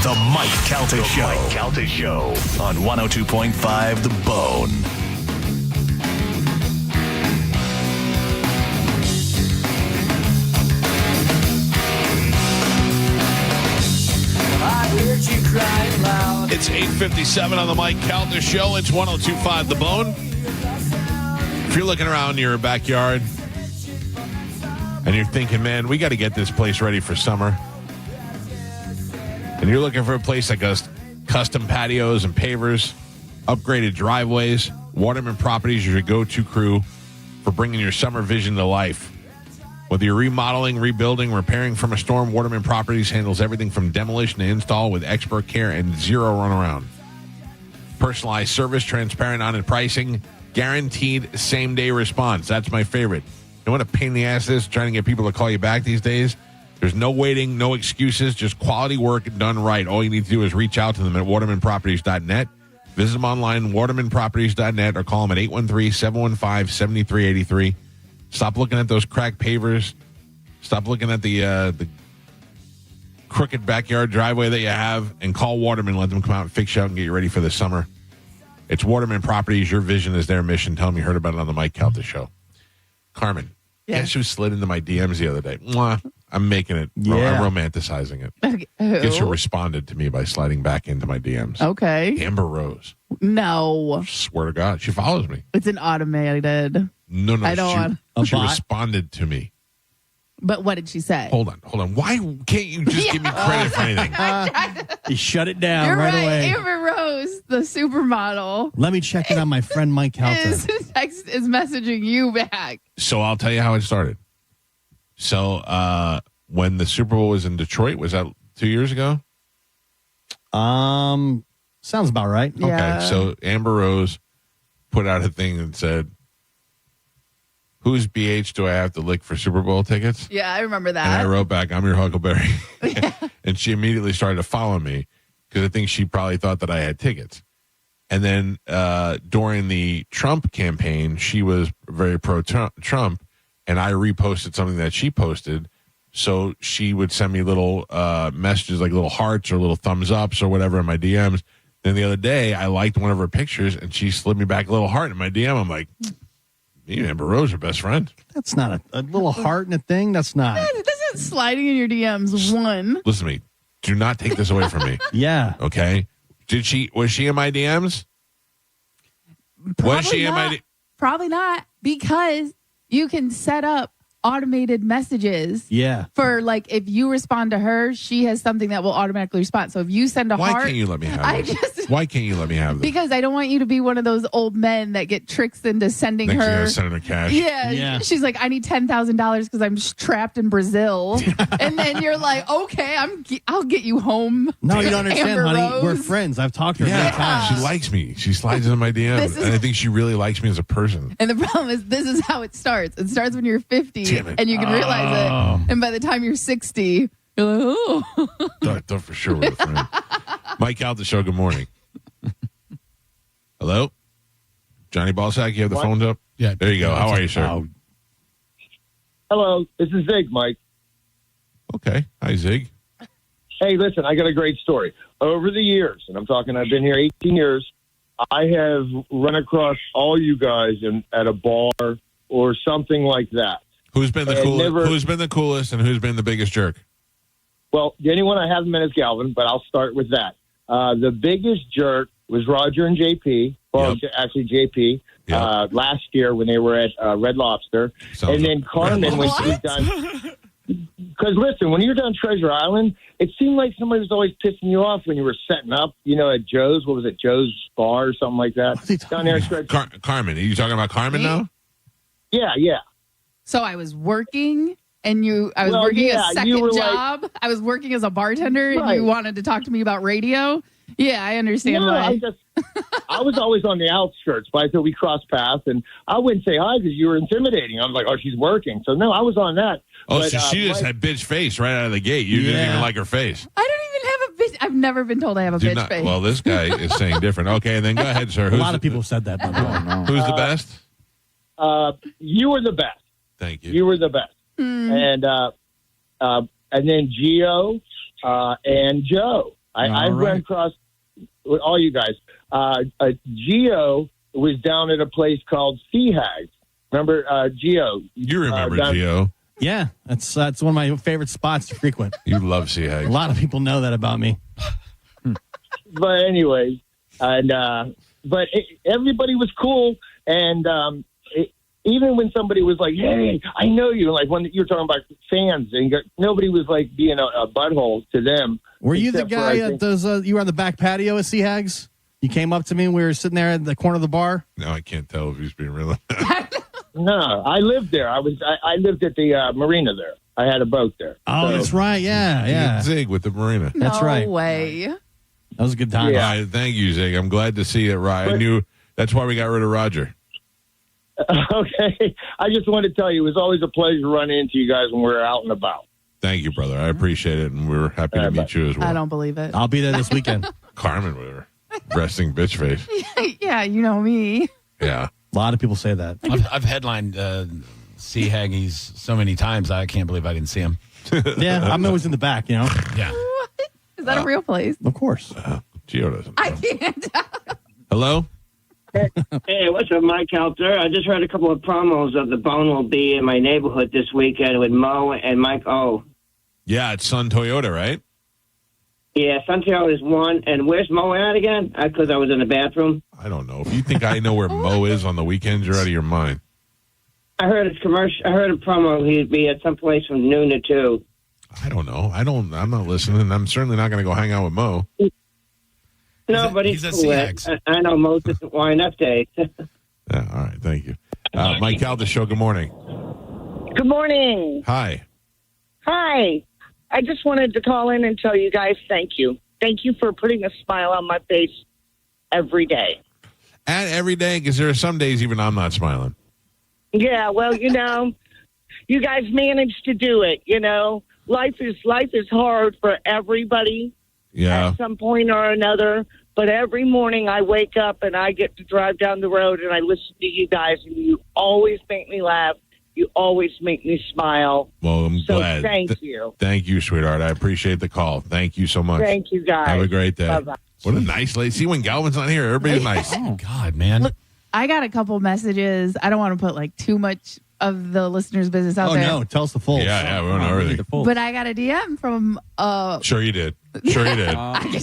[SPEAKER 6] The Mike Calta Show. Mike Calta Show on 102.5 The Bone.
[SPEAKER 5] It's 8:57 on the Mike Calta Show. It's 102.5 The Bone. If you're looking around your backyard and you're thinking, man, we got to get this place ready for summer, and you're looking for a place that does custom patios and pavers, upgraded driveways, Waterman Properties is your go-to crew for bringing your summer vision to life. Whether you're remodeling, rebuilding, repairing from a storm, Waterman Properties handles everything from demolition to install with expert care and zero runaround. Personalized service, transparent on pricing, guaranteed same-day response. That's my favorite. You know what a pain in the ass is trying to get people to call you back these days? There's no waiting, no excuses, just quality work done right. All you need to do is reach out to them at watermanproperties.net. Visit them online, watermanproperties.net, or call them at 813-715-7383. Stop looking at those cracked pavers. Stop looking at the crooked backyard driveway that you have, and call Waterman. Let them come out and fix you out and get you ready for the summer. It's Waterman Properties. Your vision is their mission. Tell them you heard about it on the Mike Calta Show. Carmen, guess who slid into my DMs the other day? Mwah. I'm making it. I'm romanticizing it.
[SPEAKER 3] Okay.
[SPEAKER 5] Guess who responded to me by sliding back into my DMs?
[SPEAKER 3] Okay.
[SPEAKER 5] Amber Rose.
[SPEAKER 3] No.
[SPEAKER 5] Swear to God, she follows me.
[SPEAKER 3] It's an automated.
[SPEAKER 5] No.
[SPEAKER 3] I don't want.
[SPEAKER 5] She responded to me.
[SPEAKER 3] But what did she say?
[SPEAKER 5] Hold on. Why can't you just give me credit for anything?
[SPEAKER 4] You shut it down
[SPEAKER 3] You're
[SPEAKER 4] right
[SPEAKER 3] right.
[SPEAKER 4] away.
[SPEAKER 3] Amber Rose, the supermodel,
[SPEAKER 4] Let me check in on my friend Mike Calta.
[SPEAKER 3] is messaging you back.
[SPEAKER 5] So I'll tell you how it started. So when the Super Bowl was in Detroit, was that 2 years ago?
[SPEAKER 4] Sounds about right.
[SPEAKER 5] Okay, so Amber Rose put out a thing that said, "Whose BH do I have to lick for Super Bowl tickets?"
[SPEAKER 3] Yeah, I remember that.
[SPEAKER 5] And I wrote back, "I'm your Huckleberry." And she immediately started to follow me because I think she probably thought that I had tickets. And then during the Trump campaign, she was very pro-Trump, and I reposted something that she posted. So she would send me little messages like little hearts or little thumbs ups or whatever in my DMs. Then the other day, I liked one of her pictures, and she slid me back a little heart in my DM. I'm like, me and Amber Rose are best friends.
[SPEAKER 4] That's not a little heart in a thing. That's not.
[SPEAKER 3] This is sliding in your DMs. One.
[SPEAKER 5] Listen to me. Do not take this away from me.
[SPEAKER 4] Yeah.
[SPEAKER 5] Okay. Was she in my DMs? Was she in my
[SPEAKER 3] Probably not, because you can set up automated messages.
[SPEAKER 4] Yeah.
[SPEAKER 3] For like, if you respond to her, she has something that will automatically respond. So if you send a
[SPEAKER 5] Why
[SPEAKER 3] heart,
[SPEAKER 5] can't you let me have
[SPEAKER 3] I
[SPEAKER 5] this?
[SPEAKER 3] just
[SPEAKER 5] Why can't you let me have this?
[SPEAKER 3] because I don't want you to be one of those old men that get tricks into sending
[SPEAKER 5] Next thing
[SPEAKER 3] her.
[SPEAKER 5] I send her cash.
[SPEAKER 3] Yeah, she's like, I need $10,000 because I'm just trapped in Brazil, and then you're like, okay, I'll get you home.
[SPEAKER 4] No, you don't understand,
[SPEAKER 3] Amber
[SPEAKER 4] honey.
[SPEAKER 3] Rose.
[SPEAKER 4] We're friends. I've talked to her many times.
[SPEAKER 5] She likes me. She slides into my DMs, and I think she really likes me as a person.
[SPEAKER 3] And the problem is, this is how it starts. It starts when you're 50,
[SPEAKER 5] Damn it.
[SPEAKER 3] and you can realize it. And by the time you're 60, you're like, oh.
[SPEAKER 5] Thought for sure we're a friend. Mike Calta Show, good morning. Hello? Johnny Ballsack, you have the phones up?
[SPEAKER 7] Yeah.
[SPEAKER 5] There you go. How are you, sir?
[SPEAKER 7] Hello, this is Zig, Mike.
[SPEAKER 5] Okay. Hi, Zig.
[SPEAKER 7] Hey, listen, I got a great story. Over the years, and I've been here 18 years, I have run across all you guys at a bar or something like that.
[SPEAKER 5] Who's been the
[SPEAKER 7] And
[SPEAKER 5] coolest? Who's been the coolest, and who's been the biggest jerk?
[SPEAKER 7] Well, the only one I haven't met is Galvin, but I'll start with that. The biggest jerk was Roger and JP. Well, actually JP. Last year when they were at Red Lobster, and then Carmen when she was done. Because listen, when you're down Treasure Island, it seemed like somebody was always pissing you off when you were setting up. You know, at Joe's. What was it, Joe's Bar or something like that? Down there,
[SPEAKER 5] Carmen. Are you talking about Carmen now?
[SPEAKER 7] Yeah, yeah.
[SPEAKER 3] So I was working, and I was
[SPEAKER 7] Well,
[SPEAKER 3] working
[SPEAKER 7] yeah,
[SPEAKER 3] a
[SPEAKER 7] you
[SPEAKER 3] second
[SPEAKER 7] were
[SPEAKER 3] job. I was working as a bartender, and
[SPEAKER 7] Right.
[SPEAKER 3] you wanted to talk to me about radio. Yeah, I understand
[SPEAKER 7] No,
[SPEAKER 3] why.
[SPEAKER 7] I was always on the outskirts, but I thought we crossed paths, and I wouldn't say hi because you were intimidating. I was like, oh, she's working. So, no, I was on that.
[SPEAKER 5] Oh,
[SPEAKER 7] But,
[SPEAKER 5] so she just had bitch face right out of the gate. You didn't even like her face.
[SPEAKER 3] I don't even have a bitch. I've never been told I have a bitch face.
[SPEAKER 5] Well, this guy is saying different. Okay, and then go ahead, sir.
[SPEAKER 4] A lot of people said that, by the way.
[SPEAKER 5] Who's the best?
[SPEAKER 7] You were the best.
[SPEAKER 5] Thank you.
[SPEAKER 7] You were the best. And then Gio and Joe. I ran across with all you guys. Gio was down at a place called Sea Hags. Remember Gio?
[SPEAKER 5] You remember Gio?
[SPEAKER 4] Yeah, that's one of my favorite spots to frequent.
[SPEAKER 5] You love Sea Hags.
[SPEAKER 4] A lot of people know that about me.
[SPEAKER 7] But anyway, everybody was cool, and even when somebody was like, "Hey, I know you," like when you were talking about fans, and nobody was like being a butthole to them.
[SPEAKER 4] Were you the
[SPEAKER 7] except for,
[SPEAKER 4] guy
[SPEAKER 7] I
[SPEAKER 4] at
[SPEAKER 7] think-
[SPEAKER 4] those? You were on the back patio at Sea Hags? You came up to me and we were sitting there at the corner of the bar?
[SPEAKER 5] No, I can't tell if he's being real.
[SPEAKER 7] No, I lived there. I lived at the marina there. I had a boat there.
[SPEAKER 4] Oh,
[SPEAKER 7] So-
[SPEAKER 4] that's right. Yeah, yeah.
[SPEAKER 5] Zig with the marina.
[SPEAKER 4] That's right.
[SPEAKER 3] No way.
[SPEAKER 4] That was a good time.
[SPEAKER 5] All right, thank you, Zig. I'm glad to see it, Ryan. I knew that's why we got rid of Roger.
[SPEAKER 7] Okay. I just wanted to tell you, it was always a pleasure running into you guys when we were out and about.
[SPEAKER 5] Thank you, brother. I appreciate it, and we're happy to meet you as well.
[SPEAKER 3] I don't believe it.
[SPEAKER 4] I'll be there this weekend.
[SPEAKER 5] Carmen with her resting bitch face.
[SPEAKER 3] Yeah, you know me.
[SPEAKER 5] Yeah.
[SPEAKER 4] A lot of people say that.
[SPEAKER 8] I've headlined Sea Haggies so many times, I can't believe I didn't see him.
[SPEAKER 4] Yeah, I'm always in the back, you know?
[SPEAKER 8] Yeah.
[SPEAKER 3] Is that a real place?
[SPEAKER 4] Of course.
[SPEAKER 5] Gio doesn't.
[SPEAKER 3] I can't.
[SPEAKER 5] Hello?
[SPEAKER 9] Hey, what's up, Mike Calta? I just read a couple of promos of The Bone will be in my neighborhood this weekend with Mo and Mike O.
[SPEAKER 5] Yeah, it's Sun Toyota, right?
[SPEAKER 9] Yeah, Santiago is one. And where's Mo at again? Because I was in the bathroom.
[SPEAKER 5] I don't know. If you think I know where Mo is on the weekends, you're out of your mind.
[SPEAKER 9] I heard his commercial. I heard a promo. He'd be at some place from noon to 2.
[SPEAKER 5] I don't know. I'm not listening. I'm certainly not going to go hang out with Mo.
[SPEAKER 9] No, but he's
[SPEAKER 8] at
[SPEAKER 9] cool.
[SPEAKER 8] CX.
[SPEAKER 9] I know Mo doesn't wind up day.
[SPEAKER 5] Yeah, all right. Thank you. Mike Calta Show, good morning.
[SPEAKER 10] Good morning.
[SPEAKER 5] Hi.
[SPEAKER 10] Hi. I just wanted to call in and tell you guys thank you. Thank you for putting a smile on my face every day.
[SPEAKER 5] And every day, because there are some days even I'm not smiling.
[SPEAKER 10] Yeah, well, you guys managed to do it, Life is hard for everybody
[SPEAKER 5] Yeah.
[SPEAKER 10] at some point or another. But every morning I wake up and I get to drive down the road and I listen to you guys, and you always make me laugh. You always make me smile.
[SPEAKER 5] Well, I'm
[SPEAKER 10] So
[SPEAKER 5] glad.
[SPEAKER 10] thank you.
[SPEAKER 5] Thank you, sweetheart. I appreciate the call. Thank you so much.
[SPEAKER 10] Thank you, guys.
[SPEAKER 5] Have a great day.
[SPEAKER 10] Bye-bye.
[SPEAKER 5] What a nice lady. See, when Galvin's not here, everybody's nice.
[SPEAKER 8] Oh, God, man.
[SPEAKER 3] Look, I got a couple messages. I don't want to put too much of the listeners' business out there.
[SPEAKER 4] No, tell us the full.
[SPEAKER 5] Yeah, we don't know everything.
[SPEAKER 3] But I got a DM from
[SPEAKER 5] Sure you did. Sure you did.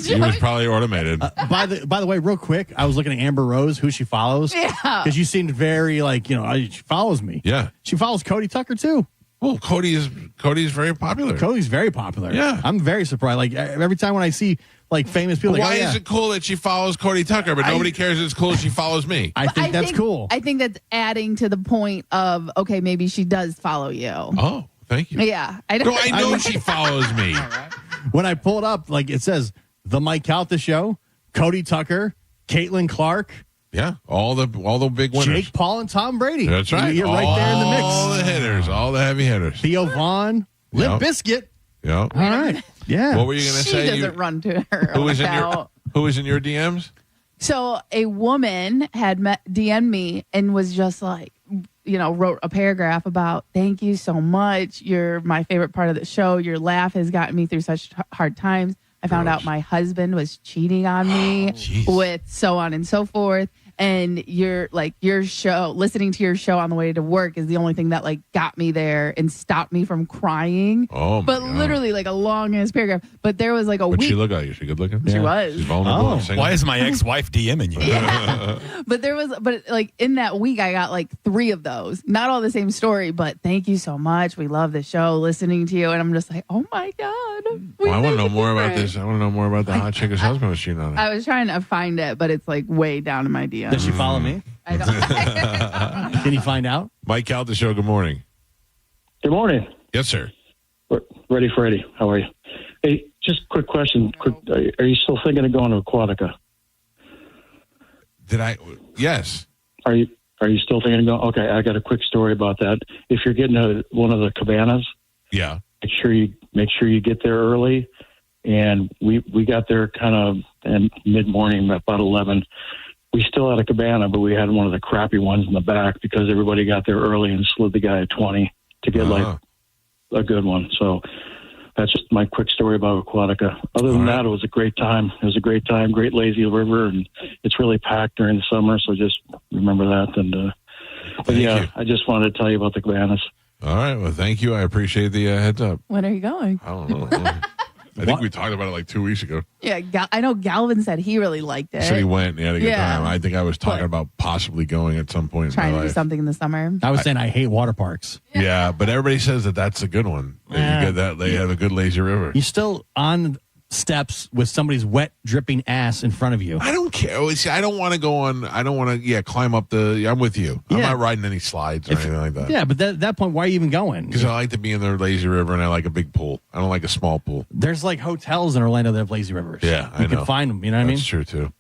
[SPEAKER 5] He was probably automated.
[SPEAKER 4] By the way, real quick, I was looking at Amber Rose, who she follows.
[SPEAKER 3] Yeah.
[SPEAKER 4] Because you seemed very she follows me.
[SPEAKER 5] Yeah.
[SPEAKER 4] She follows Cody Tucker too.
[SPEAKER 5] Well, Cody's very popular.
[SPEAKER 4] Cody's very popular.
[SPEAKER 5] Yeah.
[SPEAKER 4] I'm very surprised. Like every time when I see famous people,
[SPEAKER 5] Why is it cool that she follows Cody Tucker, but nobody cares it's cool she follows me?
[SPEAKER 4] I think that's cool.
[SPEAKER 3] I think that's adding to the point of, okay, maybe she does follow you.
[SPEAKER 5] Oh, thank you.
[SPEAKER 3] Yeah.
[SPEAKER 5] I know she follows me.
[SPEAKER 4] When I pull it up, it says the Mike Calta Show, Cody Tucker, Caitlin Clark.
[SPEAKER 5] Yeah, all the big winners.
[SPEAKER 4] Jake Paul and Tom Brady.
[SPEAKER 5] That's right.
[SPEAKER 4] You're right there in the mix.
[SPEAKER 5] All the hitters, all the heavy hitters.
[SPEAKER 4] Theo Vaughn, Limp
[SPEAKER 5] Yep.
[SPEAKER 4] Biscuit.
[SPEAKER 5] Yeah.
[SPEAKER 4] All right. Yeah.
[SPEAKER 5] What were you going to
[SPEAKER 3] She
[SPEAKER 5] say?
[SPEAKER 3] doesn't run to her.
[SPEAKER 5] Who was in your DMs?
[SPEAKER 3] So a woman had DM'd me and was just like, wrote a paragraph about, thank you so much. You're my favorite part of the show. Your laugh has gotten me through such hard times. I found out my husband was cheating on me with so on and so forth. And your show, listening to your show on the way to work is the only thing that got me there and stopped me from crying.
[SPEAKER 5] Oh, my
[SPEAKER 3] but
[SPEAKER 5] God.
[SPEAKER 3] literally a long ass paragraph. But there was a
[SPEAKER 5] What'd
[SPEAKER 3] week.
[SPEAKER 5] she look like? Is she good looking?
[SPEAKER 3] She was.
[SPEAKER 5] She's vulnerable. and single?
[SPEAKER 8] Why is my ex-wife DMing you?
[SPEAKER 3] But there was, in that week, I got 3 of those. Not all the same story, but thank you so much. We love the show, listening to you. And I'm just like, oh my God.
[SPEAKER 5] Well, I want to know more about this. I want to know more about the hot chick whose husband was cheating on her.
[SPEAKER 3] I was trying to find it, but it's way down in my DM.
[SPEAKER 4] Does she follow me?
[SPEAKER 3] I don't.
[SPEAKER 4] Can you find out?
[SPEAKER 5] Mike Calta Show, good morning.
[SPEAKER 11] Good morning.
[SPEAKER 5] Yes, sir.
[SPEAKER 11] Ready for Eddie. How are you? Hey, just a quick question. Are you still thinking of going to Aquatica?
[SPEAKER 5] Yes.
[SPEAKER 11] Are you still thinking of going? Okay, I got a quick story about that. If you're getting one of the cabanas,
[SPEAKER 5] yeah,
[SPEAKER 11] make sure you get there early. And we got there kind of mid morning, about 11. We still had a cabana, but we had one of the crappy ones in the back because everybody got there early and slid the guy at 20 to get a good one. So that's just my quick story about Aquatica. Other than that, it was a great time. It was a great time, great lazy river, and it's really packed during the summer. So just remember that. And I just wanted to tell you about the cabanas.
[SPEAKER 5] All right. Well, thank you. I appreciate the heads up.
[SPEAKER 3] When are you going?
[SPEAKER 5] I don't know. I think we talked about it 2 weeks ago.
[SPEAKER 3] Yeah, I know Galvin said he really liked it.
[SPEAKER 5] So he went and he had a good
[SPEAKER 3] Yeah.
[SPEAKER 5] time. I think I was talking about possibly going at some point
[SPEAKER 3] Trying
[SPEAKER 5] in
[SPEAKER 3] to
[SPEAKER 5] my
[SPEAKER 3] do
[SPEAKER 5] life.
[SPEAKER 3] something in the summer.
[SPEAKER 4] I was saying I hate water parks.
[SPEAKER 5] Yeah, but everybody says that that's a good one. That
[SPEAKER 4] Yeah.
[SPEAKER 5] You get that they have a good lazy river.
[SPEAKER 4] You're still on steps with somebody's wet, dripping ass in front of you.
[SPEAKER 5] I don't care. See, I don't want to go on. I don't want to. Climb up the. I'm with you. I'm
[SPEAKER 4] Yeah.
[SPEAKER 5] not riding any slides or anything like that.
[SPEAKER 4] Yeah, but at that point, why are you even going?
[SPEAKER 5] Because I like to be in the lazy river and I like a big pool. I don't like a small pool.
[SPEAKER 4] There's hotels in Orlando that have lazy rivers.
[SPEAKER 5] Yeah, I
[SPEAKER 4] you
[SPEAKER 5] know.
[SPEAKER 4] can find them. You know what I mean?
[SPEAKER 5] That's true too.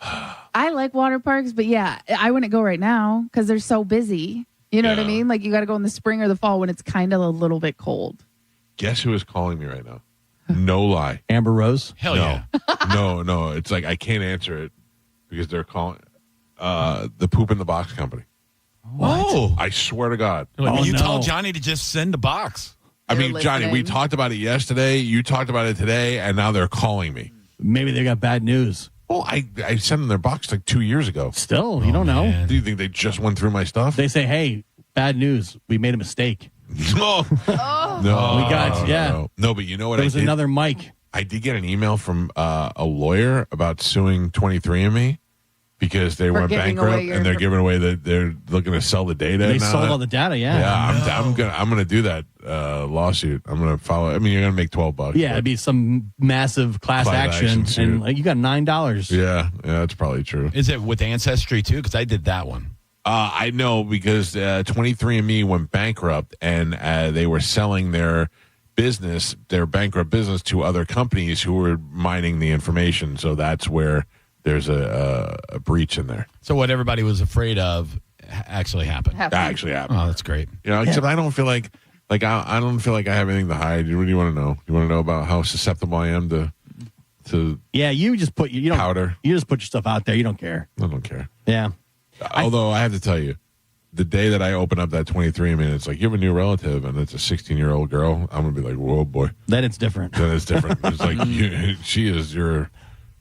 [SPEAKER 3] I like water parks, but yeah, I wouldn't go right now because they're so busy. You know what I mean? You got to go in the spring or the fall when it's kind of a little bit cold.
[SPEAKER 5] Guess who is calling me right now? No lie.
[SPEAKER 4] Amber Rose?
[SPEAKER 8] Hell yeah.
[SPEAKER 5] No. It's I can't answer it because they're calling the Poop in the Box company.
[SPEAKER 8] Oh.
[SPEAKER 5] I swear to God.
[SPEAKER 8] You told Johnny to just send a box.
[SPEAKER 5] I mean, Johnny, we talked about it yesterday. You talked about it today, and now they're calling me.
[SPEAKER 4] Maybe they got bad news.
[SPEAKER 5] Well, I sent them their box 2 years ago.
[SPEAKER 4] Still, you don't know.
[SPEAKER 5] Do you think they just went through my stuff?
[SPEAKER 4] They say, hey, bad news. We made a mistake.
[SPEAKER 5] No. No.
[SPEAKER 4] We got,
[SPEAKER 5] No, but you know what
[SPEAKER 4] There was
[SPEAKER 5] I did?
[SPEAKER 4] another Mike.
[SPEAKER 5] I did get an email from a lawyer about suing 23andMe. because they went
[SPEAKER 3] giving
[SPEAKER 5] bankrupt
[SPEAKER 3] away your
[SPEAKER 5] and they're giving away they're looking to sell the data.
[SPEAKER 4] They
[SPEAKER 5] now.
[SPEAKER 4] sold all the data, yeah.
[SPEAKER 5] Yeah, I'm gonna do that lawsuit. I'm gonna follow. I mean, you're gonna make $12.
[SPEAKER 4] Yeah, it'd be some massive class action
[SPEAKER 5] suit.
[SPEAKER 4] and like, you got $9.
[SPEAKER 5] Yeah, that's probably true.
[SPEAKER 8] Is it with Ancestry too? Because I did that one.
[SPEAKER 5] I know because 23andMe went bankrupt and they were selling their bankrupt business to other companies who were mining the information. So that's where there's a breach in there.
[SPEAKER 8] So what everybody was afraid of actually happened.
[SPEAKER 5] Actually happened.
[SPEAKER 8] Oh, that's great.
[SPEAKER 5] Except I don't feel like I don't feel like I have anything to hide. What do you want to know? You want to know about how susceptible I am to
[SPEAKER 4] Yeah, you just put you don't
[SPEAKER 5] powder?
[SPEAKER 4] You just put your stuff out there. You don't care.
[SPEAKER 5] I don't care.
[SPEAKER 4] Yeah.
[SPEAKER 5] Although I have to tell you, the day that I open up that 23andMe, and it's like, you have a new relative, and it's a 16-year-old girl, I'm going to be like, whoa, boy.
[SPEAKER 4] Then it's different.
[SPEAKER 5] It's like, she is your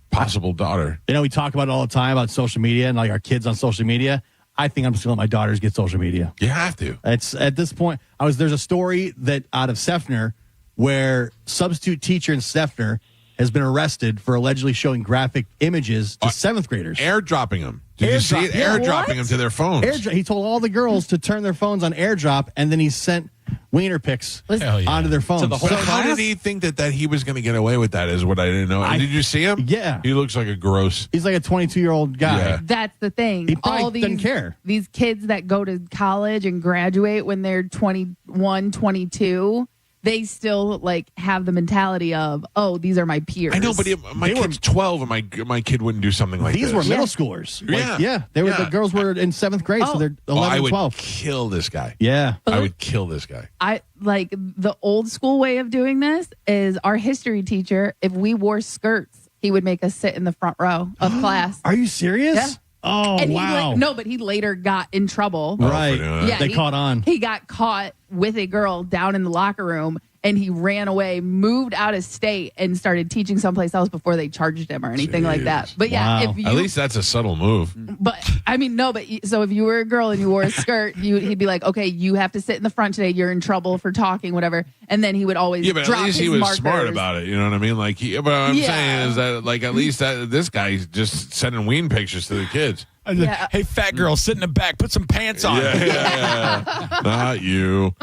[SPEAKER 5] possible daughter.
[SPEAKER 4] You know, we talk about it all the time about social media and like our kids on social media. I think I'm just going to let my daughters get social media.
[SPEAKER 5] You have to.
[SPEAKER 4] It's at this point. There's a story that out of Sefner where substitute teacher in Sefner has been arrested for allegedly showing graphic images to seventh graders.
[SPEAKER 5] Airdropping them. Did you see it? Airdropping them to their phones.
[SPEAKER 4] He told all the girls to turn their phones on airdrop, and then he sent wiener pics onto their phones.
[SPEAKER 5] To the whole how did he think that he was going to get away with that is what I didn't know. Did you see him?
[SPEAKER 4] Yeah.
[SPEAKER 5] He looks like a gross.
[SPEAKER 4] He's like a 22-year-old guy.
[SPEAKER 5] Yeah.
[SPEAKER 3] That's the thing.
[SPEAKER 4] He probably
[SPEAKER 3] All
[SPEAKER 4] doesn't care.
[SPEAKER 3] These kids that go to college and graduate when they're 21, 22, they still like have the mentality of, oh, these are my peers.
[SPEAKER 5] I know, but my kid's 12 and my kid wouldn't do something like
[SPEAKER 4] These
[SPEAKER 5] this.
[SPEAKER 4] were middle schoolers.
[SPEAKER 5] Yeah.
[SPEAKER 4] They were. The girls were in seventh grade, so they're 11,
[SPEAKER 5] I would
[SPEAKER 4] 12.
[SPEAKER 5] kill this guy.
[SPEAKER 4] Yeah.
[SPEAKER 5] I would kill this guy.
[SPEAKER 3] I like the old school way of doing this is our history teacher, if we wore skirts, he would make us sit in the front row of class.
[SPEAKER 4] Are you serious?
[SPEAKER 3] Yeah.
[SPEAKER 4] Oh,
[SPEAKER 3] and
[SPEAKER 4] wow.
[SPEAKER 3] but he later got in trouble.
[SPEAKER 4] Right.
[SPEAKER 3] Yeah,
[SPEAKER 4] they caught on.
[SPEAKER 3] He got caught with a girl down in the locker room, and he ran away, moved out of state, and started teaching someplace else before they charged him or anything like that. But yeah, if you,
[SPEAKER 5] at least that's a subtle move.
[SPEAKER 3] But I mean, no. But so if you were a girl and you wore a skirt, he'd be like, "Okay, you have to sit in the front today. You're in trouble for talking, whatever." And then he would always
[SPEAKER 5] Yeah, but
[SPEAKER 3] drop
[SPEAKER 5] at least he
[SPEAKER 3] his
[SPEAKER 5] was
[SPEAKER 3] markers.
[SPEAKER 5] smart about it. You know what I mean? Like, but what I'm saying is that, like, at least this guy's just sending ween pictures to the kids.
[SPEAKER 3] Yeah.
[SPEAKER 8] Hey, fat girl, sit in the back. Put some pants on.
[SPEAKER 5] Yeah. Not you.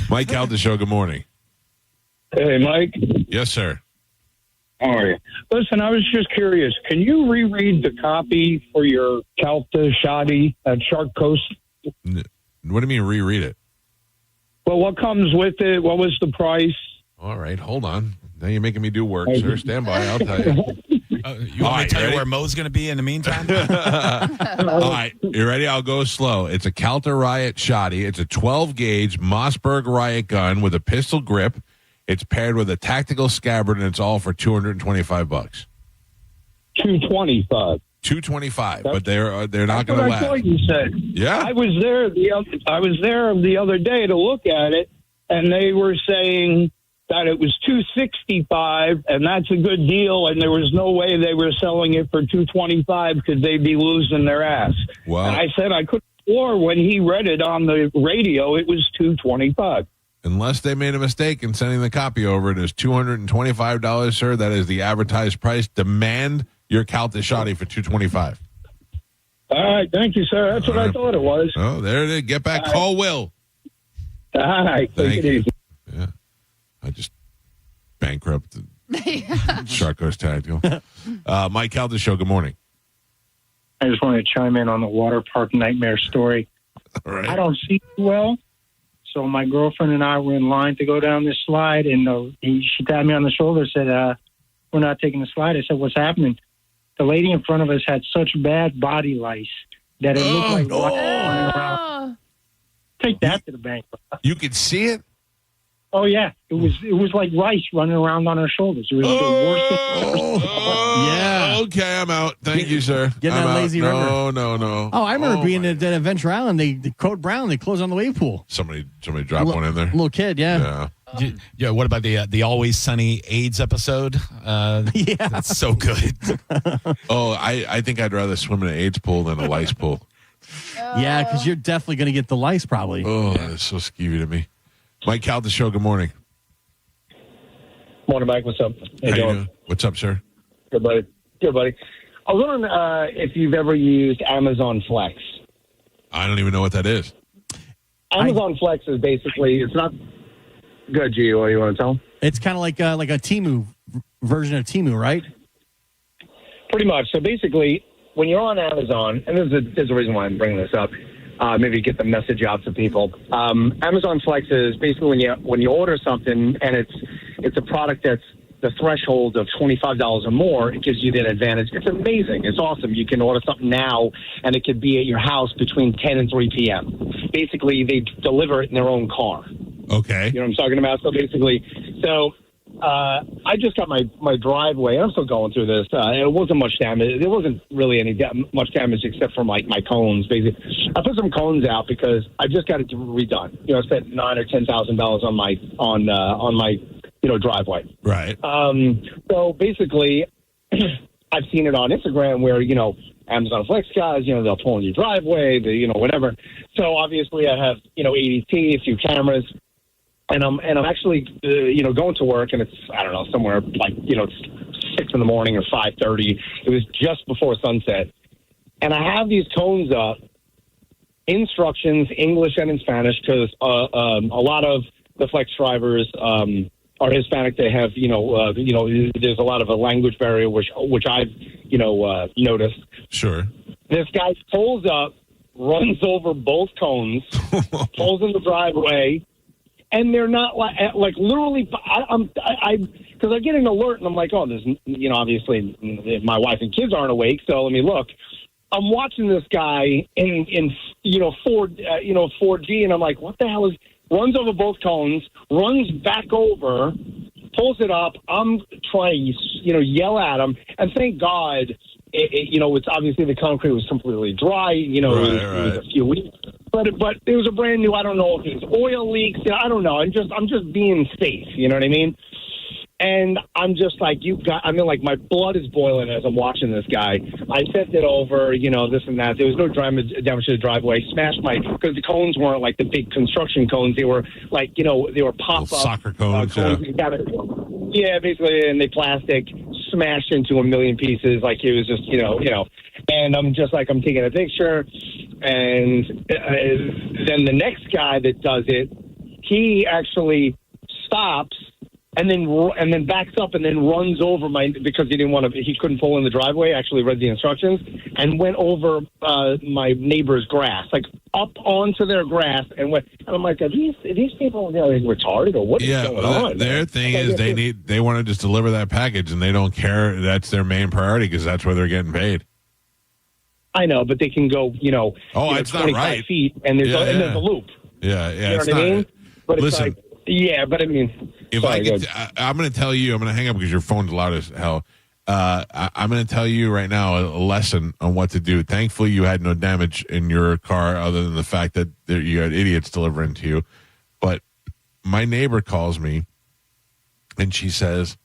[SPEAKER 5] Mike Calta Show, good morning.
[SPEAKER 12] Hey, Mike.
[SPEAKER 5] Yes, sir.
[SPEAKER 12] How are you? Listen, I was just curious. Can you reread the copy for your Calta Shoddy at Shark Coast?
[SPEAKER 5] What do you mean reread it?
[SPEAKER 12] Well, what comes with it? What was the price?
[SPEAKER 5] All right, hold on. Now you're making me do work, sir. Stand by. I'll tell you.
[SPEAKER 8] You want me to tell you where Mo's going to be in the meantime?
[SPEAKER 5] All right, you ready? I'll go slow. It's a Calta Riot Shoddy. It's a 12-gauge Mossberg Riot gun with a pistol grip. It's paired with a tactical scabbard, and it's all for $225.
[SPEAKER 12] $225.
[SPEAKER 5] $225, but they're not going to
[SPEAKER 12] I
[SPEAKER 5] last.
[SPEAKER 12] thought you said.
[SPEAKER 5] Yeah,
[SPEAKER 12] I was there the other day to look at it, and they were saying that it was $265, and that's a good deal. And there was no way they were selling it for $225 because they'd be losing their ass.
[SPEAKER 5] Wow.
[SPEAKER 12] And I said I could have swore when he read it on the radio, it was $225.
[SPEAKER 5] Unless they made a mistake in sending the copy over, it is $225, sir. That is the advertised price. Demand your Calta Shoddy for $225.
[SPEAKER 12] All right, thank you, sir. That's what I thought it was.
[SPEAKER 5] Oh, there it is. Get back.
[SPEAKER 12] All right.
[SPEAKER 5] Call Will.
[SPEAKER 12] All right,
[SPEAKER 5] Thank
[SPEAKER 12] take it
[SPEAKER 5] you.
[SPEAKER 12] easy.
[SPEAKER 5] Yeah, I just bankrupted Shark Coast Tactical. Mike Calta Show. Good morning.
[SPEAKER 13] I just wanted to chime in on the water park nightmare story.
[SPEAKER 5] All right.
[SPEAKER 13] I don't see well, so my girlfriend and I were in line to go down this slide, and she tapped me on the shoulder and said, we're not taking the slide. I said, what's happening? The lady in front of us had such bad body lice that it looked like water running around. Take that to the bank.
[SPEAKER 5] You could see it?
[SPEAKER 13] Oh, yeah. It was like rice running around on her shoulders. It was the worst thing.
[SPEAKER 4] Yeah.
[SPEAKER 5] Okay, I'm out. Thank you, sir.
[SPEAKER 4] Get in
[SPEAKER 5] I'm
[SPEAKER 4] that
[SPEAKER 5] out.
[SPEAKER 4] lazy river.
[SPEAKER 5] No.
[SPEAKER 4] Oh, I remember being at Adventure Island. They Code Brown. They closed on the wave pool.
[SPEAKER 5] Somebody dropped one in there.
[SPEAKER 4] Little kid, yeah.
[SPEAKER 8] Yeah. What about the Always Sunny AIDS episode? Yeah, that's so good.
[SPEAKER 5] I think I'd rather swim in an AIDS pool than a lice pool.
[SPEAKER 4] Yeah, because you're definitely going to get the lice probably.
[SPEAKER 5] Oh, that's so skeevy to me. Mike Calta Show, good morning.
[SPEAKER 12] Morning, Mike. What's up?
[SPEAKER 5] How you doing? What's up, sir?
[SPEAKER 12] Good, buddy.
[SPEAKER 7] I was wondering if you've ever used Amazon Flex.
[SPEAKER 5] I don't even know what that is.
[SPEAKER 7] Amazon Flex is basically, it's not good, Gio. You want to tell?
[SPEAKER 4] It's kind of like a Temu version of Temu, right?
[SPEAKER 7] Pretty much. So basically, when you're on Amazon, and there's a reason why I'm bringing this up, maybe get the message out to people. Amazon Flex is basically when you order something and it's a product that's the threshold of $25 or more, it gives you that advantage. It's amazing. It's awesome. You can order something now, and it could be at your house between 10 and 3 p.m. Basically, they deliver it in their own car.
[SPEAKER 5] Okay.
[SPEAKER 7] You know what I'm talking about? I just got my driveway. I'm still going through this. It wasn't much damage. There wasn't really much damage except for my cones. Basically, I put some cones out because I just got it redone. I spent $9,000 or $10,000 on my driveway.
[SPEAKER 5] Right.
[SPEAKER 7] So basically, I've seen it on Instagram where Amazon Flex guys, they'll pull in your driveway, whatever. So obviously, I have ADT, a few cameras. And I'm actually, going to work, and it's, I don't know, somewhere like, it's 6 in the morning or 5:30. It was just before sunset. And I have these cones up, instructions, English and in Spanish, because a lot of the Flex drivers are Hispanic. They have, there's a lot of a language barrier, which I've, noticed.
[SPEAKER 5] Sure.
[SPEAKER 7] This guy pulls up, runs over both cones, pulls in the driveway. And they're not like literally. Because I get an alert and I'm like, oh, there's obviously my wife and kids aren't awake, so let me look. I'm watching this guy in 4G, and I'm like, what the hell is? Runs over both cones, runs back over, pulls it up. I'm trying to yell at him, and thank God. It's obviously the concrete was completely dry. It was a few weeks, but it was a brand new. I don't know if it was oil leaks. I don't know. I'm just being safe. You know what I mean? And I'm just like, like my blood is boiling as I'm watching this guy. I sent it over, this and that. There was no damage to the driveway. Smashed because the cones weren't like the big construction cones. They were like, they were pop-up
[SPEAKER 5] soccer cones.
[SPEAKER 7] Yeah, basically, and they plastic smashed into a million pieces. Like it was just, and I'm just like, I'm taking a picture. And then the next guy that does it, he actually stops and then backs up and then runs over because he couldn't pull in the driveway, actually read the instructions, and went over my neighbor's grass, like up onto their grass, and went. And I'm like, are these people retarded or what is going on?
[SPEAKER 5] Their thing is they want to just deliver that package and they don't care. That's their main priority because that's where they're getting paid.
[SPEAKER 7] I know, but they can go,
[SPEAKER 5] it's
[SPEAKER 7] 25
[SPEAKER 5] not right.
[SPEAKER 7] feet, and there's a loop.
[SPEAKER 5] Yeah.
[SPEAKER 7] You know what I mean? But
[SPEAKER 5] listen,
[SPEAKER 7] it's like, yeah, but I mean,
[SPEAKER 5] if I'm going to tell you, I'm going to hang up because your phone's loud as hell. I'm going to tell you right now a lesson on what to do. Thankfully, you had no damage in your car other than the fact that you had idiots delivering to you. But my neighbor calls me and she says,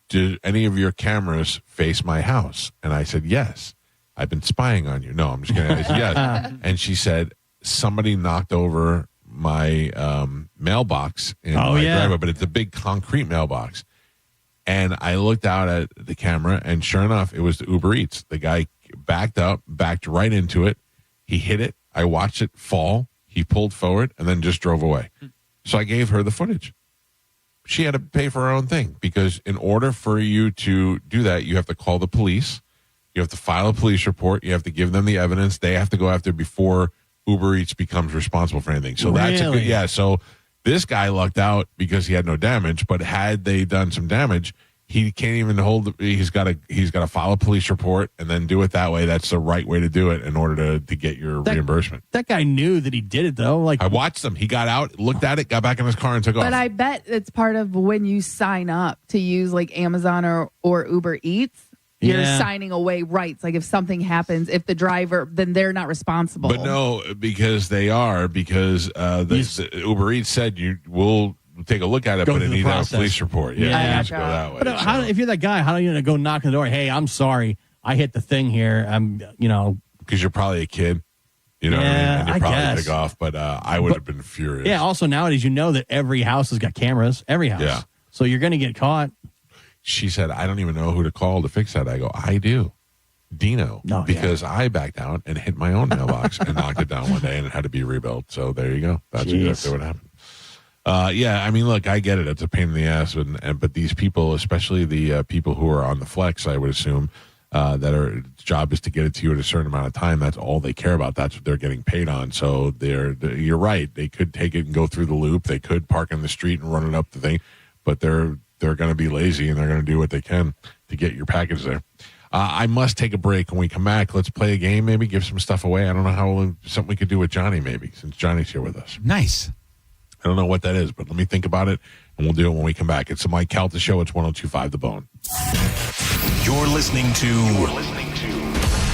[SPEAKER 5] "Did any of your cameras face my house?" And I said, "Yes. I've been spying on you." No, I'm just kidding. I said, "Yes." And she said, "Somebody knocked over my mailbox in my driveway, but it's a big concrete mailbox." And I looked out at the camera, and sure enough, it was the Uber Eats. The guy backed right into it. He hit it. I watched it fall. He pulled forward and then just drove away. So I gave her the footage. She had to pay for her own thing because in order for you to do that, you have to call the police. You have to file a police report. You have to give them the evidence. They have to go after before Uber Eats becomes responsible for anything. So that's a good, so this guy lucked out because he had no damage, but had they done some damage, he can't even he's got to file a police report and then do it that way. That's the right way to do it in order to get your reimbursement.
[SPEAKER 4] That guy knew that he did it though. Like
[SPEAKER 5] I watched him. He got out, looked at it, got back in his car and took off.
[SPEAKER 3] But I bet it's part of when you sign up to use like Amazon or Uber Eats. You're signing away rights. Like if something happens, if the driver, then they're not responsible.
[SPEAKER 5] But no, because they are, because the Uber Eats said we'll take a look at it, but it needs to have a police report. Yeah, it has to go that way.
[SPEAKER 4] But if you're that guy, how are you going to go knock on the door? Hey, I'm sorry. I hit the thing here.
[SPEAKER 5] Because you're probably a kid. You know what I mean? And you probably take off, but I would have been furious.
[SPEAKER 4] Yeah, also nowadays, that every house has got cameras. Every house.
[SPEAKER 5] Yeah.
[SPEAKER 4] So you're going to get caught.
[SPEAKER 5] She said, I don't even know who to call to fix that. I go, I do. Dino, because I backed out and hit my own mailbox and knocked it down one day, and it had to be rebuilt. So there you go. That's exactly what happened. Yeah, I mean, look, I get it. It's a pain in the ass, but these people, especially the people who are on the flex, I would assume, that job is to get it to you at a certain amount of time. That's all they care about. That's what they're getting paid on. So you're right. They could take it and go through the loop. They could park on the street and run it up the thing, but they're going to be lazy and they're going to do what they can to get your package there. I must take a break. When we come back, let's play a game, maybe give some stuff away. I don't know something we could do with Johnny, maybe, since Johnny's here with us.
[SPEAKER 8] Nice.
[SPEAKER 5] I don't know what that is, but let me think about it, and we'll do it when we come back. It's the Mike Calta Show. It's 102.5 The Bone.
[SPEAKER 6] You're listening to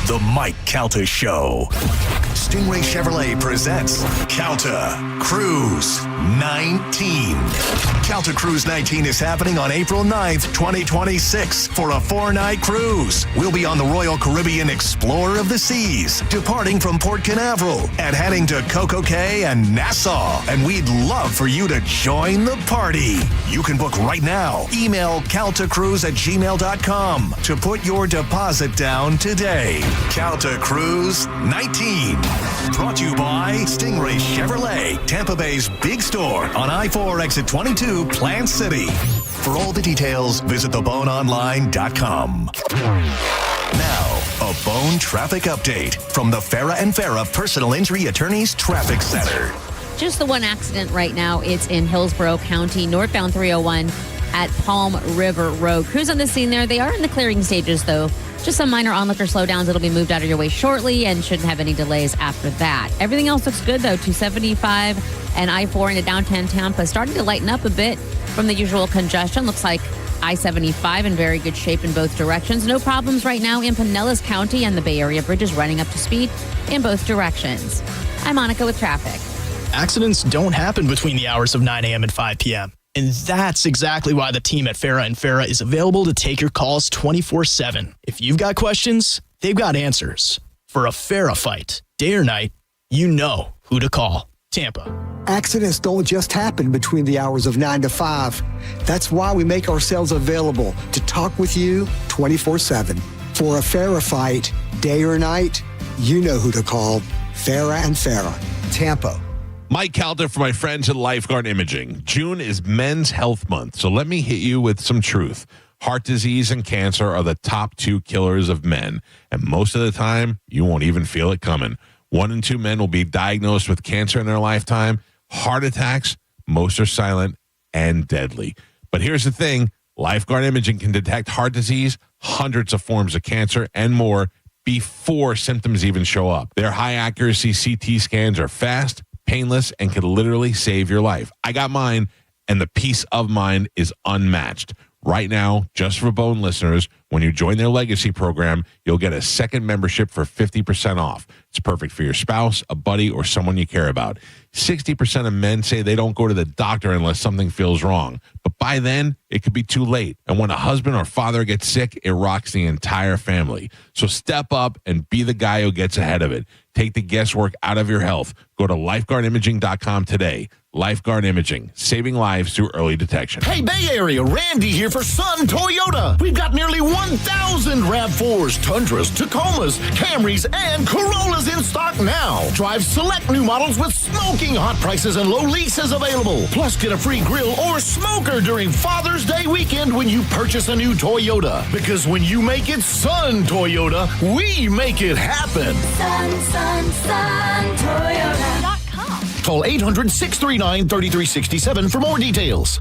[SPEAKER 6] The Mike Calta Show. Stingray Chevrolet presents Calta Cruise 19. Calta Cruise 19 is happening on April 9th, 2026 for a 4-night cruise. We'll be on the Royal Caribbean Explorer of the Seas, departing from Port Canaveral and heading to Coco Cay and Nassau. And we'd love for you to join the party. You can book right now. Email caltacruise@gmail.com to put your deposit down today. Calta Cruise 19. Brought to you by Stingray Chevrolet, Tampa Bay's big store on I-4 exit 22, Plant City. For all the details, visit theboneonline.com. Now, a Bone traffic update from the Farah and Farah Personal Injury Attorneys Traffic Center.
[SPEAKER 1] Just the one accident right now. It's in Hillsborough County, northbound 301 at Palm River Road. Crews on the scene there. They are in the clearing stages, though. Just some minor onlooker slowdowns. It'll be moved out of your way shortly and shouldn't have any delays after that. Everything else looks good, though. 275 and I-4 into downtown Tampa starting to lighten up a bit from the usual congestion. Looks like I-75 in very good shape in both directions. No problems right now in Pinellas County, and the Bay Area Bridge is running up to speed in both directions. I'm Monica with traffic.
[SPEAKER 14] Accidents don't happen between the hours of 9 a.m. and 5 p.m. And that's exactly why the team at Farah and Farah is available to take your calls 24/7. If you've got questions, they've got answers. For a Farah fight, day or night, you know who to call. Tampa.
[SPEAKER 15] Accidents don't just happen between the hours of 9 to 5. That's why we make ourselves available to talk with you 24/7. For a Farah fight, day or night, you know who to call. Farah and Farah. Tampa.
[SPEAKER 5] Mike Calta for my friends at Lifeguard Imaging. June is Men's Health Month, so let me hit you with some truth. Heart disease and cancer are the top 2 killers of men, and most of the time, you won't even feel it coming. 1 in 2 men will be diagnosed with cancer in their lifetime. Heart attacks, most are silent and deadly. But here's the thing, Lifeguard Imaging can detect heart disease, hundreds of forms of cancer, and more before symptoms even show up. Their high-accuracy CT scans are fast, painless, and could literally save your life. I got mine, and the peace of mind is unmatched. Right now, just for Bone listeners, when you join their legacy program, you'll get a second membership for 50% off. It's perfect for your spouse, a buddy, or someone you care about. 60% of men say they don't go to the doctor unless something feels wrong. But by then, it could be too late. And when a husband or father gets sick, it rocks the entire family. So step up and be the guy who gets ahead of it. Take the guesswork out of your health. Go to lifeguardimaging.com today. Lifeguard Imaging, saving lives through early detection.
[SPEAKER 16] Hey, Bay Area, Randy here for Sun Toyota. We've got nearly 1,000 RAV4s, Tundras, Tacomas, Camrys, and Corollas in stock now. Drive select new models with smoking hot prices and low leases available. Plus, get a free grill or smoker during Father's Day weekend when you purchase a new Toyota. Because when you make it Sun Toyota, we make it happen.
[SPEAKER 17] Sun, Toyota.
[SPEAKER 16] Call 800-639-3367 for more details.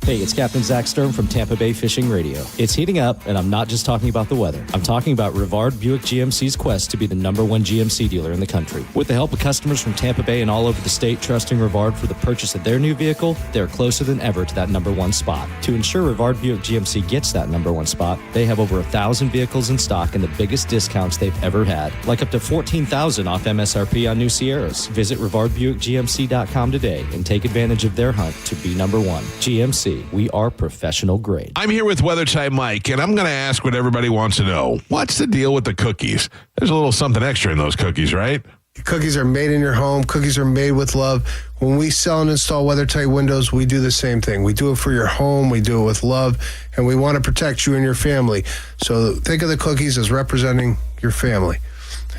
[SPEAKER 18] Hey, it's Captain Zach Stern from Tampa Bay Fishing Radio. It's heating up, and I'm not just talking about the weather. I'm talking about Rivard Buick GMC's quest to be the #1 GMC dealer in the country. With the help of customers from Tampa Bay and all over the state trusting Rivard for the purchase of their new vehicle, they're closer than ever to that #1 spot. To ensure Rivard Buick GMC gets that #1 spot, they have over 1,000 vehicles in stock and the biggest discounts they've ever had, like up to $14,000 off MSRP on new Sierras. Visit RivardBuickGMC.com today and take advantage of their hunt to be #1. GMC. We are professional grade.
[SPEAKER 5] I'm here with Weather Type Mike, and I'm going to ask what everybody wants to know. What's the deal with the cookies? There's a little something extra in those cookies, right?
[SPEAKER 19] Cookies are made in your home. Cookies are made with love. When we sell and install WeatherTight windows, we do the same thing. We do it for your home. We do it with love, and we want to protect you and your family. So think of the cookies as representing your family.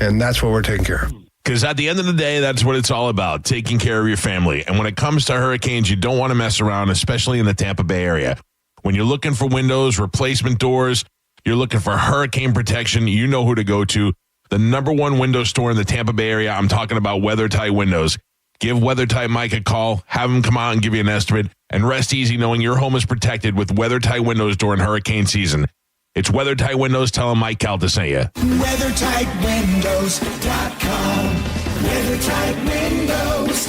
[SPEAKER 19] And that's what we're taking care of.
[SPEAKER 5] Because at the end of the day, that's what it's all about, taking care of your family. And when it comes to hurricanes, you don't want to mess around, especially in the Tampa Bay area. When you're looking for windows, replacement doors, you're looking for hurricane protection, you know who to go to. The #1 window store in the Tampa Bay area, I'm talking about WeatherTight Windows. Give WeatherTight Mike a call, have him come out and give you an estimate, and rest easy knowing your home is protected with WeatherTight Windows during hurricane season. It's WeatherTight Windows. Tell him Mike Calta sent you.
[SPEAKER 20] WeatherTightWindows.com. WeatherTight Windows.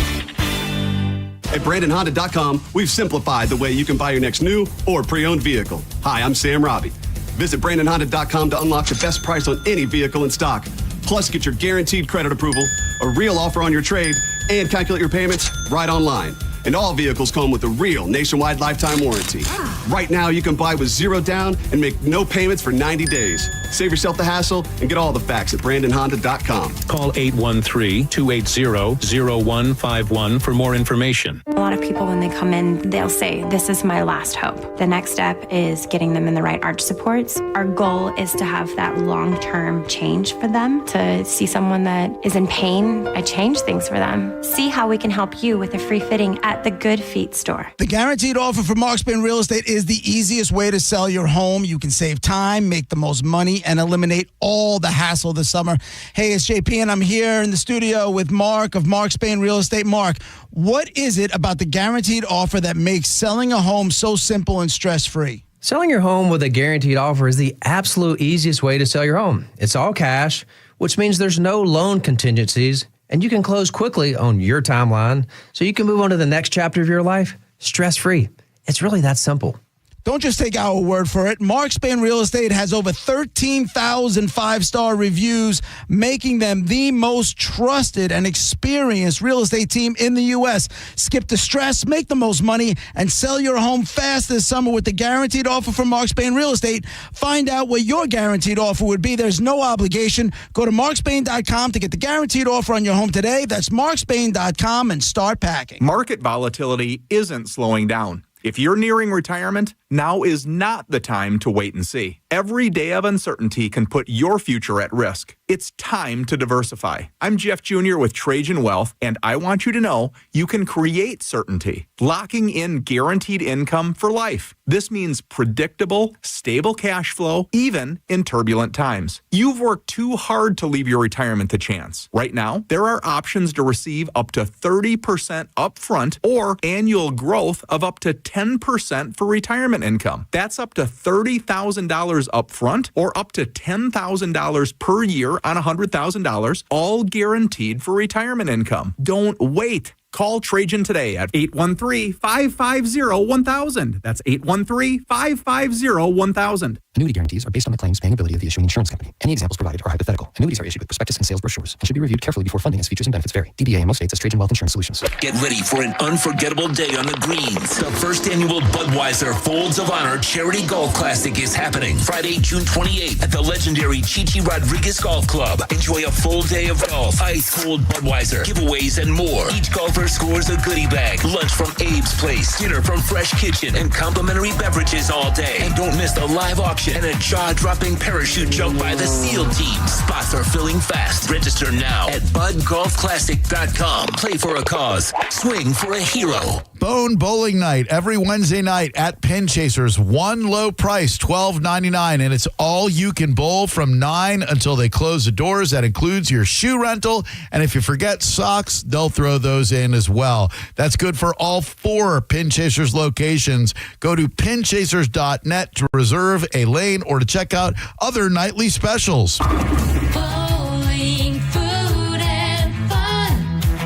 [SPEAKER 21] At BrandonHonda.com, we've simplified the way you can buy your next new or pre-owned vehicle. Hi, I'm Sam Robbie. Visit BrandonHonda.com to unlock the best price on any vehicle in stock. Plus, get your guaranteed credit approval, a real offer on your trade, and calculate your payments right online. And all vehicles come with a real nationwide lifetime warranty. Right now, you can buy with 0 down and make no payments for 90 days. Save yourself the hassle and get all the facts at BrandonHonda.com.
[SPEAKER 22] Call 813-280-0151 for more information.
[SPEAKER 23] A lot of people, when they come in, they'll say, this is my last hope. The next step is getting them in the right arch supports. Our goal is to have that long-term change for them, to see someone that is in pain. I change things for them. See how we can help you with a free fitting at the Good Feet store.
[SPEAKER 24] The guaranteed offer from Mark Spain Real Estate is the easiest way to sell your home. You can save time, make the most money, and eliminate all the hassle this summer. Hey, it's JP, and I'm here in the studio with Mark of Mark Spain Real Estate. Mark, what is it about the guaranteed offer that makes selling a home so simple and stress-free?
[SPEAKER 25] Selling your home with a guaranteed offer is the absolute easiest way to sell your home. It's all cash, which means there's no loan contingencies, and you can close quickly on your timeline so you can move on to the next chapter of your life stress-free. It's really that simple.
[SPEAKER 24] Don't just take our word for it. Mark Spain Real Estate has over 13,000 five-star reviews, making them the most trusted and experienced real estate team in the U.S. Skip the stress, make the most money, and sell your home fast this summer with the guaranteed offer from Mark Spain Real Estate. Find out what your guaranteed offer would be. There's no obligation. Go to markspain.com to get the guaranteed offer on your home today. That's markspain.com and start packing.
[SPEAKER 26] Market volatility isn't slowing down. If you're nearing retirement, now is not the time to wait and see. Every day of uncertainty can put your future at risk. It's time to diversify. I'm Jeff Jr. with Trajan Wealth, and I want you to know you can create certainty, locking in guaranteed income for life. This means predictable, stable cash flow, even in turbulent times. You've worked too hard to leave your retirement to chance. Right now, there are options to receive up to 30% upfront or annual growth of up to 10% for retirement income. That's up to $30,000 upfront or up to $10,000 per year on $100,000, all guaranteed for retirement income. Don't wait. Call Trajan today at 813-550-1000. That's 813-550-1000.
[SPEAKER 27] Annuity guarantees are based on the claims paying ability of the issuing insurance company. Any examples provided are hypothetical. Annuities are issued with prospectus and sales brochures and should be reviewed carefully before funding as features and benefits vary. DBA in most states as Trajan Wealth Insurance Solutions.
[SPEAKER 28] Get ready for an unforgettable day on the greens. The first annual Budweiser Folds of Honor Charity Golf Classic is happening Friday, June 28th at the legendary Chichi Rodriguez Golf Club. Enjoy a full day of golf, ice-cold Budweiser, giveaways, and more. Each golfer scores a goodie bag, lunch from Abe's Place, dinner from Fresh Kitchen, and complimentary beverages all day. And don't miss the live auction and a jaw-dropping parachute jump by the SEAL team. Spots are filling fast. Register now at budgolfclassic.com. Play for a cause. Swing for a hero.
[SPEAKER 30] Bone Bowling Night every Wednesday night at Pin Chasers. One low price, $12.99, and it's all you can bowl from 9 until they close the doors. That includes your shoe rental, and if you forget socks, they'll throw those in as well. That's good for all 4 Pin Chasers locations. Go to pinchasers.net to reserve a lane or to check out other nightly specials.
[SPEAKER 17] Bowling, food, and fun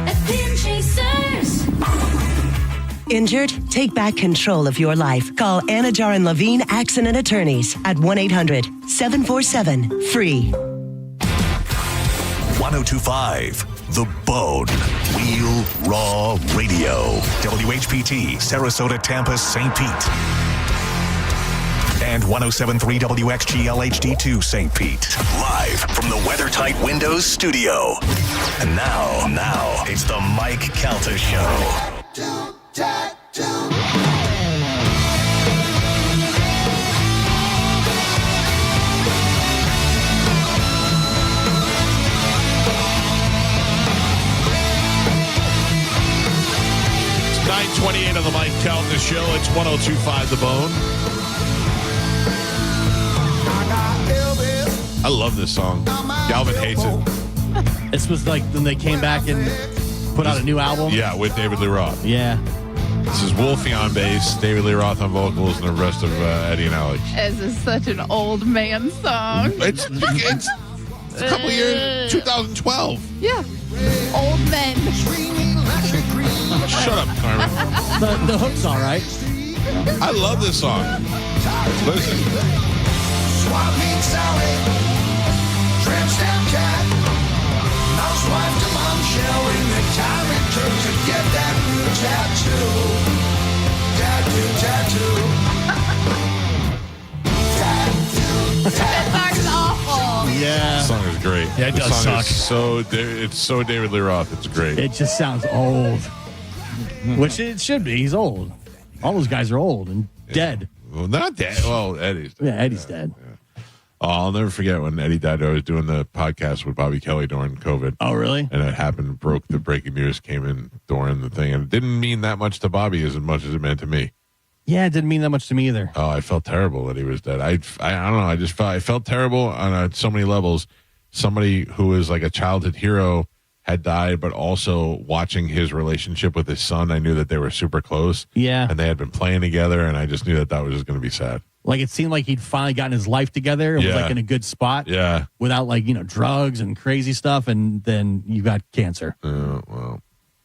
[SPEAKER 17] at Pin Chasers.
[SPEAKER 2] Injured? Take back control of your life. Call Anajar and Levine Accident Attorneys at 1-800-747-FREE.
[SPEAKER 6] 1025 The Bone. Real Raw Radio. WHPT, Sarasota, Tampa, St. Pete. And 107.3 WXGL HD2 St. Pete. Live from the WeatherTight Windows studio. And now, it's the Mike Calta Show.
[SPEAKER 5] 8:28 on the Mike Calta Show. It's 102.5 The Bone. I love this song. Galvin hates it.
[SPEAKER 3] This was like when they came back and put out a new album.
[SPEAKER 5] Yeah, with David Lee Roth.
[SPEAKER 3] Yeah.
[SPEAKER 5] This is Wolfie on bass, David Lee Roth on vocals, and the rest of Eddie and Alex.
[SPEAKER 4] This is such an old man song.
[SPEAKER 5] It's a couple of years, 2012.
[SPEAKER 4] Yeah. Old men.
[SPEAKER 5] Shut up, Carmen.
[SPEAKER 3] The hook's all right.
[SPEAKER 5] I love this song. Listen.
[SPEAKER 20] Swap meet Sally, tramp stamp cat, housewife to bombshell in the time it took to get that new tattoo.
[SPEAKER 4] That song's awful.
[SPEAKER 3] Yeah.
[SPEAKER 5] This song is great.
[SPEAKER 3] Yeah, it
[SPEAKER 5] This
[SPEAKER 3] does
[SPEAKER 5] song
[SPEAKER 3] suck.
[SPEAKER 5] It's so David Lee Roth. It's great.
[SPEAKER 3] It just sounds old. Which it should be. He's old. All those guys are old and dead.
[SPEAKER 5] Well, not dead. Well, Eddie's dead.
[SPEAKER 3] Yeah, Eddie's dead.
[SPEAKER 5] Oh, I'll never forget when Eddie died. I was doing the podcast with Bobby Kelly during COVID.
[SPEAKER 3] Oh, really?
[SPEAKER 5] And it happened. The breaking news came in during the thing. And it didn't mean that much to Bobby as much as it meant to me.
[SPEAKER 3] Yeah, it didn't mean that much to me either.
[SPEAKER 5] Oh, I felt terrible that he was dead. I don't know. I felt terrible on so many levels. Somebody who was like a childhood hero had died, but also watching his relationship with his son, I knew that they were super close.
[SPEAKER 3] Yeah.
[SPEAKER 5] And they had been playing together, and I just knew that was just going to be sad.
[SPEAKER 3] Like it seemed like he'd finally gotten his life together and was like in a good spot.
[SPEAKER 5] Yeah.
[SPEAKER 3] Without drugs and crazy stuff, and then you got cancer.
[SPEAKER 5] Well,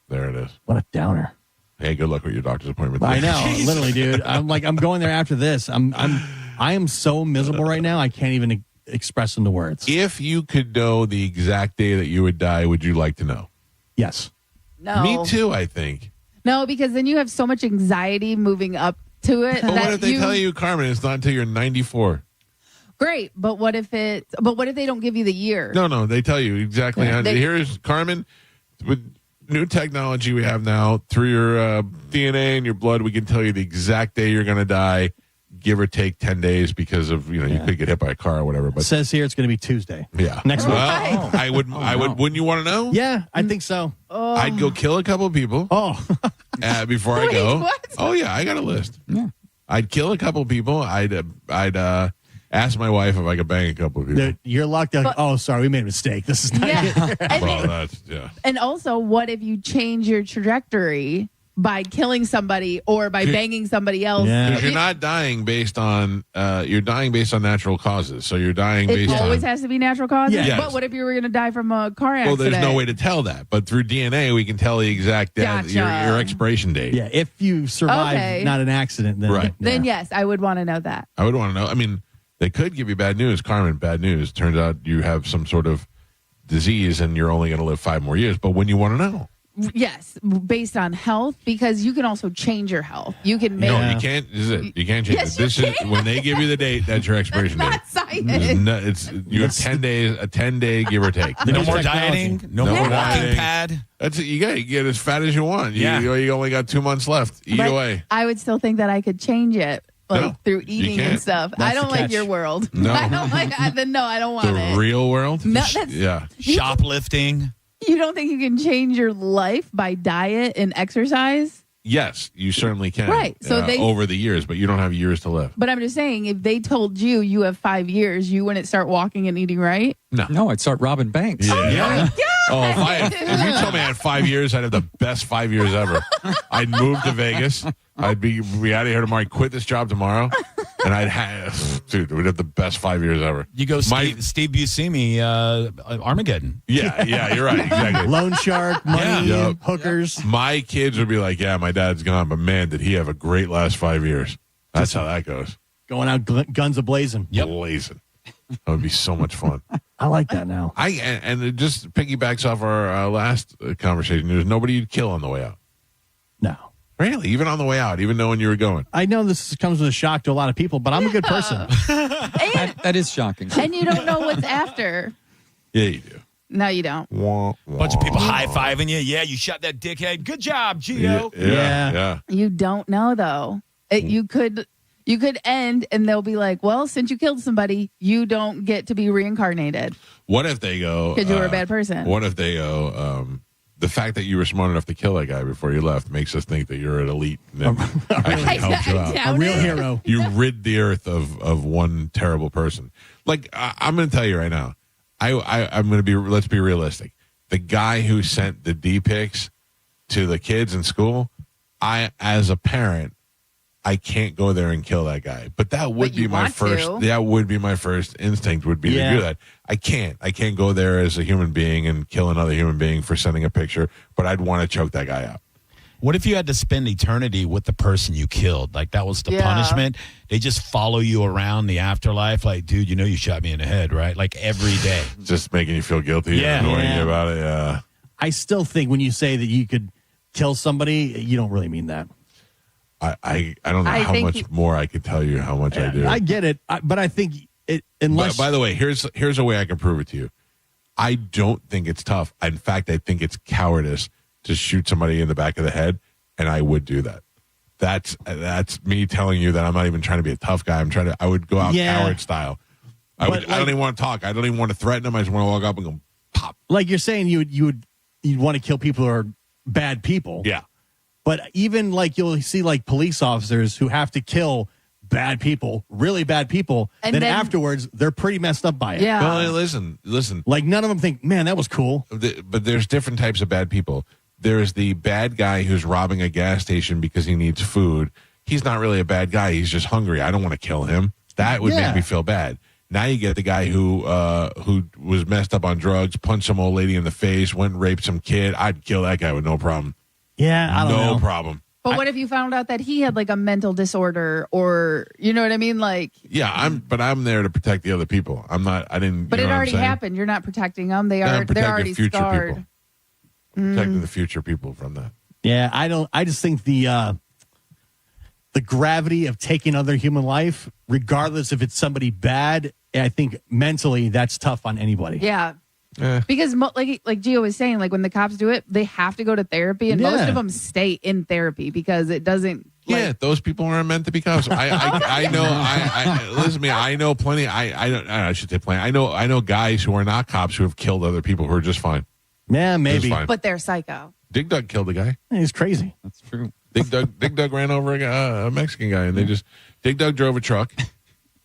[SPEAKER 5] there it is.
[SPEAKER 3] What a downer.
[SPEAKER 5] Hey, good luck with your doctor's appointment.
[SPEAKER 3] I know, literally, dude. I'm going there after this. I am so miserable right now. I can't even express into words.
[SPEAKER 5] If you could know the exact day that you would die, would you like to know?
[SPEAKER 3] Yes.
[SPEAKER 4] No.
[SPEAKER 5] Me too, I think.
[SPEAKER 4] No, because then you have so much anxiety moving up to it.
[SPEAKER 5] But what if they tell you, Carmen, it's not until you're 94?
[SPEAKER 4] Great, but what if they don't give you the year?
[SPEAKER 5] No, they tell you exactly.
[SPEAKER 4] Yeah,
[SPEAKER 5] Here's Carmen. With new technology we have now, through your DNA and your blood, we can tell you the exact day you're going to die, give or take 10 days because of, you could get hit by a car or whatever. But
[SPEAKER 3] it says here it's going to be Tuesday.
[SPEAKER 5] Yeah.
[SPEAKER 3] Next week.
[SPEAKER 5] Well, I would, wouldn't you want to know?
[SPEAKER 3] Yeah, I think so.
[SPEAKER 5] I'd go kill a couple of people.
[SPEAKER 3] Oh.
[SPEAKER 5] Before I go.
[SPEAKER 4] What?
[SPEAKER 5] Oh, yeah, I got a list.
[SPEAKER 3] Yeah.
[SPEAKER 5] I'd kill a couple of people. I'd ask my wife if I could bang a couple of people.
[SPEAKER 3] Dude, you're locked out. Oh, sorry, we made a mistake. This is not
[SPEAKER 4] Yeah.
[SPEAKER 5] Yeah.
[SPEAKER 4] And also, what if you change your trajectory by killing somebody or by banging somebody else?
[SPEAKER 5] Because you're not dying based on you're dying based on natural causes. So you're dying based
[SPEAKER 4] It
[SPEAKER 5] on.
[SPEAKER 4] always has to be natural causes.
[SPEAKER 5] Yes.
[SPEAKER 4] But what if you were going to die from a car
[SPEAKER 5] Well,
[SPEAKER 4] accident?
[SPEAKER 5] there's no way to tell that, but through DNA we can tell the exact
[SPEAKER 4] Gotcha.
[SPEAKER 5] your expiration date.
[SPEAKER 3] Yeah, if you survive,
[SPEAKER 4] Okay.
[SPEAKER 3] not an accident, then
[SPEAKER 5] Right.
[SPEAKER 4] Then yes, I would want to know that.
[SPEAKER 5] I would want to know. I mean, they could give you bad news, Carmen. Bad news. Turns out you have some sort of disease and you're only going to live 5 more years. But when you want to know,
[SPEAKER 4] Yes, based on health, because you can also change your health. You can make.
[SPEAKER 5] no, you can't. This is it. You can't change
[SPEAKER 4] Yes,
[SPEAKER 5] it. This
[SPEAKER 4] you
[SPEAKER 5] is
[SPEAKER 4] can.
[SPEAKER 5] when they give you the date. That's your expiration date.
[SPEAKER 4] Not science.
[SPEAKER 5] No, you have 10 days, a 10-day give or take.
[SPEAKER 7] No more dieting. No more walking
[SPEAKER 5] dieting.
[SPEAKER 7] pad.
[SPEAKER 5] That's it. You got to get as fat as you want. You only got 2 months left. Eat
[SPEAKER 4] But
[SPEAKER 5] away.
[SPEAKER 4] I would still think that I could change it, through eating
[SPEAKER 5] can't.
[SPEAKER 4] and stuff.
[SPEAKER 5] That's
[SPEAKER 4] I don't
[SPEAKER 5] the
[SPEAKER 4] like
[SPEAKER 5] catch.
[SPEAKER 4] your world.
[SPEAKER 5] No.
[SPEAKER 4] I don't like. No, I don't want
[SPEAKER 5] The
[SPEAKER 4] it.
[SPEAKER 5] real world.
[SPEAKER 4] No, that's-
[SPEAKER 5] Yeah.
[SPEAKER 7] Shoplifting.
[SPEAKER 4] You don't think you can change your life by diet and exercise?
[SPEAKER 5] Yes, you certainly can.
[SPEAKER 4] Right. So they-
[SPEAKER 5] over the years, but you don't have years to live.
[SPEAKER 4] But I'm just saying, if they told you you have 5 years, you wouldn't start walking and eating right?
[SPEAKER 5] No,
[SPEAKER 8] I'd start robbing banks.
[SPEAKER 5] Yeah. Oh, if you told me I had 5 years, I'd have the best 5 years ever. I'd move to Vegas. I'd be out of here tomorrow. I'd quit this job tomorrow, and I'd have, dude, we'd have the best 5 years ever.
[SPEAKER 7] You go Steve Buscemi, Armageddon.
[SPEAKER 5] Yeah, you're right. Exactly.
[SPEAKER 3] Loan shark, money,
[SPEAKER 5] Yep.
[SPEAKER 3] hookers.
[SPEAKER 5] My kids would be like, yeah, my dad's gone, but man, did he have a great last 5 years. That's how that goes.
[SPEAKER 3] Going out guns a-blazing.
[SPEAKER 5] Blazing. That would be so much fun.
[SPEAKER 3] I like that now.
[SPEAKER 5] And it just piggybacks off our last conversation. There's nobody you'd kill on the way out.
[SPEAKER 3] No.
[SPEAKER 5] Really? Even on the way out, even knowing you were going.
[SPEAKER 3] I know this comes as a shock to a lot of people, but I'm a good person.
[SPEAKER 8] That is shocking.
[SPEAKER 4] And you don't know what's after.
[SPEAKER 5] Yeah, you do.
[SPEAKER 4] No, you don't.
[SPEAKER 7] Bunch of people high-fiving you. Yeah, you shot that dickhead. Good job, Gio.
[SPEAKER 5] Yeah.
[SPEAKER 4] You don't know, though. You could end, and they'll be like, well, since you killed somebody, you don't get to be reincarnated.
[SPEAKER 5] What if they go...
[SPEAKER 4] Because you were a bad person.
[SPEAKER 5] What if they go... the fact that you were smart enough to kill that guy before you left makes us think that you're an elite. And actually helped you out.
[SPEAKER 3] A real hero.
[SPEAKER 5] You rid the earth of one terrible person. Like, I'm going to tell you right now, I'm going to let's be realistic. The guy who sent the D-pics to the kids in school, as a parent, I can't go there and kill that guy. But that would be my first. That would be my first instinct. Would be to do that. I can't go there as a human being and kill another human being for sending a picture. But I'd want to choke that guy out.
[SPEAKER 7] What if you had to spend eternity with the person you killed? Like, that was the punishment. They just follow you around the afterlife. Like, dude, you know you shot me in the head, right? Like, every day.
[SPEAKER 5] Just making you feel guilty and annoying you about it. Yeah.
[SPEAKER 3] I still think when you say that you could kill somebody, you don't really mean that.
[SPEAKER 5] I don't know how much more I could tell you how much I do.
[SPEAKER 3] I get it, but I think it. Unless,
[SPEAKER 5] by the way, here's a way I can prove it to you. I don't think it's tough. In fact, I think it's cowardice to shoot somebody in the back of the head, and I would do that. That's me telling you that I'm not even trying to be a tough guy. I would go out coward style. I don't even want to talk. I don't even want to threaten them. I just want to walk up and go pop.
[SPEAKER 3] Like you're saying, you'd want to kill people who are bad people.
[SPEAKER 5] Yeah.
[SPEAKER 3] But even like you'll see like police officers who have to kill bad people, really bad people, and then afterwards they're pretty messed up by it.
[SPEAKER 4] Yeah.
[SPEAKER 5] Well, listen.
[SPEAKER 3] Like none of them think, man, that was cool.
[SPEAKER 5] But there's different types of bad people. There's the bad guy who's robbing a gas station because he needs food. He's not really a bad guy. He's just hungry. I don't want to kill him. That would make me feel bad. Now you get the guy who was messed up on drugs, punched some old lady in the face, went and raped some kid. I'd kill that guy with no problem.
[SPEAKER 3] Yeah, I don't know.
[SPEAKER 5] No problem.
[SPEAKER 4] But what if you found out that he had like a mental disorder, or you know what I mean? Like,
[SPEAKER 5] yeah, I'm there to protect the other people. I'm not. I didn't.
[SPEAKER 4] But
[SPEAKER 5] you know
[SPEAKER 4] it
[SPEAKER 5] what
[SPEAKER 4] already
[SPEAKER 5] I'm saying?
[SPEAKER 4] happened. You're not protecting them. They're already
[SPEAKER 5] future
[SPEAKER 4] scarred.
[SPEAKER 5] people. Protecting the future people from that.
[SPEAKER 3] Yeah, I just think the gravity of taking other human life, regardless if it's somebody bad, I think mentally that's tough on anybody.
[SPEAKER 4] Yeah. Because like Gio was saying, like when the cops do it, they have to go to therapy, and most of them stay in therapy because it doesn't.
[SPEAKER 5] Yeah, those people aren't meant to be cops. I know. Listen to me. I know plenty. I should say plenty. I know guys who are not cops who have killed other people who are just fine.
[SPEAKER 3] Yeah, maybe.
[SPEAKER 4] But they're psycho.
[SPEAKER 5] Dig Dug killed a guy.
[SPEAKER 3] He's crazy.
[SPEAKER 8] That's true.
[SPEAKER 5] Dig Dug ran over a Mexican guy, and Dig Dug drove a truck,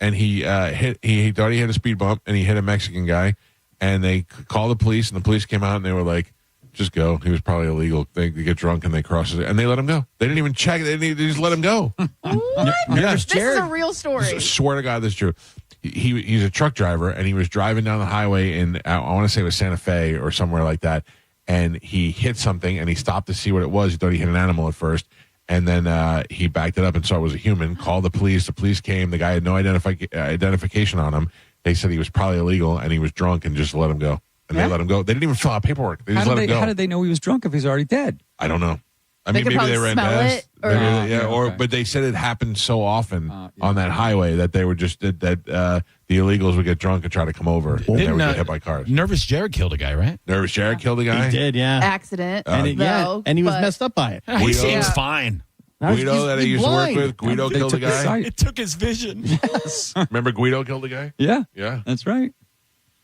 [SPEAKER 5] and he thought he hit a speed bump, and he hit a Mexican guy. And they called the police, and the police came out, and they were like, just go. He was probably illegal. They get drunk, and they cross it. And they let him go. They didn't even check. They just let him go.
[SPEAKER 4] What? This is a real story.
[SPEAKER 5] Swear to God, this is true. He's a truck driver, and he was driving down the highway in, I want to say it was Santa Fe or somewhere like that. And he hit something, and he stopped to see what it was. He thought he hit an animal at first. And then he backed it up and saw it was a human, called the police. The police came. The guy had no identification on him. They said he was probably illegal, and he was drunk, and just let him go. And they let him go. They didn't even fill out paperwork. They just let him go.
[SPEAKER 8] How did they know he was drunk if he's already dead?
[SPEAKER 5] I don't know. I mean,
[SPEAKER 4] could
[SPEAKER 5] maybe they ran
[SPEAKER 4] smell
[SPEAKER 5] past.
[SPEAKER 4] it,
[SPEAKER 5] But they said it happened so often on that highway that they were just that the illegals would get drunk and try to come over, and they would get hit by cars.
[SPEAKER 7] Nervous Jared killed a guy, right?
[SPEAKER 5] Nervous Jared killed a guy.
[SPEAKER 3] He did, yeah.
[SPEAKER 4] Accident.
[SPEAKER 3] And he was messed up by it.
[SPEAKER 7] He seems fine.
[SPEAKER 5] Guido that I used to work with, Guido killed a guy.
[SPEAKER 7] It took his vision.
[SPEAKER 5] Remember Guido killed a guy?
[SPEAKER 8] Yeah.
[SPEAKER 5] Yeah.
[SPEAKER 8] That's right.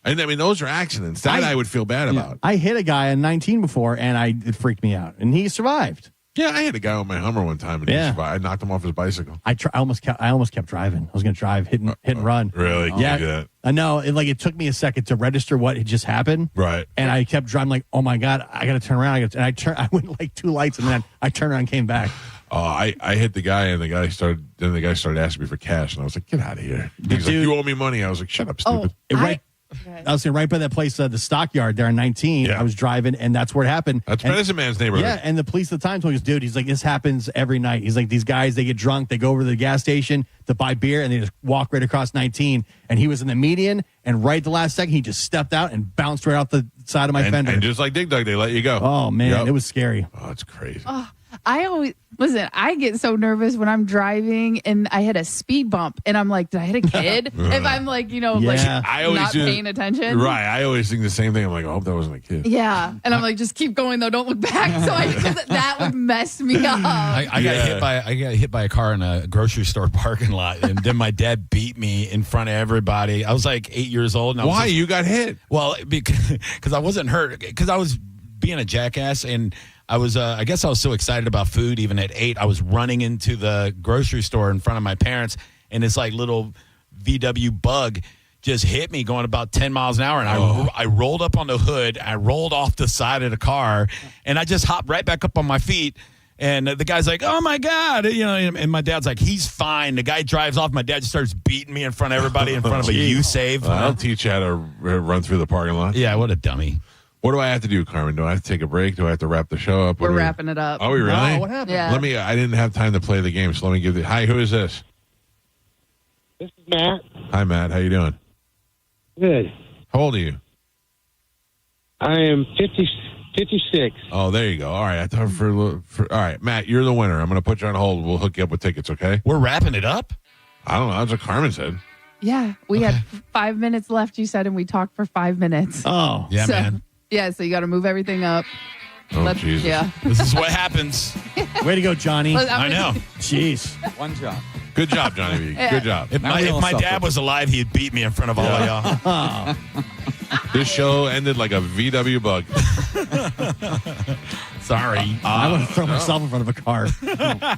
[SPEAKER 5] And I mean, those are accidents. That I would feel bad about.
[SPEAKER 3] I hit a guy at 19 before, and it freaked me out. And he survived.
[SPEAKER 5] Yeah, I hit a guy on my Hummer one time, and he survived. I knocked him off his bicycle.
[SPEAKER 3] I almost kept driving. I was going to drive, hit and run.
[SPEAKER 5] Really?
[SPEAKER 3] Yeah. I know. It took me a second to register what had just happened.
[SPEAKER 5] Right.
[SPEAKER 3] And I kept driving like, oh my God, I got to turn around. I went like 2 lights, and then I turned around and came back.
[SPEAKER 5] I hit the guy, and the guy started asking me for cash, and I was like, "Get out of here!" He's like, "You owe me money." I was like, "Shut up, stupid."
[SPEAKER 3] I was right by that place, the stockyard there on 19. Yeah. I was driving, and that's where it happened.
[SPEAKER 5] That's Medicine Man's neighborhood.
[SPEAKER 3] Yeah, and the police at the time told us, dude, he's like, this happens every night. He's like, these guys, they get drunk, they go over to the gas station to buy beer, and they just walk right across 19. And he was in the median, and right at the last second, he just stepped out and bounced right off the side of my fender.
[SPEAKER 5] And just like Dig Dug, they let you go.
[SPEAKER 3] Oh, man, it was scary.
[SPEAKER 5] Oh, it's crazy.
[SPEAKER 4] Oh, I get so nervous when I'm driving and I hit a speed bump and I'm like, did I hit a kid? If I'm like, not paying attention.
[SPEAKER 5] Right. I always think the same thing. I'm like, I hope that wasn't a kid.
[SPEAKER 4] Yeah. And I'm like, just keep going though. Don't look back. So that would mess me up.
[SPEAKER 7] I got hit by a car in a grocery store parking lot, and then my dad beat me in front of everybody. I was like 8 years old. And
[SPEAKER 5] Why? You got hit?
[SPEAKER 7] Well, because I wasn't hurt, because I was being a jackass, and I guess I was so excited about food. Even at 8, I was running into the grocery store in front of my parents, and this like little VW bug just hit me going about 10 miles an hour, and I rolled up on the hood. I rolled off the side of the car, and I just hopped right back up on my feet. And the guy's like, "Oh my God!" And my dad's like, "He's fine." The guy drives off. My dad just starts beating me in front of everybody in front of a U-Save.
[SPEAKER 5] I'll teach you how to run through the parking lot.
[SPEAKER 7] Yeah, what a dummy.
[SPEAKER 5] What do I have to do, Carmen? Do I have to take a break? Do I have to wrap the show up?
[SPEAKER 4] We're wrapping it up.
[SPEAKER 5] Oh, we really?
[SPEAKER 3] No, what happened?
[SPEAKER 4] Yeah.
[SPEAKER 5] I didn't have time to play the game, so let me give Hi, who is this?
[SPEAKER 1] This is Matt.
[SPEAKER 5] Hi, Matt. How you doing?
[SPEAKER 1] Good.
[SPEAKER 5] How old are you?
[SPEAKER 1] I am 56.
[SPEAKER 5] Oh, there you go. All right. I thought all right, Matt, you're the winner. I'm going to put you on hold. We'll hook you up with tickets, okay?
[SPEAKER 7] We're wrapping it up?
[SPEAKER 5] I don't know. That's what Carmen said.
[SPEAKER 4] Yeah, we had 5 minutes left, you said, and we talked for 5 minutes.
[SPEAKER 3] Oh.
[SPEAKER 7] Yeah, man.
[SPEAKER 4] Yeah, so you got to move everything up.
[SPEAKER 5] Oh, Jesus.
[SPEAKER 4] Yeah.
[SPEAKER 7] This is what happens.
[SPEAKER 3] Way to go, Johnny.
[SPEAKER 4] Well,
[SPEAKER 7] I know.
[SPEAKER 3] Jeez.
[SPEAKER 8] One job.
[SPEAKER 5] Good job, Johnny V.
[SPEAKER 4] Yeah.
[SPEAKER 5] Good job.
[SPEAKER 7] If my dad was alive, he'd beat me in front of all of y'all.
[SPEAKER 5] This show ended like a VW bug.
[SPEAKER 7] Sorry.
[SPEAKER 3] I want to throw myself in front of a car.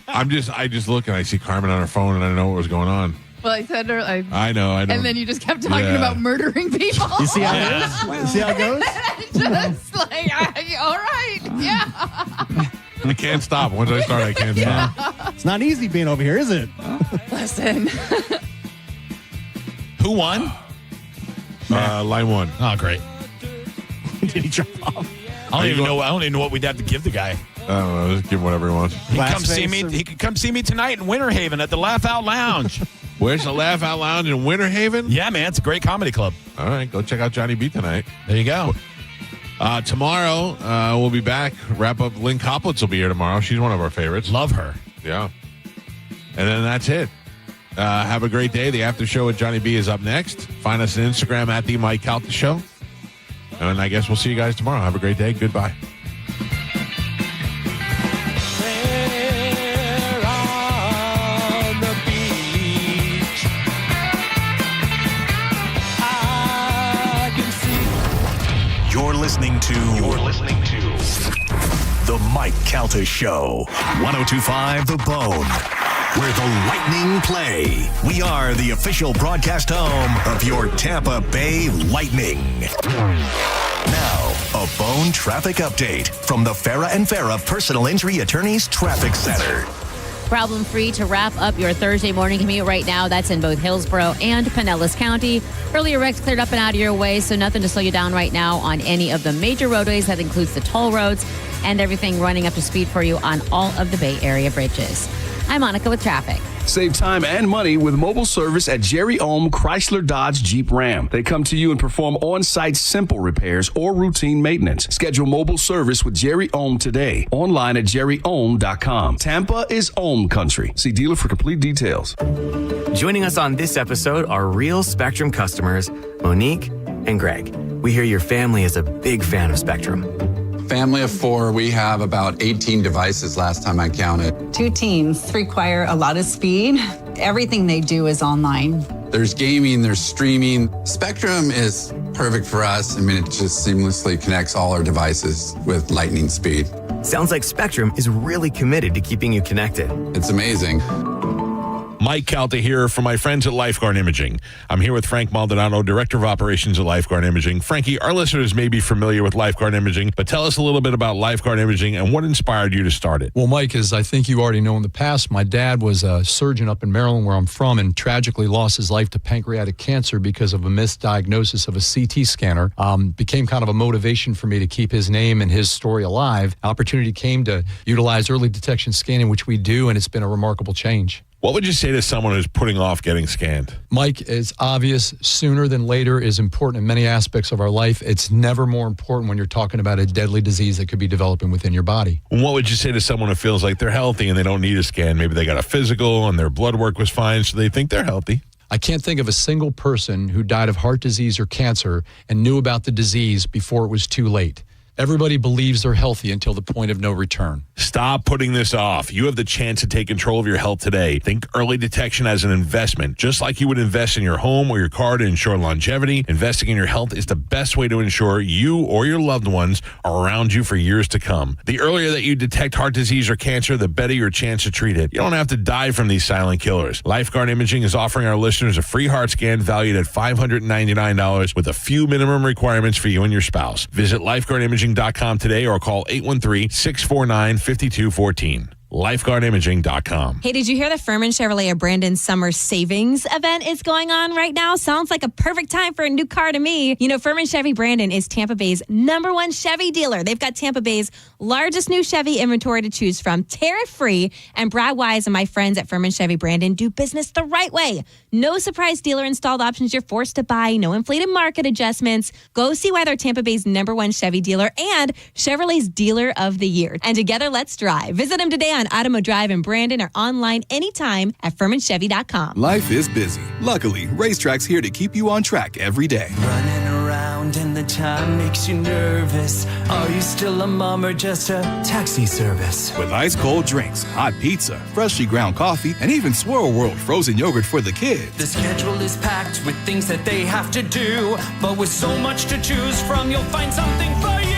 [SPEAKER 5] I just look and I see Carmen on her phone and I know what was going on.
[SPEAKER 4] Well, I said her.
[SPEAKER 5] I know.
[SPEAKER 4] And then you just kept talking about murdering people.
[SPEAKER 3] You see how it is? You see how it goes?
[SPEAKER 4] Just like, all right, yeah.
[SPEAKER 5] I can't stop. Once I start, I can't stop.
[SPEAKER 3] It's not easy being over here, is it?
[SPEAKER 4] Listen.
[SPEAKER 7] Who won?
[SPEAKER 5] Line 1.
[SPEAKER 7] Oh, great.
[SPEAKER 3] Did he jump off?
[SPEAKER 7] I don't even know what we'd have to give the guy.
[SPEAKER 5] I don't know. Just give him whatever he wants.
[SPEAKER 7] He could come see me tonight in Winter Haven at the Laugh Out Lounge.
[SPEAKER 5] Where's the Laugh Out Lounge in Winter Haven?
[SPEAKER 7] Yeah, man. It's a great comedy club.
[SPEAKER 5] All right. Go check out Johnny B tonight.
[SPEAKER 7] There you go.
[SPEAKER 5] Tomorrow, we'll be back. Wrap up. Lynn Koplitz will be here tomorrow. She's one of our favorites.
[SPEAKER 7] Love her.
[SPEAKER 5] Yeah. And then that's it. Have a great day. The after show with Johnny B is up next. Find us on Instagram at the Mike Calta Show. And I guess we'll see you guys tomorrow. Have a great day. Goodbye.
[SPEAKER 6] You're listening to The Mike Calta Show. 102.5 The Bone, where the Lightning play. We are the official broadcast home of your Tampa Bay Lightning. Now, a Bone traffic update from the Farah and Farah Personal Injury Attorneys Traffic Center.
[SPEAKER 9] Problem-free to wrap up your Thursday morning commute right now. That's in both Hillsborough and Pinellas County. Earlier wrecks cleared up and out of your way, so nothing to slow you down right now on any of the major roadways. That includes the toll roads and everything running up to speed for you on all of the Bay Area bridges. I'm Monica with traffic.
[SPEAKER 10] Save time and money with mobile service at Jerry Ohm Chrysler Dodge Jeep Ram. They come to you and perform on-site simple repairs or routine maintenance. Schedule mobile service with Jerry Ohm today. Online at jerryohm.com. Tampa is Ohm country. See dealer for complete details.
[SPEAKER 11] Joining us on this episode are real Spectrum customers, Monique and Greg. We hear your family is a big fan of Spectrum.
[SPEAKER 12] Family of 4, we have about 18 devices last time I counted.
[SPEAKER 13] 2 teams require a lot of speed. Everything they do is online.
[SPEAKER 12] There's gaming, there's streaming. Spectrum is perfect for us. I mean, it just seamlessly connects all our devices with lightning speed.
[SPEAKER 11] Sounds like Spectrum is really committed to keeping you connected.
[SPEAKER 12] It's amazing.
[SPEAKER 5] Mike Calta here from my friends at Lifeguard Imaging. I'm here with Frank Maldonado, Director of Operations at Lifeguard Imaging. Frankie, our listeners may be familiar with Lifeguard Imaging, but tell us a little bit about Lifeguard Imaging and what inspired you to start it.
[SPEAKER 8] Well, Mike, as I think you already know in the past, my dad was a surgeon up in Maryland, where I'm from, and tragically lost his life to pancreatic cancer because of a misdiagnosis of a CT scanner. Became kind of a motivation for me to keep his name and his story alive. Opportunity came to utilize early detection scanning, which we do, and it's been a remarkable change.
[SPEAKER 5] What would you say to someone who's putting off getting scanned?
[SPEAKER 8] Mike, it's obvious sooner than later is important in many aspects of our life. It's never more important when you're talking about a deadly disease that could be developing within your body.
[SPEAKER 5] And what would you say to someone who feels like they're healthy and they don't need a scan? Maybe they got a physical and their blood work was fine, so they think they're healthy.
[SPEAKER 8] I can't think of a single person who died of heart disease or cancer and knew about the disease before it was too late. Everybody believes they're healthy until the point of no return.
[SPEAKER 5] Stop putting this off. You have the chance to take control of your health today. Think early detection as an investment. Just like you would invest in your home or your car to ensure longevity, investing in your health is the best way to ensure you or your loved ones are around you for years to come. The earlier that you detect heart disease or cancer, the better your chance to treat it. You don't have to die from these silent killers. Lifeguard Imaging is offering our listeners a free heart scan valued at $599 with a few minimum requirements for you and your spouse. Visit lifeguardimaging.com today or call 813-649-5214. lifeguardimaging.com.
[SPEAKER 14] Hey, did you hear the Furman Chevrolet of Brandon Summer Savings event is going on right now? Sounds like a perfect time for a new car to me. You know, Furman Chevy Brandon is Tampa Bay's #1 Chevy dealer. They've got Tampa Bay's largest new Chevy inventory to choose from, tariff-free, and Brad Wise and my friends at Furman Chevy Brandon do business the right way. No surprise dealer installed options you're forced to buy, no inflated market adjustments. Go see why they're Tampa Bay's #1 Chevy dealer and Chevrolet's Dealer of the Year. And together, let's drive. Visit them today on Adamo Drive in Brandon or online anytime at FurmanChevy.com.
[SPEAKER 15] Life is busy. Luckily, Racetrack's here to keep you on track every day.
[SPEAKER 16] Running around and the time makes you nervous. Are you still a mom or just a taxi service?
[SPEAKER 15] With ice cold drinks, hot pizza, freshly ground coffee, and even Swirl World frozen yogurt for the kids.
[SPEAKER 16] The schedule is packed with things that they have to do, but with so much to choose from, you'll find something for you.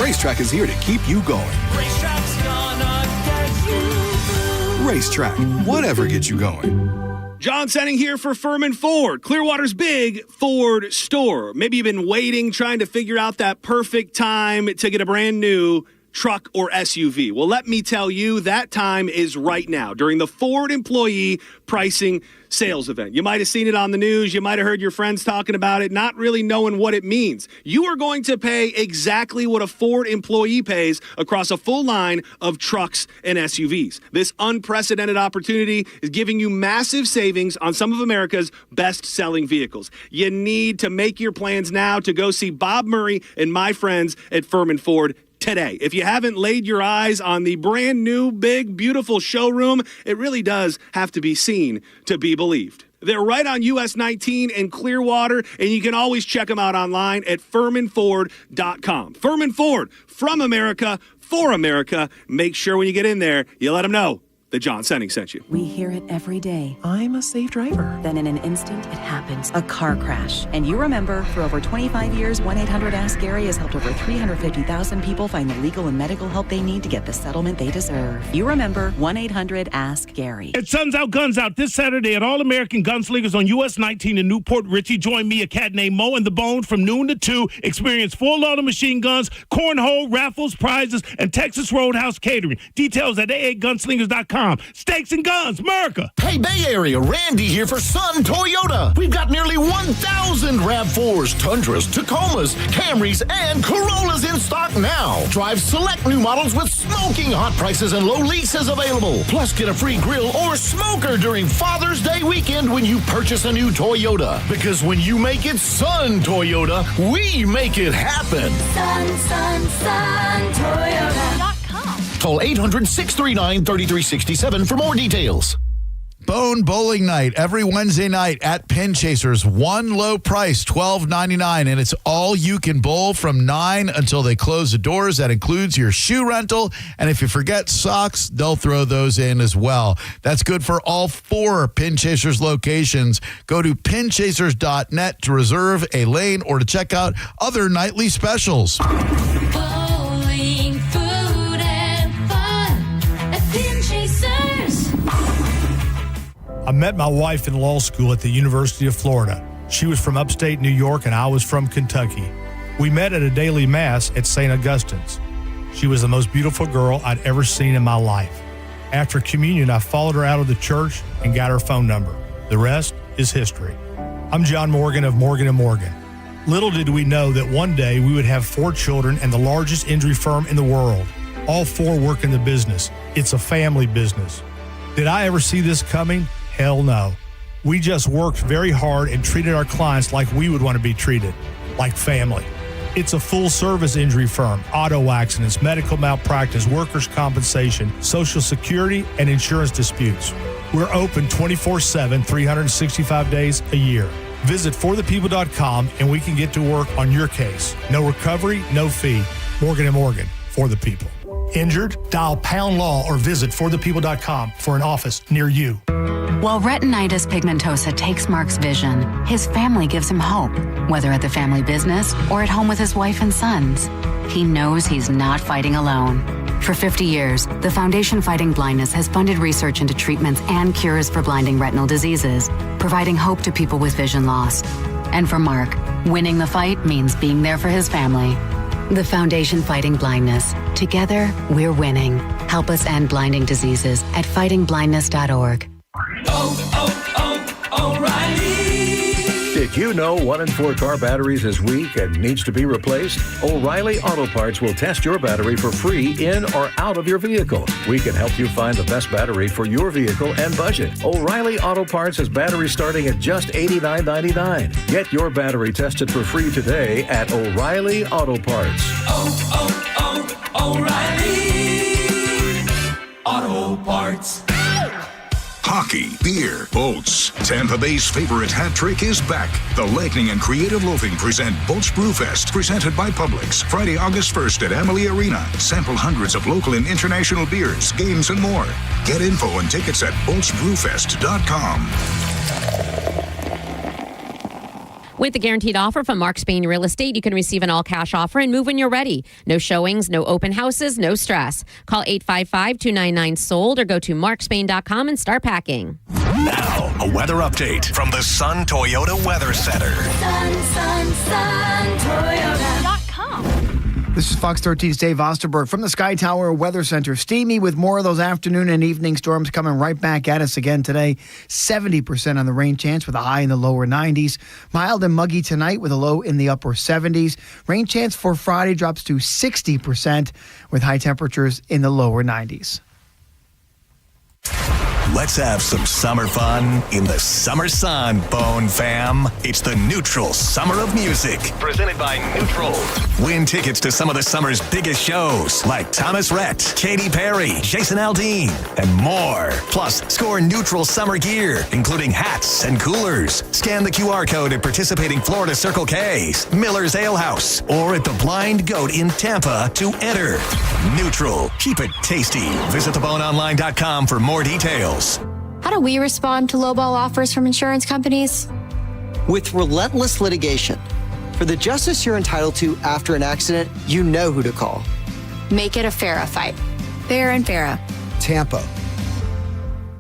[SPEAKER 15] Racetrack is here to keep you going.
[SPEAKER 16] Racetrack's gonna get you.
[SPEAKER 15] Racetrack, whatever gets you going.
[SPEAKER 18] John Senning here for Furman Ford, Clearwater's big Ford store. Maybe you've been waiting, trying to figure out that perfect time to get a brand new truck or SUV. Well, let me tell you, that time is right now during the Ford Employee Pricing Sales Event. You might have seen it on the news. You might have heard your friends talking about it, not really knowing what it means. You are going to pay exactly what a Ford employee pays across a full line of trucks and SUVs. This unprecedented opportunity is giving you massive savings on some of America's best-selling vehicles. You need to make your plans now to go see Bob Murray and my friends at Furman Ford today. If you haven't laid your eyes on the brand new, big, beautiful showroom, it really does have to be seen to be believed. They're right on US 19 in Clearwater, and you can always check them out online at FurmanFord.com. Furman Ford, from America, for America. Make sure when you get in there, you let them know that John Senning sent you.
[SPEAKER 19] We hear it every day. I'm a safe driver. Then in an instant, it happens. A car crash. And you remember, for over 25 years, 1-800-ASK-GARY has helped over 350,000 people find the legal and medical help they need to get the settlement they deserve. You remember 1-800-ASK-GARY.
[SPEAKER 21] It's Suns Out, Guns Out this Saturday at All-American Gunslingers on US 19 in Newport Richie. Join me, a cat named Mo and the Bone, from noon to 2. Experience full-load machine guns, cornhole, raffles, prizes, and Texas Roadhouse catering. Details at aagunslingers.com. Steaks and Guns, America.
[SPEAKER 22] Hey, Bay Area, Randy here for Sun Toyota. We've got nearly 1,000 RAV4s, Tundras, Tacomas, Camrys, and Corollas in stock now. Drive select new models with smoking hot prices and low leases available. Plus, get a free grill or smoker during Father's Day weekend when you purchase a new Toyota. Because when you make it Sun Toyota, we make it happen.
[SPEAKER 17] Sun Toyota.
[SPEAKER 22] Call 800-639-3367 for more details.
[SPEAKER 30] Bone Bowling Night every Wednesday night at Pin Chasers. One low price, $12.99, and it's all you can bowl from 9 until they close the doors. That includes your shoe rental, and if you forget socks, they'll throw those in as well. That's good for all 4 Pin Chasers locations. Go to pinchasers.net to reserve a lane or to check out other nightly specials.
[SPEAKER 17] Bowling, food, and fun at Pin Chasers.
[SPEAKER 23] I met my wife in law school at the University of Florida. She was from upstate New York and I was from Kentucky. We met at a daily mass at St. Augustine's. She was the most beautiful girl I'd ever seen in my life. After communion, I followed her out of the church and got her phone number. The rest is history. I'm John Morgan of Morgan & Morgan. Little did we know that one day we would have 4 children and the largest injury firm in the world. All 4 work in the business. It's a family business. Did I ever see this coming? Hell no. We just worked very hard and treated our clients like we would want to be treated, like family. It's a full-service injury firm: auto accidents, medical malpractice, workers' compensation, Social Security, and insurance disputes. We're open 24/7, 365 days a year. Visit forthepeople.com and we can get to work on your case. No recovery, no fee. Morgan & Morgan, for the people. Injured? Dial pound law or visit forthepeople.com for an office near you.
[SPEAKER 1] While retinitis pigmentosa takes Mark's vision, his family gives him hope, whether at the family business or at home with his wife and sons. He knows he's not fighting alone. For 50 years, the Foundation Fighting Blindness has funded research into treatments and cures for blinding retinal diseases, providing hope to people with vision loss. And for Mark, winning the fight means being there for his family. The Foundation Fighting Blindness. Together, we're winning. Help us end blinding diseases at fightingblindness.org.
[SPEAKER 2] O'Reilly. Did you know 1 in 4 car batteries is weak and needs to be replaced? O'Reilly Auto Parts will test your battery for free in or out of your vehicle. We can help you find the best battery for your vehicle and budget. O'Reilly Auto Parts has batteries starting at just $89.99. Get your battery tested for free today at O'Reilly Auto Parts.
[SPEAKER 4] O'Reilly Auto Parts.
[SPEAKER 20] Hockey, beer, boats. Tampa Bay's favorite hat trick is back. The Lightning and Creative Loafing present Boats Brewfest, presented by Publix. Friday, August 1st at Amalie Arena. Sample hundreds of local and international beers, games, and more. Get info and tickets at boatsbrewfest.com.
[SPEAKER 24] With the guaranteed offer from Mark Spain Real Estate, you can receive an all-cash offer and move when you're ready. No showings, no open houses, no stress. Call 855-299-SOLD or go to markspain.com and start packing.
[SPEAKER 6] Now, a weather update from the Sun Toyota Weather Center.
[SPEAKER 17] Sun, Toyota.com.
[SPEAKER 25] This is Fox 13's Dave Osterberg from the Sky Tower Weather Center. Steamy with more of those afternoon and evening storms coming right back at us again today. 70% on the rain chance with a high in the lower 90s. Mild and muggy tonight with a low in the upper 70s. Rain chance for Friday drops to 60% with high temperatures in the lower 90s.
[SPEAKER 6] Let's have some summer fun in the summer sun, Bone Fam. It's the Neutral Summer of Music, presented by Neutral. Win tickets to some of the summer's biggest shows, like Thomas Rhett, Katy Perry, Jason Aldean, and more. Plus, score Neutral summer gear, including hats and coolers. Scan the QR code at participating Florida Circle K's, Miller's Ale House, or at the Blind Goat in Tampa to enter. Neutral. Keep it tasty. Visit theboneonline.com for more details.
[SPEAKER 26] How do we respond to lowball offers from insurance companies?
[SPEAKER 27] With relentless litigation. For the justice you're entitled to after an accident, you know who to call.
[SPEAKER 26] Make it a FARA fight. Fair and FARA.
[SPEAKER 27] Tampa.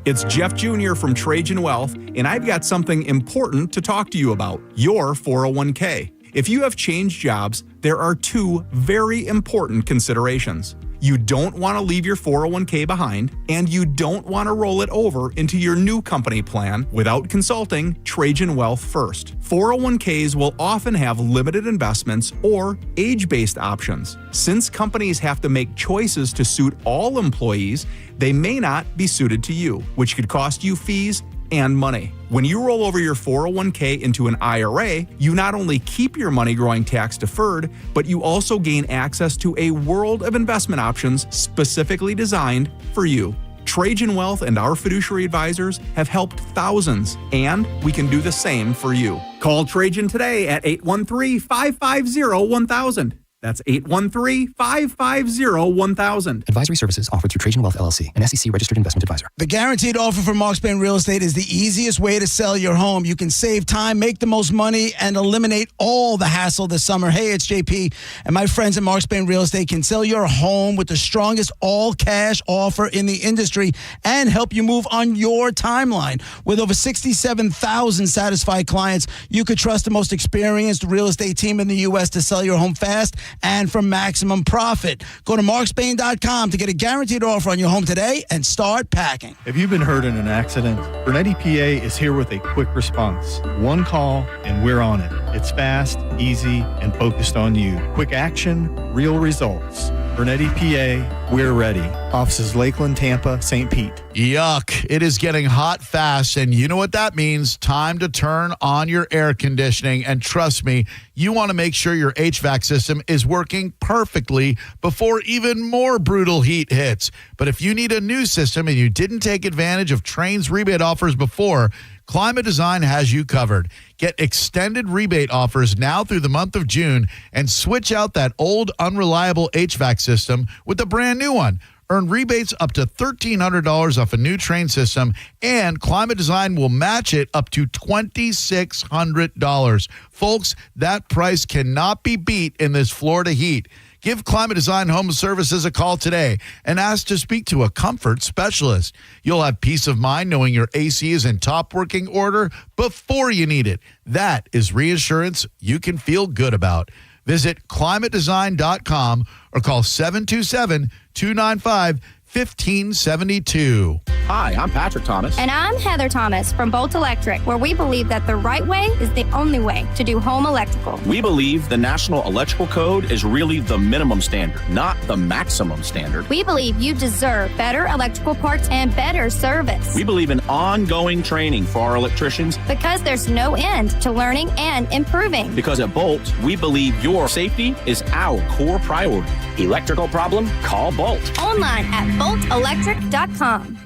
[SPEAKER 28] It's Jeff Jr. from Trajan Wealth, and I've got something important to talk to you about, your 401k. If you have changed jobs, there are 2 very important considerations. You don't want to leave your 401k behind, and you don't want to roll it over into your new company plan without consulting Trajan Wealth first. 401ks will often have limited investments or age-based options. Since companies have to make choices to suit all employees, they may not be suited to you, which could cost you fees and money. When you roll over your 401k into an IRA, you not only keep your money growing tax deferred, but you also gain access to a world of investment options specifically designed for you. Trajan Wealth and our fiduciary advisors have helped thousands, and we can do the same for you. Call Trajan today at 813-550-1000. That's 813-550-1000.
[SPEAKER 29] Advisory services offered through Trajan Wealth LLC, an SEC registered investment advisor.
[SPEAKER 31] The guaranteed offer from Mark Spain Real Estate is the easiest way to sell your home. You can save time, make the most money, and eliminate all the hassle this summer. Hey, it's JP, and my friends at Mark Spain Real Estate can sell your home with the strongest all-cash offer in the industry and help you move on your timeline. With over 67,000 satisfied clients, you could trust the most experienced real estate team in the U.S. to sell your home fast and for maximum profit. Go to markspain.com to get a guaranteed offer on your home today and start packing.
[SPEAKER 32] If you've been hurt in an accident, Burnett EPA is here with a quick response. One call and we're on it. It's fast, easy, and focused on you. Quick action, real results. Burnett EPA, We're ready. Offices Lakeland, Tampa, St. Pete.
[SPEAKER 30] Yuck. It is getting hot fast, and you know what that means. Time to turn on your air conditioning, and trust me, you want to make sure your HVAC system is working perfectly before even more brutal heat hits. But if you need a new system and you didn't take advantage of Trane's rebate offers before, Climate Design has you covered. Get extended rebate offers now through the month of June and switch out that old unreliable HVAC system with the brand new one. Earn rebates up to $1,300 off a new Trane system, and Climate Design will match it up to $2,600. Folks, that price cannot be beat in this Florida heat. Give Climate Design Home Services a call today and ask to speak to a comfort specialist. You'll have peace of mind knowing your AC is in top working order before you need it. That is reassurance you can feel good about. Visit climatedesign.com or call 727-295-1572.
[SPEAKER 3] Hi, I'm Patrick Thomas.
[SPEAKER 26] And I'm Heather Thomas from Bolt Electric, where we believe that the right way is the only way to do home electrical.
[SPEAKER 3] We believe the National Electrical Code is really the minimum standard, not the maximum standard.
[SPEAKER 26] We believe you deserve better electrical parts and better service.
[SPEAKER 3] We believe in ongoing training for our electricians.
[SPEAKER 26] Because there's no end to learning and improving.
[SPEAKER 3] Because at Bolt, we believe your safety is our core priority. Electrical problem? Call Bolt.
[SPEAKER 26] Online at boltelectric.com.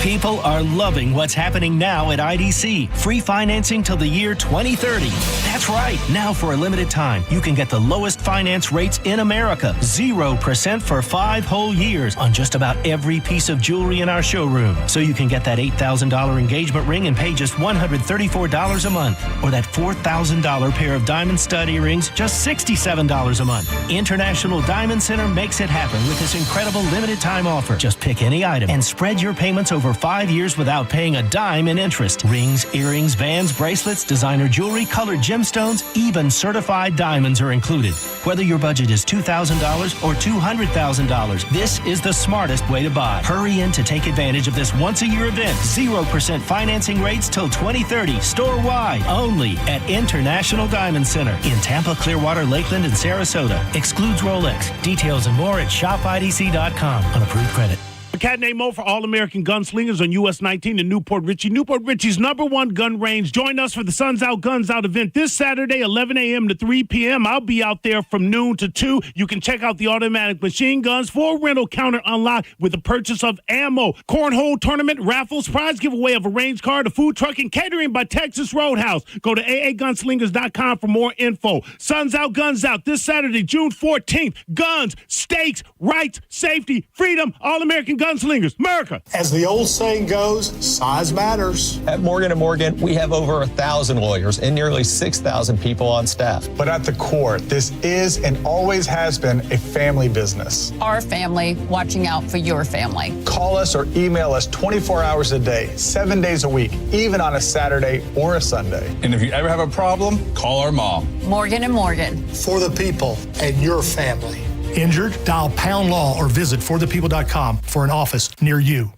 [SPEAKER 5] People are loving what's happening now at IDC. Free financing till the year 2030. That's right. Now for a limited time, you can get the lowest finance rates in America. 0% for 5 whole years on just about every piece of jewelry in our showroom. So you can get that $8,000 engagement ring and pay just $134 a month. Or that $4,000 pair of diamond stud earrings, just $67 a month. International Diamond Center makes it happen with this incredible limited time offer. Just pick any item and spread your payments over 5 years without paying a dime in interest. Rings, earrings, bands, bracelets, designer jewelry, colored gemstones, even certified diamonds are included. Whether your budget is $2,000 or $200,000, this is the smartest way to buy. Hurry in to take advantage of this once-a-year event. 0% financing rates till 2030, store-wide, only at International Diamond Center in Tampa, Clearwater, Lakeland, and Sarasota. Excludes Rolex. Details and more at shopidc.com on approved credit.
[SPEAKER 21] A cat named Mo for All-American Gunslingers on US 19 in Newport Richey. Newport Richey's #1 gun range. Join us for the Suns Out, Guns Out event this Saturday, 11 a.m. to 3 p.m. I'll be out there from noon to 2. You can check out the automatic machine guns, for rental counter unlocked with the purchase of ammo. Cornhole tournament, raffles, prize giveaway of a range card, a food truck, and catering by Texas Roadhouse. Go to aagunslingers.com for more info. Suns Out, Guns Out this Saturday, June 14th. Guns, stakes, rights, safety, freedom, All-American Gunslingers, America.
[SPEAKER 7] As the old saying goes, size matters.
[SPEAKER 8] At Morgan & Morgan, we have over 1,000 lawyers and nearly 6,000 people on staff.
[SPEAKER 7] But at the core, this is and always has been a family business.
[SPEAKER 9] Our family watching out for your family.
[SPEAKER 7] Call us or email us 24 hours a day, 7 days a week, even on a Saturday or a Sunday.
[SPEAKER 8] And if you ever have a problem, call our mom.
[SPEAKER 9] Morgan & Morgan.
[SPEAKER 7] For the people and your family.
[SPEAKER 23] Injured? Dial Pound Law or visit forthepeople.com for an office near you.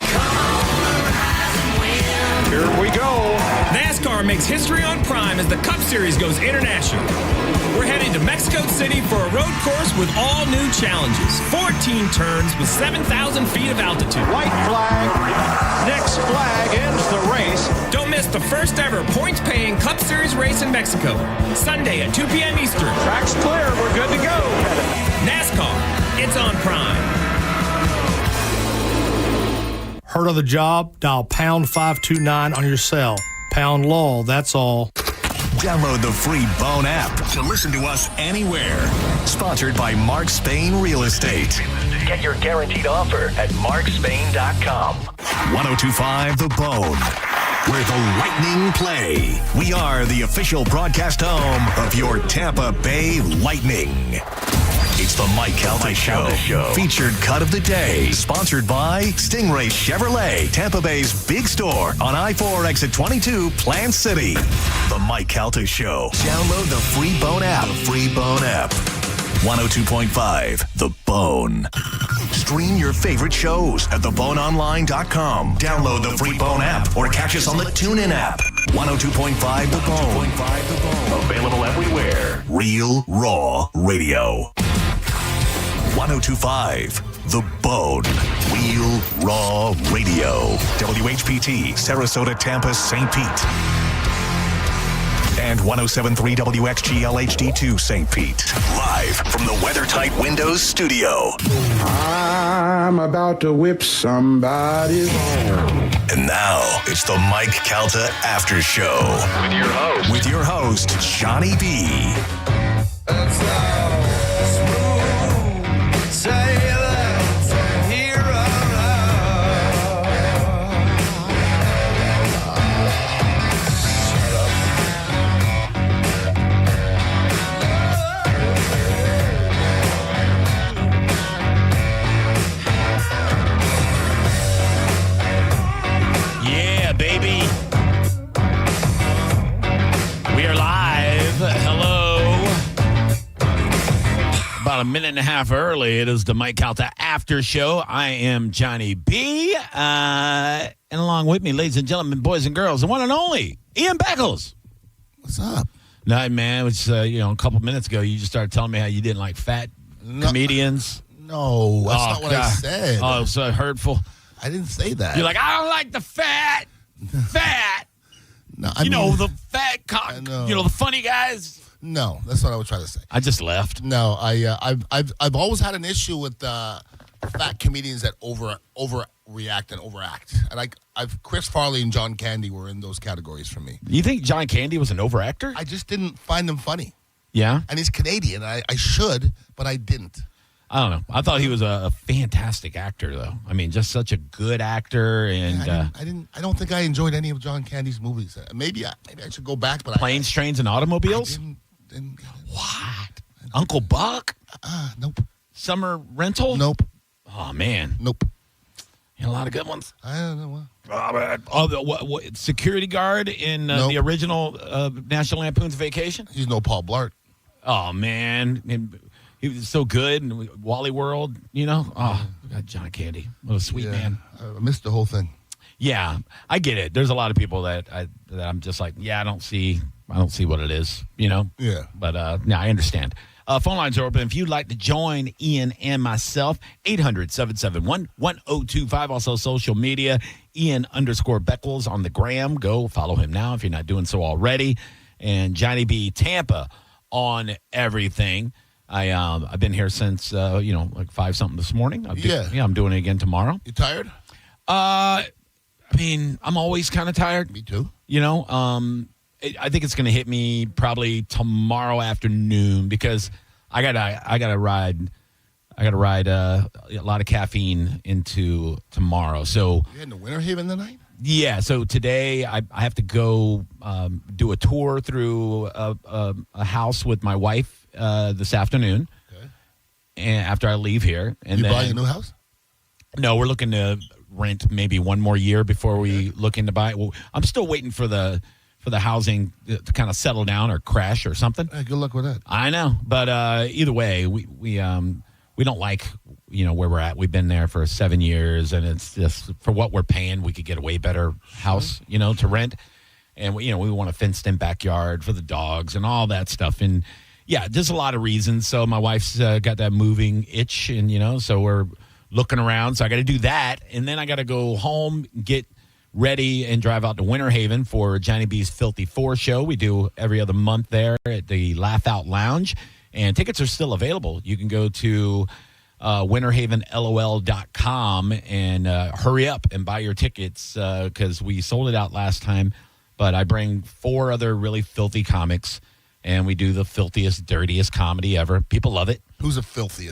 [SPEAKER 7] Here we go.
[SPEAKER 10] NASCAR makes history on Prime as the Cup Series goes international. We're heading to Mexico City for a road course with all new challenges. 14 turns with 7,000 feet of altitude.
[SPEAKER 7] White flag. Next flag ends the race.
[SPEAKER 10] Don't miss the first ever points-paying Cup Series race in Mexico. Sunday at 2 p.m. Eastern.
[SPEAKER 7] Track's clear. We're good to go.
[SPEAKER 10] NASCAR. It's on Prime.
[SPEAKER 23] Heard of the job? Dial pound 529 on your cell. Pound Law, that's all.
[SPEAKER 6] Download the free Bone app to listen to us anywhere. Sponsored by Mark Spain Real Estate.
[SPEAKER 11] Get your guaranteed offer at markspain.com.
[SPEAKER 6] 102.5 The Bone, where the Lightning play. We are the official broadcast home of your Tampa Bay Lightning. It's the Mike Calta Show. Featured cut of the day. Sponsored by Stingray Chevrolet, Tampa Bay's big store on I-4 exit 22, Plant City. The Mike Calta Show. Download the free Bone app. 102.5 The Bone. Stream your favorite shows at theboneonline.com. Download the free Bone app or catch us on the TuneIn app. 102.5 The Bone. Available everywhere. Real Raw Radio. 102.5 The Bone. Real Raw Radio. WHPT, Sarasota, Tampa, St. Pete. And 107.3 WXGL HD2 St. Pete. Live from the WeatherTight Windows studio.
[SPEAKER 1] I'm about to whip somebody's.
[SPEAKER 6] And now it's the Mike Calta After Show. With your host, Johnny B.
[SPEAKER 1] That's how smooth sailing from here on out. Shut up.
[SPEAKER 2] Yeah, baby. We are live. Hello. About a minute and a half early, it is the Mike Calta After Show. I am Johnny B. And along with me, ladies and gentlemen, boys and girls, the one and only Ian Beckles.
[SPEAKER 4] What's up?
[SPEAKER 2] No, man, it's a couple minutes ago, you just started telling me how you didn't like fat comedians.
[SPEAKER 4] No, that's not what I said.
[SPEAKER 2] Oh, it was so hurtful.
[SPEAKER 4] I didn't say that.
[SPEAKER 2] You're like, I don't like the fat.
[SPEAKER 4] No,
[SPEAKER 2] the fat cock. The funny guys.
[SPEAKER 4] No, that's what I was trying to say.
[SPEAKER 2] I just left.
[SPEAKER 4] No, I've always had an issue with fat comedians that overreact and overact. And Chris Farley and John Candy were in those categories for me.
[SPEAKER 2] You think John Candy was an overactor?
[SPEAKER 4] I just didn't find him funny.
[SPEAKER 2] Yeah?
[SPEAKER 4] And he's Canadian. I should, but I didn't.
[SPEAKER 2] I don't know. I thought he was a fantastic actor, though. I mean, just such a good actor. And
[SPEAKER 4] I don't think I enjoyed any of John Candy's movies. Maybe I should go back. But
[SPEAKER 2] Planes, Trains, and Automobiles.
[SPEAKER 4] Didn't
[SPEAKER 2] what? Uncle Buck?
[SPEAKER 4] Nope.
[SPEAKER 2] Summer Rental?
[SPEAKER 4] Nope.
[SPEAKER 2] Oh man.
[SPEAKER 4] Nope.
[SPEAKER 2] You had a lot of good ones.
[SPEAKER 4] I don't know.
[SPEAKER 2] What security guard in the original National Lampoon's Vacation?
[SPEAKER 4] He's no Paul Blart.
[SPEAKER 2] Oh man. He was so good, and Wally World, Oh, God, John Candy, what a sweet man.
[SPEAKER 4] I missed the whole thing.
[SPEAKER 2] Yeah, I get it. There's a lot of people that I'm just like, I don't see what it is,
[SPEAKER 4] Yeah.
[SPEAKER 2] But I understand. Phone lines are open. If you'd like to join Ian and myself, 800-771-1025. Also social media, Ian_Beckles on the gram. Go follow him now if you're not doing so already. And Johnny B. Tampa on everything. I've been here since like 5-something this morning. I'm doing it again tomorrow.
[SPEAKER 4] You tired?
[SPEAKER 2] I'm always kind of tired.
[SPEAKER 4] Me too.
[SPEAKER 2] I think it's going to hit me probably tomorrow afternoon because I gotta ride a lot of caffeine into tomorrow. So
[SPEAKER 4] You're in the Winter Haven tonight?
[SPEAKER 2] Yeah. So today I have to go do a tour through a house with my wife this afternoon.
[SPEAKER 4] Okay.
[SPEAKER 2] And after I leave here, and
[SPEAKER 4] you
[SPEAKER 2] then
[SPEAKER 4] buying a new house?
[SPEAKER 2] No, we're looking to rent maybe one more year before we look into buy. Well, I'm still waiting for the housing to kind of settle down or crash or something.
[SPEAKER 4] Hey, good luck with that.
[SPEAKER 2] I know, but either way, we don't like where we're at. We've been there for 7 years, and it's just for what we're paying, we could get a way better house, to rent. And we want a fenced-in backyard for the dogs and all that stuff. And yeah, there's a lot of reasons. So my wife's got that moving itch, and so we're looking around. So I got to do that, and then I got to go home, get ready, and drive out to Winter Haven for Johnny B's Filthy 4 show. We do every other month there at the Laugh Out Lounge, and tickets are still available. You can go to winterhavenlol.com and hurry up and buy your tickets because we sold it out last time. But I bring 4 other really filthy comics, and we do the filthiest, dirtiest comedy ever. People love it.
[SPEAKER 4] Who's the filthiest?